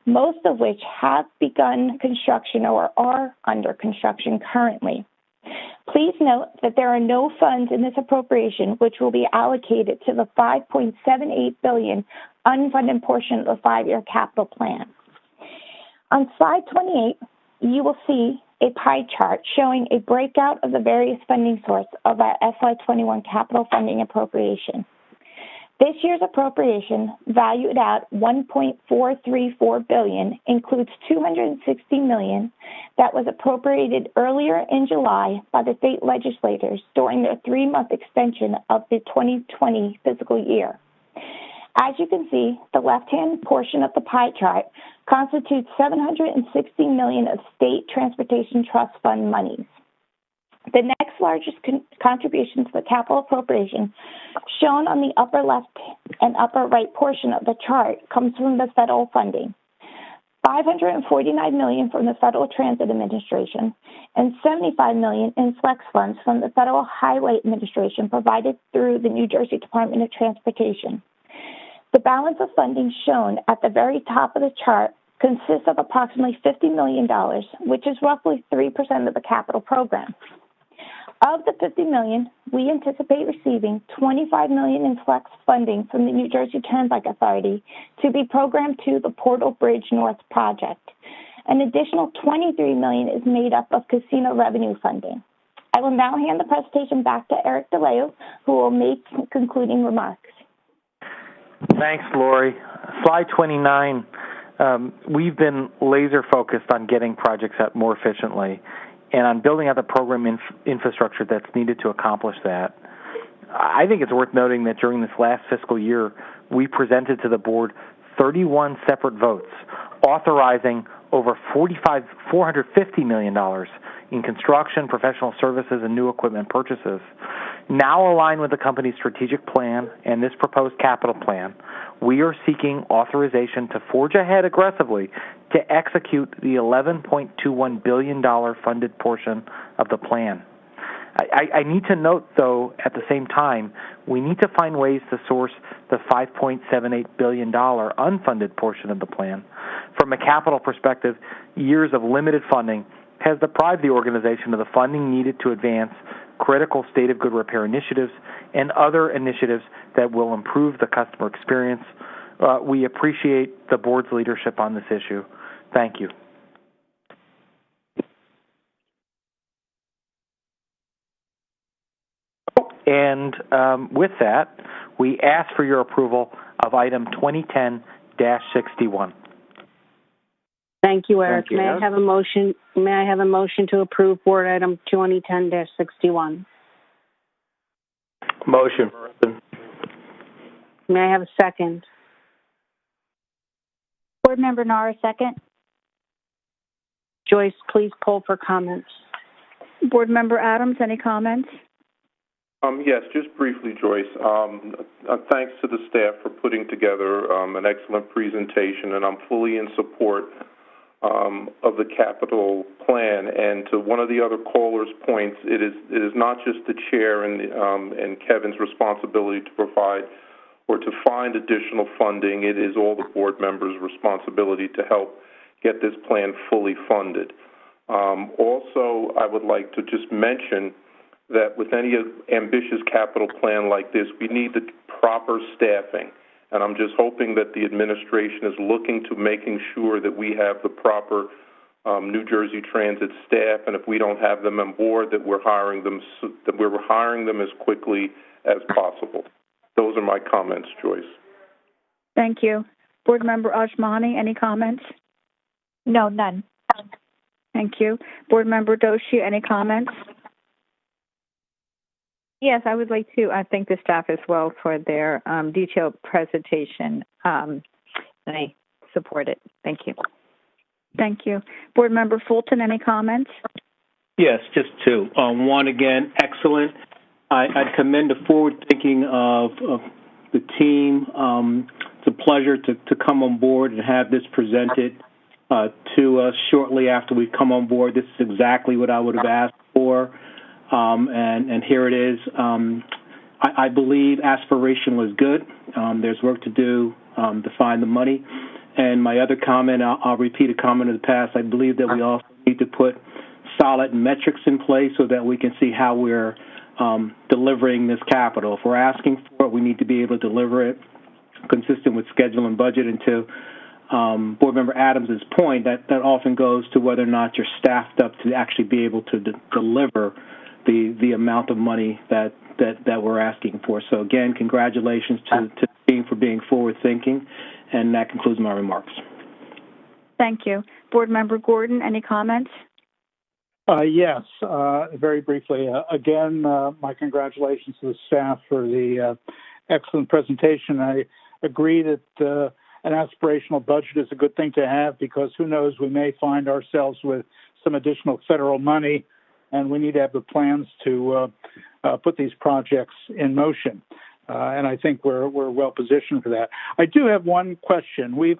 most of which have begun construction or are under construction currently. Please note that there are no funds in this appropriation which will be allocated to the $5.78 billion unfunded portion of the 5-year capital plan. On slide 28, you will see a pie chart showing a breakout of the various funding sources of our FY21 capital funding appropriation. This year's appropriation, valued at $1.434 billion, includes $260 million that was appropriated earlier in July by the state legislators during their 3-month extension of the 2020 fiscal year. As you can see, the left-hand portion of the pie chart constitutes $760 million of state transportation trust fund monies. The next largest contribution to the capital appropriation shown on the upper left and upper right portion of the chart comes from the federal funding. $549 million from the Federal Transit Administration and $75 million in flex funds from the Federal Highway Administration provided through the New Jersey Department of Transportation. The balance of funding shown at the very top of the chart consists of approximately $50 million, which is roughly 3% of the capital program. Of the $50 million, we anticipate receiving $25 million in flex funding from the New Jersey Turnpike Authority to be programmed to the Portal Bridge North project. An additional $23 million is made up of casino revenue funding. I will now hand the presentation back to Eric DeLeo, who will make concluding remarks.
Thanks, Lori. Slide 29. We've been laser focused on getting projects out more efficiently and on building out the program infrastructure that's needed to accomplish that. I think it's worth noting that during this last fiscal year, we presented to the board 31 separate votes authorizing over $450 million in construction, professional services, and new equipment purchases. Now aligned with the company's strategic plan and this proposed capital plan, we are seeking authorization to forge ahead aggressively to execute the $11.21 billion funded portion of the plan. I need to note, though, at the same time, we need to find ways to source the $5.78 billion unfunded portion of the plan. From a capital perspective, years of limited funding has deprived the organization of the funding needed to advance critical state of good repair initiatives and other initiatives that will improve the customer experience. We appreciate the board's leadership on this issue. Thank you. And with that, we ask for your approval of item 2010-61.
Thank you, Eric.
Thank you,
May
Eric.
I have a motion? May I have a motion to approve board item 2010-61?
Motion.
May I have a second?
Board Member Nara, second.
Joyce, please poll for comments.
Board Member Adams, any comments?
Yes, just briefly, Joyce. Thanks to the staff for putting together an excellent presentation, and I'm fully in support of the capital plan. And to one of the other callers' points, it is not just the chair and Kevin's responsibility to provide or to find additional funding. It is all the board members' responsibility to help get this plan fully funded. Also, I would like to just mention that with any ambitious capital plan like this, we need the proper staffing. And I'm just hoping that the administration is looking to making sure that we have the proper New Jersey Transit staff, and if we don't have them on board, that we're hiring them as quickly as possible. Those are my comments, Joyce.
Thank you. Board Member Ajmani, any comments?
No, none.
Thank you. Board Member Doshi, any comments?
Yes, I would like to thank the staff as well for their detailed presentation. And I support it. Thank you.
Thank you. Board Member Fulton, any comments?
Yes, just two. One, again, excellent. I commend the forward thinking of the team. It's a pleasure to come on board and have this presented to us shortly after we come on board. This is exactly what I would have asked for. And here it is. I believe aspiration was good. There's work to do to find the money. And my other comment, I'll repeat a comment of the past. I believe that we also need to put solid metrics in place so that we can see how we're delivering this capital. If we're asking for it, we need to be able to deliver it consistent with schedule and budget. And to Board Member Adams' point, that often goes to whether or not you're staffed up to actually be able to deliver the amount of money that we're asking for. So again, congratulations to the team for being forward thinking, and that concludes my remarks.
Thank you. Board Member Gordon, any comments?
Yes, very briefly. Again, my congratulations to the staff for the excellent presentation. I agree that an aspirational budget is a good thing to have because who knows, we may find ourselves with some additional federal money and we need to have the plans to put these projects in motion. And I think we're well positioned for that. I do have one question. We've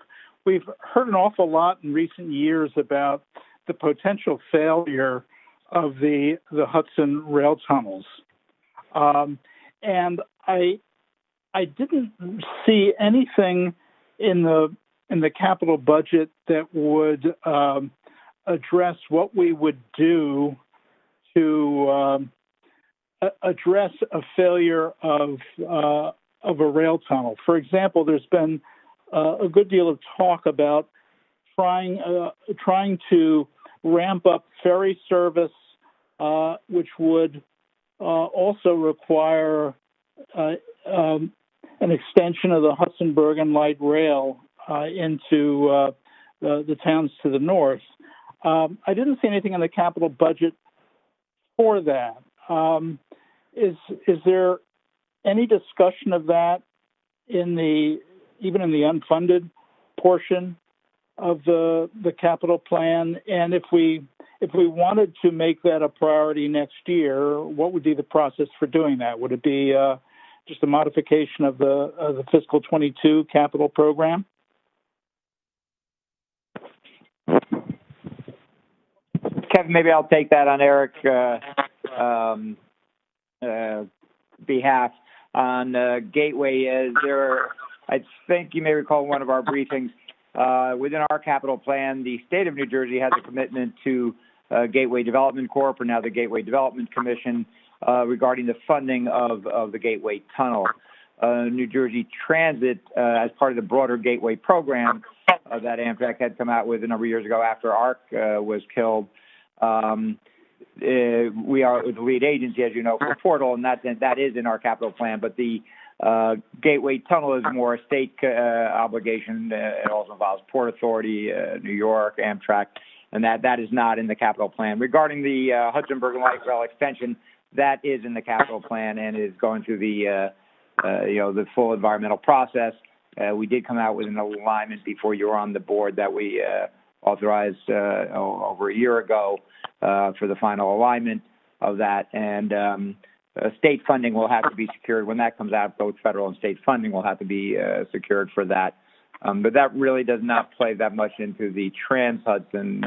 heard an awful lot in recent years about the potential failure of the Hudson rail tunnels, and I didn't see anything in the capital budget that would address what we would do to address a failure of a rail tunnel. For example, there's been a good deal of talk about trying to ramp up ferry service, which would also require an extension of the Hudson Bergen Light Rail into the towns to the north. I didn't see anything in the capital budget for that. Is there any discussion of that even in the unfunded portion of the capital plan? And if we wanted to make that a priority next year, what would be the process for doing that? Would it be just a modification of the fiscal 22 capital program?
Kevin, maybe I'll take that on Eric's behalf. On Gateway, I think you may recall one of our briefings, within our capital plan, the state of New Jersey has a commitment to Gateway Development Corp., or now the Gateway Development Commission, regarding the funding of the Gateway Tunnel. New Jersey Transit, as part of the broader Gateway program that Amtrak had come out with a number of years ago after ARC was killed, we are the lead agency, as you know, for Portal, and that is in our capital plan. But the Gateway Tunnel is more a state obligation. It also involves Port Authority, New York, Amtrak, and that is not in the capital plan. Regarding the Hudson Bergen Light Rail extension, that is in the capital plan and is going through the full environmental process. We did come out with an alignment before you were on the board that we authorized over a year ago for the final alignment of that. And state funding will have to be secured when that comes out. Both federal and state funding will have to be secured for that. But that really does not play that much into the Trans-Hudson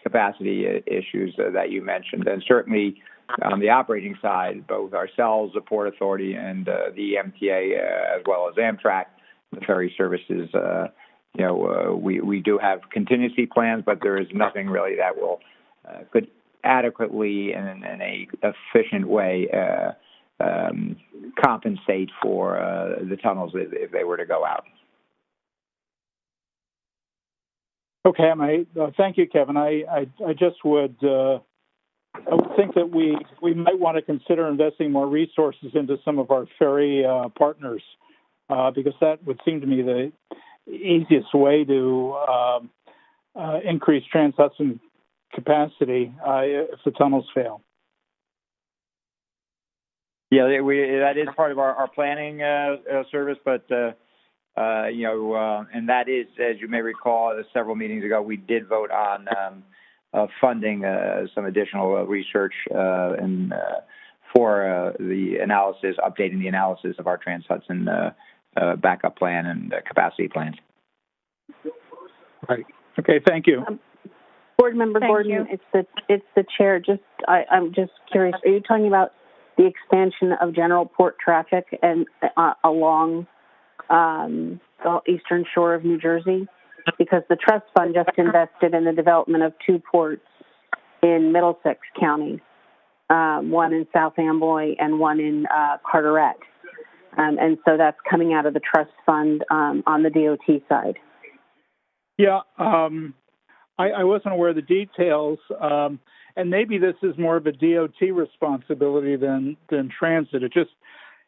capacity issues that you mentioned. And certainly on the operating side, both ourselves, the Port Authority, and the MTA, as well as Amtrak, the ferry services, we do have contingency plans, but there is nothing really that could adequately and in a efficient way compensate for the tunnels if they were to go out.
Okay, thank you, Kevin. I just would think that we might want to consider investing more resources into some of our ferry partners, because that would seem to me the easiest way to increase Trans-Hudson capacity if the tunnels fail.
Yeah, that is part of our planning service, but and that is, as you may recall, several meetings ago, we did vote on funding some additional research and for the analysis, updating the analysis of our Trans-Hudson backup plan and capacity plans.
Right. Okay. Thank you.
Board Member Gordon, it's the chair. I'm just curious. Are you talking about the expansion of general port traffic and along the eastern shore of New Jersey? Because the trust fund just invested in the development of 2 ports in Middlesex County, one in South Amboy and one in Carteret. And so that's coming out of the trust fund on the DOT side.
Yeah, I wasn't aware of the details, and maybe this is more of a DOT responsibility than transit. It just,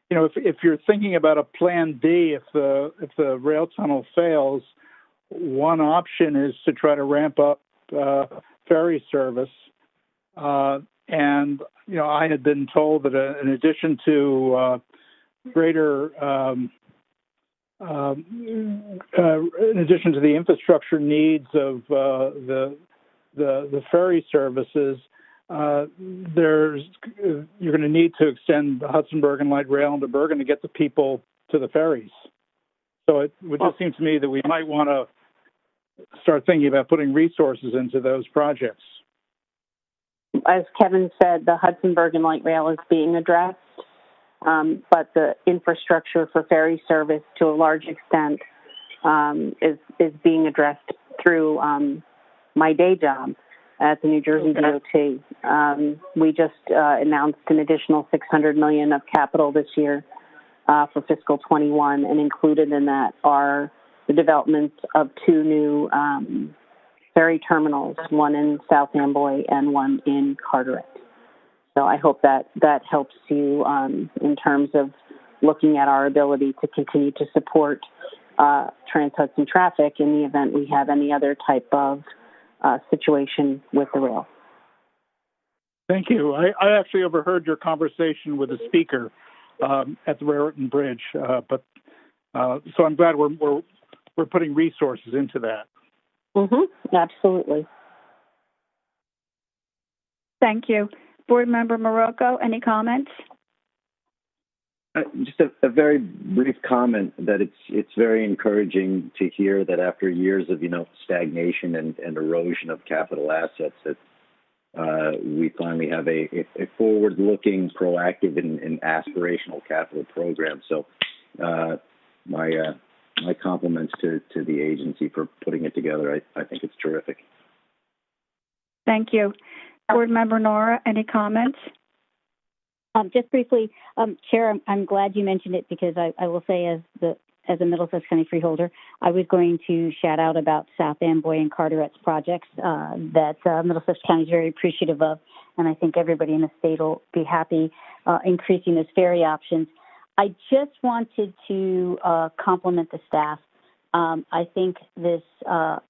if you're thinking about a plan B, if the rail tunnel fails, one option is to try to ramp up ferry service. And I had been told that in addition to in addition to the infrastructure needs of the ferry services, you're going to need to extend the Hudson Bergen Light Rail into Bergen to get the people to the ferries. So it would just seem to me that we might want to start thinking about putting resources into those projects.
As Kevin said, the Hudson Bergen Light Rail is being addressed, but the infrastructure for ferry service to a large extent is being addressed through my day job at the New Jersey DOT. We just announced an additional $600 million of capital this year for fiscal 21, and included in that are the development of two new ferry terminals, one in South Amboy and one in Carteret. So I hope that helps you in terms of looking at our ability to continue to support Trans-Hudson traffic in the event we have any other type of situation with the rail.
Thank you. I actually overheard your conversation with the speaker at the Raritan Bridge, so I'm glad we're putting resources into that.
Mm-hmm. Absolutely.
Thank you. Board Member Marocco, any comments?
Just a very brief comment that it's very encouraging to hear that after years of stagnation and erosion of capital assets that we finally have a forward-looking, proactive, and aspirational capital program. So my compliments to the agency for putting it together. I think it's terrific.
Thank you. Board Member Nora, any comments?
Just briefly, Chair, I'm glad you mentioned it because I will say as a Middlesex County freeholder, I was going to shout out about South Amboy and Carteret's projects that Middlesex County is very appreciative of, and I think everybody in the state will be happy increasing those ferry options. I just wanted to compliment the staff. I think this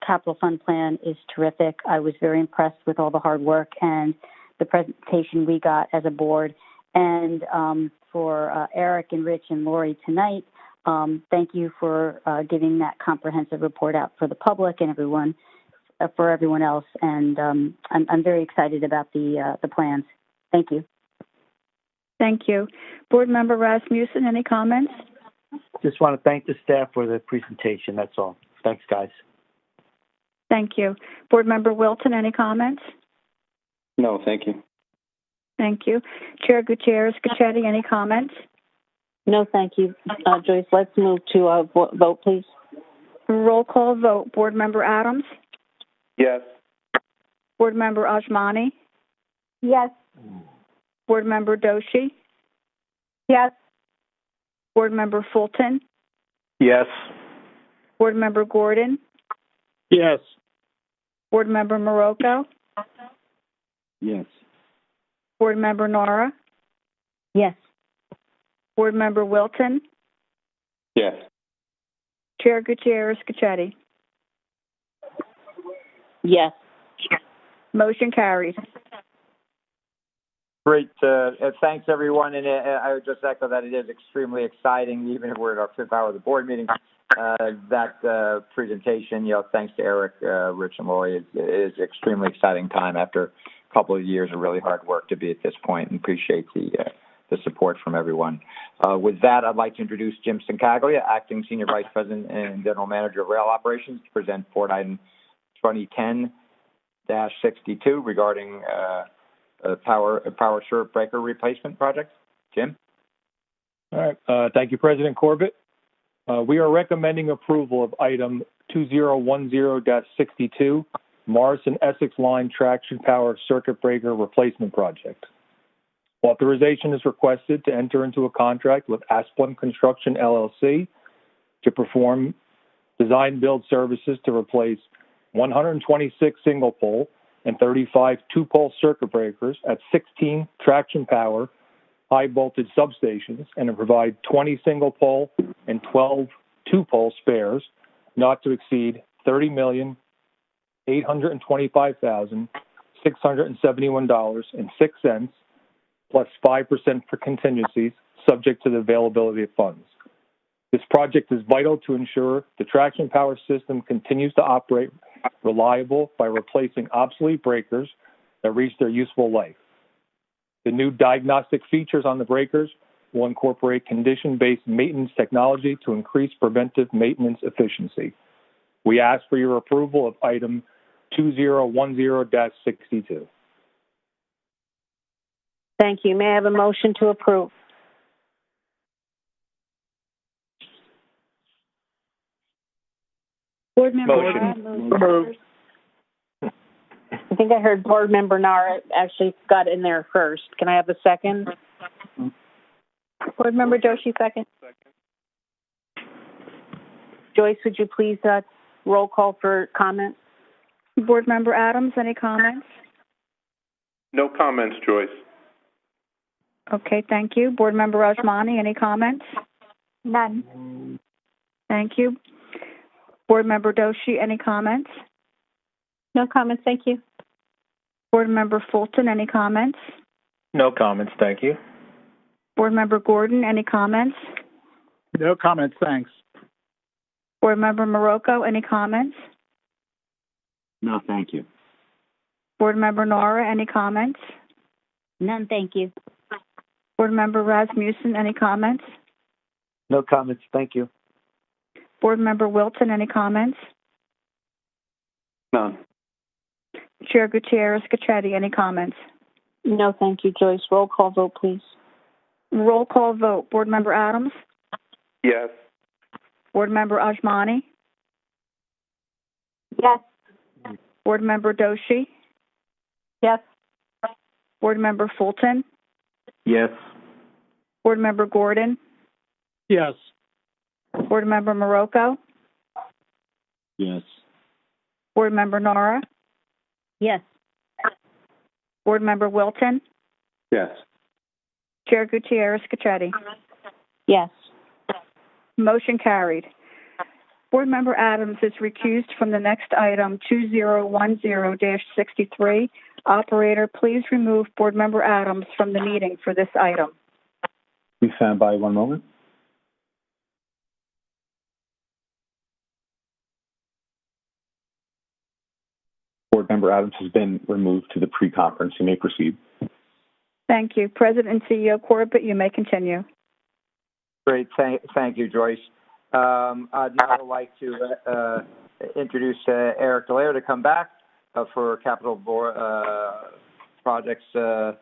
capital fund plan is terrific. I was very impressed with all the hard work and the presentation we got as a board. And for Eric and Rich and Lori tonight, thank you for giving that comprehensive report out for the public and for everyone else. And I'm very excited about the plans. Thank you.
Thank you. Board Member Rasmussen, any comments?
Just want to thank the staff for the presentation. That's all. Thanks, guys.
Thank you. Board Member Wilton, any comments?
No, thank you.
Thank you. Chair Gutierrez-Gacchetti, any comments?
No, thank you. Joyce, let's move to a vote, please.
Roll call vote. Board Member Adams?
Yes.
Board Member Ajmani?
Yes.
Board Member Doshi?
Yes.
Board Member Fulton?
Yes.
Board Member Gordon?
Yes.
Board Member Marocco?
Yes.
Board Member Nora?
Yes.
Board Member Wilton?
Yes.
Chair Gutierrez-Gacchetti?
Yes.
Motion carries.
Great. Thanks, everyone. And I would just echo that it is extremely exciting, even if we're at our fifth hour of the board meeting. That presentation, thanks to Eric, Rich, and Lori, is extremely exciting time after a couple of years of really hard work to be at this point, and appreciate the support from everyone. With that, I'd like to introduce Jim Cincaglia, Acting Senior Vice President and General Manager of Rail Operations, to present Board Item 2010-62 regarding power circuit breaker replacement project. Jim?
All right. Thank you, President Corbett. We are recommending approval of item 2010-62, Morrison Essex Line Traction Power Circuit Breaker Replacement Project. Authorization is requested to enter into a contract with Asplund Construction, LLC, to perform design build services to replace 126 single pole and 35 two-pole circuit breakers at 16 traction power high voltage substations, and to provide 20 single pole and 12 two-pole spares, not to exceed $30,825,671.06, plus 5% for contingencies, subject to the availability of funds. This project is vital to ensure the traction power system continues to operate reliable by replacing obsolete breakers that reach their useful life. The new diagnostic features on the breakers will incorporate condition-based maintenance technology to increase preventive maintenance efficiency. We ask for your approval of item 2010-62.
Thank you. May I have a motion to approve?
Board Member
Motion.
I think I heard Board Member Nara actually got in there first. Can I have a second?
Board Member Doshi, second.
Joyce, would you please roll call for comment?
Board Member Adams, any comments?
No comments, Joyce.
Okay, thank you. Board Member Rajmani, any comments?
None.
Thank you. Board Member Doshi, any comments?
No comments, thank you.
Board Member Fulton, any comments?
No comments, thank you.
Board Member Gordon, any comments?
No comments, thanks.
Board Member Marocco, any comments?
No, thank you.
Board Member Nora, any comments?
None, thank you.
Board Member Rasmussen, any comments?
No comments, thank you.
Board Member Wilton, any comments?
None.
Chair Gutierrez-Gutierrez, any comments?
No, thank you, Joyce. Roll call vote, please.
Roll call vote. Board Member Adams?
Yes.
Board Member Ajmani?
Yes.
Board Member Doshi?
Yes.
Board Member Fulton?
Yes.
Board Member Gordon?
Yes.
Board Member Marocco?
Yes.
Board Member Nara?
Yes.
Board Member Wilton?
Yes.
Chair Gutierrez-Gutierrez?
Yes.
Motion carried. Board Member Adams is recused from the next item, 2010-63. Operator, please remove Board Member Adams from the meeting for this item.
Please stand by 1 moment. Board Member Adams has been removed to the pre-conference. You may proceed.
Thank you. President and CEO Corbett, you may continue.
Great. Thank you, Joyce. I'd now like to introduce Eric Delaire to come back for capital board projects for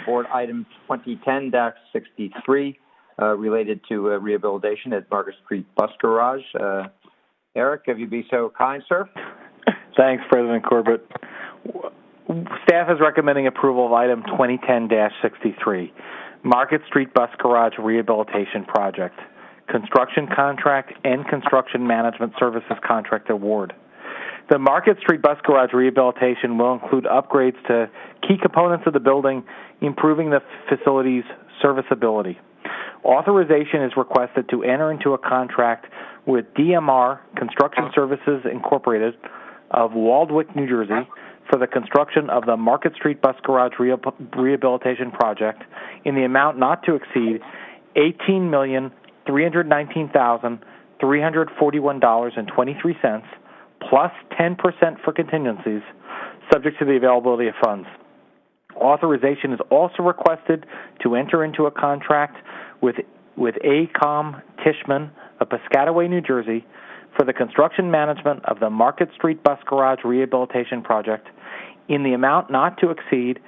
board item 2010-63 related to rehabilitation at Market Street Bus Garage. Eric, if you'd be so kind, sir.
Thanks, President Corbett. Staff is recommending approval of item 2010-63, Market Street Bus Garage Rehabilitation Project, Construction Contract and Construction Management Services Contract Award. The Market Street Bus Garage Rehabilitation will include upgrades to key components of the building, improving the facility's serviceability. Authorization is requested to enter into a contract with DMR Construction Services Incorporated of Waldwick, New Jersey, for the construction of the Market Street Bus Garage Rehabilitation Project in the amount not to exceed $18,319,341.23 plus 10% for contingencies, subject to the availability of funds. Authorization is also requested to enter into a contract with ACOM Tishman of Piscataway, New Jersey, for the construction management of the Market Street Bus Garage Rehabilitation Project in the amount not to exceed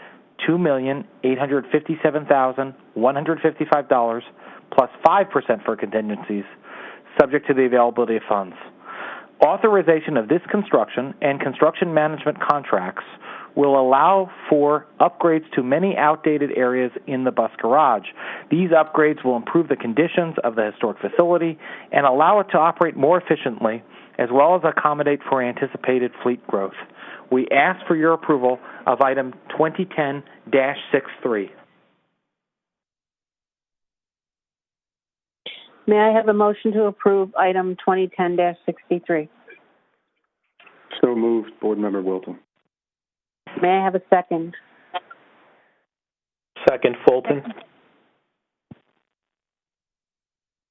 $2,857,155 plus 5% for contingencies, subject to the availability of funds. Authorization of this construction and construction management contracts will allow for upgrades to many outdated areas in the bus garage. These upgrades will improve the conditions of the historic facility and allow it to operate more efficiently, as well as accommodate for anticipated fleet growth. We ask for your approval of item 2010-63.
May I have a motion to approve item 2010-63?
So moved, Board Member Wilton.
May I have a second?
Second, Fulton.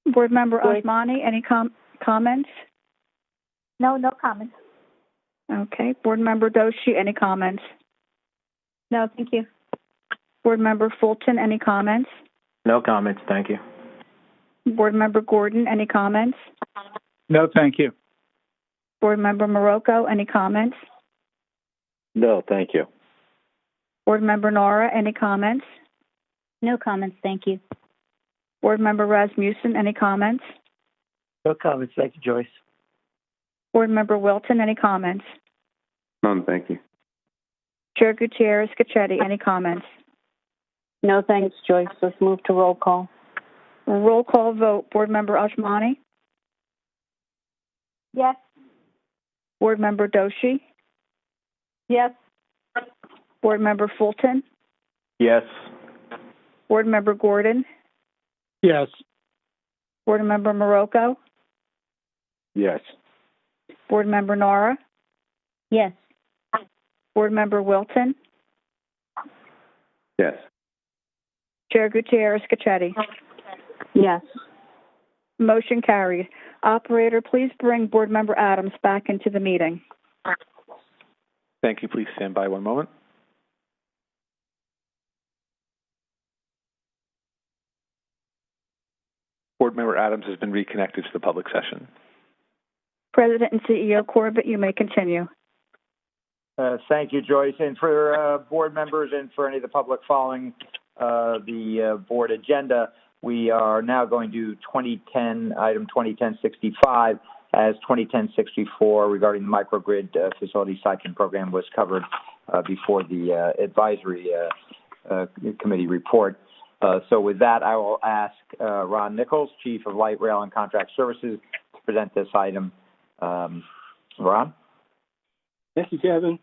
Board Member Osmani, any comments?
No comments.
Okay. Board Member Doshi, any comments? No, thank you. Board Member Fulton, any comments?
No comments, thank you.
Board Member Gordon, any comments?
No, thank you.
Board Member Marocco, any comments?
No, thank you.
Board Member Nora, any comments?
No comments, thank you.
Board Member Rasmussen, any comments?
No comments, thank you, Joyce.
Board Member Wilton, any comments?
None, thank you.
Chair Gutierrez Scacchetti, any comments?
No thanks, Joyce. Let's move to roll call.
Roll call vote. Board Member Ajmani?
Yes.
Board Member Doshi?
Yes.
Board Member Fulton?
Yes.
Board Member Gordon?
Yes.
Board Member Marocco?
Yes.
Board Member Nora?
Yes.
Board Member Wilton?
Yes.
Chair Gutierrez Scacchetti?
Yes.
Motion carried. Operator, please bring Board Member Adams back into the meeting.
Thank you. Please stand by one moment. Board Member Adams has been reconnected to the public session.
President and CEO Corbett, you may continue.
Thank you, Joyce. And for board members and for any of the public following the board agenda, we are now going to item 2010-65 as 2010-64 regarding the microgrid facility stipend program was covered before the advisory committee report. So with that, I will ask Ron Nichols, Chief of Light Rail and Contract Services, to present this item. Ron?
Thank you, Kevin.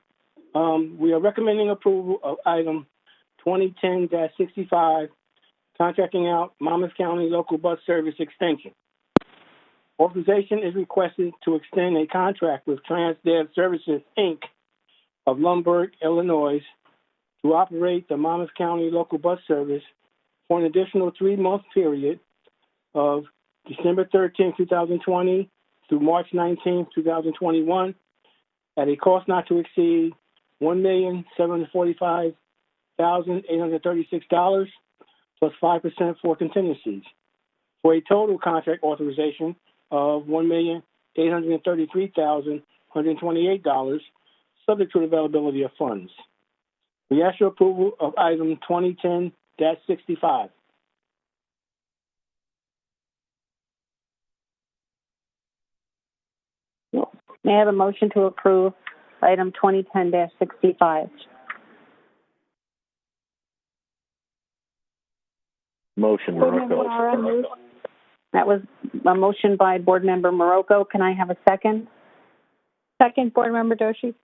We are recommending approval of item 2010-65, contracting out Monmouth County Local Bus Service Extension. Authorization is requested to extend a contract with Transdev Services, Inc. of Lumberg, Illinois, to operate the Monmouth County Local Bus Service for an additional 3-month period of December 13, 2020 through March 19, 2021, at a cost not to exceed $1,745,836 plus 5% for contingencies, for a total contract authorization of $1,833,128, subject to the availability of funds. We ask your approval of item 2010-65.
May I have a motion to approve item 2010-65?
Motion, Marocco.
That was a motion by Board Member Marocco. Can I have a second?
Second, Board Member Doshi.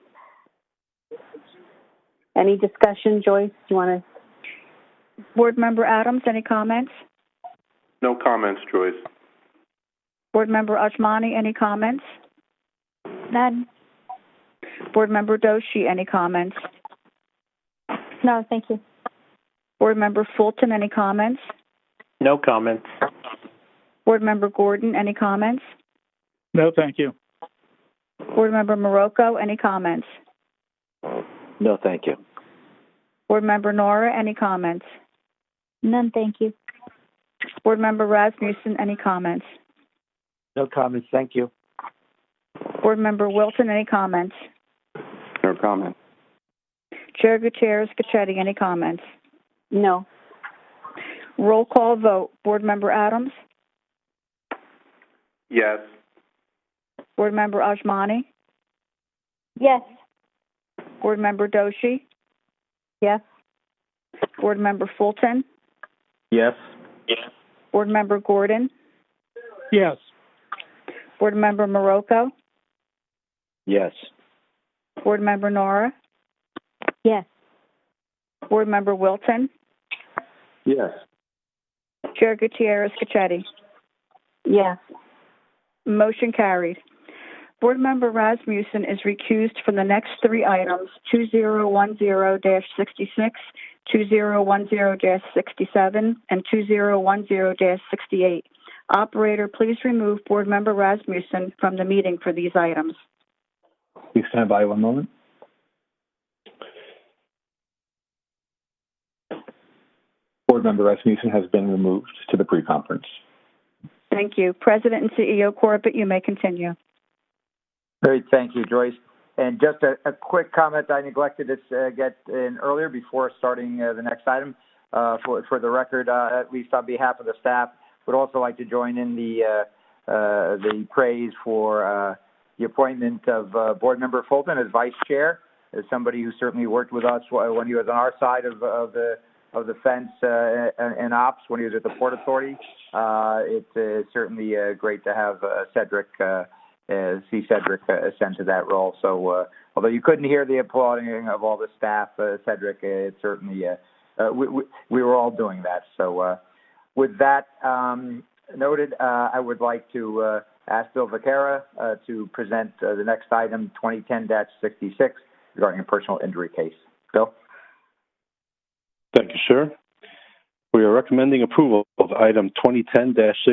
Any discussion, Joyce? Do you want to?
Board Member Adams, any comments?
No comments, Joyce.
Board Member Ajmani, any comments?
None.
Board Member Doshi, any comments?
No, thank you.
Board Member Fulton, any comments?
No comments.
Board Member Gordon, any comments?
No, thank you.
Board Member Marocco, any comments?
No, thank you.
Board Member Nora, any comments?
None, thank you.
Board Member Rasmussen, any comments?
No comments, thank you.
Board Member Wilton, any comments?
No comment.
Chair Gutierrez Scacchetti, any comments?
No.
Roll call vote. Board Member Adams?
Yes.
Board Member Ajmani?
Yes.
Board Member Doshi?
Yes.
Board Member Fulton?
Yes.
Board Member Gordon?
Yes.
Board Member Marocco?
Yes.
Board Member Nora?
Yes.
Board Member Wilton?
Yes.
Chair Gutierrez Scacchetti?
Yes.
Motion carried. Board Member Rasmussen is recused from the next 3 items, 2010-66, 2010-67, and 2010-68. Operator, please remove Board Member Rasmussen from the meeting for these items.
Please stand by one moment. Board Member Rasmussen has been removed to the pre-conference.
Thank you. President and CEO Corbett, you may continue.
Great, thank you, Joyce. And just a quick comment I neglected to get in earlier before starting the next item. For the record, at least on behalf of the staff, would also like to join in the praise for the appointment of Board Member Fulton as Vice Chair, as somebody who certainly worked with us when he was on our side of the fence and ops, when he was at the Port Authority. It's certainly great to have Cedric ascend to that role. So although you couldn't hear the applauding of all the staff, Cedric, it certainly we were all doing that. So with that noted, I would like to ask Bill Vaquera to present the next item, 2010-66, regarding a personal injury case. Bill?
Thank you, sir. We are recommending approval of item 2010-66,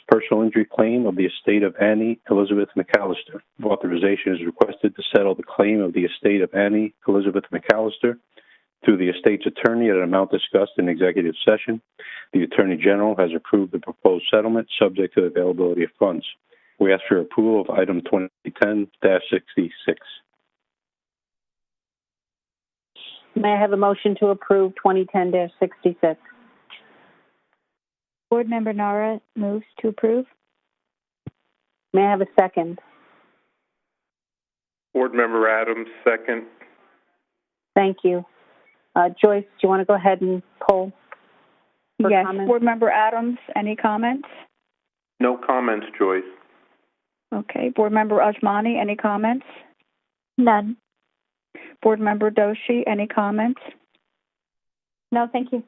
personal injury claim of the estate of Annie Elizabeth McAllister. Authorization is requested to settle the claim of the estate of Annie Elizabeth McAllister through the estate's attorney at an amount discussed in executive session. The Attorney General has approved the proposed settlement subject to the availability of funds. We ask for approval of item 2010-66.
May I have a motion to approve 2010-66?
Board Member Nara moves to approve.
May I have a second?
Board Member Adams, second.
Thank you. Joyce, do you want to go ahead and poll for
Yes.
comments?
Board Member Adams, any comments?
No comments, Joyce.
Okay. Board Member Ajmani, any comments?
None.
Board Member Doshi, any comments?
No, thank you.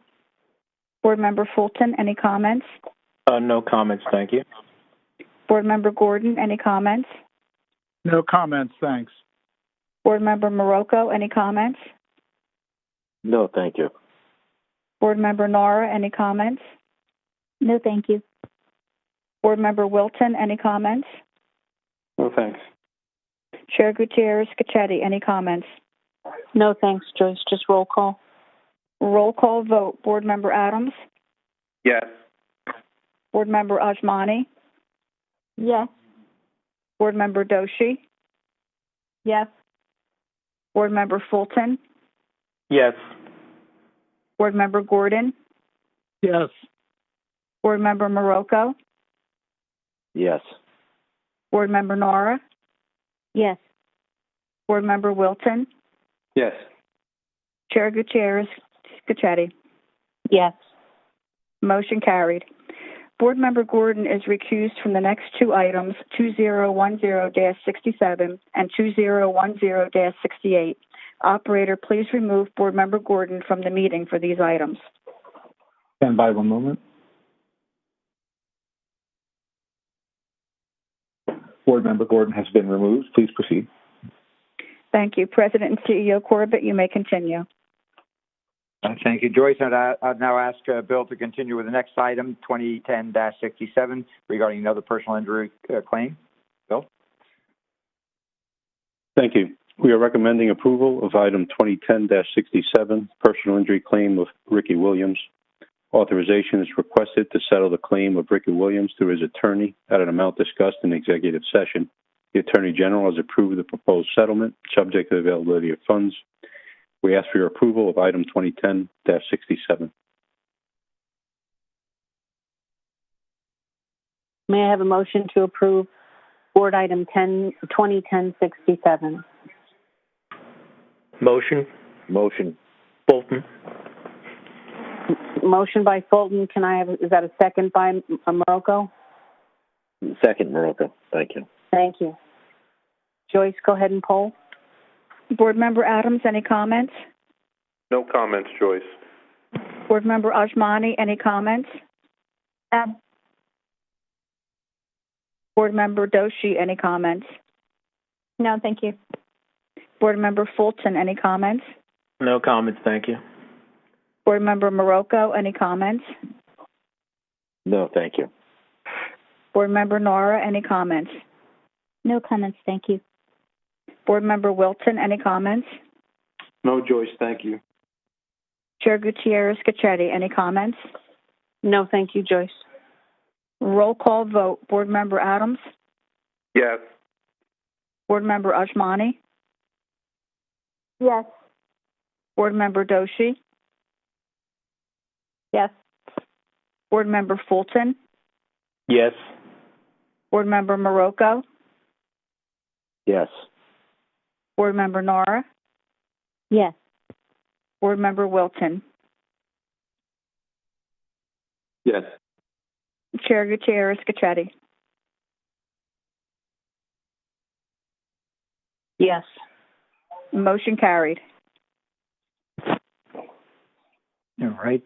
Board Member Fulton, any comments?
No comments, thank you.
Board Member Gordon, any comments?
No comments, thanks.
Board Member Morocco, any comments?
No, thank you.
Board Member Nara, any comments?
No, thank you.
Board Member Wilton, any comments?
No, thanks.
Chair Gutierrez Scacchetti, any comments?
No, thanks, Joyce. Just roll call.
Roll call vote. Board Member Adams?
Yes.
Board Member Ajmani?
Yes.
Board Member Doshi?
Yes.
Board Member Fulton?
Yes.
Board Member Gordon?
Yes.
Board Member Morocco?
Yes.
Board Member Nara?
Yes.
Board Member Wilton?
Yes.
Chair Gutierrez Scacchetti?
Yes.
Motion carried. Board Member Gordon is recused from the next two items, 2010-67 and 2010-68. Operator, please remove Board Member Gordon from the meeting for these items.
Stand by one moment. Board Member Gordon has been removed. Please proceed.
Thank you. President and CEO Corbett, you may continue.
Thank you, Joyce. And I'll now ask Bill to continue with the next item, 2010-67, regarding another personal injury claim. Bill?
Thank you. We are recommending approval of item 2010-67, personal injury claim of Ricky Williams. Authorization is requested to settle the claim of Ricky Williams through his attorney at an amount discussed in executive session. The Attorney General has approved the proposed settlement, subject to the availability of funds. We ask for your approval of item 2010-67.
May I have a motion to approve board item 2010-67?
Motion. Fulton.
Motion by Fulton. Can I have, is that a second by Morocco?
Second, Morocco. Thank you.
Thank you. Joyce, go ahead and poll.
Board Member Adams, any comments?
No comments, Joyce.
Board Member Ajmani, any comments? Board Member Doshi, any comments?
No, thank you.
Board Member Fulton, any comments?
No comments, thank you.
Board Member Morocco, any comments?
No, thank you.
Board Member Nara, any comments?
No comments, thank you.
Board Member Wilton, any comments?
No, Joyce, thank you.
Chair Gutierrez Scacchetti, any comments?
No, thank you, Joyce.
Roll call vote. Board Member Adams?
Yes.
Board Member Ajmani?
Yes.
Board Member Doshi?
Yes.
Board Member Fulton?
Yes.
Board Member Marocco?
Yes.
Board Member Nara?
Yes.
Board Member Wilton?
Yes.
Chair Gutierrez Scacchetti?
Yes.
Motion carried.
All right,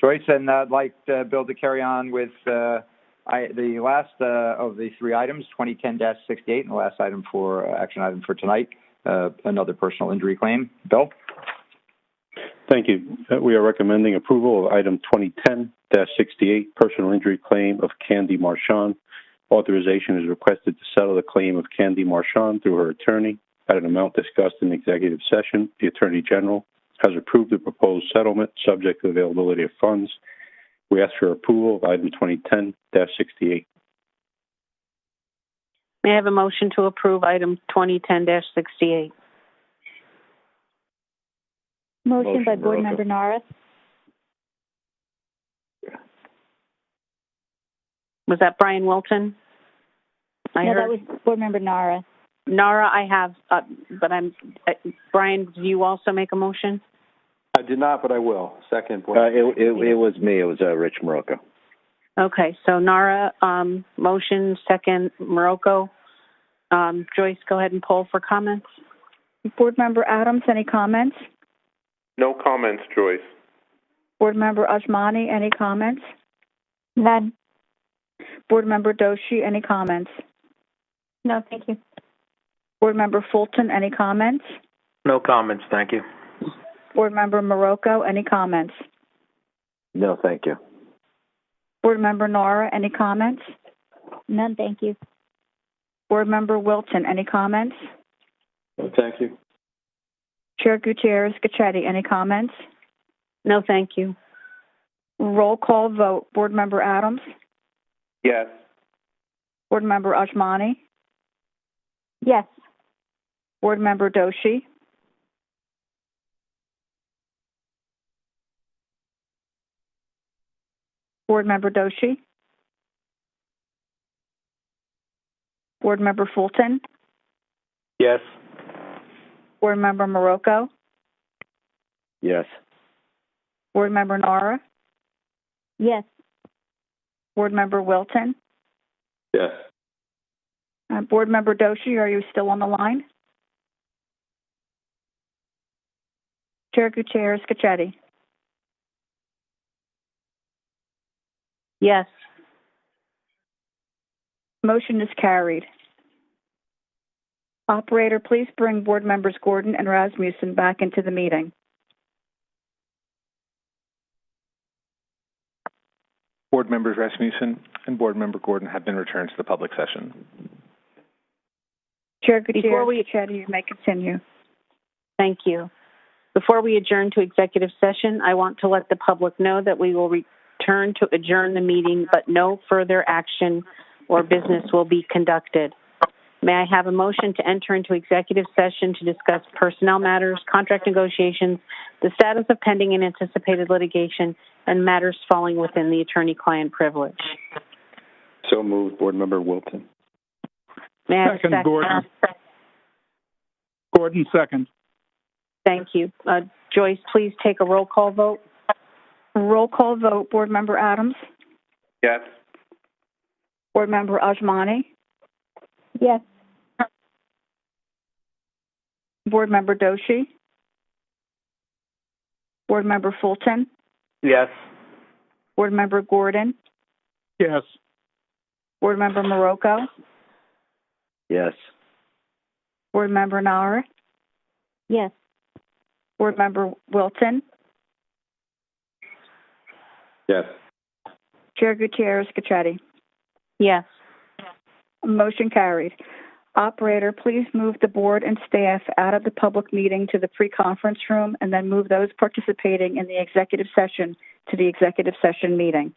Joyce, and I'd like Bill to carry on with the last of the three items, 2010-68, and the last item for action item for tonight, another personal injury claim. Bill?
Thank you. We are recommending approval of item 2010-68, personal injury claim of Candy Marchand. Authorization is requested to settle the claim of Candy Marchand through her attorney at an amount discussed in executive session. The Attorney General has approved the proposed settlement subject to availability of funds. We ask for approval of item 2010-68.
May I have a motion to approve item 2010-68?
Motion by
Motion,
Board
Marocco.
Member Norris.
Was that Brian Wilton?
No, that was Board Member Nara.
Nara, I have, but Brian, do you also make a motion?
I did not, but I will. Second.
It was me. It was Rich Marocco.
Okay, so Nara, motion, second, Marocco. Joyce, go ahead and poll for comments.
Board Member Adams, any comments?
No comments, Joyce.
Board Member Ajmani, any comments?
None.
Board Member Doshi, any comments?
No, thank you.
Board Member Fulton, any comments?
No comments, thank you.
Board Member Marocco, any comments?
No, thank you.
Board Member Nara, any comments?
None, thank you.
Board Member Wilton, any comments?
No, thank you.
Chair Gutierrez Scacchetti, any comments?
No, thank you.
Roll call vote. Board Member Adams?
Yes.
Board Member Ajmani?
Yes.
Board Member Doshi? Board Member Doshi? Board Member Fulton?
Yes.
Board Member Marocco?
Yes.
Board Member Nara?
Yes.
Board Member Wilton?
Yes.
Board Member Doshi, are you still on the line? Chair Gutierrez Scacchetti?
Yes.
Motion is carried. Operator, please bring Board Members Gordon and Rasmussen back into the meeting.
Board members Rasmussen and Board Member Gordon have been returned to the public session.
Chair Gutierrez Scacchetti, you may continue.
Thank you. Before we adjourn to executive session, I want to let the public know that we will return to adjourn the meeting, but no further action or business will be conducted. May I have a motion to enter into executive session to discuss personnel matters, contract negotiations, the status of pending and anticipated litigation, and matters falling within the attorney-client privilege?
So moved, Board Member Wilton.
May I have a
Second, Gordon. Gordon, second.
Thank you. Joyce, please take a roll call vote.
Roll call vote. Board Member Adams?
Yes.
Board Member Ajmani?
Yes.
Board Member Doshi? Board Member Fulton?
Yes.
Board Member Gordon?
Yes.
Board Member Marocco?
Yes.
Board Member Nara?
Yes.
Board Member Wilton?
Yes.
Chair Gutierrez Scacchetti?
Yes.
Motion carried. Operator, please move the board and staff out of the public meeting to the pre-conference room and then move those participating in the executive session to the executive session meeting.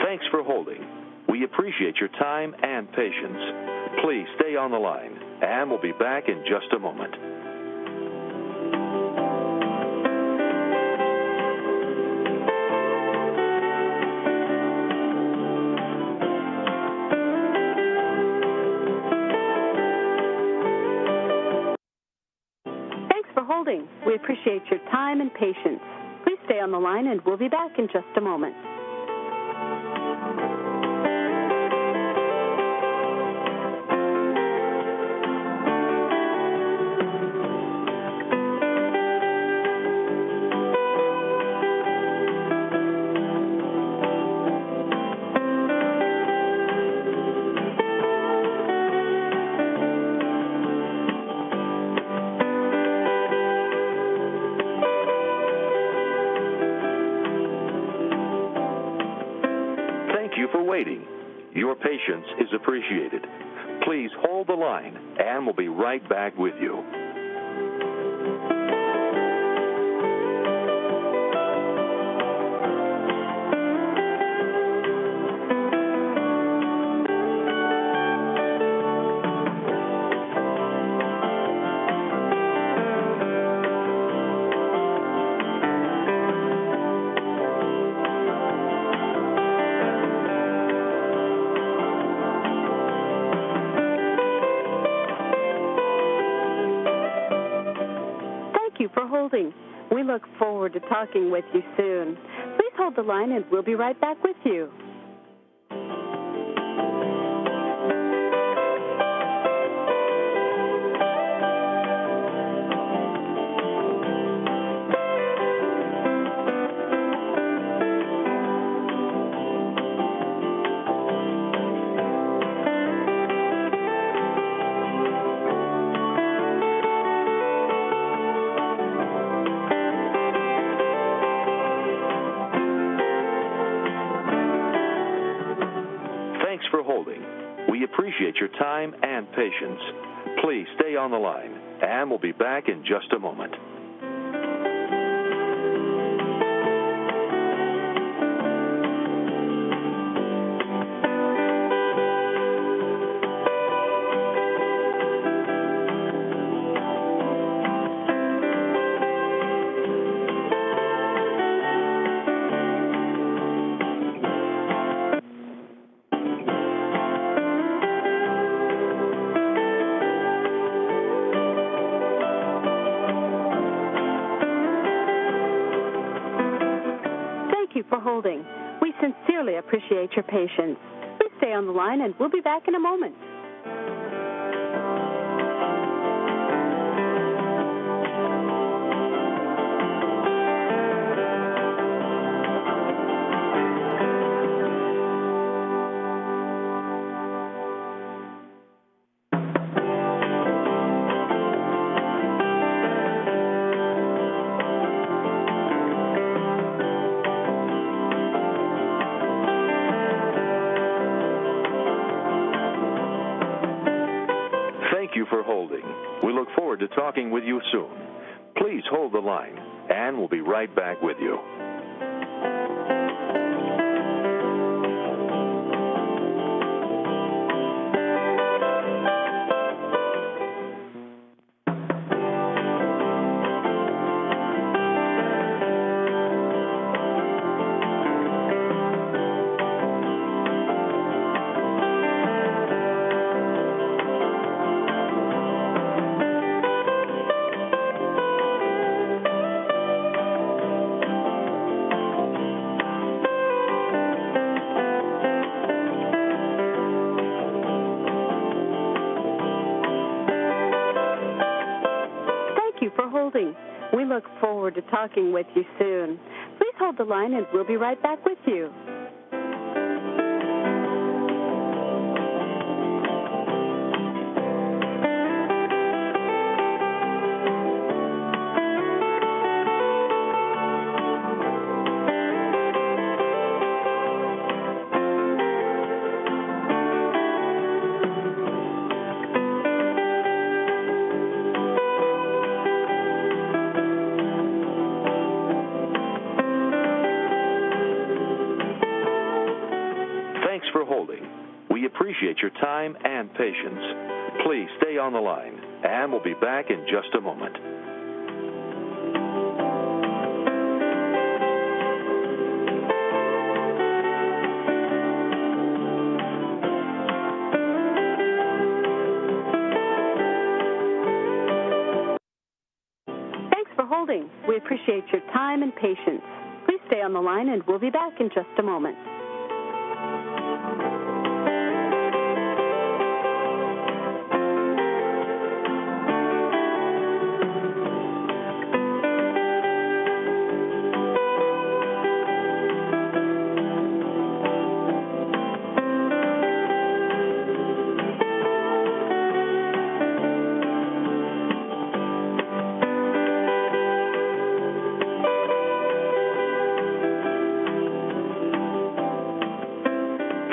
Thanks for holding. We appreciate your time and patience. Please stay on the line, and we'll be back in just a moment.
Thanks for holding. We appreciate your time and patience. Please stay on the line, and we'll be back in just a moment.
Your patience is appreciated. Please hold the line, and we'll be right back with you. We look forward to talking with you soon. Please hold the line, and we'll be right back with you. We appreciate your time and patience. Please stay on the line, and we'll be back in just a moment. Holding. We sincerely appreciate your patience. Please stay on the line, and we'll be back in a moment. For holding. We look forward to talking with you soon. Please hold the line, and we'll be right back with you.
holding. We look forward to talking with you soon. Please hold the line and we'll be right back with you.
Thanks for holding. We appreciate your time and patience. Please stay on the line, and we'll be back in just a moment.
Thanks for holding. We appreciate your time and patience. Please stay on the line and we'll be back in just a moment.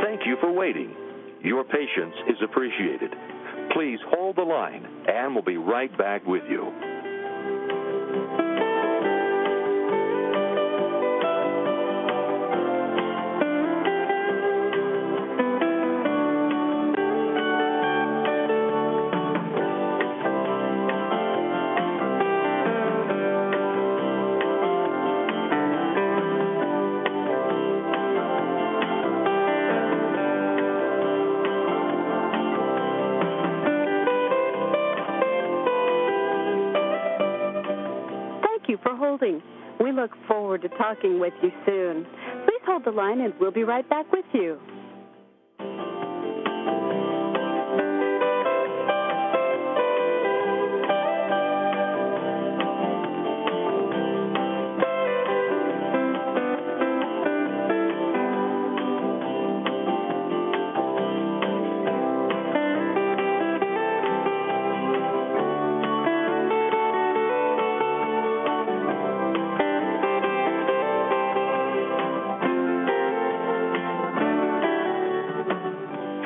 Thank you for waiting. Your patience is appreciated. Please hold the line, and we'll be right back with you.
Thank you for holding. We look forward to talking with you soon. Please hold the line and we'll be right back with you.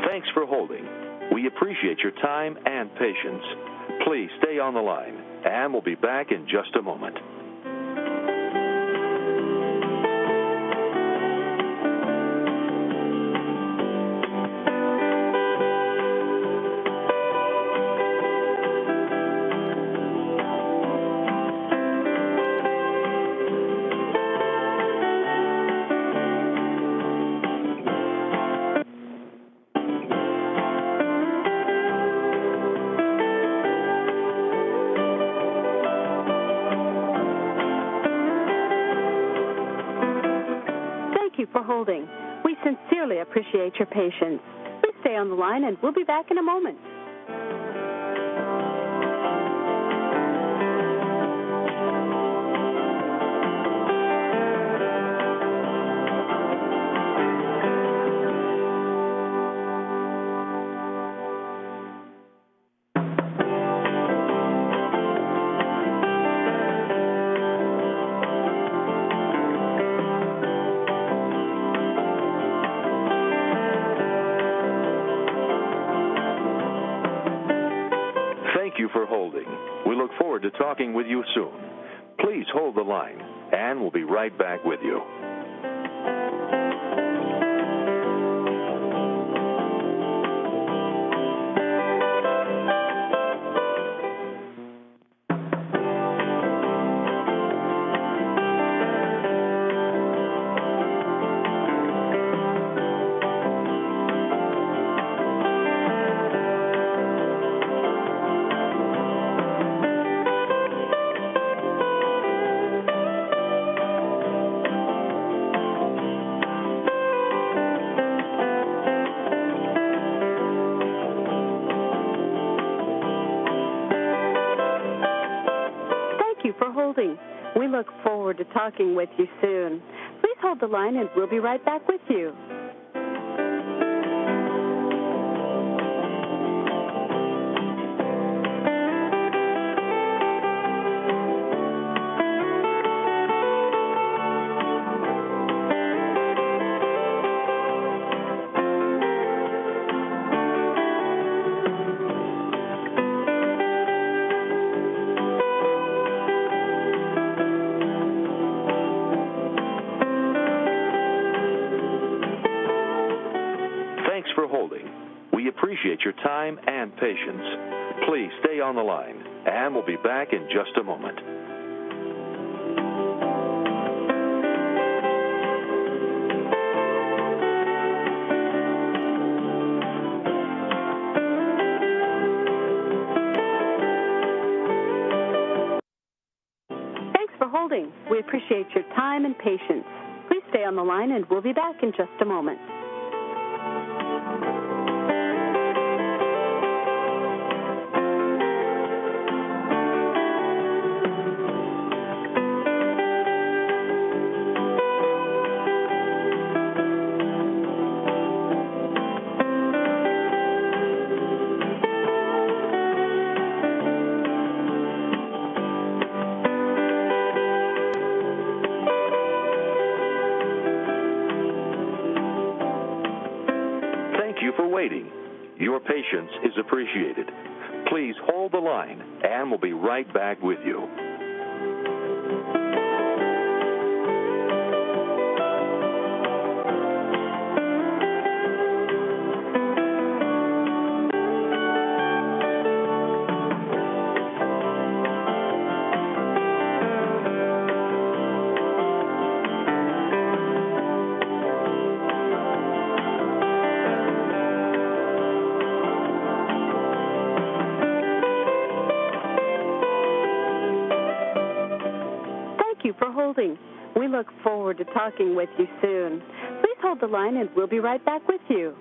Thanks for holding. We appreciate your time and patience. Please stay on the line, and we'll be back in just a moment.
Thank you for holding. We sincerely appreciate your patience. Please stay on the line and we'll be back in a moment.
Thank you for holding. We look forward to talking with you soon. Please hold the line, and we'll be right back with you.
you for holding. We look forward to talking with you soon. Please hold the line and we'll be right back with you.
Thanks for holding. We appreciate your time and patience. Please stay on the line, and we'll be back in just a moment.
Thanks for holding. We appreciate your time and patience. Please stay on the line and we'll be back in just a moment.
Thank you for waiting. Your patience is appreciated. Please hold the line, and we'll be right back with you.
Thank you for holding. We look forward to talking with you soon. Please hold the line and we'll be right back with you.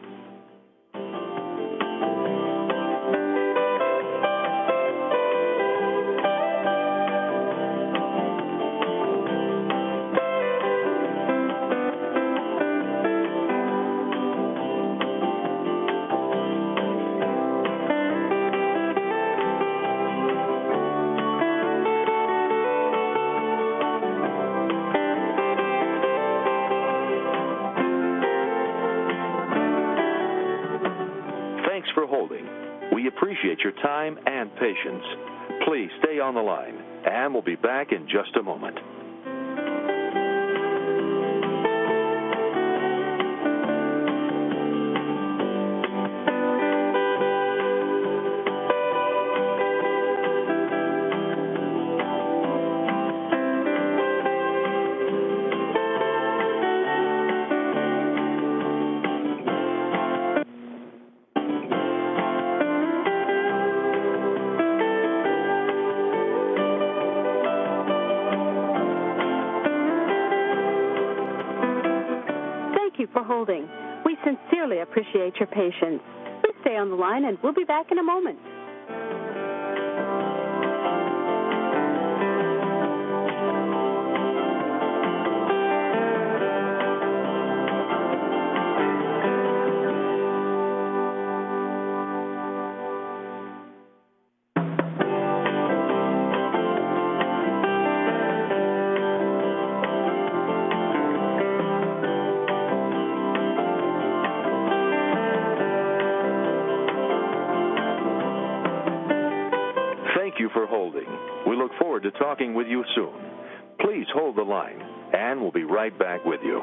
Thanks for holding. We appreciate your time and patience. Please stay on the line, and we'll be back in just a moment.
Thank you for holding. We sincerely appreciate your patience. Please stay on the line and we'll be back in a moment.
Thank you for holding. We look forward to talking with you soon. Please hold the line, and we'll be right back with you.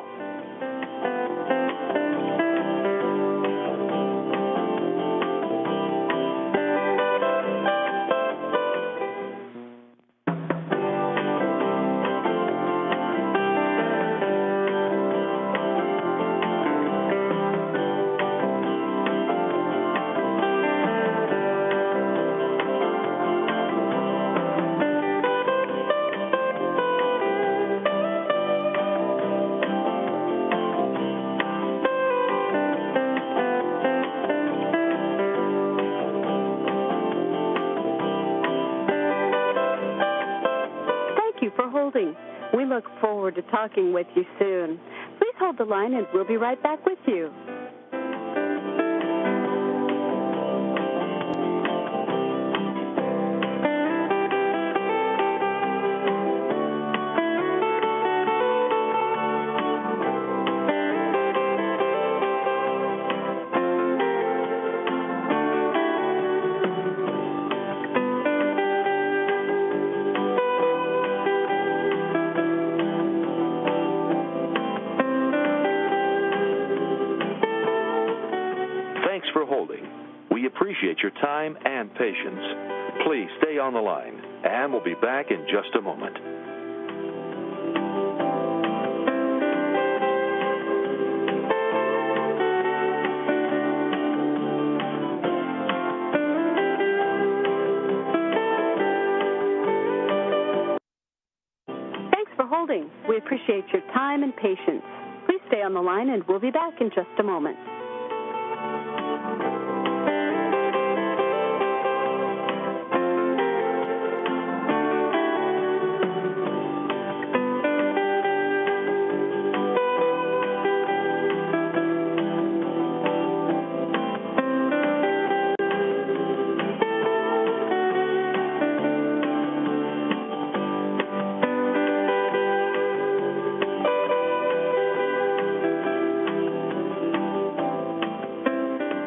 you for holding. We look forward to talking with you soon. Please hold the line and we'll be right back with you.
Thanks for holding. We appreciate your time and patience. Please stay on the line, and we'll be back in just a moment.
Thanks for holding. We appreciate your time and patience. Please stay on the line, and we'll be back in just a moment.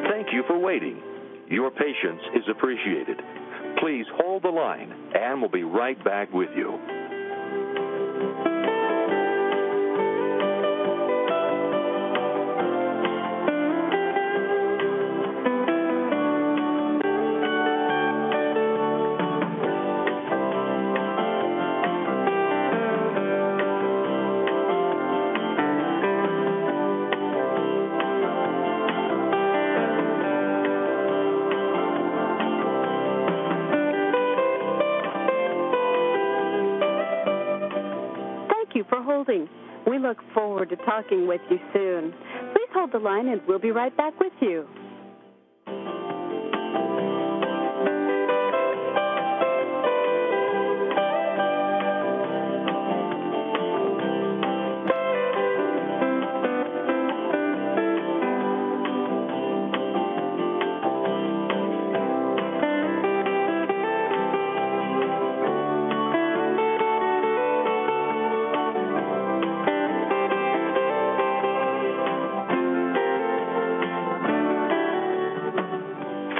Thank you for waiting. Your patience is appreciated. Please hold the line, and we'll be right back with you.
Thank you for holding. We look forward to talking with you soon. Please hold the line and we'll be right back with you.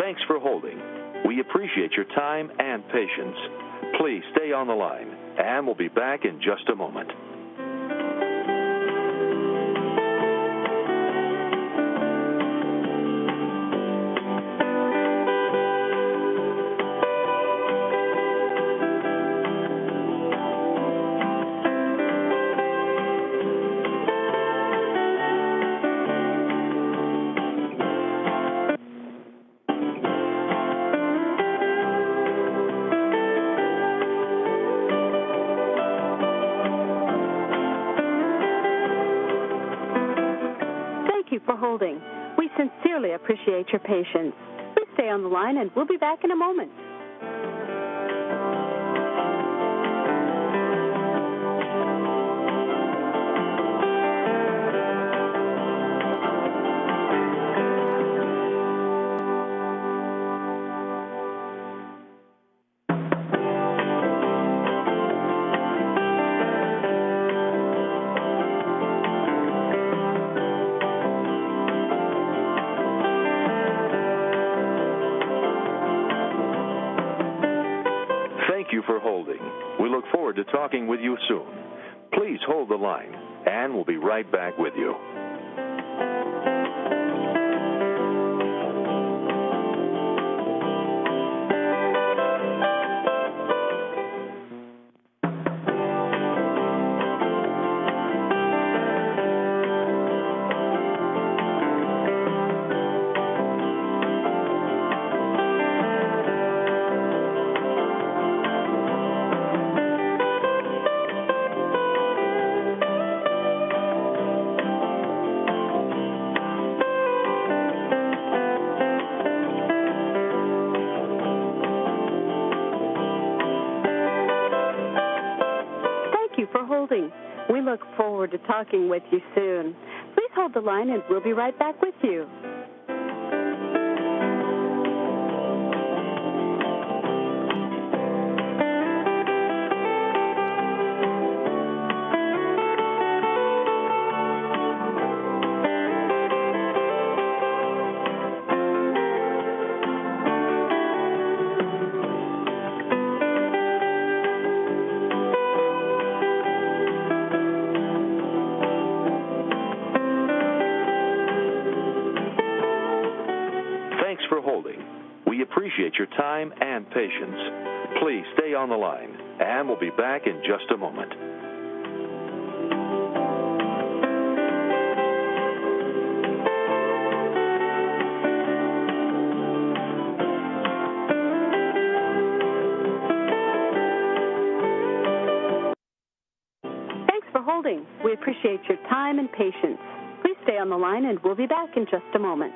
Thanks for holding. We appreciate your time and patience. Please stay on the line, and we'll be back in just a moment.
Thank you for holding. We sincerely appreciate your patience. Please stay on the line and we'll be back in a moment.
Thank you for holding. We look forward to talking with you soon. Please hold the line, and we'll be right back with you.
holding. We look forward to talking with you soon. Please hold the line and we'll be right back with you.
Thanks for holding. We appreciate your time and patience. Please stay on the line, and we'll be back in just a moment.
Thanks for holding. We appreciate your time and patience. Please stay on the line and we'll be back in just a moment.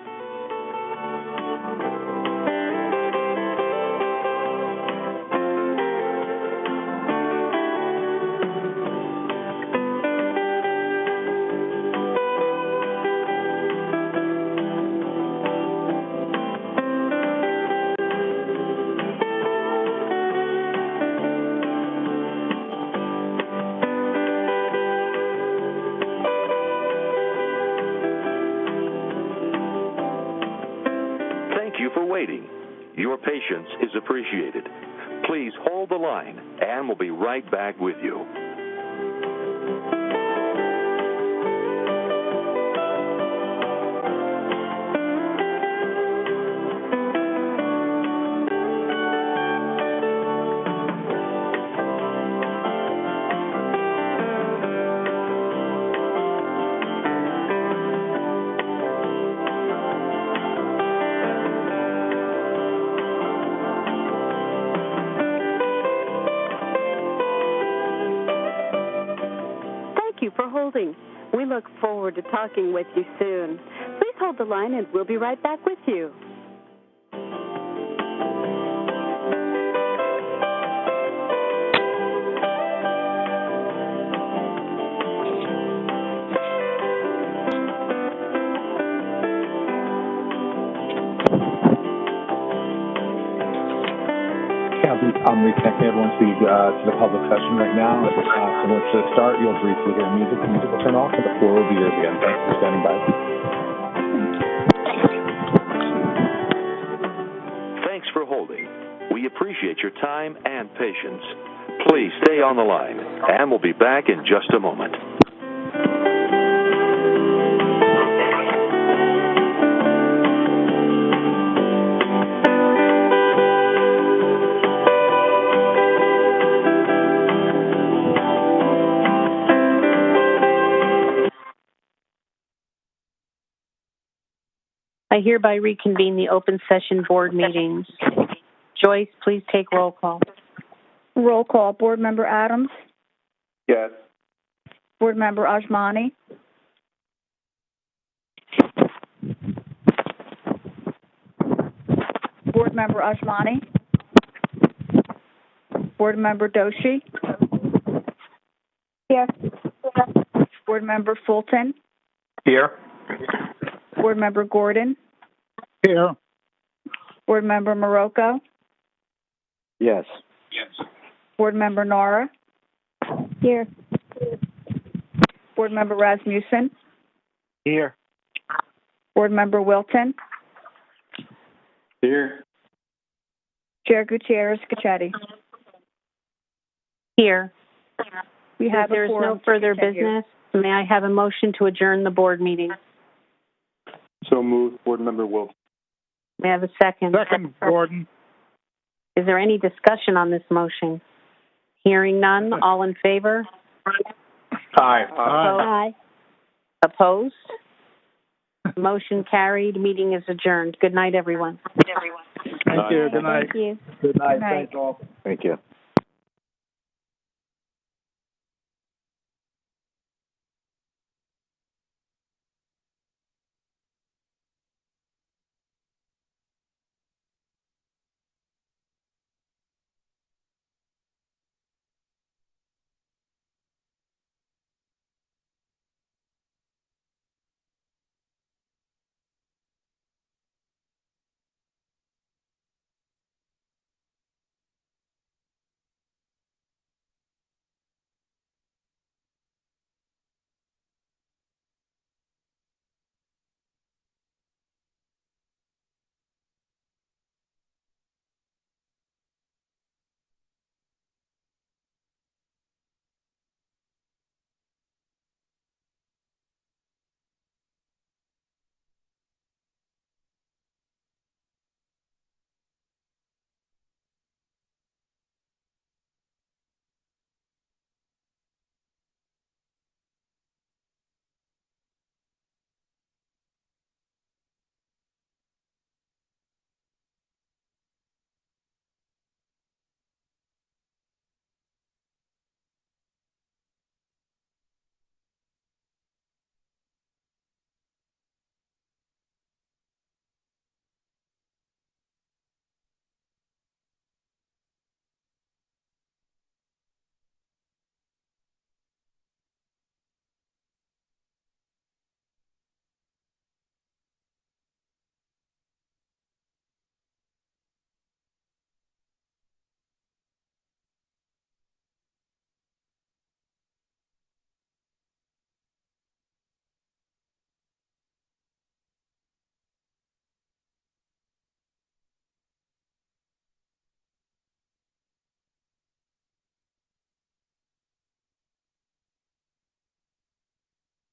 Thank you for waiting. Your patience is appreciated. Please hold the line, and we'll be right back with you.
Thank you for holding. We look forward to talking with you soon. Please hold the line and we'll be right back with you.
I'm reconnecting everyone to the public session right now. So once to start, you'll briefly hear music. The music will turn off, and the floor will be yours again. Thanks for standing by.
Thanks for holding. We appreciate your time and patience. Please stay on the line, and we'll be back in just a moment.
I hereby reconvene the open session board meetings. Joyce, please take roll call.
Roll call. Board Member Adams?
Yes.
Board Member Ajmani? Board Member Ajmani? Board Member Doshi? Here. Board Member Fulton?
Here.
Board Member Gordon?
Here.
Board Member Marocco?
Yes.
Board Member Nara? Here. Board Member Rasmussen?
Here.
Board Member Wilton?
Here.
Chair Gutierrez-Cachetti?
Here.
We have
If there's no further business, may I have a motion to adjourn the board meeting?
So moved, Board Member Wilson.
May I have a second?
Second, Gordon.
Is there any discussion on this motion? Hearing none, all in favor?
Aye.
Aye. Opposed? Motion carried. Meeting is adjourned. Good night, everyone.
Thank you. Good night.
Thank you.
Good night.
Good night.
Thanks all.
Thank you.